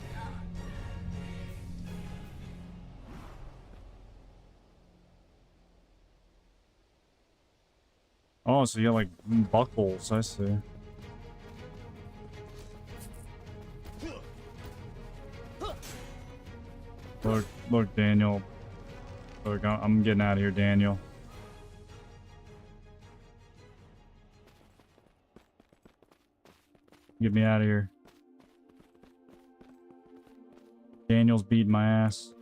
Oh, so you got like buckles, I see. Look, Daniel. Look, I'm getting out of here, Daniel. Get me out of here. Daniel's beating my ass.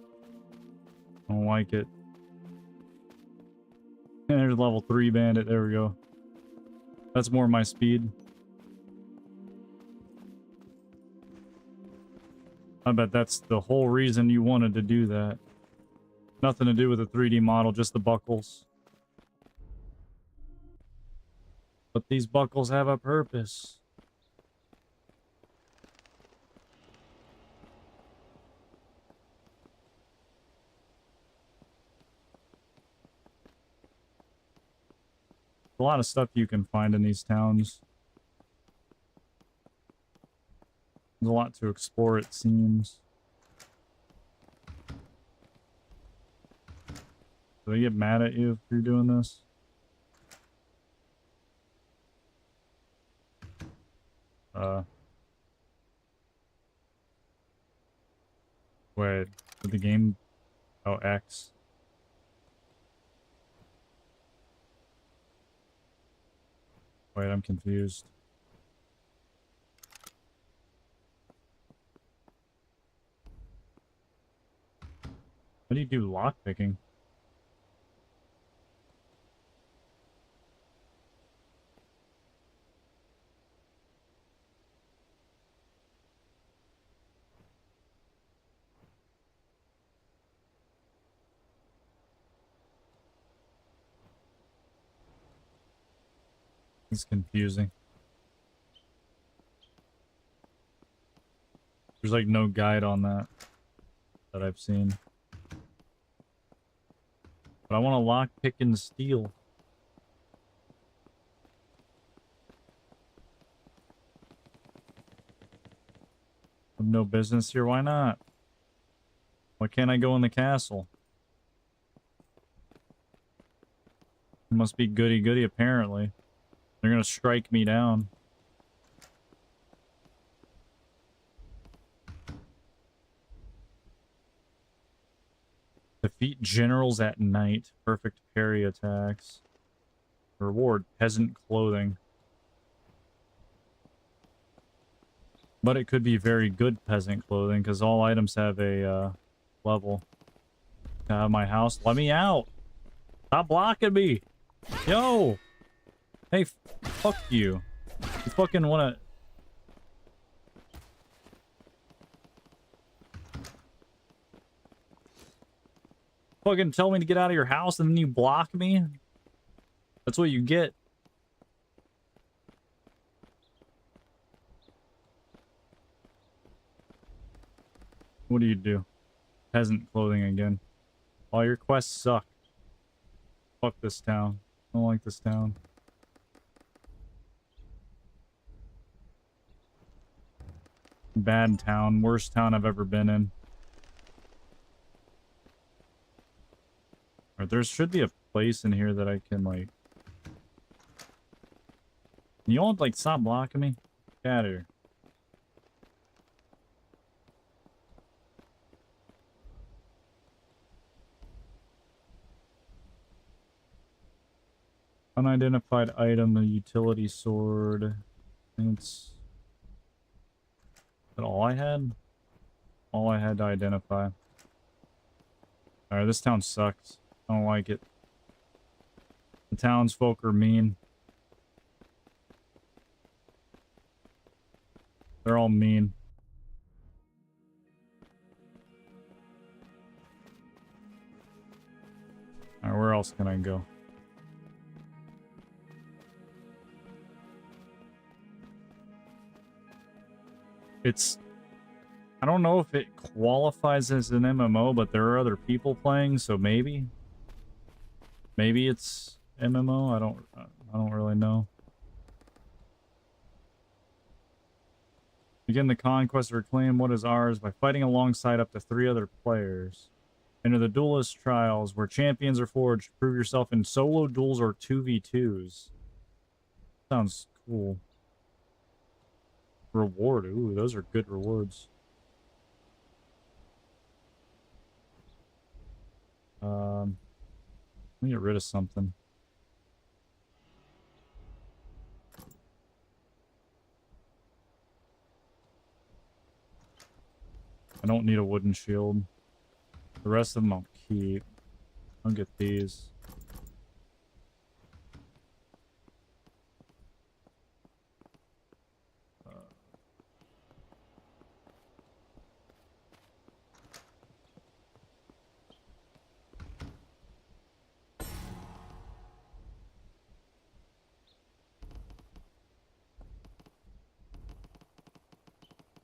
I don't like it. And there's level 3 bandit. There we go. That's more my speed. I bet that's the whole reason you wanted to do that. Nothing to do with the 3D model, just the buckles. But these buckles have a purpose. A lot of stuff you can find in these towns. There's a lot to explore, it seems. Do they get mad at you if you're doing this? Wait, did the game... Oh, X. Wait, I'm confused. How do you do lock picking? It's confusing. There's like no guide on that I've seen. But I want to lock, pick, and steal. I have no business here. Why not? Why can't I go in the castle? It must be goody goody apparently. They're gonna strike me down. Defeat generals at night. Perfect parry attacks. Reward peasant clothing. But it could be very good peasant clothing because all items have a level. Can I have my house? Let me out! Stop blocking me! Yo! Hey, fuck you. You fucking wanna... Fucking tell me to get out of your house and then you block me? That's what you get. What do you do? Peasant clothing again. All your quests suck. Fuck this town. I don't like this town. Bad town. Worst town I've ever been in. Alright, there should be a place in here that I can, like... You all, like, stop blocking me? Get out of here. Unidentified item, a utility sword. I think it's... Is that all I had? All I had to identify. Alright, this town sucks. I don't like it. The townsfolk are mean. They're all mean. Alright, where else can I go? It's... I don't know if it qualifies as an MMO, but there are other people playing, so maybe. Maybe it's MMO. I don't really know. Begin the conquest or reclaim what is ours by fighting alongside up to 3 other players. Enter the duelist trials where champions are forged. Prove yourself in solo duels or 2v2s. Sounds cool. Reward. Ooh, those are good rewards. Let me get rid of something. I don't need a wooden shield. The rest of them I'll keep. I'll get these.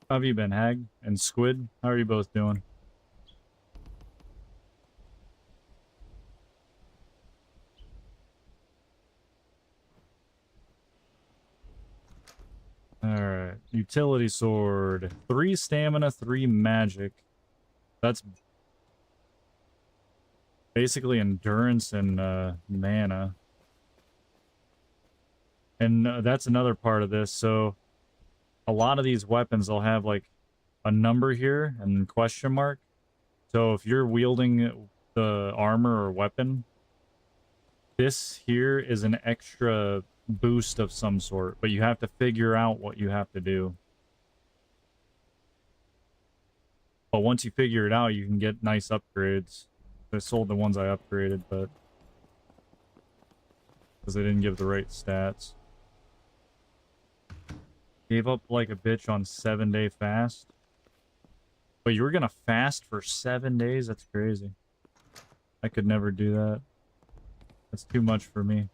How have you been, Hag and Squid? How are you both doing? Alright. Utility sword. 3 stamina, 3 magic. That's basically endurance and mana. And that's another part of this. So a lot of these weapons, they'll have like a number here and question mark. So if you're wielding the armor or weapon, this here is an extra boost of some sort, but you have to figure out what you have to do. But once you figure it out, you can get nice upgrades. I sold the ones I upgraded, but because they didn't give the right stats. Gave up like a bitch on 7-day fast. But you were gonna fast for 7 days? That's crazy. I could never do that. That's too much for me.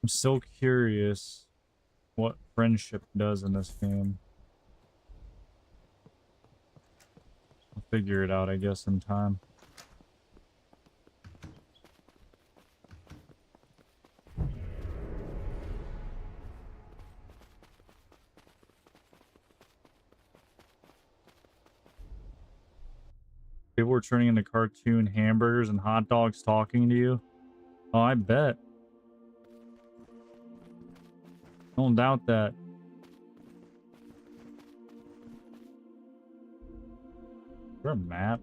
I'm so curious what friendship does in this game. I'll figure it out, I guess, in time. People were turning into cartoon hamburgers and hot dogs talking to you. Oh, I bet. Don't doubt that. Is there a map?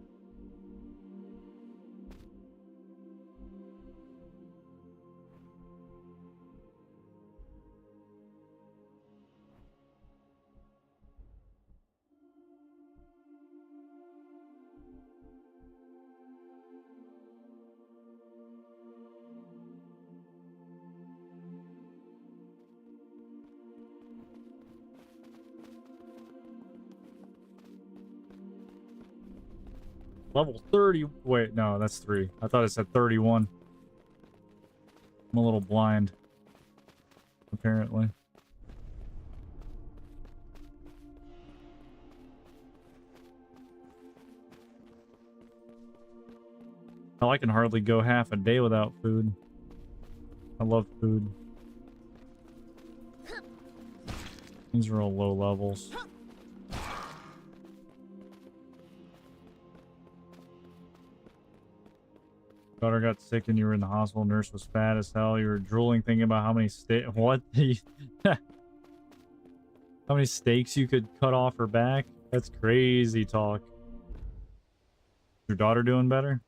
Level 30. Wait, no, that's 3. I thought it said 31. I'm a little blind, apparently. Hell, I can hardly go half a day without food. I love food. These are all low levels. Daughter got sick and you were in the hospital. Nurse was fat as hell. You were drooling thinking about how many how many steaks you could cut off her back. That's crazy talk. Is your daughter doing better?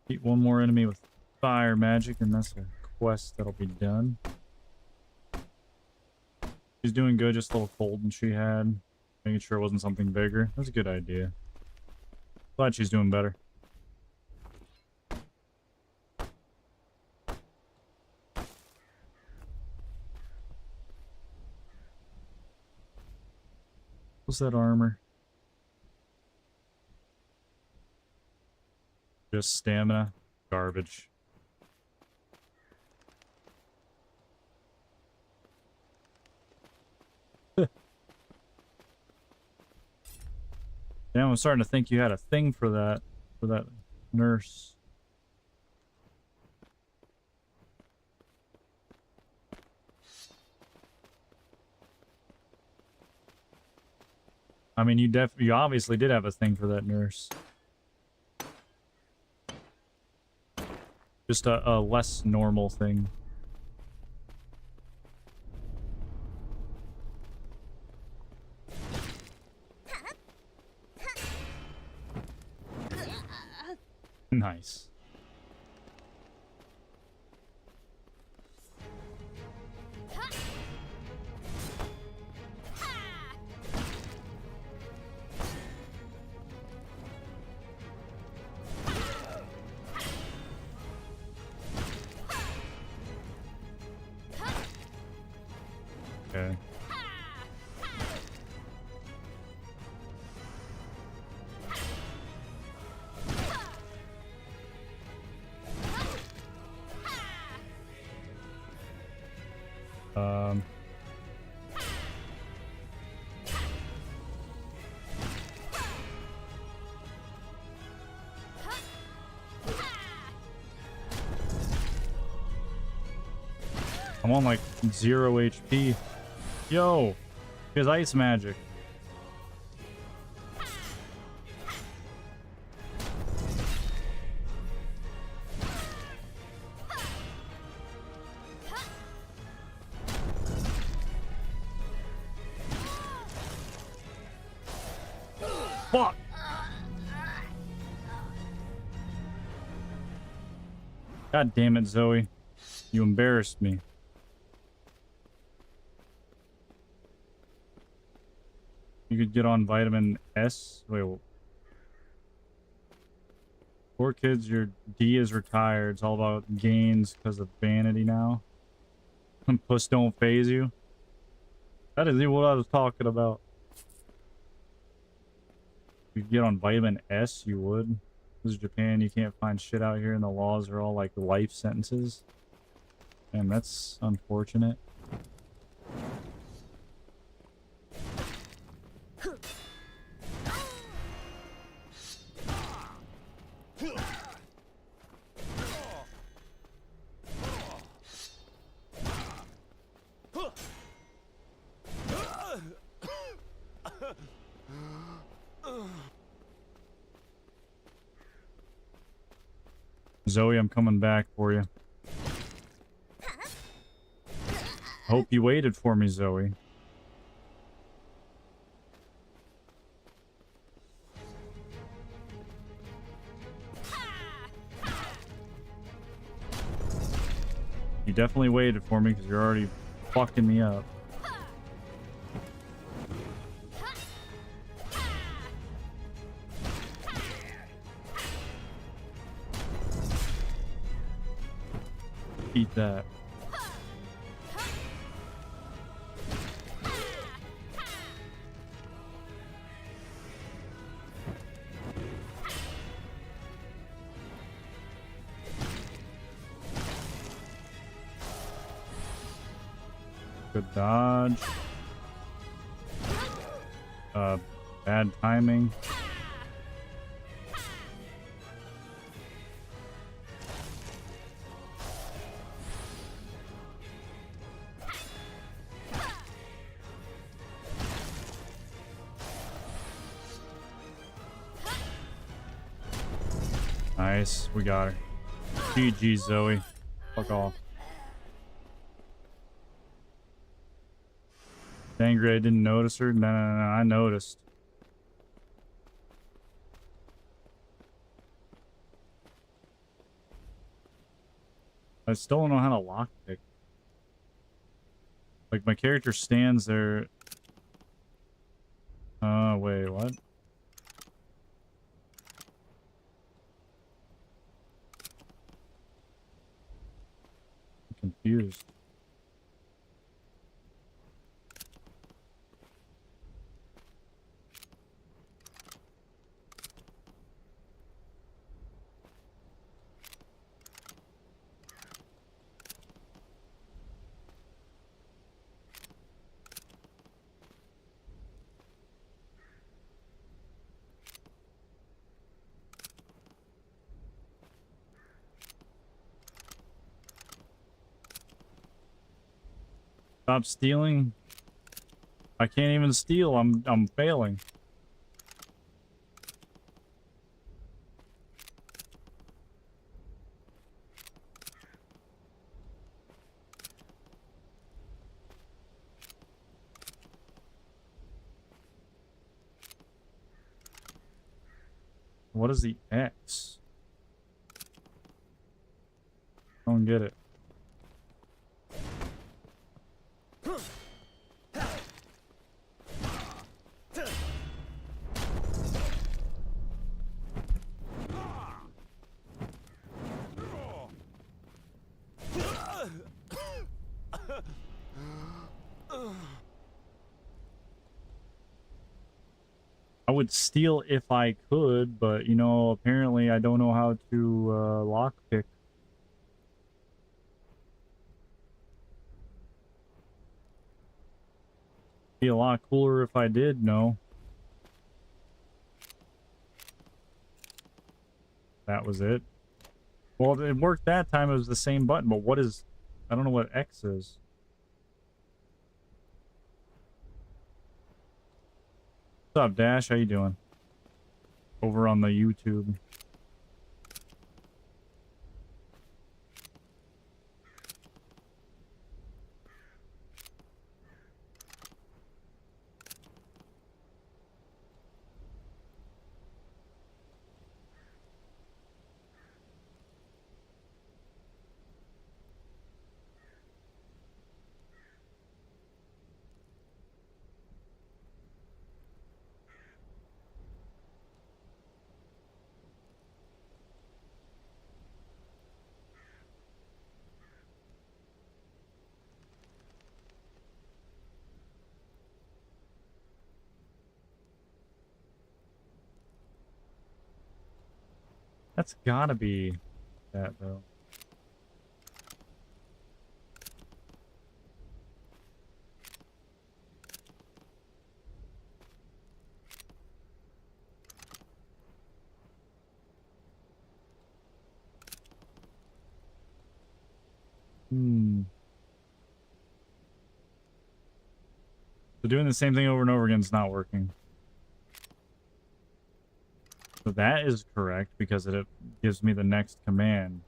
Beat one more enemy with fire magic, and that's a quest that'll be done. She's doing good, just a little cold and she had. Making sure it wasn't something bigger. That's a good idea. Glad she's doing better. What's that armor? Just stamina. Garbage. Damn, I'm starting to think you had a thing for that nurse. I mean, you obviously did have a thing for that nurse. Just a less normal thing. Nice. Okay. I'm on like 0 HP. Yo, he has ice magic. Fuck! God damn it, Zoe. You embarrassed me. You could get on vitamin S. Wait, poor kids, your D is retired. It's all about gains because of vanity now. Puss don't phase you. That is what I was talking about. If you could get on vitamin S, you would. This is Japan, you can't find shit out here, and the laws are all like life sentences. And that's unfortunate. Zoe, I'm coming back for you. Hope you waited for me, Zoe. You definitely waited for me because you're already fucking me up. Eat that. Good dodge. Bad timing. Nice, we got her. GG, Zoe. Fuck off. Angry I didn't notice her? No, I noticed. I still don't know how to lockpick. Like, my character stands there. Wait, what? I'm confused. Stop stealing. I can't even steal. I'm failing. What is the X? I don't get it. I would steal if I could, but you know, apparently I don't know how to lockpick. Be a lot cooler if I did know. That was it. Well, it worked that time. It was the same button, but what is I don't know what X is. What's up, Dash? How you doing? Over on the YouTube. That's gotta be that, though. So doing the same thing over and over again is not working. So that is correct because it gives me the next command.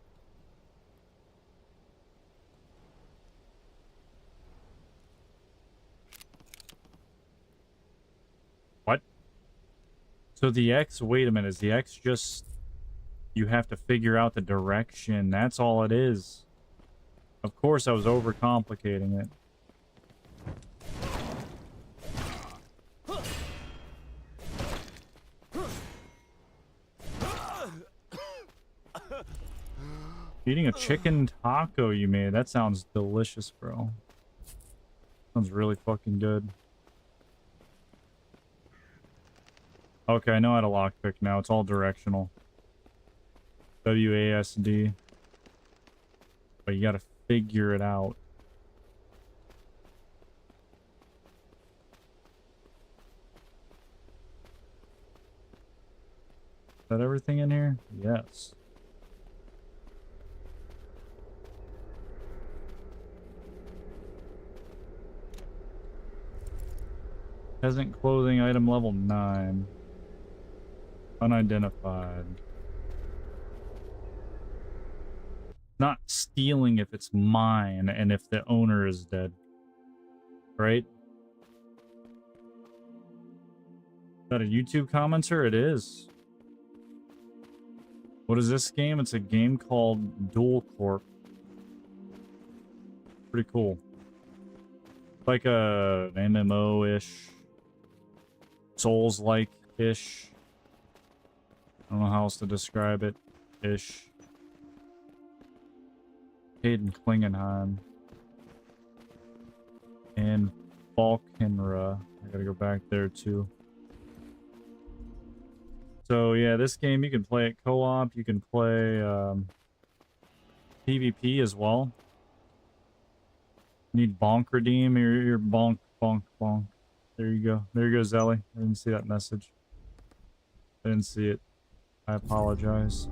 What? So the X, wait a minute, is the X just... You have to figure out the direction. That's all it is. Of course I was overcomplicating it. Eating a chicken taco you made. That sounds delicious, bro. Sounds really fucking good. Okay, I know how to lockpick now. It's all directional. WASD. But you gotta figure it out. Is that everything in here? Yes. Peasant clothing item level 9. Unidentified. Not stealing if it's mine and if the owner is dead. Right? Is that a YouTube commenter? It is. What is this game? It's a game called Duel Corp. Pretty cool. Like a MMO-ish. Souls-like-ish. I don't know how else to describe it. Ish. Hayden Klingenheim. And Falkenra. I gotta go back there too. So yeah, this game you can play it co-op. You can play PvP as well. You need bonk redeem. Your bonk, bonk, bonk. There you go. There you go, Zelly. I didn't see that message. I didn't see it. I apologize.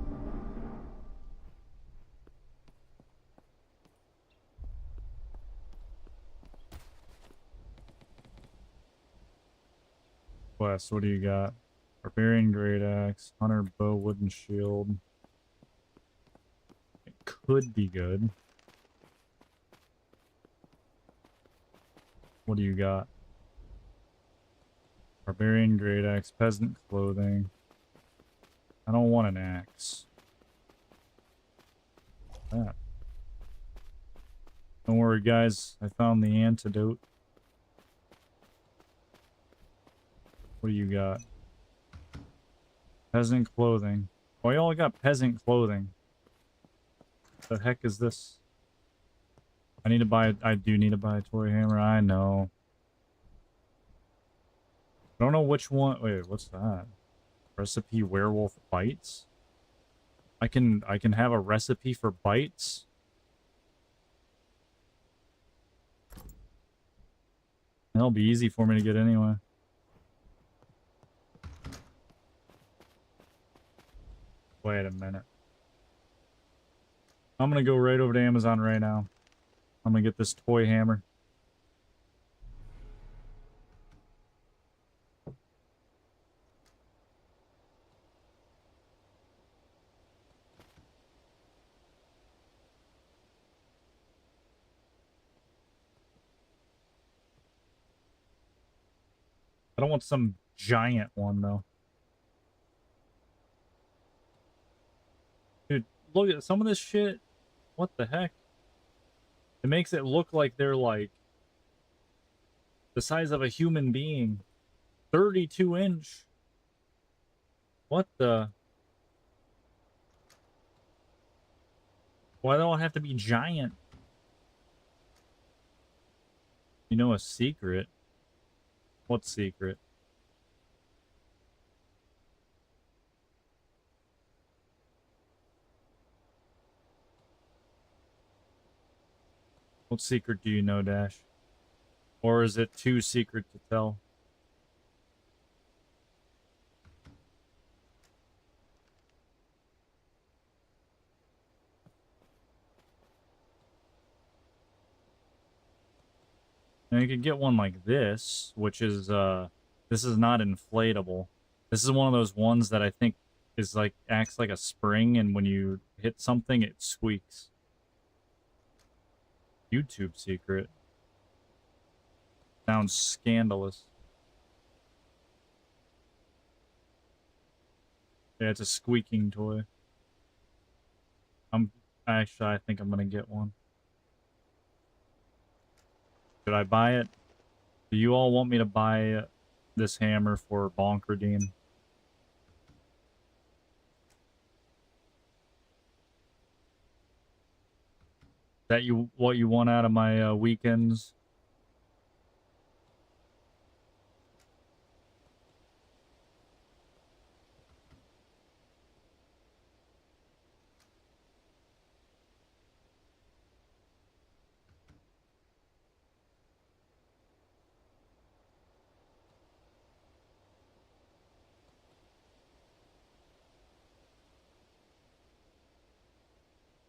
Quest, what do you got? Barbarian Great Axe, Hunter Bow, Wooden Shield. It could be good. What do you got? Barbarian Great Axe, Peasant Clothing. I don't want an axe. That. Don't worry, guys. I found the antidote. What do you got? Peasant clothing. Oh, y'all got peasant clothing. The heck is this? I need to buy... I do need to buy a toy hammer. I know. I don't know which one... Wait, what's that? Recipe werewolf bites? I can have a recipe for bites? That'll be easy for me to get anyway. Wait a minute. I'm gonna go right over to Amazon right now. I'm gonna get this toy hammer. I don't want some giant one, though. Dude, look at some of this shit. What the heck? It makes it look like they're, like, the size of a human being. 32-inch. What the? Why don't it have to be giant? You know a secret? What secret? What secret do you know, Dash? Or is it too secret to tell? Now you could get one like this, which is, this is not inflatable. This is one of those ones that I think is like, acts like a spring, and when you hit something, it squeaks. YouTube secret. Sounds scandalous. Yeah, it's a squeaking toy. I think I'm gonna get one. Should I buy it? Do you all want me to buy this hammer for bonk redeem? That you what you want out of my weekends?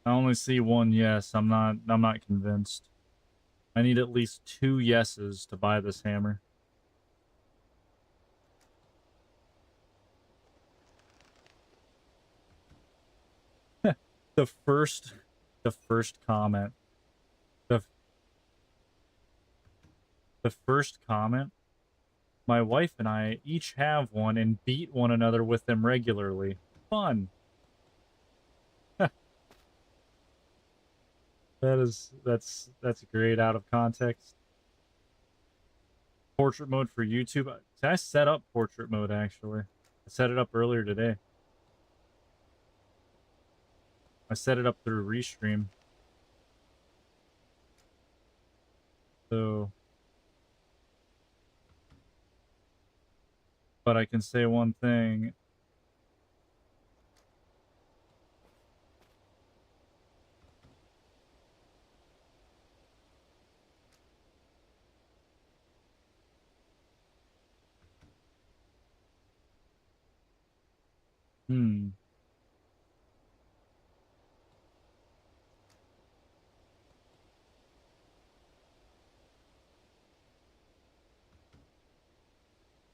I only see one yes. I'm not convinced. I need at least 2 yeses to buy this hammer. the first the first comment. The the first comment. My wife and I each have one and beat one another with them regularly. Fun. That's great out of context. Portrait mode for YouTube. I set up portrait mode actually. I set it up earlier today. I set it up through Restream. So, but I can say one thing. Hmm.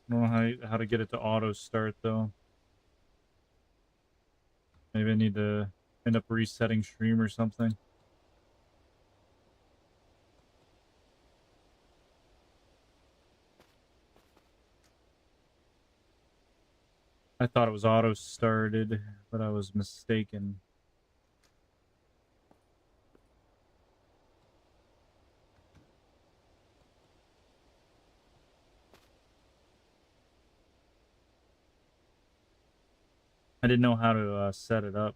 I don't know how to get it to auto start though. Maybe I need to end up resetting stream or something. I thought it was auto started, but I was mistaken. I didn't know how to set it up,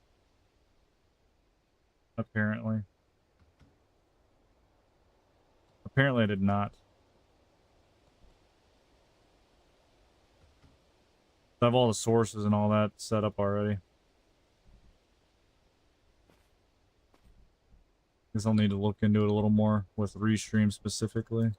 apparently. Apparently I did not. I have all the sources and all that set up already. Guess I'll need to look into it a little more with Restream specifically.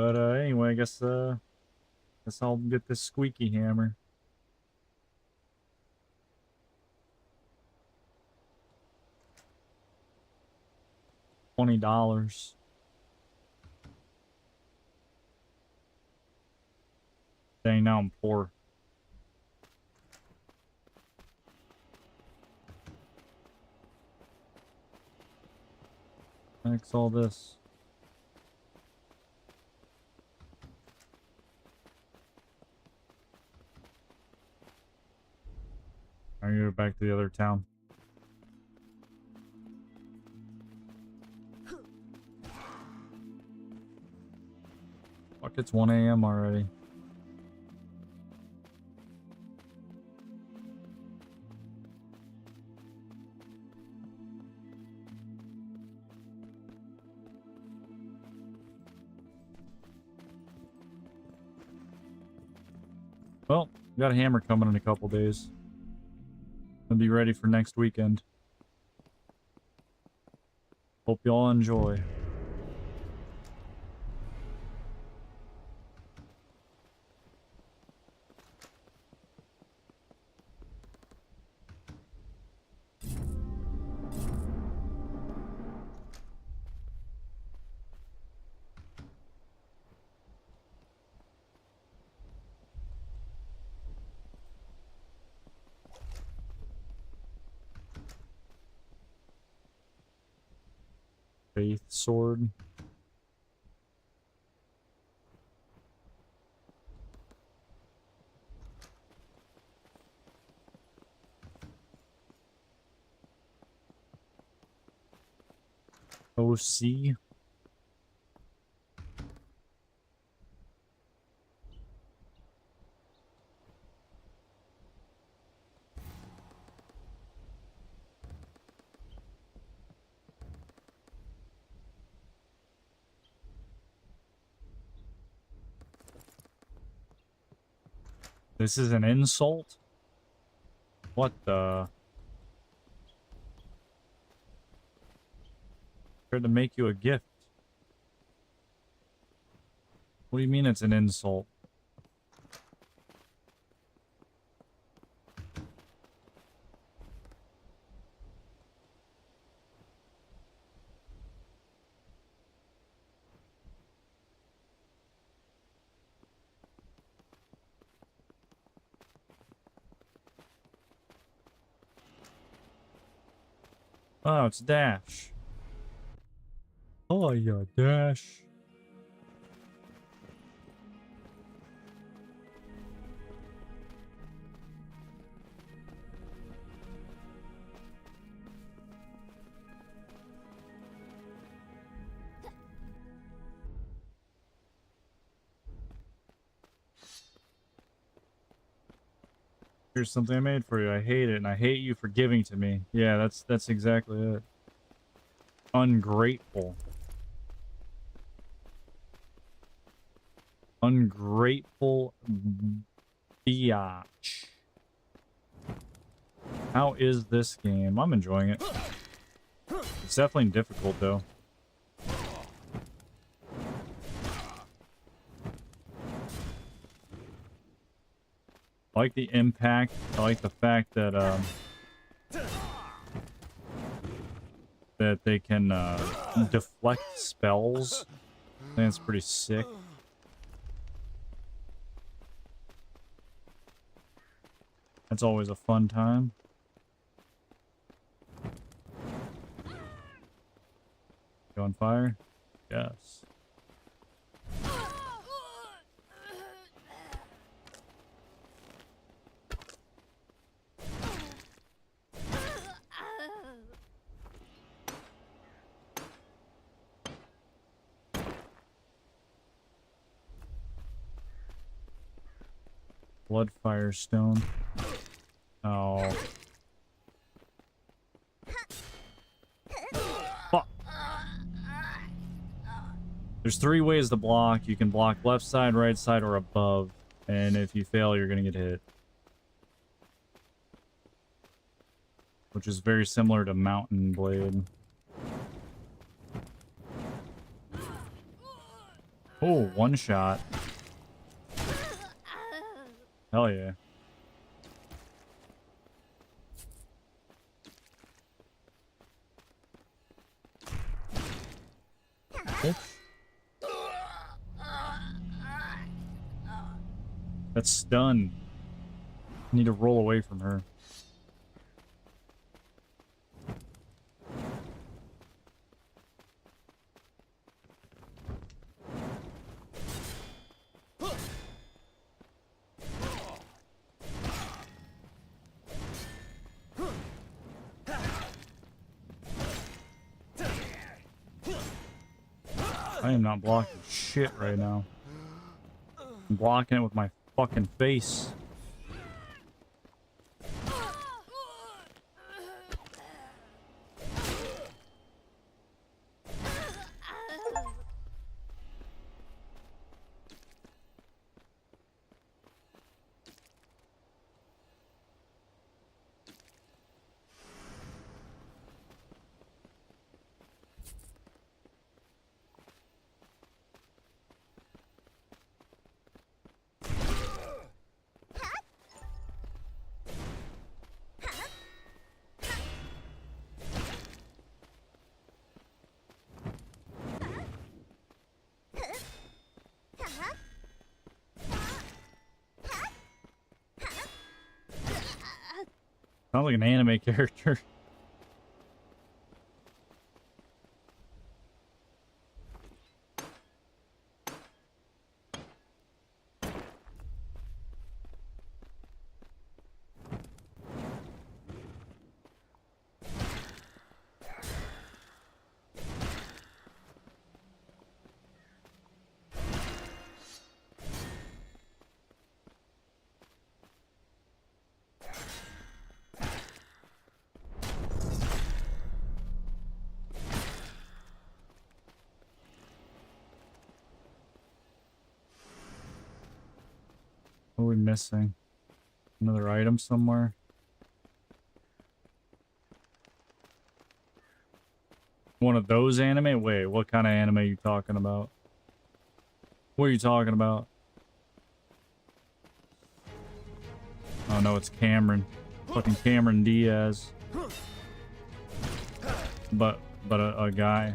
But anyway, I guess I'll get this squeaky hammer. $20. Dang, now I'm poor. Thanks all this. I'm gonna go back to the other town. Fuck, it's 1 a.m. already. Well, got a hammer coming in a couple days. I'll be ready for next weekend. Hope y'all enjoy. Faith sword. OC. This is an insult? What the? Tried to make you a gift. What do you mean it's an insult? Oh, it's Dash. Oh, yeah, Dash. Here's something I made for you. I hate it, and I hate you for giving to me. Yeah, that's exactly it. Ungrateful. Ungrateful biatch. How is this game? I'm enjoying it. It's definitely difficult, though. I like the impact. I like the fact that that they can deflect spells. I think that's pretty sick. That's always a fun time. Go on fire? Yes. Blood Firestone. Oh. Fuck. There's 3 ways to block. You can block left side, right side, or above. And if you fail, you're gonna get hit. Which is very similar to Mountain Blade. Oh, one shot. Hell yeah. Bitch. That's stun. I need to roll away from her. I am not blocking shit right now. I'm blocking it with my fucking face. Sounds like an anime character. What are we missing? Another item somewhere? One of those anime? Wait, what kind of anime are you talking about? What are you talking about? Oh no, it's Cameron. Fucking Cameron Diaz. But a guy.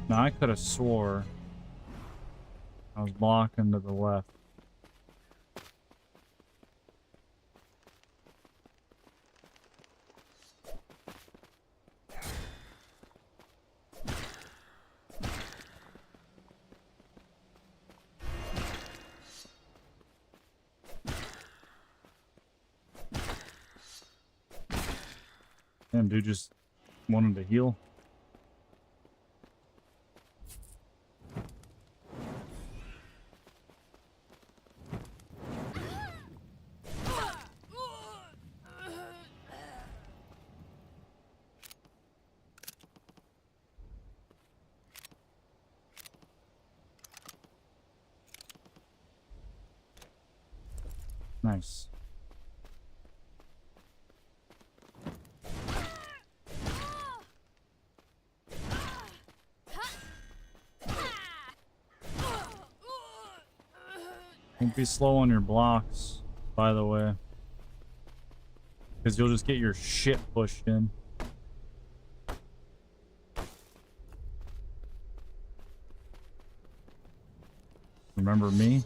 Now I could have swore I was blocking to the left. Damn, dude just wanted to heal. Nice. Don't be slow on your blocks, by the way. Because you'll just get your shit pushed in. Remember me?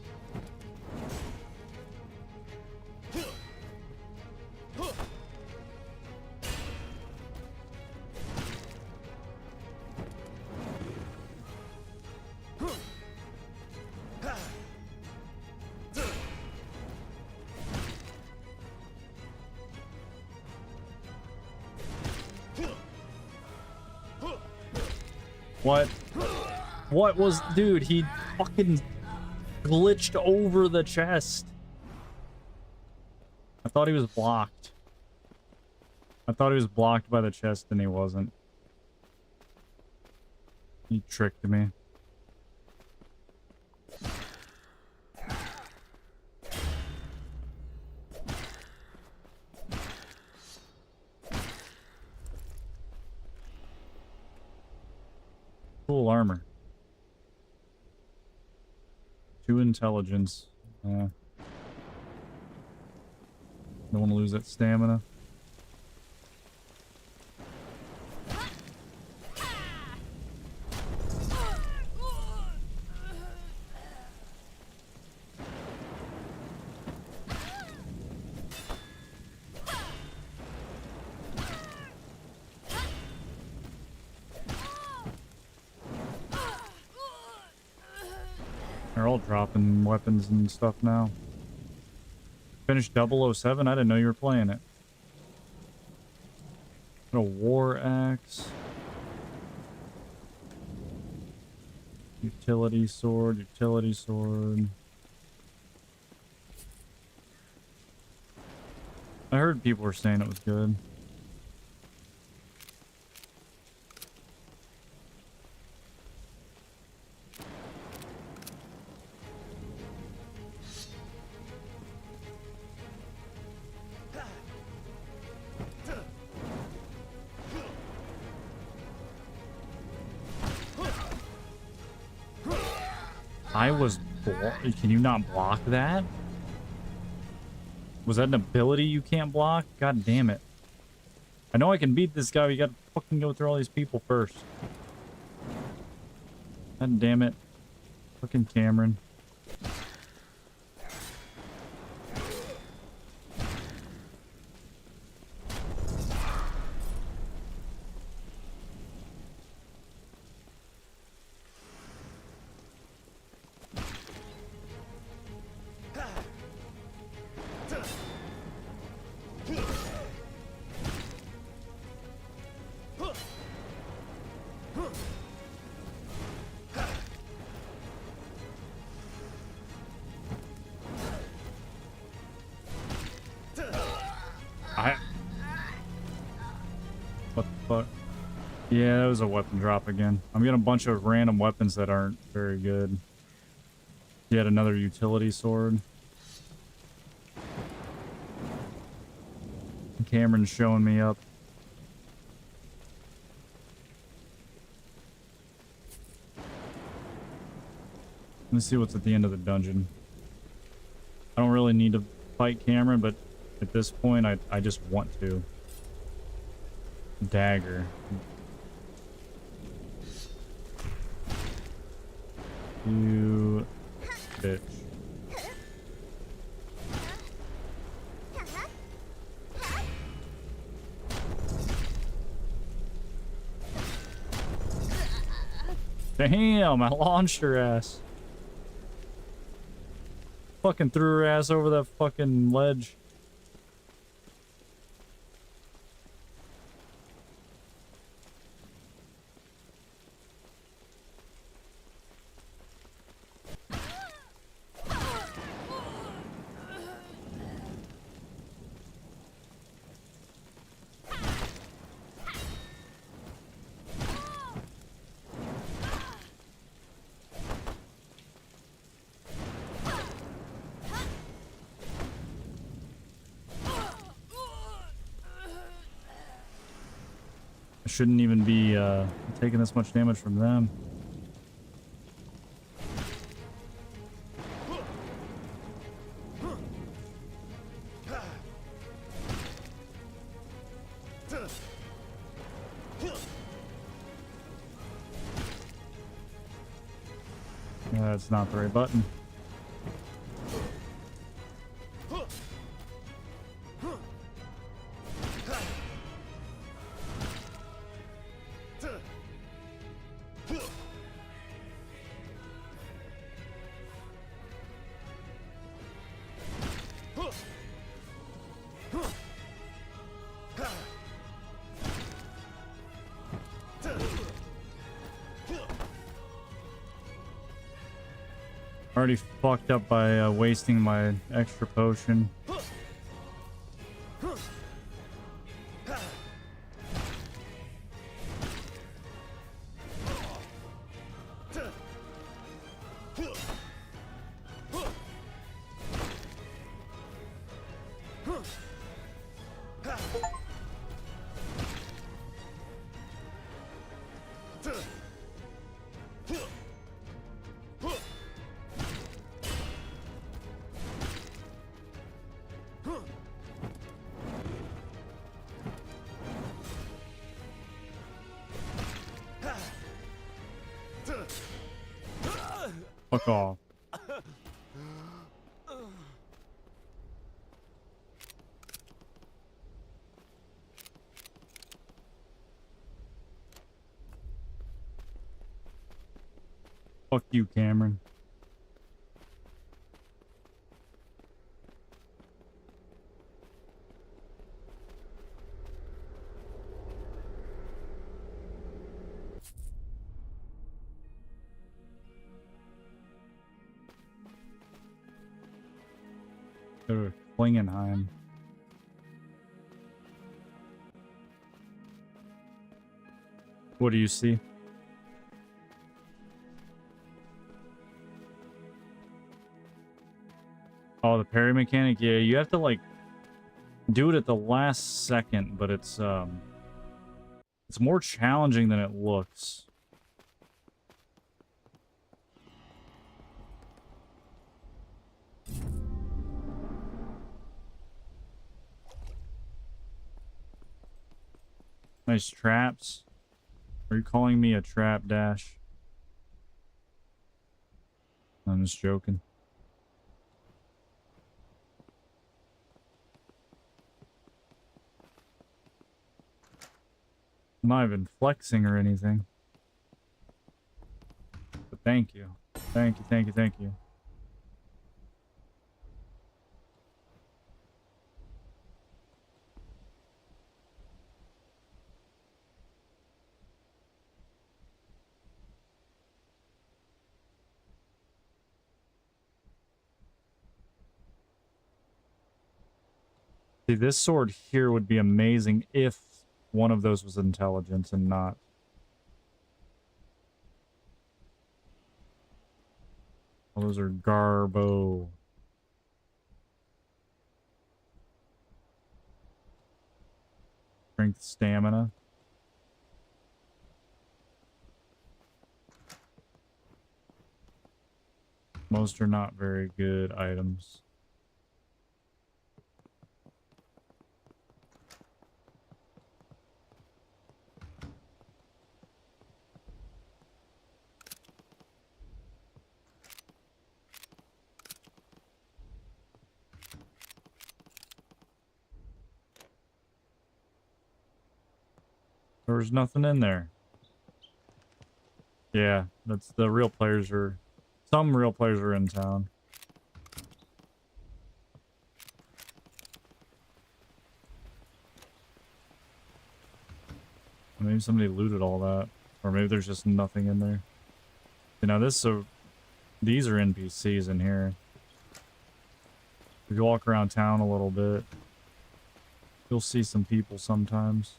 What? What was... Dude, he fucking glitched over the chest. I thought he was blocked. I thought he was blocked by the chest and he wasn't. He tricked me. Cool armor. 2 intelligence. Don't want to lose that stamina. They're all dropping weapons and stuff now. Finished 007? I didn't know you were playing it. Got a war axe. Utility sword, utility sword. I heard people were saying it was good. Can you not block that? Was that an ability you can't block? God damn it. I know I can beat this guy, but you gotta fucking go through all these people first. God damn it. Fucking Cameron. What the fuck? Yeah, that was a weapon drop again. I'm getting a bunch of random weapons that aren't very good. Yet another utility sword. Cameron's showing me up. Let's see what's at the end of the dungeon. I don't really need to fight Cameron, but at this point, I just want to. Dagger. You bitch. Damn, I launched her ass. Fucking threw her ass over that fucking ledge. Shouldn't even be taking this much damage from them. That's not the right button. Already fucked up by wasting my extra potion. Fuck off. Fuck you, Cameron. Klingenheim. What do you see? Oh, the parry mechanic? Yeah, you have to like do it at the last second, but it's more challenging than it looks. Nice traps. Are you calling me a trap, Dash? I'm just joking. I'm not even flexing or anything. But thank you. Thank you, thank you, thank you. See, this sword here would be amazing if one of those was intelligence and not. Well, those are garbo. Strength, stamina. Most are not very good items. There was nothing in there. Yeah, that's the real players are... Some real players are in town. Maybe somebody looted all that. Or maybe there's just nothing in there. You know, these are NPCs in here. If you walk around town a little bit, you'll see some people sometimes.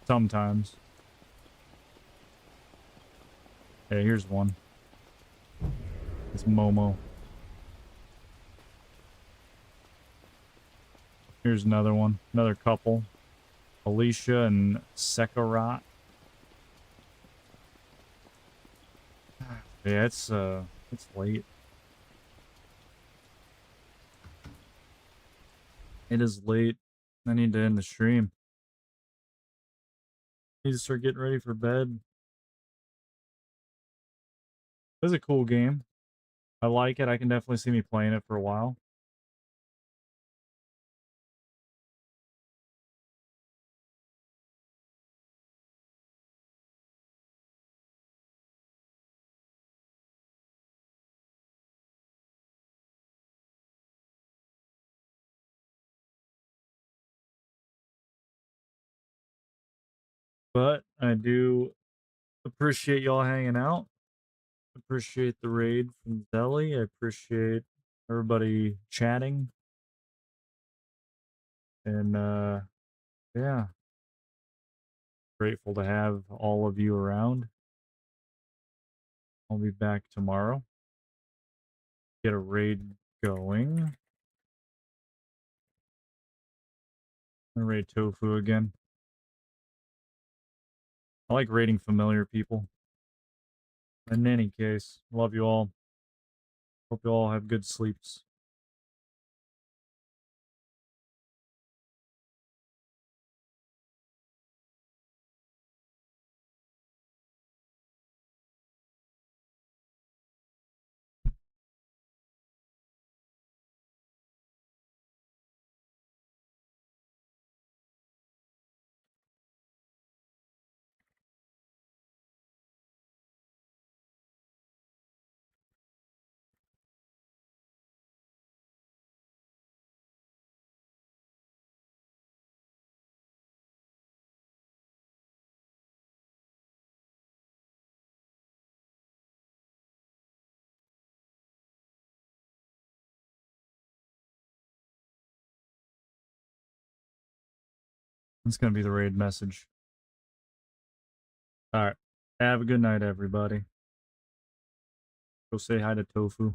Sometimes. Hey, here's one. It's Momo. Here's another one. Another couple. Alicia and Sekarat. Yeah, it's late. It is late. I need to end the stream. Need to start getting ready for bed. It's a cool game. I like it. I can definitely see me playing it for a while. But I do appreciate y'all hanging out. Appreciate the raid from Zelly. I appreciate everybody chatting. And yeah. Grateful to have all of you around. I'll be back tomorrow. Get a raid going. I'm gonna raid Tofu again. I like raiding familiar people. In any case, love you all. Hope you all have good sleeps. That's gonna be the raid message. All right. Have a good night, everybody. Go say hi to Tofu.